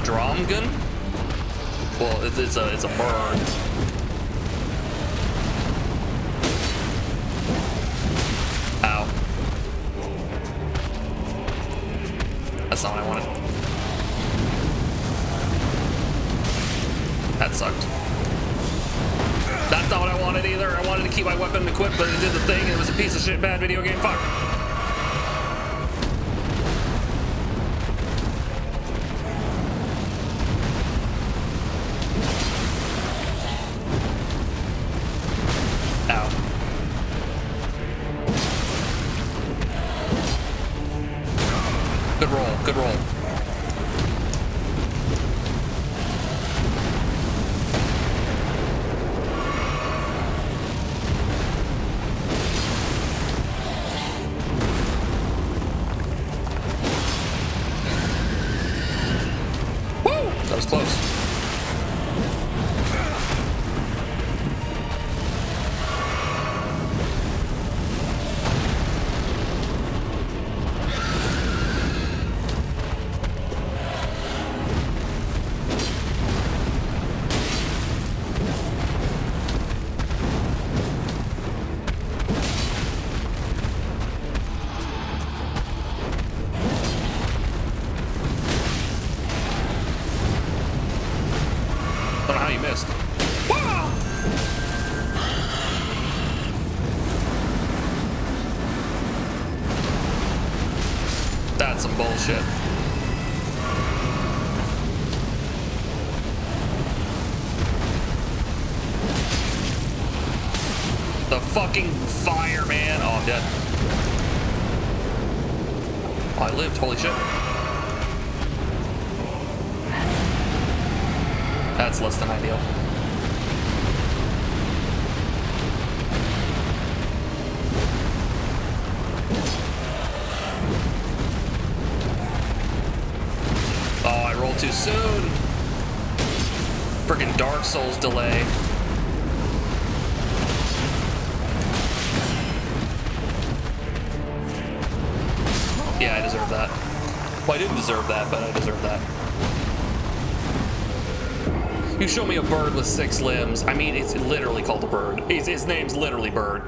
Drum gun? Well, it's a bird. Ow. That's not what I wanted. That sucked. That's not what I wanted either. I wanted to keep my weapon equipped, but it did the thing and it was a piece of shit bad video game. Fuck. Good roll. Woo! That was close. That's some bullshit. The fucking fire, man. Oh, I'm dead. Oh, I lived. Holy shit. That's less than ideal. Oh, I rolled too soon. Freaking Dark Souls delay. Yeah, I deserve that. Well, I didn't deserve that, but I deserve that. You show me a bird with 6 limbs. I mean, it's literally called a bird. His name's literally Bird.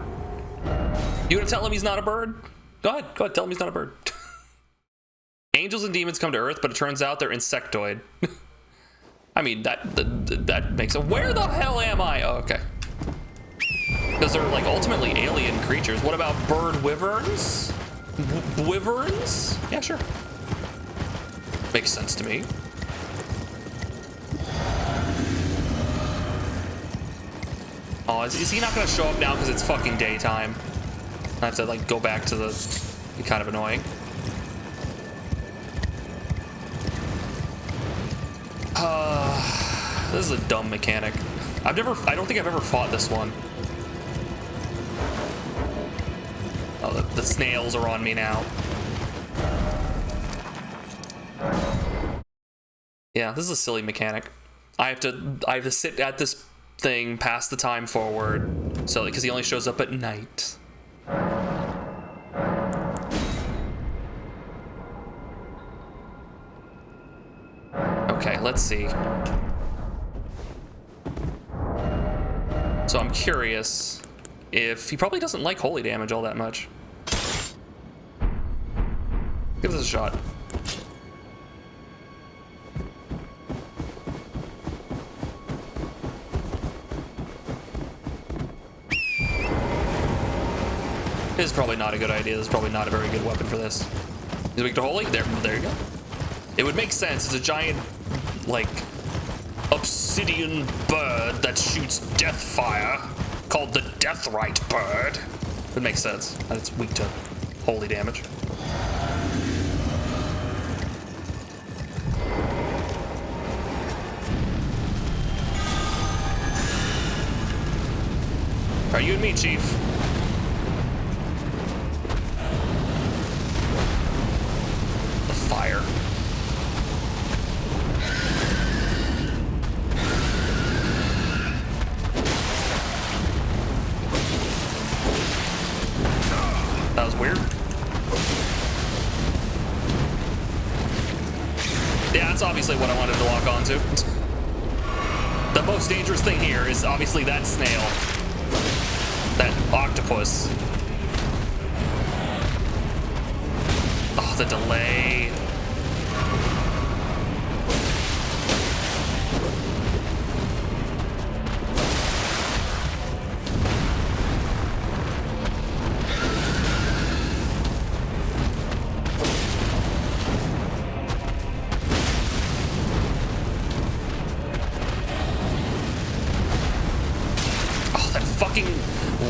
You gonna tell him he's not a bird? Go ahead, tell him he's not a bird. Angels and demons come to Earth, but it turns out they're insectoid. I mean, that makes it. Where the hell am I? Oh, okay. Because they're like ultimately alien creatures. What about bird wyverns? Wyverns? Yeah, sure. Makes sense to me. Oh, is he not gonna show up now because it's fucking daytime? I have to like go back to the. Be kind of annoying. This is a dumb mechanic. I don't think I've ever fought this one. Oh, the snails are on me now. Yeah, this is a silly mechanic. I have to sit at this thing, pass the time forward, so because he only shows up at night. Okay, let's see. So I'm curious if he probably doesn't like holy damage all that much. Give this a shot. This is probably not a good idea. This is probably not a very good weapon for this. He's weak to holy? There you go. It would make sense. It's a giant, like, obsidian bird that shoots death fire called the Deathrite bird. It makes sense. And it's weak to holy damage. Are you and me, Chief? The fire. That was weird. Yeah, that's obviously what I wanted to lock onto. The most dangerous thing here is obviously that snail. That octopus. Oh, the delay.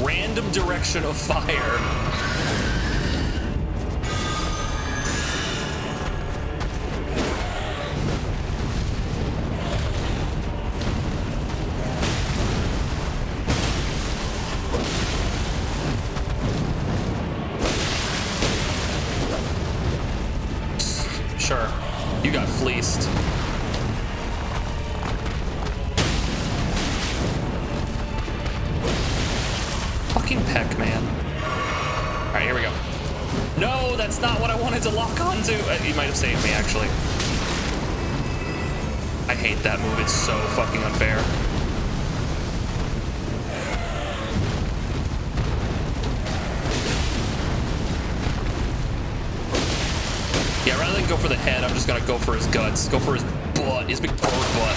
Random direction of fire. Sure, you got fleeced. Peck, man. All right, here we go. No, that's not what I wanted to lock onto. You might have saved me, actually. I hate that move. It's so fucking unfair. Yeah, rather than go for the head, I'm just gonna go for his guts. Go for his butt, his big bird butt.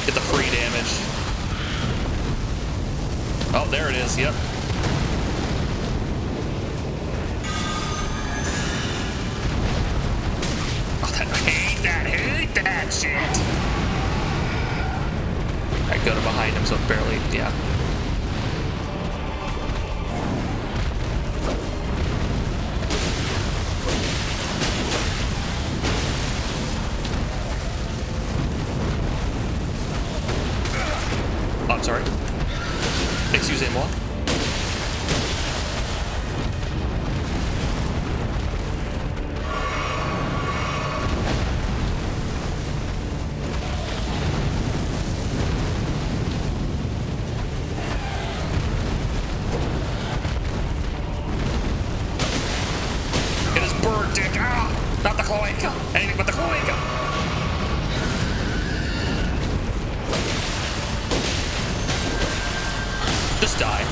Get the free damage. Oh, there it is. Yep. Oh, hate that shit. I go to behind him, so barely, yeah. Oh, I'm sorry. Excusez-moi. It is bird dick. Ah! Not the cloaca. Anything but the cloaca. Just die.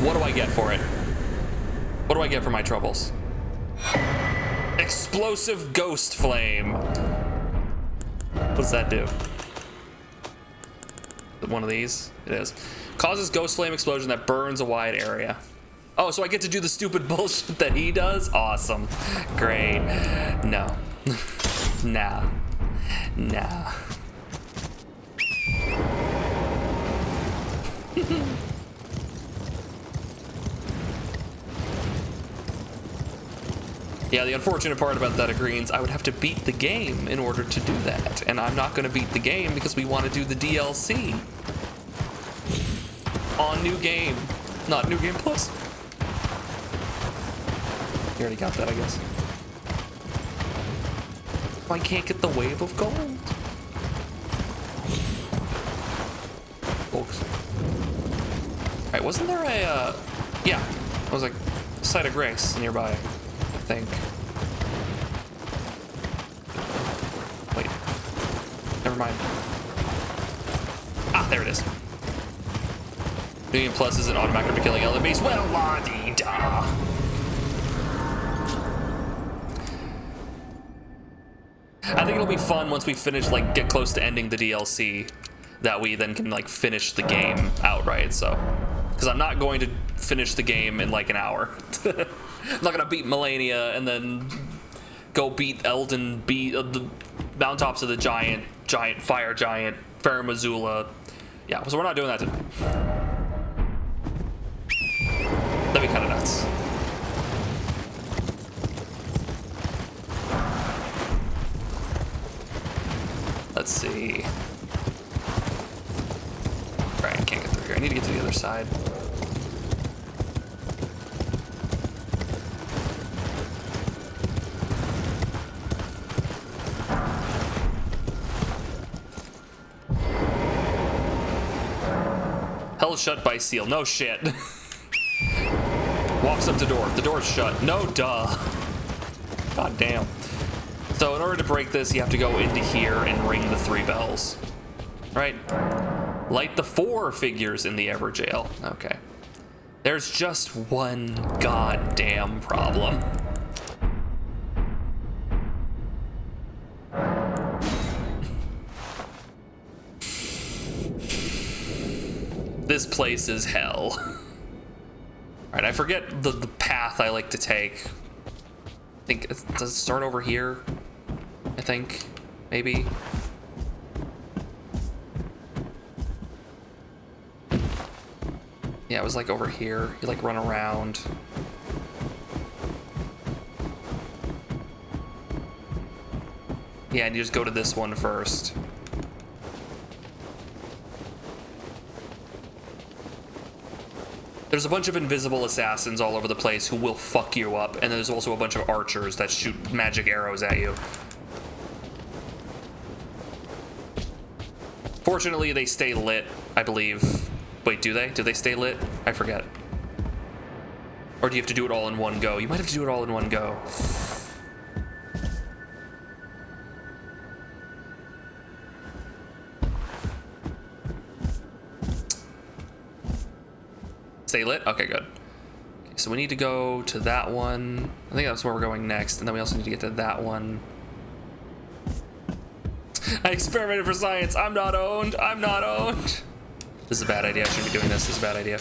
What do I get for it? What do I get for my troubles? Explosive ghost flame. What does that do? One of these? It is. Causes ghost flame explosion that burns a wide area. Oh, so I get to do the stupid bullshit that he does? Awesome. Great. No. Nah. Nah. Yeah, the unfortunate part about that, Greens, I would have to beat the game in order to do that. And I'm not going to beat the game because we want to do the DLC. On New Game. Not New Game Plus. You already got that, I guess. I can't get the Wave of Gold. Folks. Alright, wasn't there a, yeah, it was like a Site of Grace nearby, I think. Wait. Never mind. Ah, there it is. New Game Plus isn't automatically killing Elden Beast. Well, la-dee-da. I think it'll be fun once we finish, like, get close to ending the DLC, that we then can, like, finish the game outright, so. Because I'm not going to finish the game in, like, an hour. I'm not gonna beat Melania and then go beat Elden, beat the Mountaintops of the Giant, Fire Giant, Farum Azula. Yeah, so we're not doing that today. That'd be kind of nuts. Let's see. Alright, I can't get through here. I need to get to the other side. Hell shut by seal. No shit. Walks up to door. The door's shut. No duh. God damn. So in order to break this, you have to go into here and ring the 3 bells. Right? Light the 4 figures in the Everjail. Okay. There's just one goddamn problem. This place is hell. Alright, I forget the path I like to take. I think, does it start over here? I think, maybe. Yeah, it was like over here. You like run around. Yeah, and you just go to this one first. There's a bunch of invisible assassins all over the place who will fuck you up, and there's also a bunch of archers that shoot magic arrows at you. Fortunately, they stay lit, I believe. Wait, do they? Do they stay lit? I forget. Or do you have to do it all in one go? You might have to do it all in one go. Stay lit? Okay, good. Okay, so we need to go to that one. I think that's where we're going next, and then we also need to get to that one. I experimented for science. I'm not owned. I'm not owned. This is a bad idea. I shouldn't be doing this. This is a bad idea.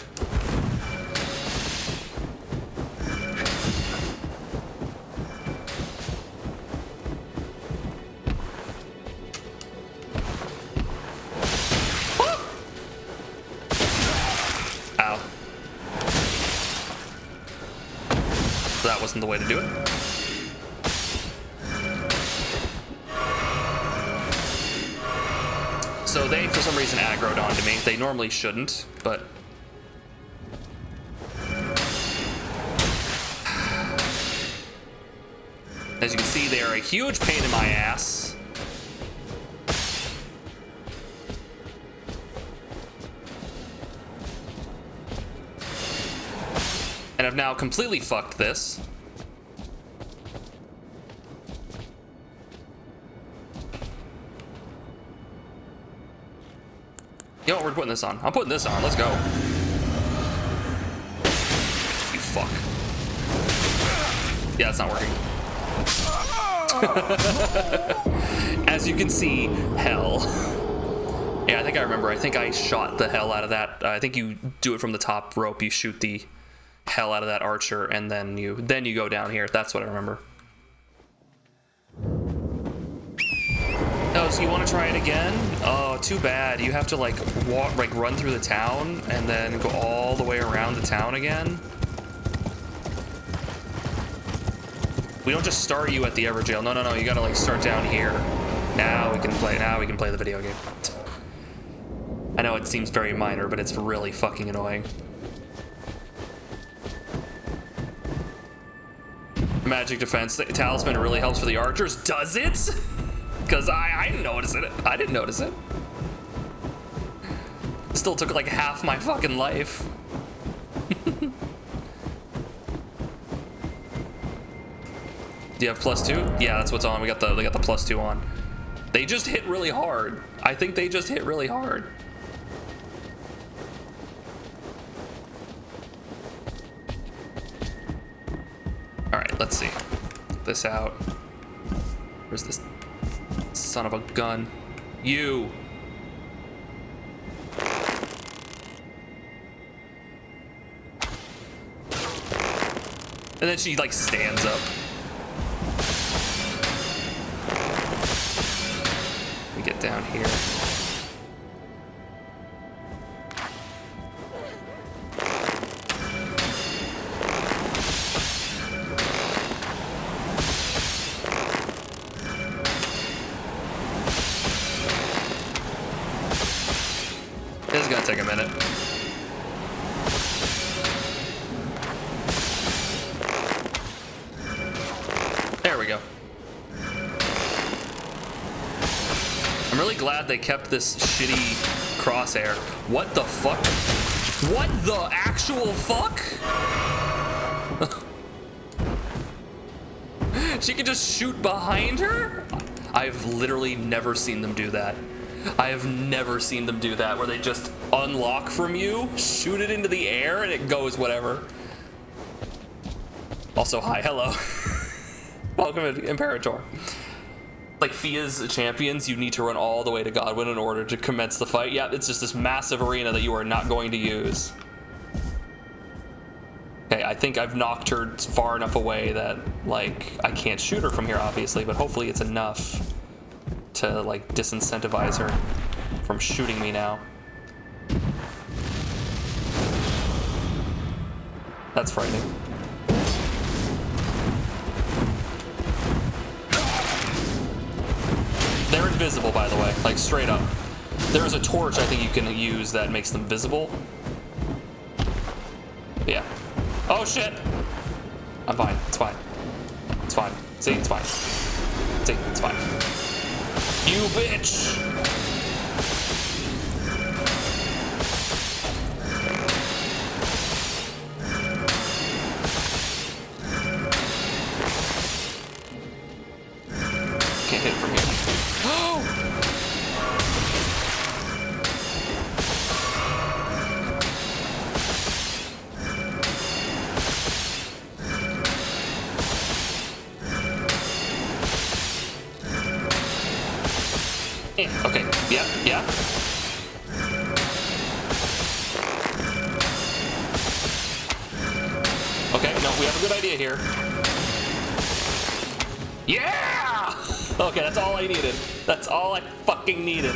Ow. So that wasn't the way to do it. So they, for some reason, aggroed onto me. They normally shouldn't, but... As you can see, they are a huge pain in my ass. And I've now completely fucked this. Yo, we're putting this on. I'm putting this on. Let's go. You fuck. Yeah, it's not working. As you can see, hell. Yeah, I think I remember. I think I shot the hell out of that. I think you do it from the top rope. You shoot the hell out of that archer, and then you go down here. That's what I remember. Oh, so you want to try it again? Oh, too bad. You have to like walk, like run through the town, and then go all the way around the town again. We don't just start you at the Everjail. No, no, no. You gotta like start down here. Now we can play. Now we can play the video game. I know it seems very minor, but it's really fucking annoying. Magic defense. The talisman really helps for the archers. Does it? Because I didn't notice it. I didn't notice it. Still took like half my fucking life. Do you have +2? Yeah, that's what's on. They got the +2 on. They just hit really hard. I think they just hit really hard. All right, let's see. Get this out. Where's this son of a gun? You. And then she like stands up. We get down here. This is gonna take a minute. There we go. I'm really glad they kept this shitty crosshair. What the fuck? What the actual fuck? She could just shoot behind her? I've literally never seen them do that. I have never seen them do that, where they just unlock from you, shoot it into the air, and it goes whatever. Also, hi, hello. Welcome to Imperator. Like Fia's champions, you need to run all the way to Godwin in order to commence the fight. Yeah, it's just this massive arena that you are not going to use. Okay, I think I've knocked her far enough away that, like, I can't shoot her from here, obviously, but hopefully it's enough to, like, disincentivize her from shooting me now. That's frightening. They're invisible, by the way, like straight up. There's a torch I think you can use that makes them visible. Yeah. Oh shit! I'm fine. It's fine. It's fine. See, it's fine. See, it's fine. You bitch! Can't hit it from here. Okay, yeah, yeah. Okay, no, we have a good idea here. Yeah! Okay, that's all I needed. That's all I fucking needed.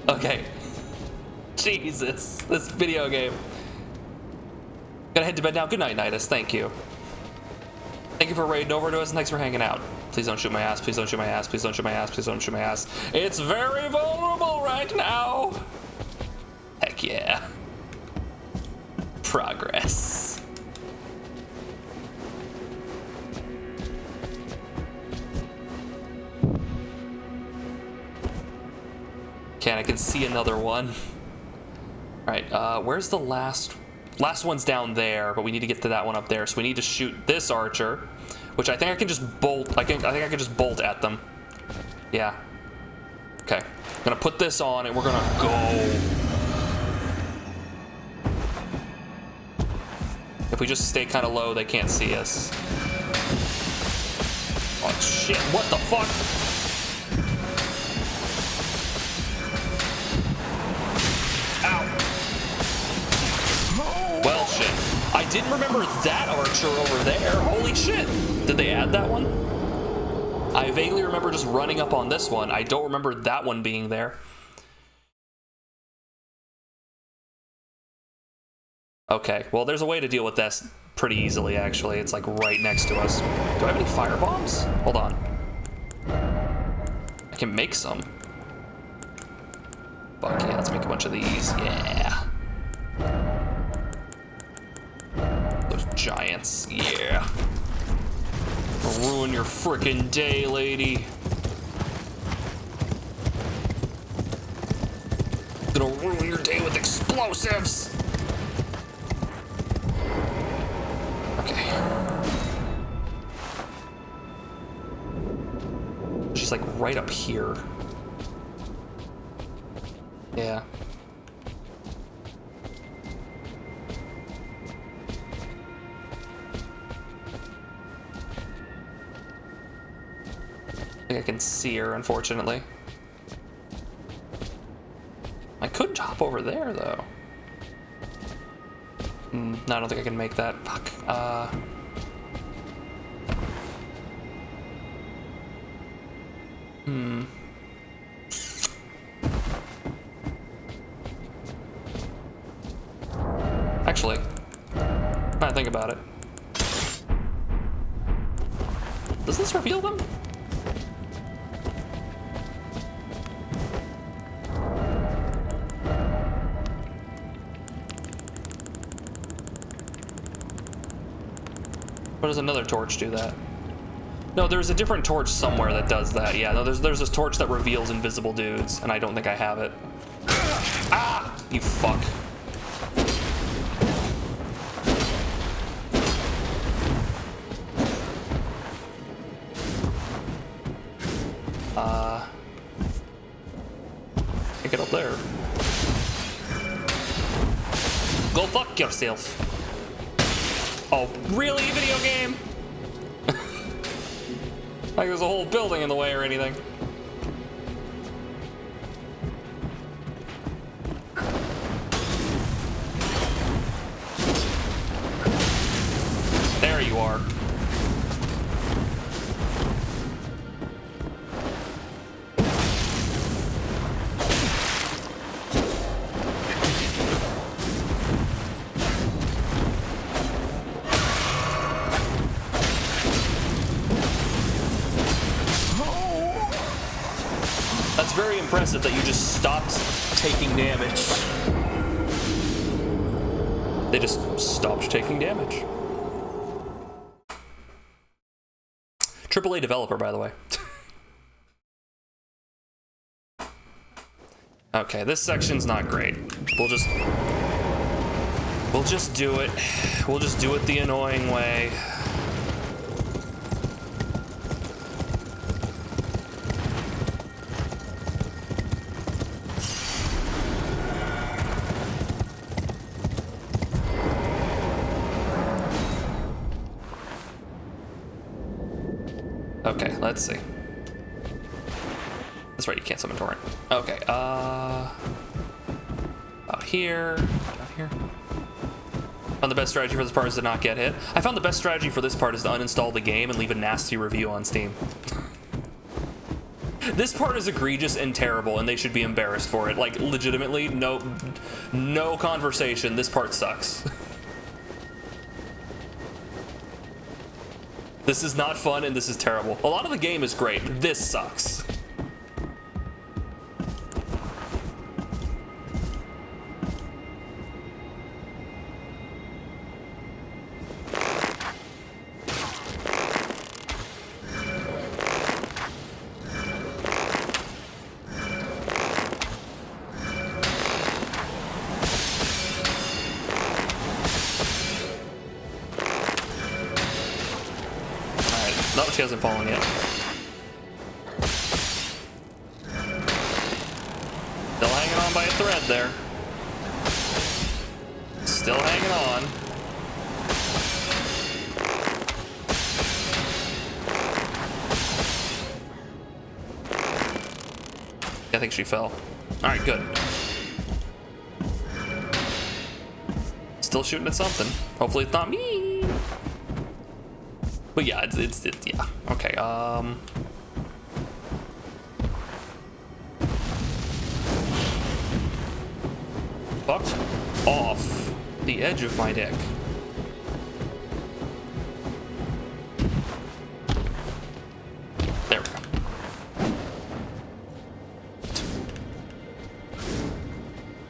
Okay. Jesus, this video game. Gotta head to bed now. Good night, Nidus. Thank you. Thank you for raiding over to us, and thanks for hanging out. Please don't shoot my ass. Please don't shoot my ass. Please don't shoot my ass. Please don't shoot my ass. It's very vulnerable right now. Heck yeah. Progress. Okay, I can see another one. All right, where's the last one's down there, but we need to get to that one up there. So we need to shoot this archer, which I think I can just bolt. I think I can just bolt at them. Yeah. Okay. I'm gonna put this on and we're gonna go. If we just stay kind of low, they can't see us. Oh shit! What the fuck? Well, shit. I didn't remember that archer over there. Holy shit. Did they add that one? I vaguely remember just running up on this one. I don't remember that one being there. Okay, well, there's a way to deal with this pretty easily, actually. It's like right next to us. Do I have any fire bombs? Hold on. I can make some. Fuck yeah, let's make a bunch of these. Yeah. Those giants, yeah. I'll ruin your frickin' day, lady. Gonna ruin your day with explosives. Okay. She's like right up here. Yeah. I think I can see her, unfortunately. I could hop over there, though. No, I don't think I can make that. Fuck. Actually, now I think about it. Does this reveal them? Or does another torch do that? No, there's a different torch somewhere that does that. Yeah, no, there's this torch that reveals invisible dudes, and I don't think I have it. Ah! You fuck. Can't get up there. Go fuck yourself. Oh, really, video game? Like there's a whole building in the way or anything. There you are. Very impressive that you just stopped taking damage. They just stopped taking damage. AAA developer, by the way. Okay, this section's not great. We'll just do it. We'll just do it the annoying way. Okay, let's see. That's right, you can't summon Torrent. Okay, out here, down here. Found the best strategy for this part is to not get hit. I found the best strategy for this part is to uninstall the game and leave a nasty review on Steam. This part is egregious and terrible, and they should be embarrassed for it. Like, legitimately, no conversation, this part sucks. This is not fun and this is terrible. A lot of the game is great. This sucks. No, she hasn't fallen yet. Still hanging on by a thread there. Still hanging on. I think she fell. All right, good. Still shooting at something. Hopefully it's not me. But yeah, it's yeah. Okay, fuck off the edge of my deck. There we go.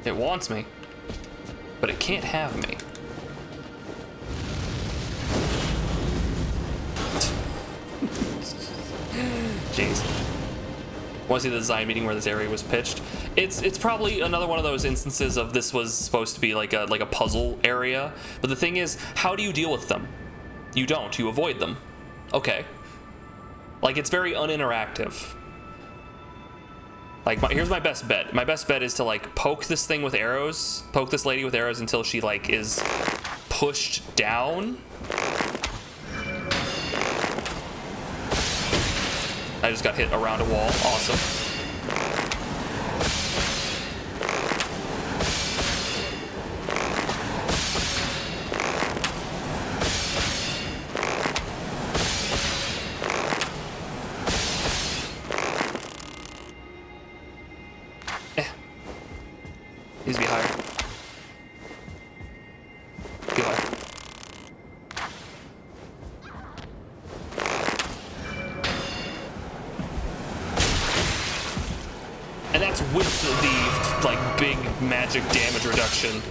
It wants me, but it can't have me. Jeez. Want to see the design meeting where this area was pitched? It's probably another one of those instances of this was supposed to be like a puzzle area, but the thing is, how do you deal with them? You don't. You avoid them. Okay. Like, it's very uninteractive. Like, here's my best bet. My best bet is to like poke this thing with arrows, poke this lady with arrows until she like is pushed down. I just got hit around a wall. Awesome. Needs to be higher. Too high. And that's with the, like, big magic damage reduction.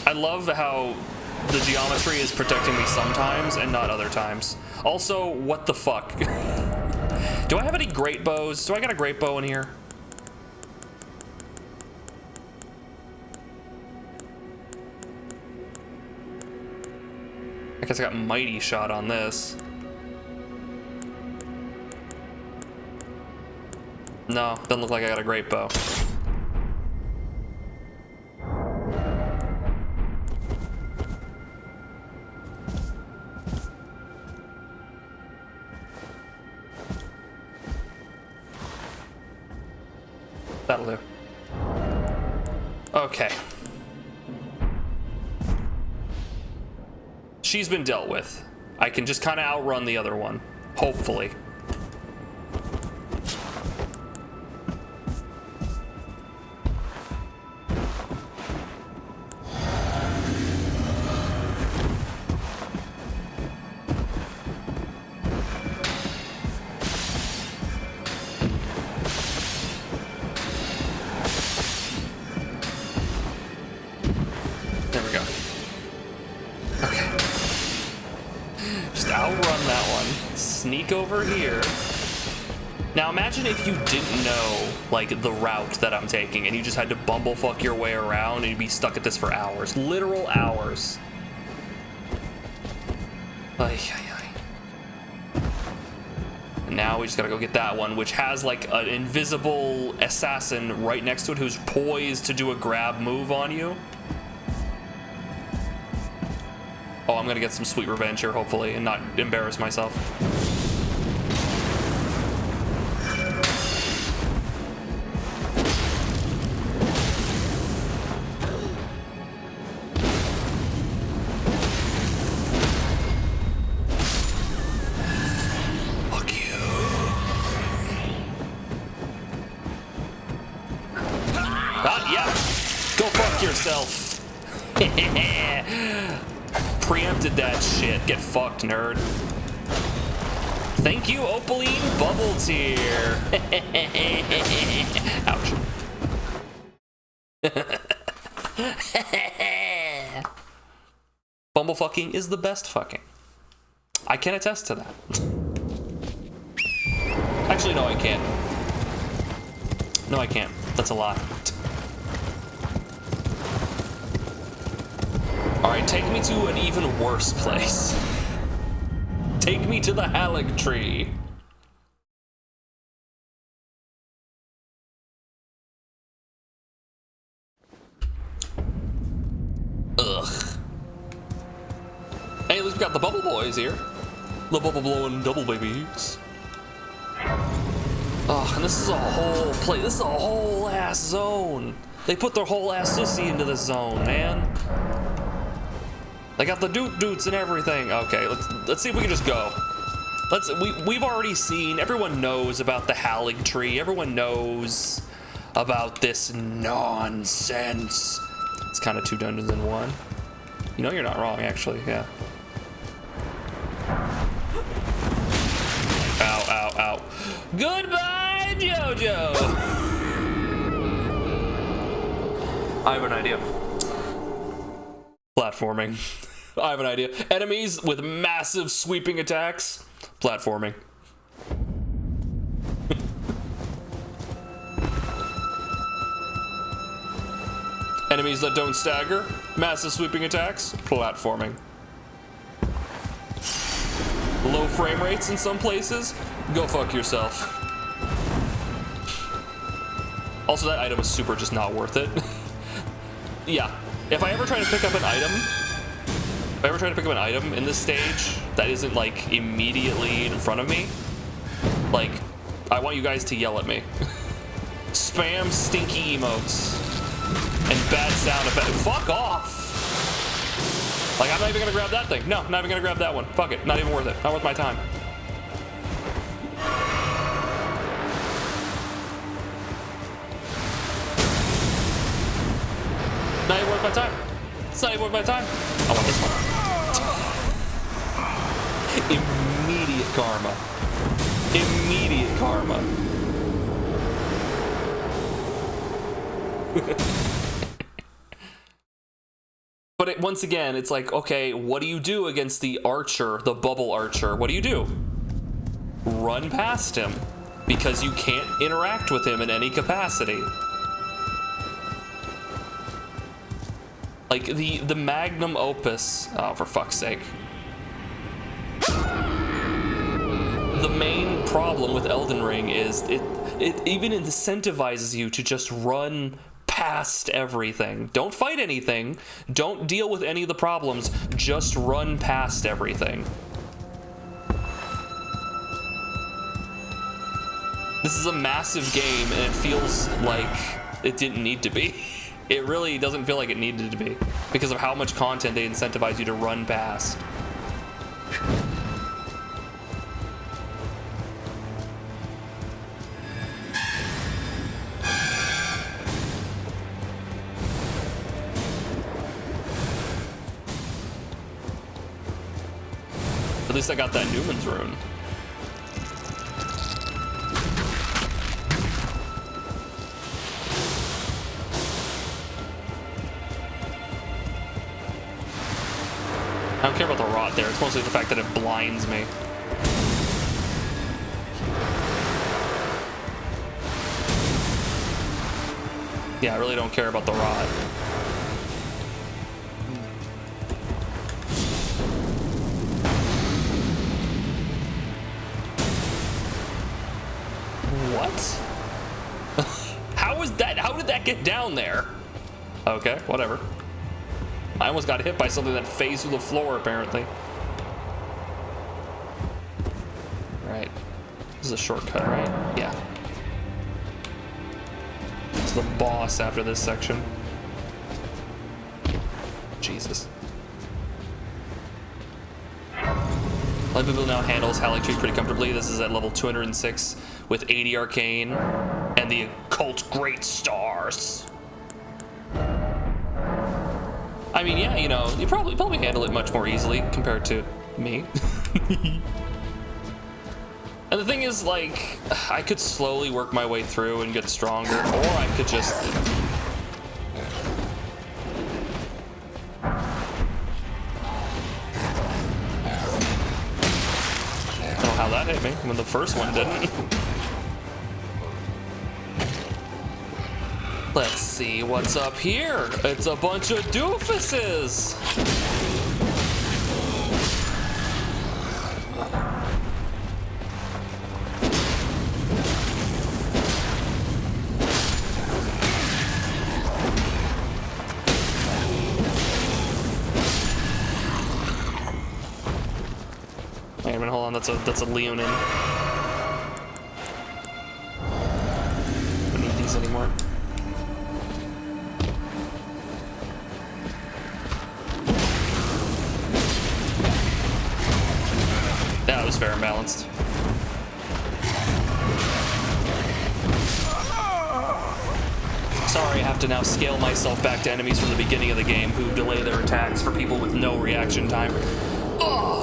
I love how the geometry is protecting me sometimes and not other times. Also, what the fuck? Do I have any great bows? Do I got a great bow in here? I guess I got mighty shot on this. No, doesn't look like I got a great bow. That'll do. Okay. She's been dealt with. I can just kind of outrun the other one. Hopefully. Sneak over here. Now imagine if you didn't know like the route that I'm taking and you just had to bumblefuck your way around and you'd be stuck at this for hours. Literal hours. Ay, ay, ay. And now we just gotta go get that one, which has like an invisible assassin right next to it who's poised to do a grab move on you. Oh, I'm gonna get some sweet revenge here, hopefully, and not embarrass myself. yourself. Preempted that shit. Get fucked, nerd. Thank you, Opaline Bubble Tear. Ouch. Bumblefucking is the best fucking. I can attest to that. Actually, no, I can't. No, I can't. That's a lie. Alright, take me to an even worse place. Take me to the Halleck Tree. Ugh. Hey, at least we got the Bubble Boys here. The Bubble Blowing Double Babies. Ugh, and this is a whole place. This is a whole ass zone. They put their whole ass sussy into this zone, man. They got the doot-doots and everything. Okay, let's see if we can just go. We've already seen, everyone knows about the Halleck Tree. Everyone knows about this nonsense. It's kind of 2 dungeons in 1. You know you're not wrong, actually, yeah. Ow, ow, ow. Goodbye, Jojo! I have an idea. Platforming. I have an idea. Enemies with massive sweeping attacks. Platforming. Enemies that don't stagger. Massive sweeping attacks. Platforming. Low frame rates in some places. Go fuck yourself. Also, that item is super just not worth it. Yeah. If I ever try to pick up an item, in this stage that isn't like immediately in front of me, like, I want you guys to yell at me. Spam stinky emotes and bad sound effects. Fuck off! Like, I'm not even gonna grab that thing. No, not even gonna grab that one. Fuck it, not even worth it. Not worth my time. Not even worth my time. It's not even worth my time. I want this one. Immediate karma. Immediate karma. But once again, it's like, okay, what do you do against the archer, the bubble archer? What do you do? Run past him, because you can't interact with him in any capacity. Like the magnum opus, oh, for fuck's sake. The main problem with Elden Ring is it even incentivizes you to just run past everything. Don't fight anything. Don't deal with any of the problems. Just run past everything. This is a massive game, and it feels like it didn't need to be. It really doesn't feel like it needed to be because of how much content they incentivize you to run past. At least I got that Newman's rune. I don't care about the rot there. It's mostly the fact that it blinds me. Yeah, I really don't care about the rot. What? How was that? How did that get down there? Okay, whatever. I almost got hit by something that phased through the floor, apparently. Right. This is a shortcut, right? Yeah. To the boss after this section. Jesus. People now handles Halleck Tree pretty comfortably. This is at level 206 with 80 arcane and the occult great stars. I mean, yeah, you know, you probably handle it much more easily compared to me. And the thing is, like, I could slowly work my way through and get stronger, or I could just... I don't know how that hit me when the first one didn't. Let's see what's up here. It's a bunch of doofuses. Wait a minute, hold on, that's a Leonin. I don't need these anymore. That was fair and balanced. Sorry, I have to now scale myself back to enemies from the beginning of the game who delay their attacks for people with no reaction time. Oh.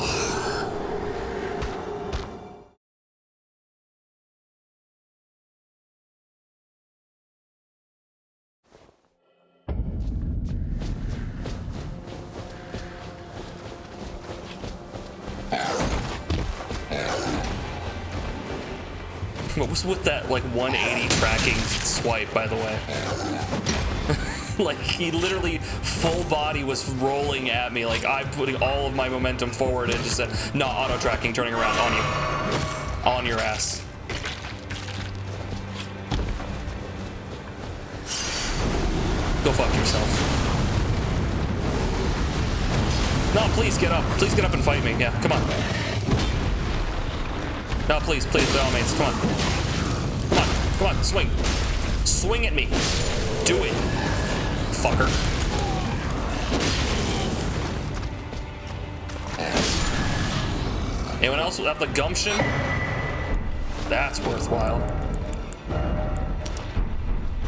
What was with that, like, 180 tracking swipe, by the way? Like, he literally, full body was rolling at me, like, I'm putting all of my momentum forward and just said, no, auto-tracking, turning around on you. On your ass. Go fuck yourself. No, please get up. Please get up and fight me. Yeah, come on. No, please, by all means, come on. Come on, swing. Swing at me. Do it, fucker. Anyone else without the gumption? That's worthwhile.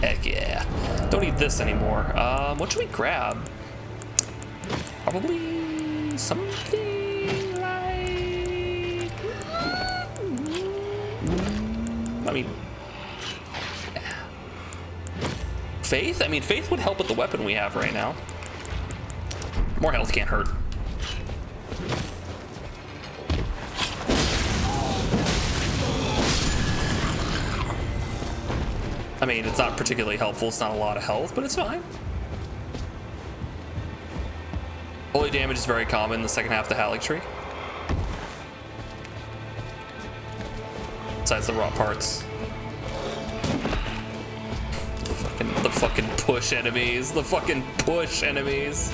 Heck yeah. Don't need this anymore. What should we grab? Probably something. I mean, faith? I mean, faith would help with the weapon we have right now. More health can't hurt. I mean, it's not particularly helpful. It's not a lot of health, but it's fine. Holy damage is very common in the second half of the Halleck tree. Besides the raw parts. The fucking push enemies. The fucking push enemies.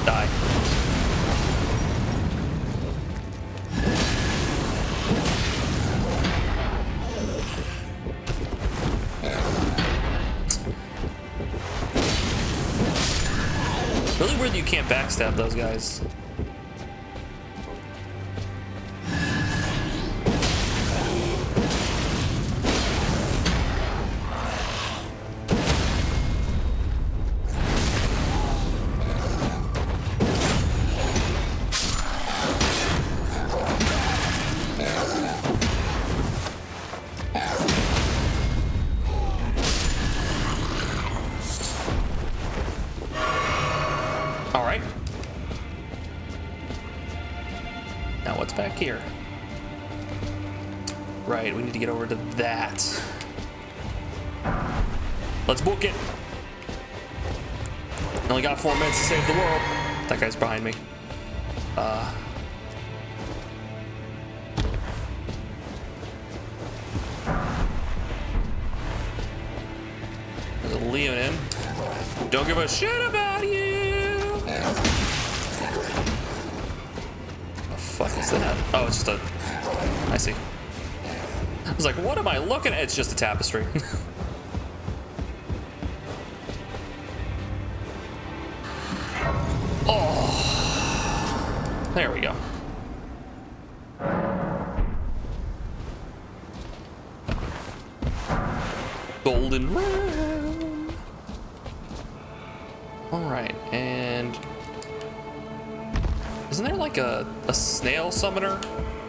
Die. Really weird that you can't backstab those guys. Here. Right, we need to get over to that. Let's book it. Only got 4 minutes to save the world. That guy's behind me. There's a Leonin. Don't give a shit about you. Fuck is that? Oh, it's just a... I see. I was like, what am I looking at? It's just a tapestry. Oh. There we go. Golden room. All right, and isn't there like a snail summoner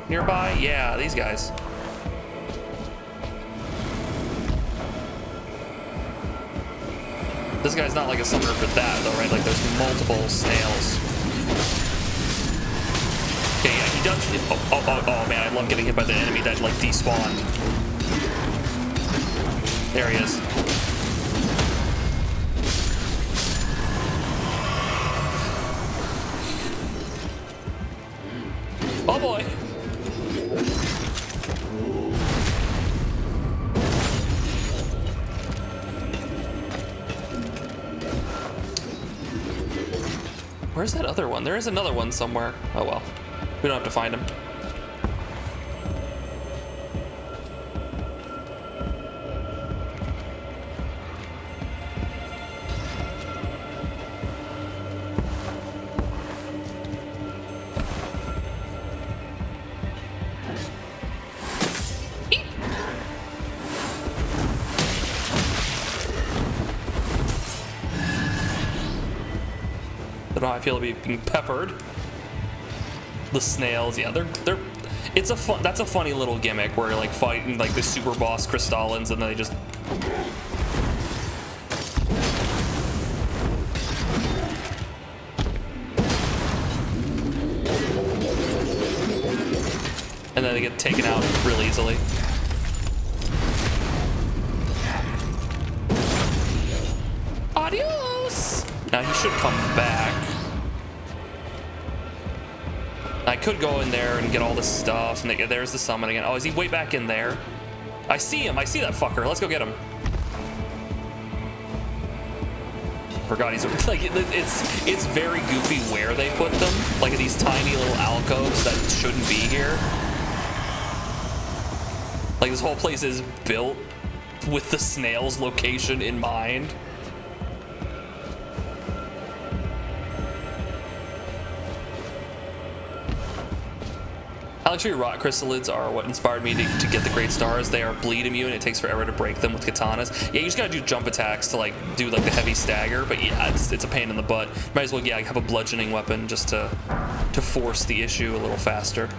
nearby? Yeah, these guys. This guy's not like a summoner for that though, right? Like there's multiple snails. Okay, yeah, he does. Oh man, I love getting hit by the enemy that like despawned. There he is. Oh boy. Where's that other one? There is another one somewhere. Oh well. We don't have to find him. I don't know how I feel about being peppered. The snails, yeah, they're. It's a fun. That's a funny little gimmick where you're like fighting like the super boss Crystallins, and then they just. And then they get taken out real easily. Adios! Now he should come back. I could go in there and get all this stuff, and there's the summon again. Oh, is he way back in there? I see him. I see that fucker. Let's go get him. Forgot he's like it's very goofy where they put them, like these tiny little alcoves that shouldn't be here. Like this whole place is built with the snail's location in mind. Actually, rock crystalids are what inspired me to get the great stars. They are bleed immune. It takes forever to break them with katanas. Yeah, you just gotta do jump attacks to like do like the heavy stagger. But yeah, it's a pain in the butt. Might as well have a bludgeoning weapon just to force the issue a little faster.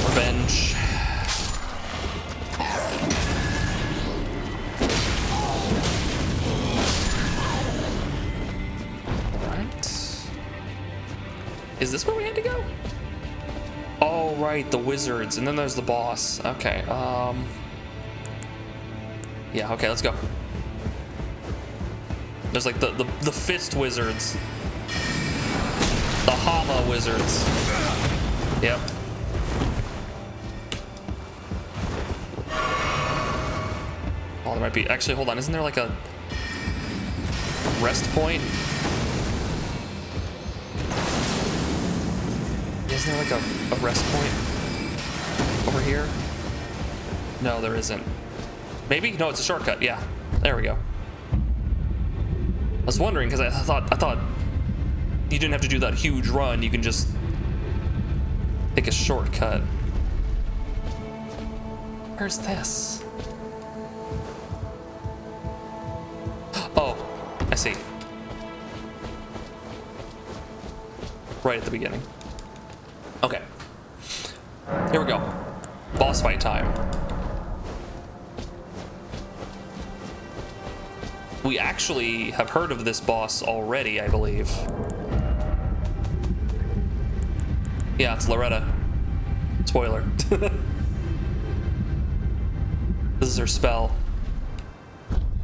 Revenge. Is this where we had to go? Oh, right, the wizards, and then there's the boss. Okay, yeah, okay, let's go. There's like the fist wizards. The Hama wizards. Yep. Oh, there might be, actually, hold on, isn't there like a rest point? Isn't there like a rest point over here? No, there isn't. Maybe? No, it's a shortcut. Yeah, there we go. I was wondering because I thought you didn't have to do that huge run. You can just take a shortcut. Where's this? Oh, I see. Right at the beginning. Okay. Here we go. Boss fight time. We actually have heard of this boss already, I believe. Yeah, it's Loretta. Spoiler. This is her spell.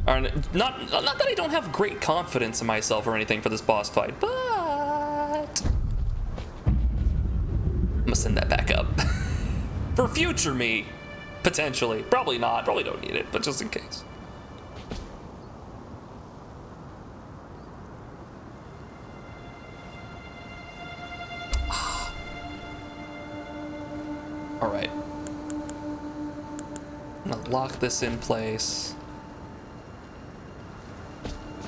Not that I don't have great confidence in myself or anything for this boss fight, but I'm gonna send that back up. For future me, potentially. Probably not, probably don't need it, but just in case. All right. I'm gonna lock this in place.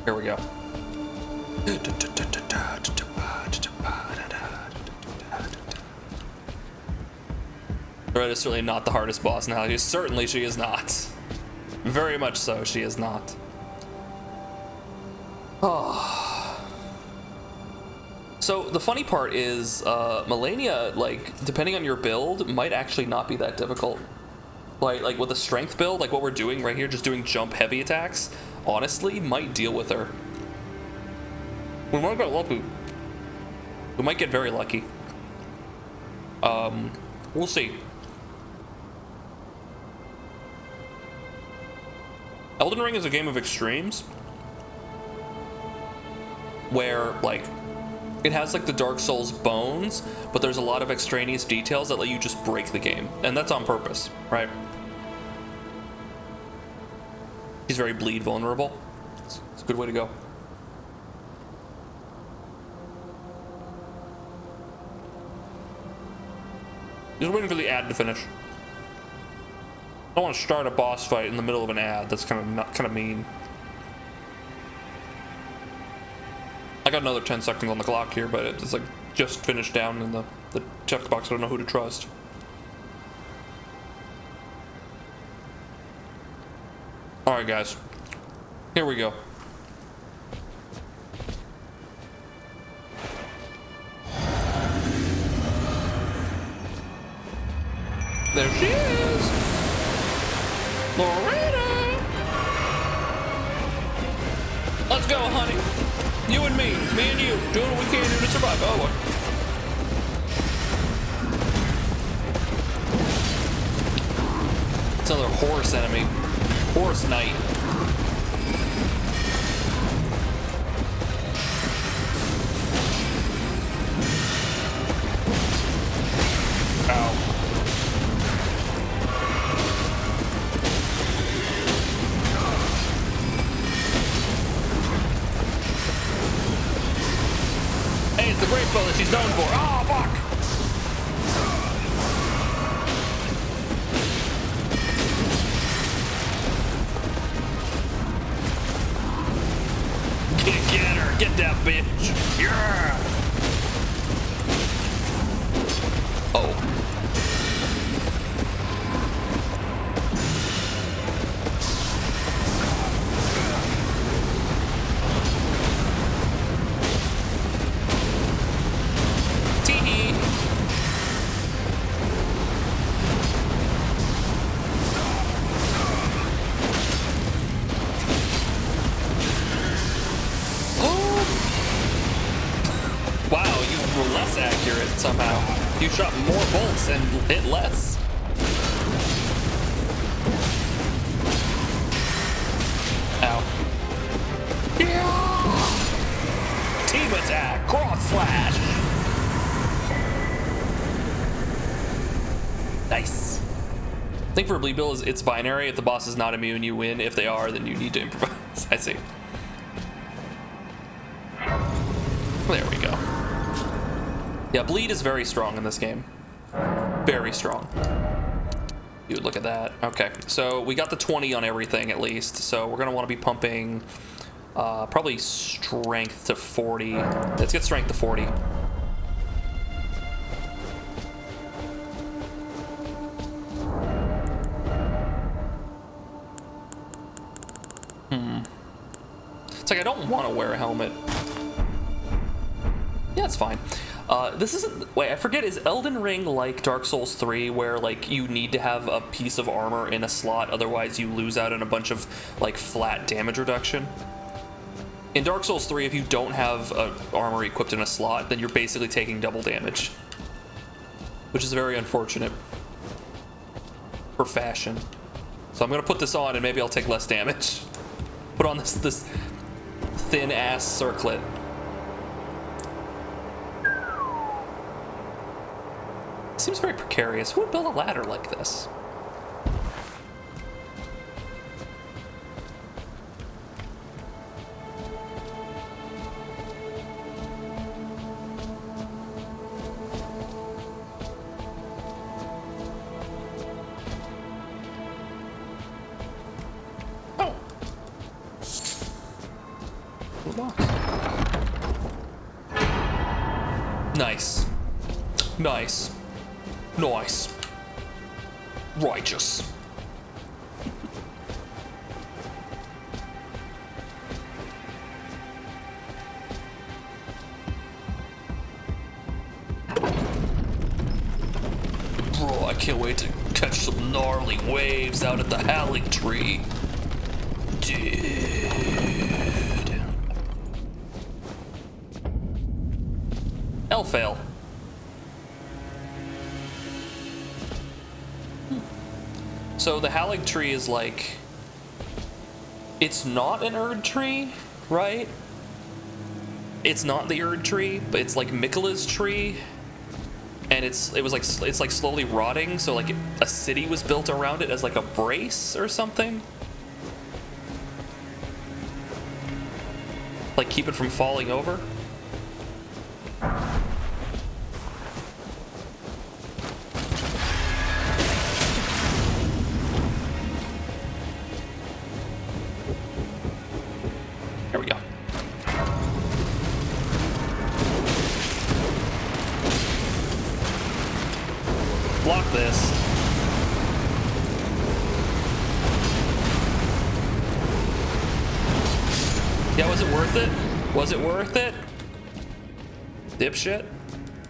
Here we go. Red is certainly not the hardest boss now. Certainly she is not. Very much so, she is not. Oh. So the funny part is, Melania, like, depending on your build, might actually not be that difficult. Like with a strength build, like what we're doing right here, just doing jump heavy attacks, honestly, might deal with her. We might get lucky. We might get very lucky. We'll see. Elden Ring is a game of extremes where, like, it has like the Dark Souls bones, but there's a lot of extraneous details that let you just break the game, and that's on purpose, right? He's very bleed vulnerable. It's a good way to go. Just waiting for the ad to finish. I don't want to start a boss fight in the middle of an ad. That's kind of mean. I got another 10 seconds on the clock here, but it's like just finished down in the checkbox. I don't know who to trust. All right, guys. Here we go. There she is. Lorena! Let's go, honey. You and me and you, doing what we can do to survive. Oh, boy. It's another horse enemy. Horse knight. Ow. Hey, it's the great bow that she's known for. Oh, fuck! Get her! Get that bitch! Yeah! Oh. Tee-hee! Wow, you were less accurate somehow. You shot more bolts and hit less. Ow. Yeah! Team attack, cross slash. Nice. I think for a bleed build, it's binary. If the boss is not immune, you win. If they are, then you need to improvise. I see. There we go. Yeah, bleed is very strong in this game. Very strong. You would look at that. Okay, so we got the 20 on everything at least. So we're gonna want to be pumping probably strength to 40. Let's get strength to 40. It's like I don't want to wear a helmet. Yeah, it's fine. This isn't... Wait, I forget, is Elden Ring like Dark Souls 3 where, like, you need to have a piece of armor in a slot, otherwise you lose out on a bunch of, like, flat damage reduction? In Dark Souls 3, if you don't have armor equipped in a slot, then you're basically taking double damage. Which is very unfortunate. For fashion. So I'm gonna put this on and maybe I'll take less damage. Put on this thin-ass circlet. Seems very precarious. Who would build a ladder like this? Oh. Little box. Nice. Nice. Nice. Righteous. Bro, I can't wait to catch some gnarly waves out at the Halleck tree. Dude. Fail. So the Halleck tree is like, it's not an Erd tree, right? It's not the Erd tree, but it's like Miquella's tree, and it's like slowly rotting. So like a city was built around it as like a brace or something, like keep it from falling over. There we go. Block this. Yeah, was it worth it? Was it worth it? Dipshit.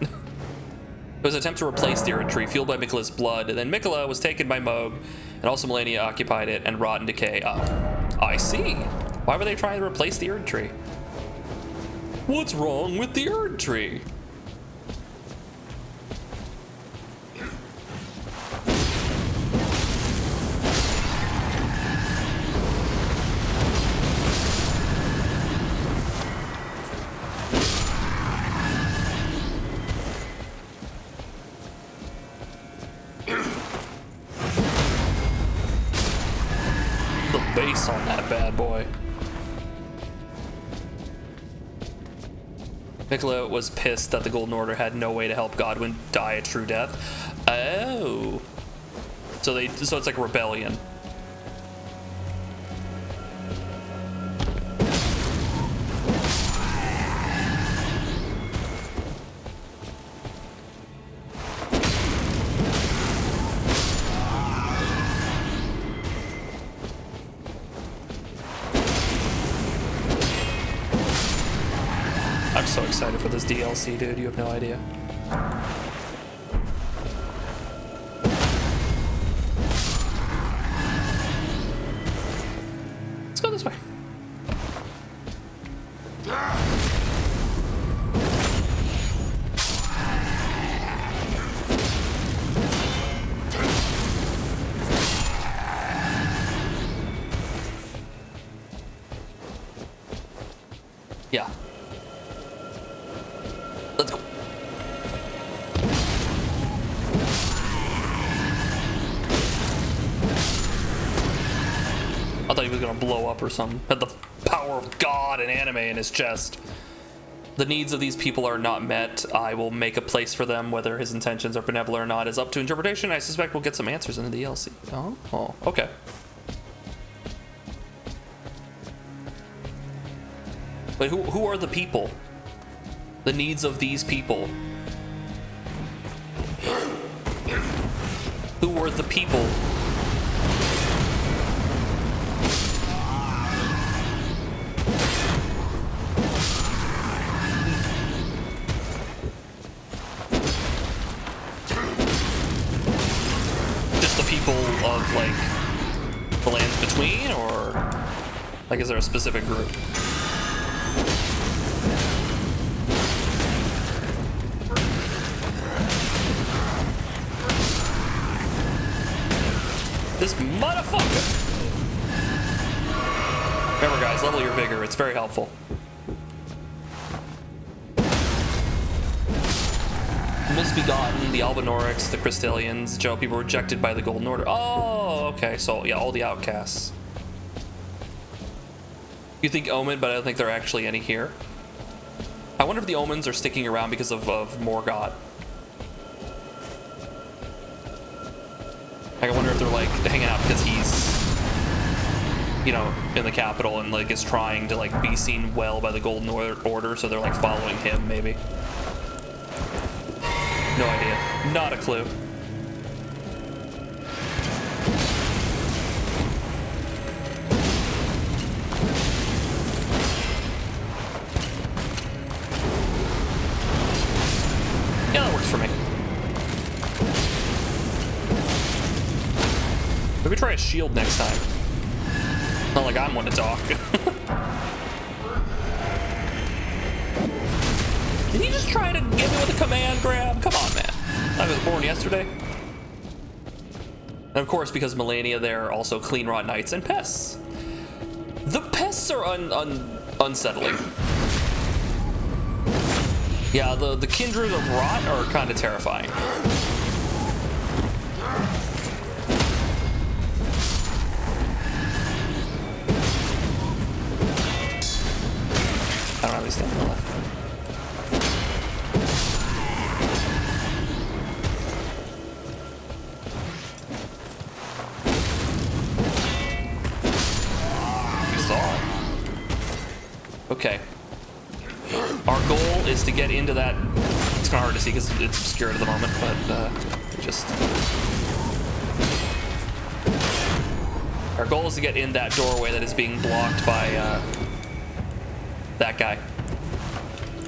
It was an attempt to replace the Erd tree, fueled by Miquella's blood, and then Miquella was taken by Moog, and also Melania occupied it and rot and decay. Oh, I see. Why were they trying to replace the Erd tree? What's wrong with the Erd tree? The base on that bad boy. Miquella was pissed that the Golden Order had no way to help Godwyn die a true death. Oh. So it's like a rebellion. I'm so excited for this DLC, dude. You have no idea. Let's go this way. Yeah. Let's go. I thought he was gonna blow up or something. Had the power of God and anime in his chest. The needs of these people are not met. I will make a place for them. Whether his intentions are benevolent or not is up to interpretation. I suspect we'll get some answers in the DLC. Oh, okay. But who are the people? The needs of these people. Who were the people? Just the people of, like, the lands between, or, like, is there a specific group? This motherfucker! Remember, guys, level your vigor. It's very helpful. Misbegotten, the Albinorics, the Crystallians, Joe, people rejected by the Golden Order. Oh, okay. So, yeah, all the outcasts. You think Omen, but I don't think there are actually any here. I wonder if the Omens are sticking around because of Morgott. Like, I wonder if they're, like, hanging out because he's, you know, in the capital and, like, is trying to, like, be seen well by the Golden Order, so they're, like, following him, maybe. No idea. Not a clue. Yeah, that works for me. Maybe try a shield next time. Not like I'm one to talk. Did he just try to get me with a command grab? Come on, man. I was born yesterday. And of course, because Melania, there are also clean rot knights and pests. The pests are unsettling. Yeah, the kindred of rot are kind of terrifying. I don't have any stamina left. You saw it. Okay. Our goal is to get into that. It's kind of hard to see because it's obscured at the moment, but just. Our goal is to get in that doorway that is being blocked by that guy.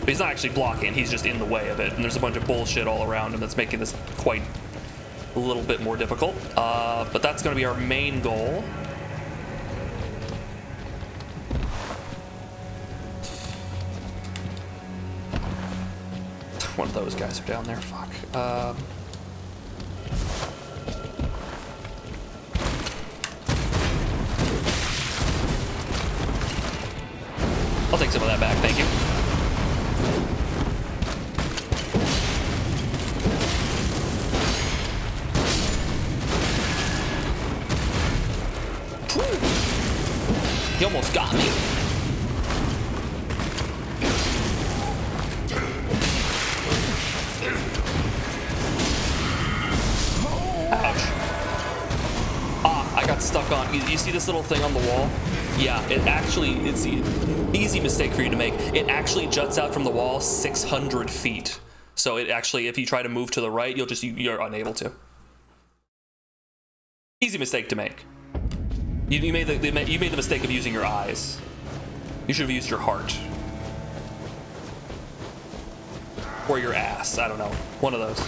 But he's not actually blocking it, he's just in the way of it. And there's a bunch of bullshit all around him that's making this quite a little bit more difficult. But that's going to be our main goal. One of those guys are down there. Fuck. I'll take some of that back, thank you. He almost got me. I got stuck on. You see this little thing on the wall? Yeah, it's an easy mistake for you to make. It actually juts out from the wall 600 feet. So it actually, if you try to move to the right, you're unable to. Easy mistake to make. You made the mistake of using your eyes. You should have used your heart. Or your ass, I don't know. One of those.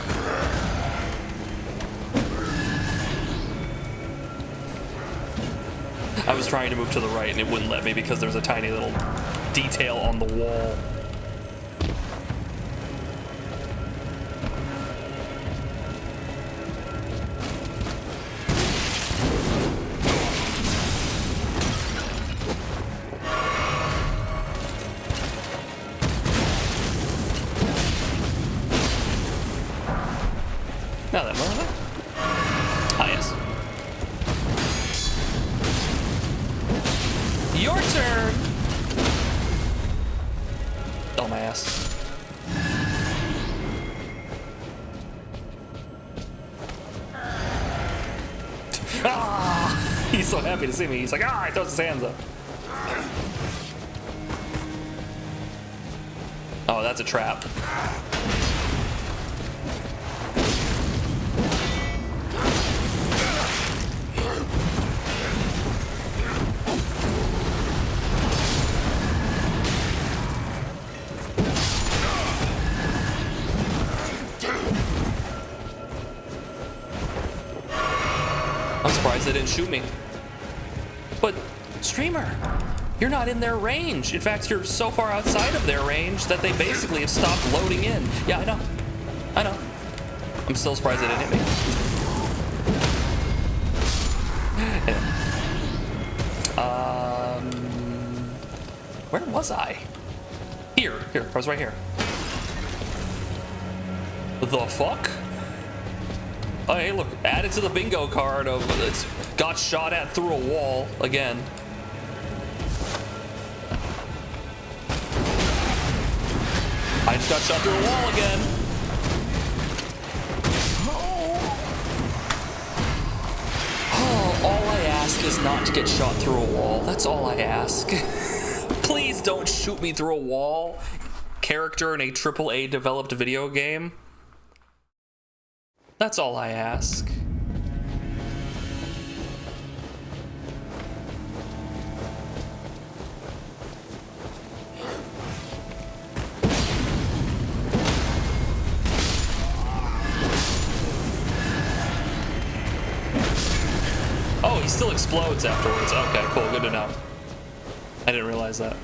I was trying to move to the right and it wouldn't let me because there's a tiny little detail on the wall. Now that moment. Ah, yes. Your turn! Dumbass. Ah! He's so happy to see me. He's like, ah! He throws his hands up. Oh, that's a trap. I'm surprised they didn't shoot me. But, streamer, you're not in their range. In fact, you're so far outside of their range that they basically have stopped loading in. Yeah, I know. I know. I'm still surprised they didn't hit me. Where was I? Here, I was right here. The fuck? Oh, hey, look, added to the bingo card of it's got shot at through a wall again. I just got shot through a wall again. Oh, all I ask is not to get shot through a wall. That's all I ask. Please don't shoot me through a wall. Character in a AAA developed video game. That's all I ask. Oh, he still explodes afterwards. Okay, cool. Good to know. I didn't realize that.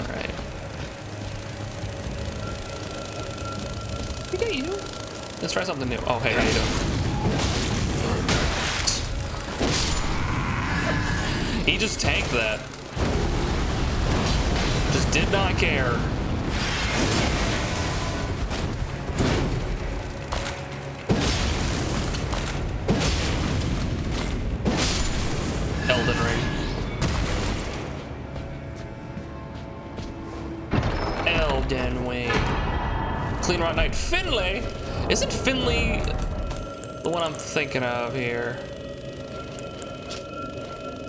Alright. We get you. Let's try something new. Oh, hey, how you doing? He just tanked that. Just did not care. Elden Ring. Elden Ring. Clean Rock Knight Finlay? Isn't Finley the one I'm thinking of here?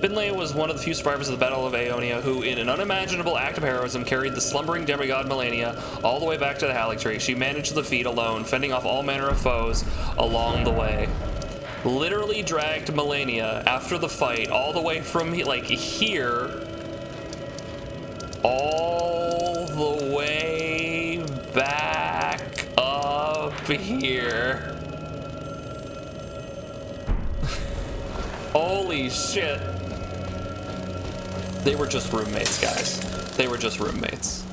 Finlay was one of the few survivors of the Battle of Aeonia who, in an unimaginable act of heroism, carried the slumbering demigod Melania all the way back to the Haligtree. She managed the feat alone, fending off all manner of foes along the way. Literally dragged Melania after the fight all the way from like here, all the way back up here. Holy shit. They were just roommates, guys. They were just roommates.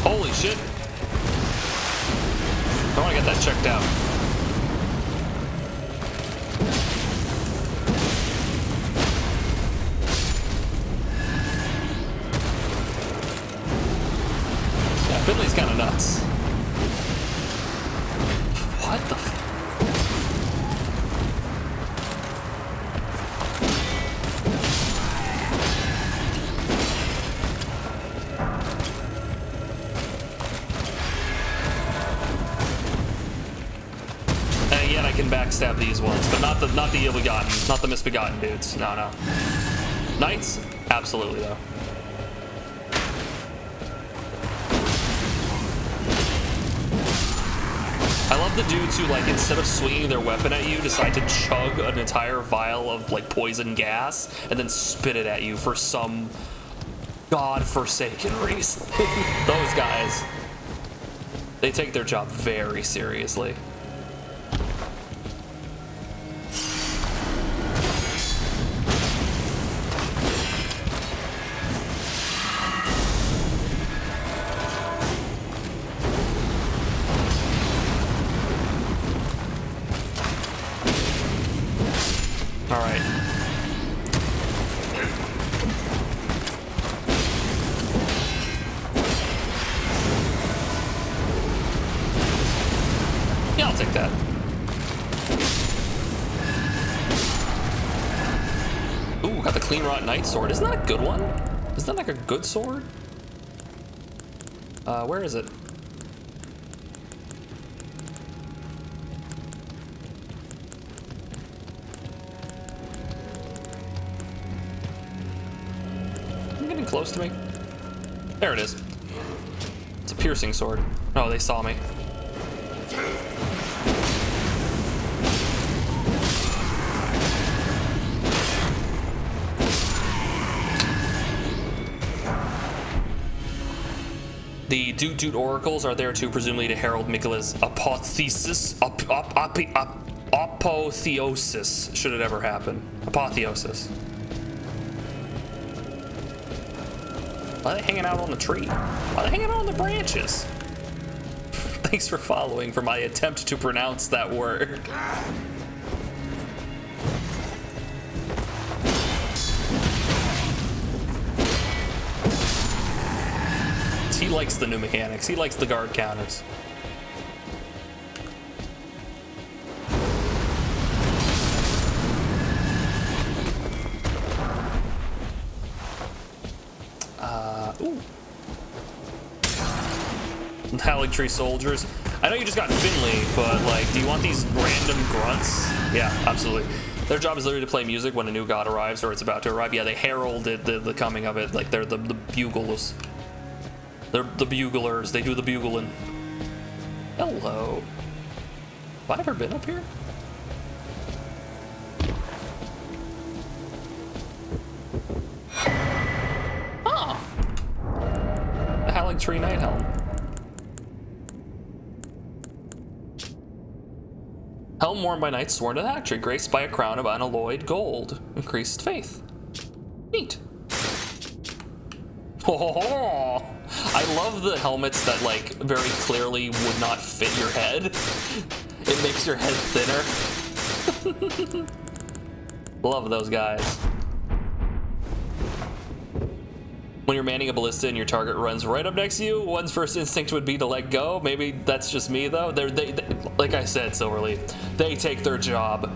Holy shit. I want to get that checked out. Yeah, Finley's kind of nuts. What the f- And yet I can backstab these ones, but not the ill-begotten, not the misbegotten dudes. No. Knights? Absolutely though. I love the dudes who, like, instead of swinging their weapon at you, decide to chug an entire vial of, like, poison gas and then spit it at you for some godforsaken reason. Those guys, they take their job very seriously. All right. Yeah, I'll take that. Ooh, got the Clean Rot Knight sword. Isn't that a good one? Isn't that like a good sword? Where is it? Close to me. There it is. It's a piercing sword. Oh, they saw me. The Doot Doot oracles are there too, presumably to herald Mikula's apotheosis, should it ever happen. Apotheosis. Why are they hanging out on the tree? Why are they hanging out on the branches? Thanks for following for my attempt to pronounce that word. He likes the new mechanics. He likes the guard counters. Howling Tree soldiers. I know you just got Finley, but like, do you want these random grunts? Yeah, absolutely. Their job is literally to play music when a new god arrives or it's about to arrive. Yeah, they heralded the coming of it. Like, they're the buglers. They're the buglers. They do the bugling. Hello. Have I ever been up here? Oh. The Howling Tree Night Helm. Helm worn by knights sworn to the Hack Tree, graced by a crown of unalloyed gold. Increased faith. Neat. Oh, I love the helmets that like very clearly would not fit your head. It makes your head thinner. Love those guys. When you're manning a ballista and your target runs right up next to you, one's first instinct would be to let go. Maybe that's just me though. They like I said, Silverleaf, they take their job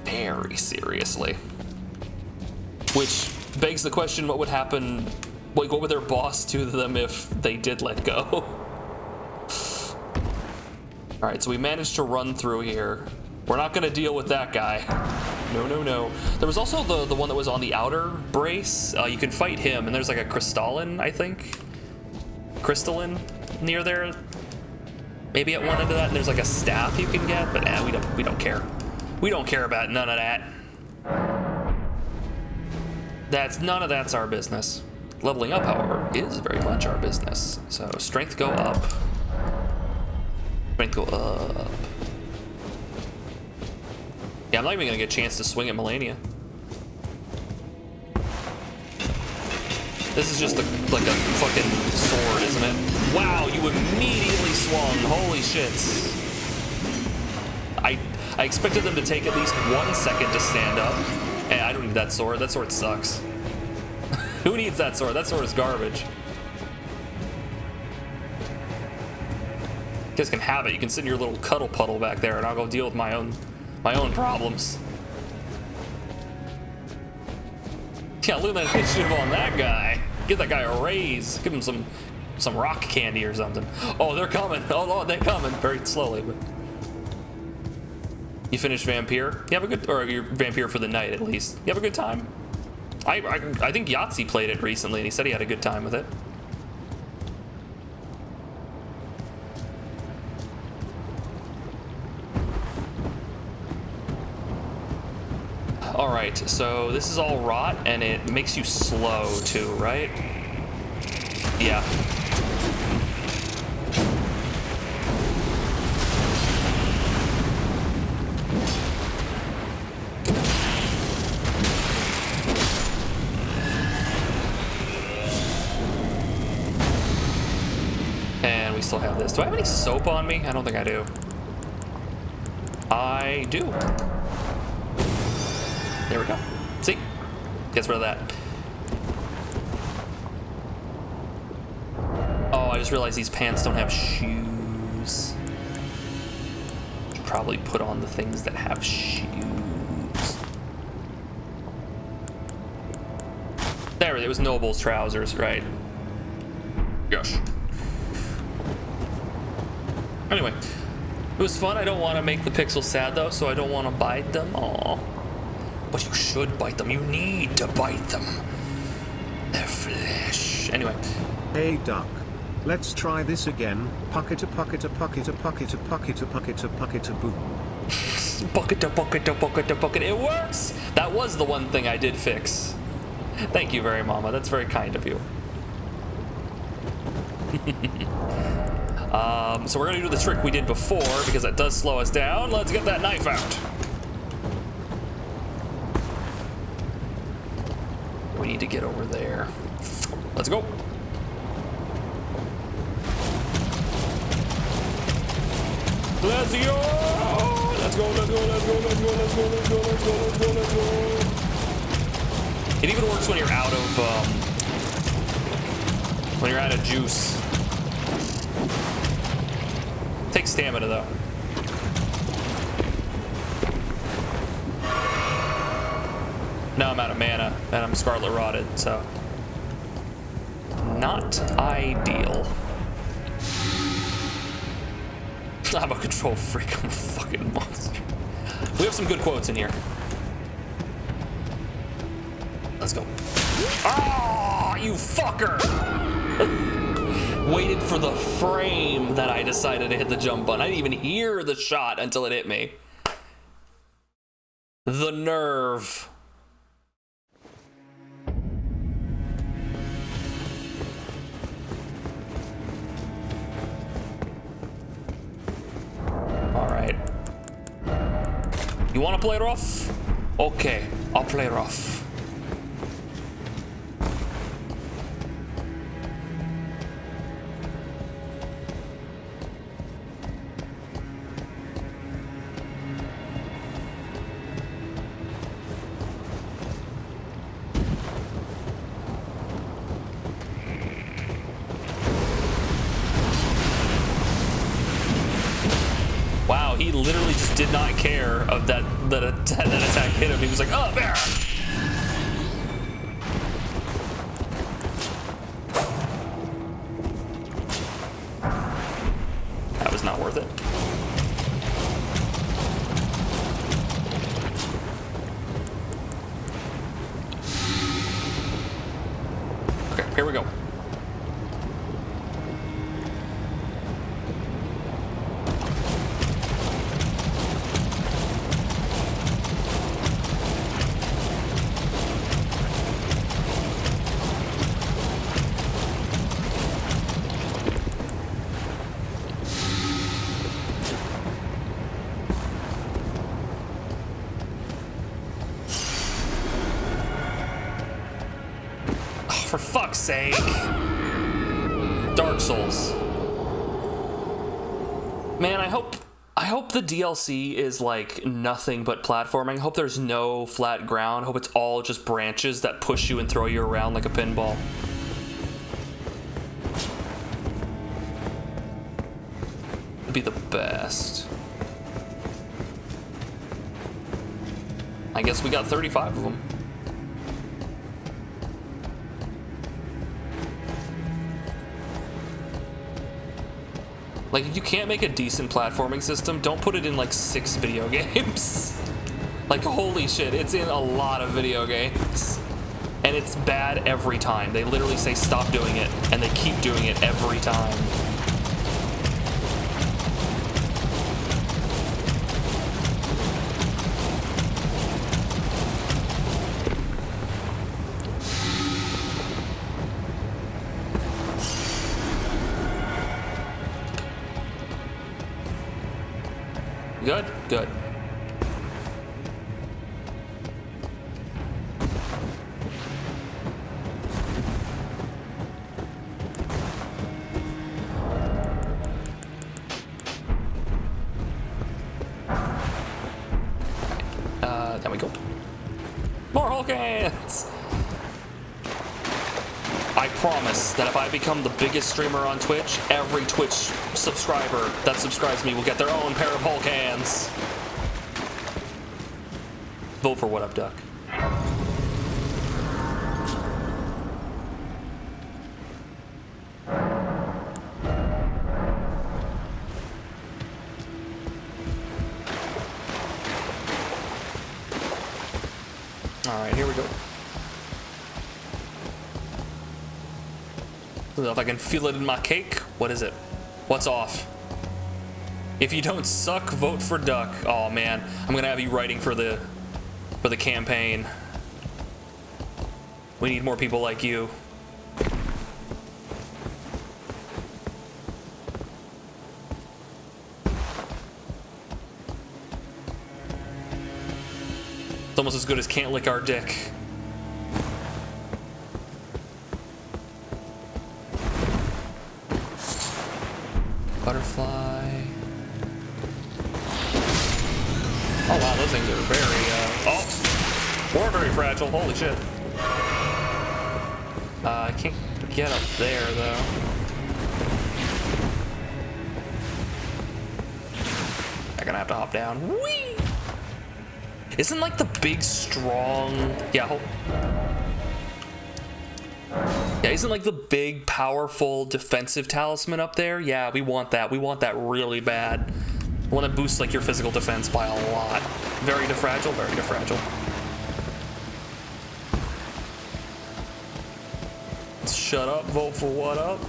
very seriously. Which begs the question, what would happen, like what would their boss do to them if they did let go? All right, so we managed to run through here. We're not gonna deal with that guy. No, no, no. There was also the one that was on the outer brace. You can fight him, and there's like a crystalline, I think. Crystalline near there. Maybe at one end of that, and there's like a staff you can get, but we don't care. We don't care about none of that. None of that's our business. Leveling up, however, is very much our business. So strength go up. Strength go up. Yeah, I'm not even gonna get a chance to swing at Melania. This is just like a fucking sword, isn't it? Wow, you immediately swung. Holy shit. I expected them to take at least 1 second to stand up. And I don't need that sword. That sword sucks. Who needs that sword? That sword is garbage. You guys can have it. You can sit in your little cuddle puddle back there, and I'll go deal with my own problems. Yeah, look at that initiative on that guy. Give that guy a raise. Give him some rock candy or something. Oh, they're coming. Oh, they're coming. Very slowly, but. You finished Vampire? You have a good, or your Vampire for the night at least. You have a good time? I think Yahtzee played it recently and he said he had a good time with it. All right, so this is all rot and it makes you slow too, right? Yeah. And we still have this. Do I have any soap on me? I don't think I do. I do. There we go. See? Gets rid of that. Oh, I just realized these pants don't have shoes. Should probably put on the things that have shoes. There, it was Noble's trousers, right? Gosh. Anyway, it was fun. I don't want to make the pixels sad though, so I don't want to bite them. Aww. But you should bite them. You need to bite them. Their flesh. Anyway. Hey Duck. Let's try this again. Pocket a pocket a pocket a pocket a pocket a pocket a pocket a boom. Pocket a pocket a pocket a pocket. It works! That was the one thing I did fix. Thank you very mama. That's very kind of you. So we're gonna do the trick we did before because that does slow us down. Let's get that knife out. We need to get over there. Let's go. Let's go! Let's go, let's go, let's go, let's go, let's go, let's go, let's go, let's go, let's go. It even works when you're out of juice. Takes stamina though. Now I'm out of mana and I'm scarlet rotted, so not ideal. I'm a control freak. I'm a fucking monster. We have some good quotes in here. Let's go. Oh, you fucker! Waited for the frame that I decided to hit the jump button. I didn't even hear the shot until it hit me. The nerve. All right. You want to play rough? Okay, I'll play rough. Wow, he literally just did not care of that attack hit him. He was like, oh, there. That was not worth it. Okay, here we go. For fuck's sake. Dark Souls. Man, I hope the DLC is like nothing but platforming. I hope there's no flat ground. I hope it's all just branches that push you and throw you around like a pinball. It'd be the best. I guess we got 35 of them. Like, if you can't make a decent platforming system, don't put it in like 6 video games. Like, holy shit, it's in a lot of video games. And it's bad every time. They literally say stop doing it, and they keep doing it every time. Good? Good. There we go. More Hulk hands! I promise that if I become the biggest streamer on Twitch, every Twitch subscriber that subscribes to me will get their own pair of Hulk hands. Vote for What Up, Duck. Alright, here we go. If I can feel it in my cake, what is it? What's off? If you don't suck, vote for Duck. Oh man, I'm gonna have you writing for the campaign. We need more people like you. It's almost as good as Can't Lick Our Dick. Butterfly. Oh wow, those things are very, we're very fragile, holy shit. I can't get up there though. I'm gonna have to hop down. Whee! Isn't like the big strong, yeah, hold. Yeah, isn't like the big, powerful defensive talisman up there? Yeah, we want that. We want that really bad. I want to boost like your physical defense by a lot. Very defragile, very defragile. Shut up, vote for what up?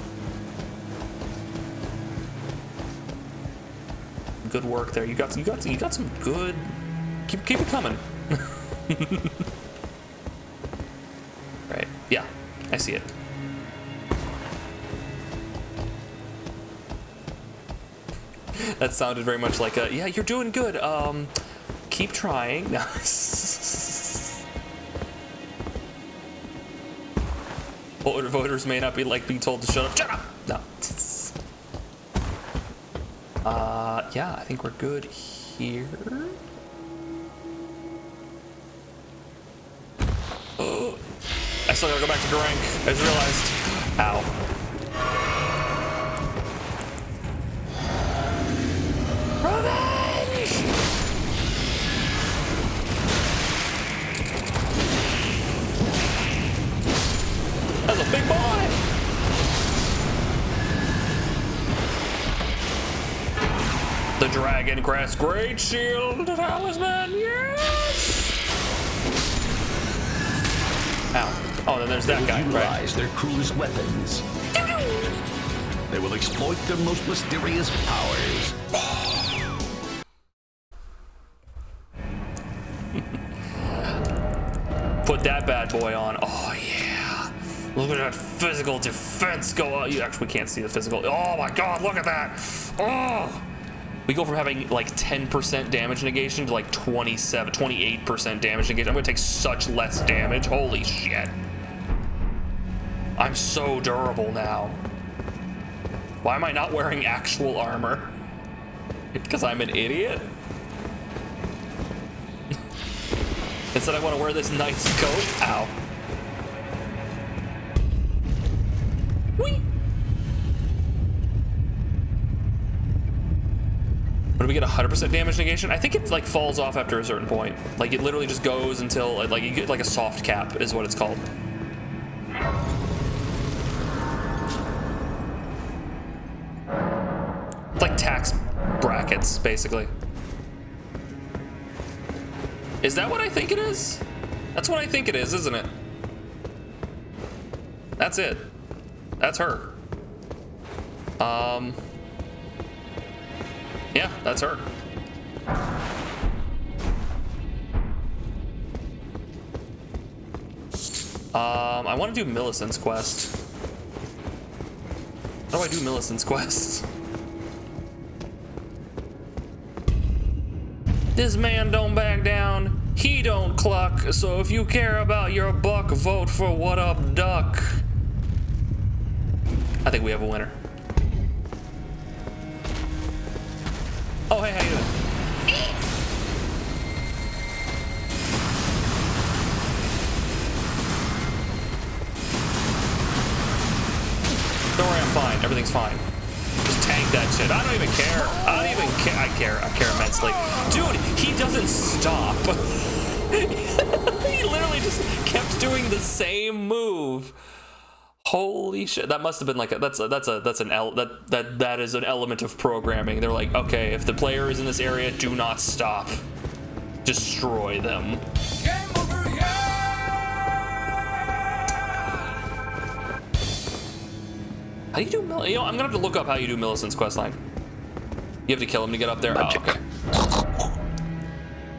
Good work there. You got some good. Keep it coming. Right. Yeah, I see it. That sounded very much like a, yeah, you're doing good. Keep trying. Voters may not be like being told to shut up. Shut up! No. Yeah, I think we're good here. Oh, I still gotta go back to Garank. I just realized. Ow. Revenge! That's a big boy! The Dragon Crest Great Shield Talisman, yes! Ow. Oh, then there's that guy, right? Utilize their crew's weapons. They will exploit their most mysterious powers. Put that bad boy on. Oh, yeah. Look at that physical defense go up. You actually can't see the physical. Oh, my God, look at that. Oh. We go from having like 10% damage negation to like 28% damage negation. I'm gonna take such less damage. Holy shit. I'm so durable now. Why am I not wearing actual armor? Because I'm an idiot? Instead I want to wear this nice coat. Ow. Whee! When do we get 100% damage negation? I think it like falls off after a certain point. Like it literally just goes until like you get like a soft cap is what it's called. It's like tax brackets, basically. Is that what I think it is? That's what I think it is, isn't it? That's it. That's her. Yeah, that's her. I want to do Millicent's quest. How do I do Millicent's quest? This man don't back down. He don't cluck. So if you care about your buck, vote for What Up Duck. I think we have a winner. Oh, hey, how you doing? Don't worry, I'm fine. Everything's fine. Just tank that shit. I don't even care. I don't even care. I care. I care immensely. Dude, he doesn't stop. He literally just kept doing the same move. Holy shit! That must have been like that is an element of programming. They're like, okay, if the player is in this area, do not stop. Destroy them. Game over, yeah! How do you do you know, I'm gonna have to look up how you do Millicent's questline. You have to kill him to get up there. Oh, okay.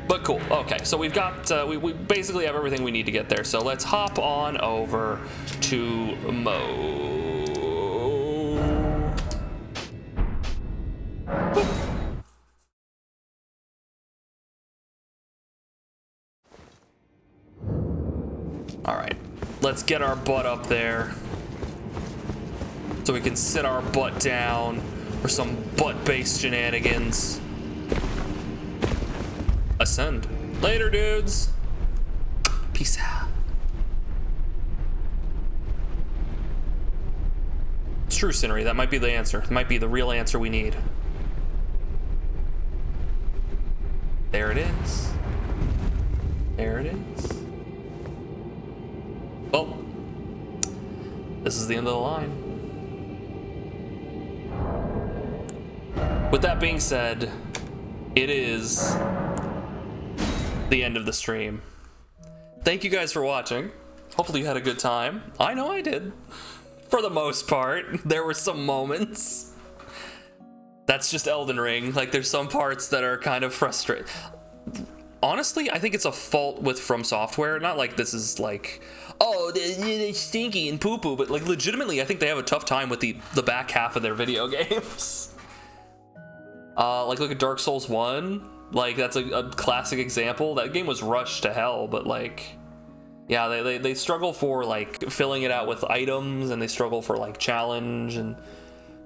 But cool. Okay, so we've got we basically have everything we need to get there. So let's hop on over to Mo. All right, let's get our butt up there so we can sit our butt down for some butt-based shenanigans. Ascend. Later, dudes. Peace out. It's true, Cinnery. That might be the answer. It might be the real answer we need. There it is. There it is. Well, this is the end of the line. With that being said, it is the end of the stream. Thank you guys for watching. Hopefully you had a good time. I know I did. For the most part. There were some moments. That's just Elden Ring. Like, there's some parts that are kind of frustrating. Honestly, I think it's a fault with From Software. Not like this is like, oh, they're stinky and poo-poo, but like legitimately, I think they have a tough time with the back half of their video games. Like look at Dark Souls 1. Like that's a classic example. That game was rushed to hell, but like, yeah, they struggle for like filling it out with items, and they struggle for like challenge, and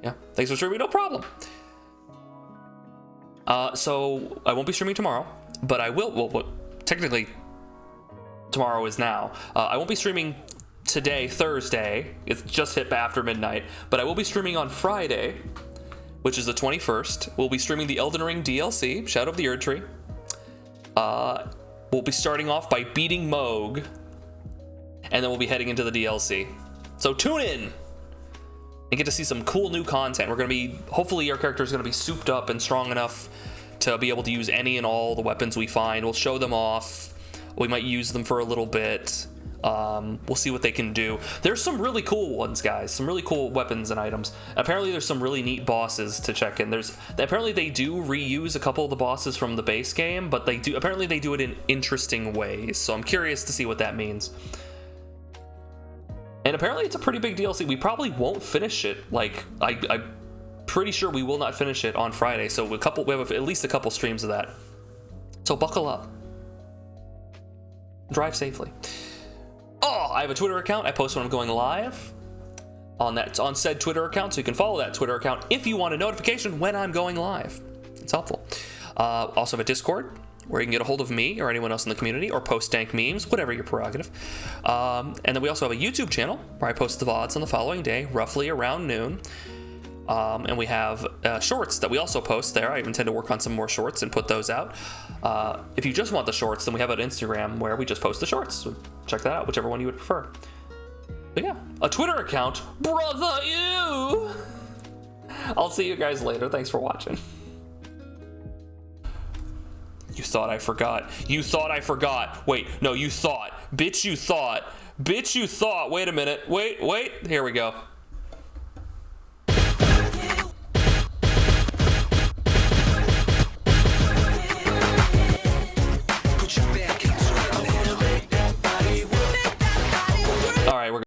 yeah. Thanks for streaming, no problem. So I won't be streaming tomorrow, but I will. Well, technically, tomorrow is now. I won't be streaming today, Thursday. It's just hit after midnight, but I will be streaming on Friday, which is the 21st. We'll be streaming the Elden Ring DLC, Shadow of the Erd Tree. We'll be starting off by beating Moog, and then we'll be heading into the DLC. So tune in and get to see some cool new content. We're gonna be, hopefully our character is gonna be souped up and strong enough to be able to use any and all the weapons we find. We'll show them off. We might use them for a little bit. We'll see what they can do. There's some really cool ones, guys. Some really cool weapons and items. Apparently there's some really neat bosses to check in. Apparently they do reuse a couple of the bosses from the base game, but apparently they do it in interesting ways. So I'm curious to see what that means. And apparently it's a pretty big DLC. We probably won't finish it. Like, I'm pretty sure we will not finish it on Friday. So we have at least a couple streams of that. So buckle up. Drive safely. Oh, I have a Twitter account. I post when I'm going live on said Twitter account, so you can follow that Twitter account if you want a notification when I'm going live. It's helpful. Also have a Discord where you can get a hold of me or anyone else in the community, or post dank memes, whatever your prerogative. And then we also have a YouTube channel where I post the VODs on the following day, roughly around noon. And we have shorts that we also post there. I intend to work on some more shorts and put those out. If you just want the shorts, then we have an Instagram where we just post the shorts. So check that out, whichever one you would prefer. But yeah, a Twitter account, brother you! I'll see you guys later. Thanks for watching. You thought I forgot. You thought I forgot. Wait, no, you thought. Bitch, you thought. Bitch, you thought. Wait a minute. Wait. Here we go.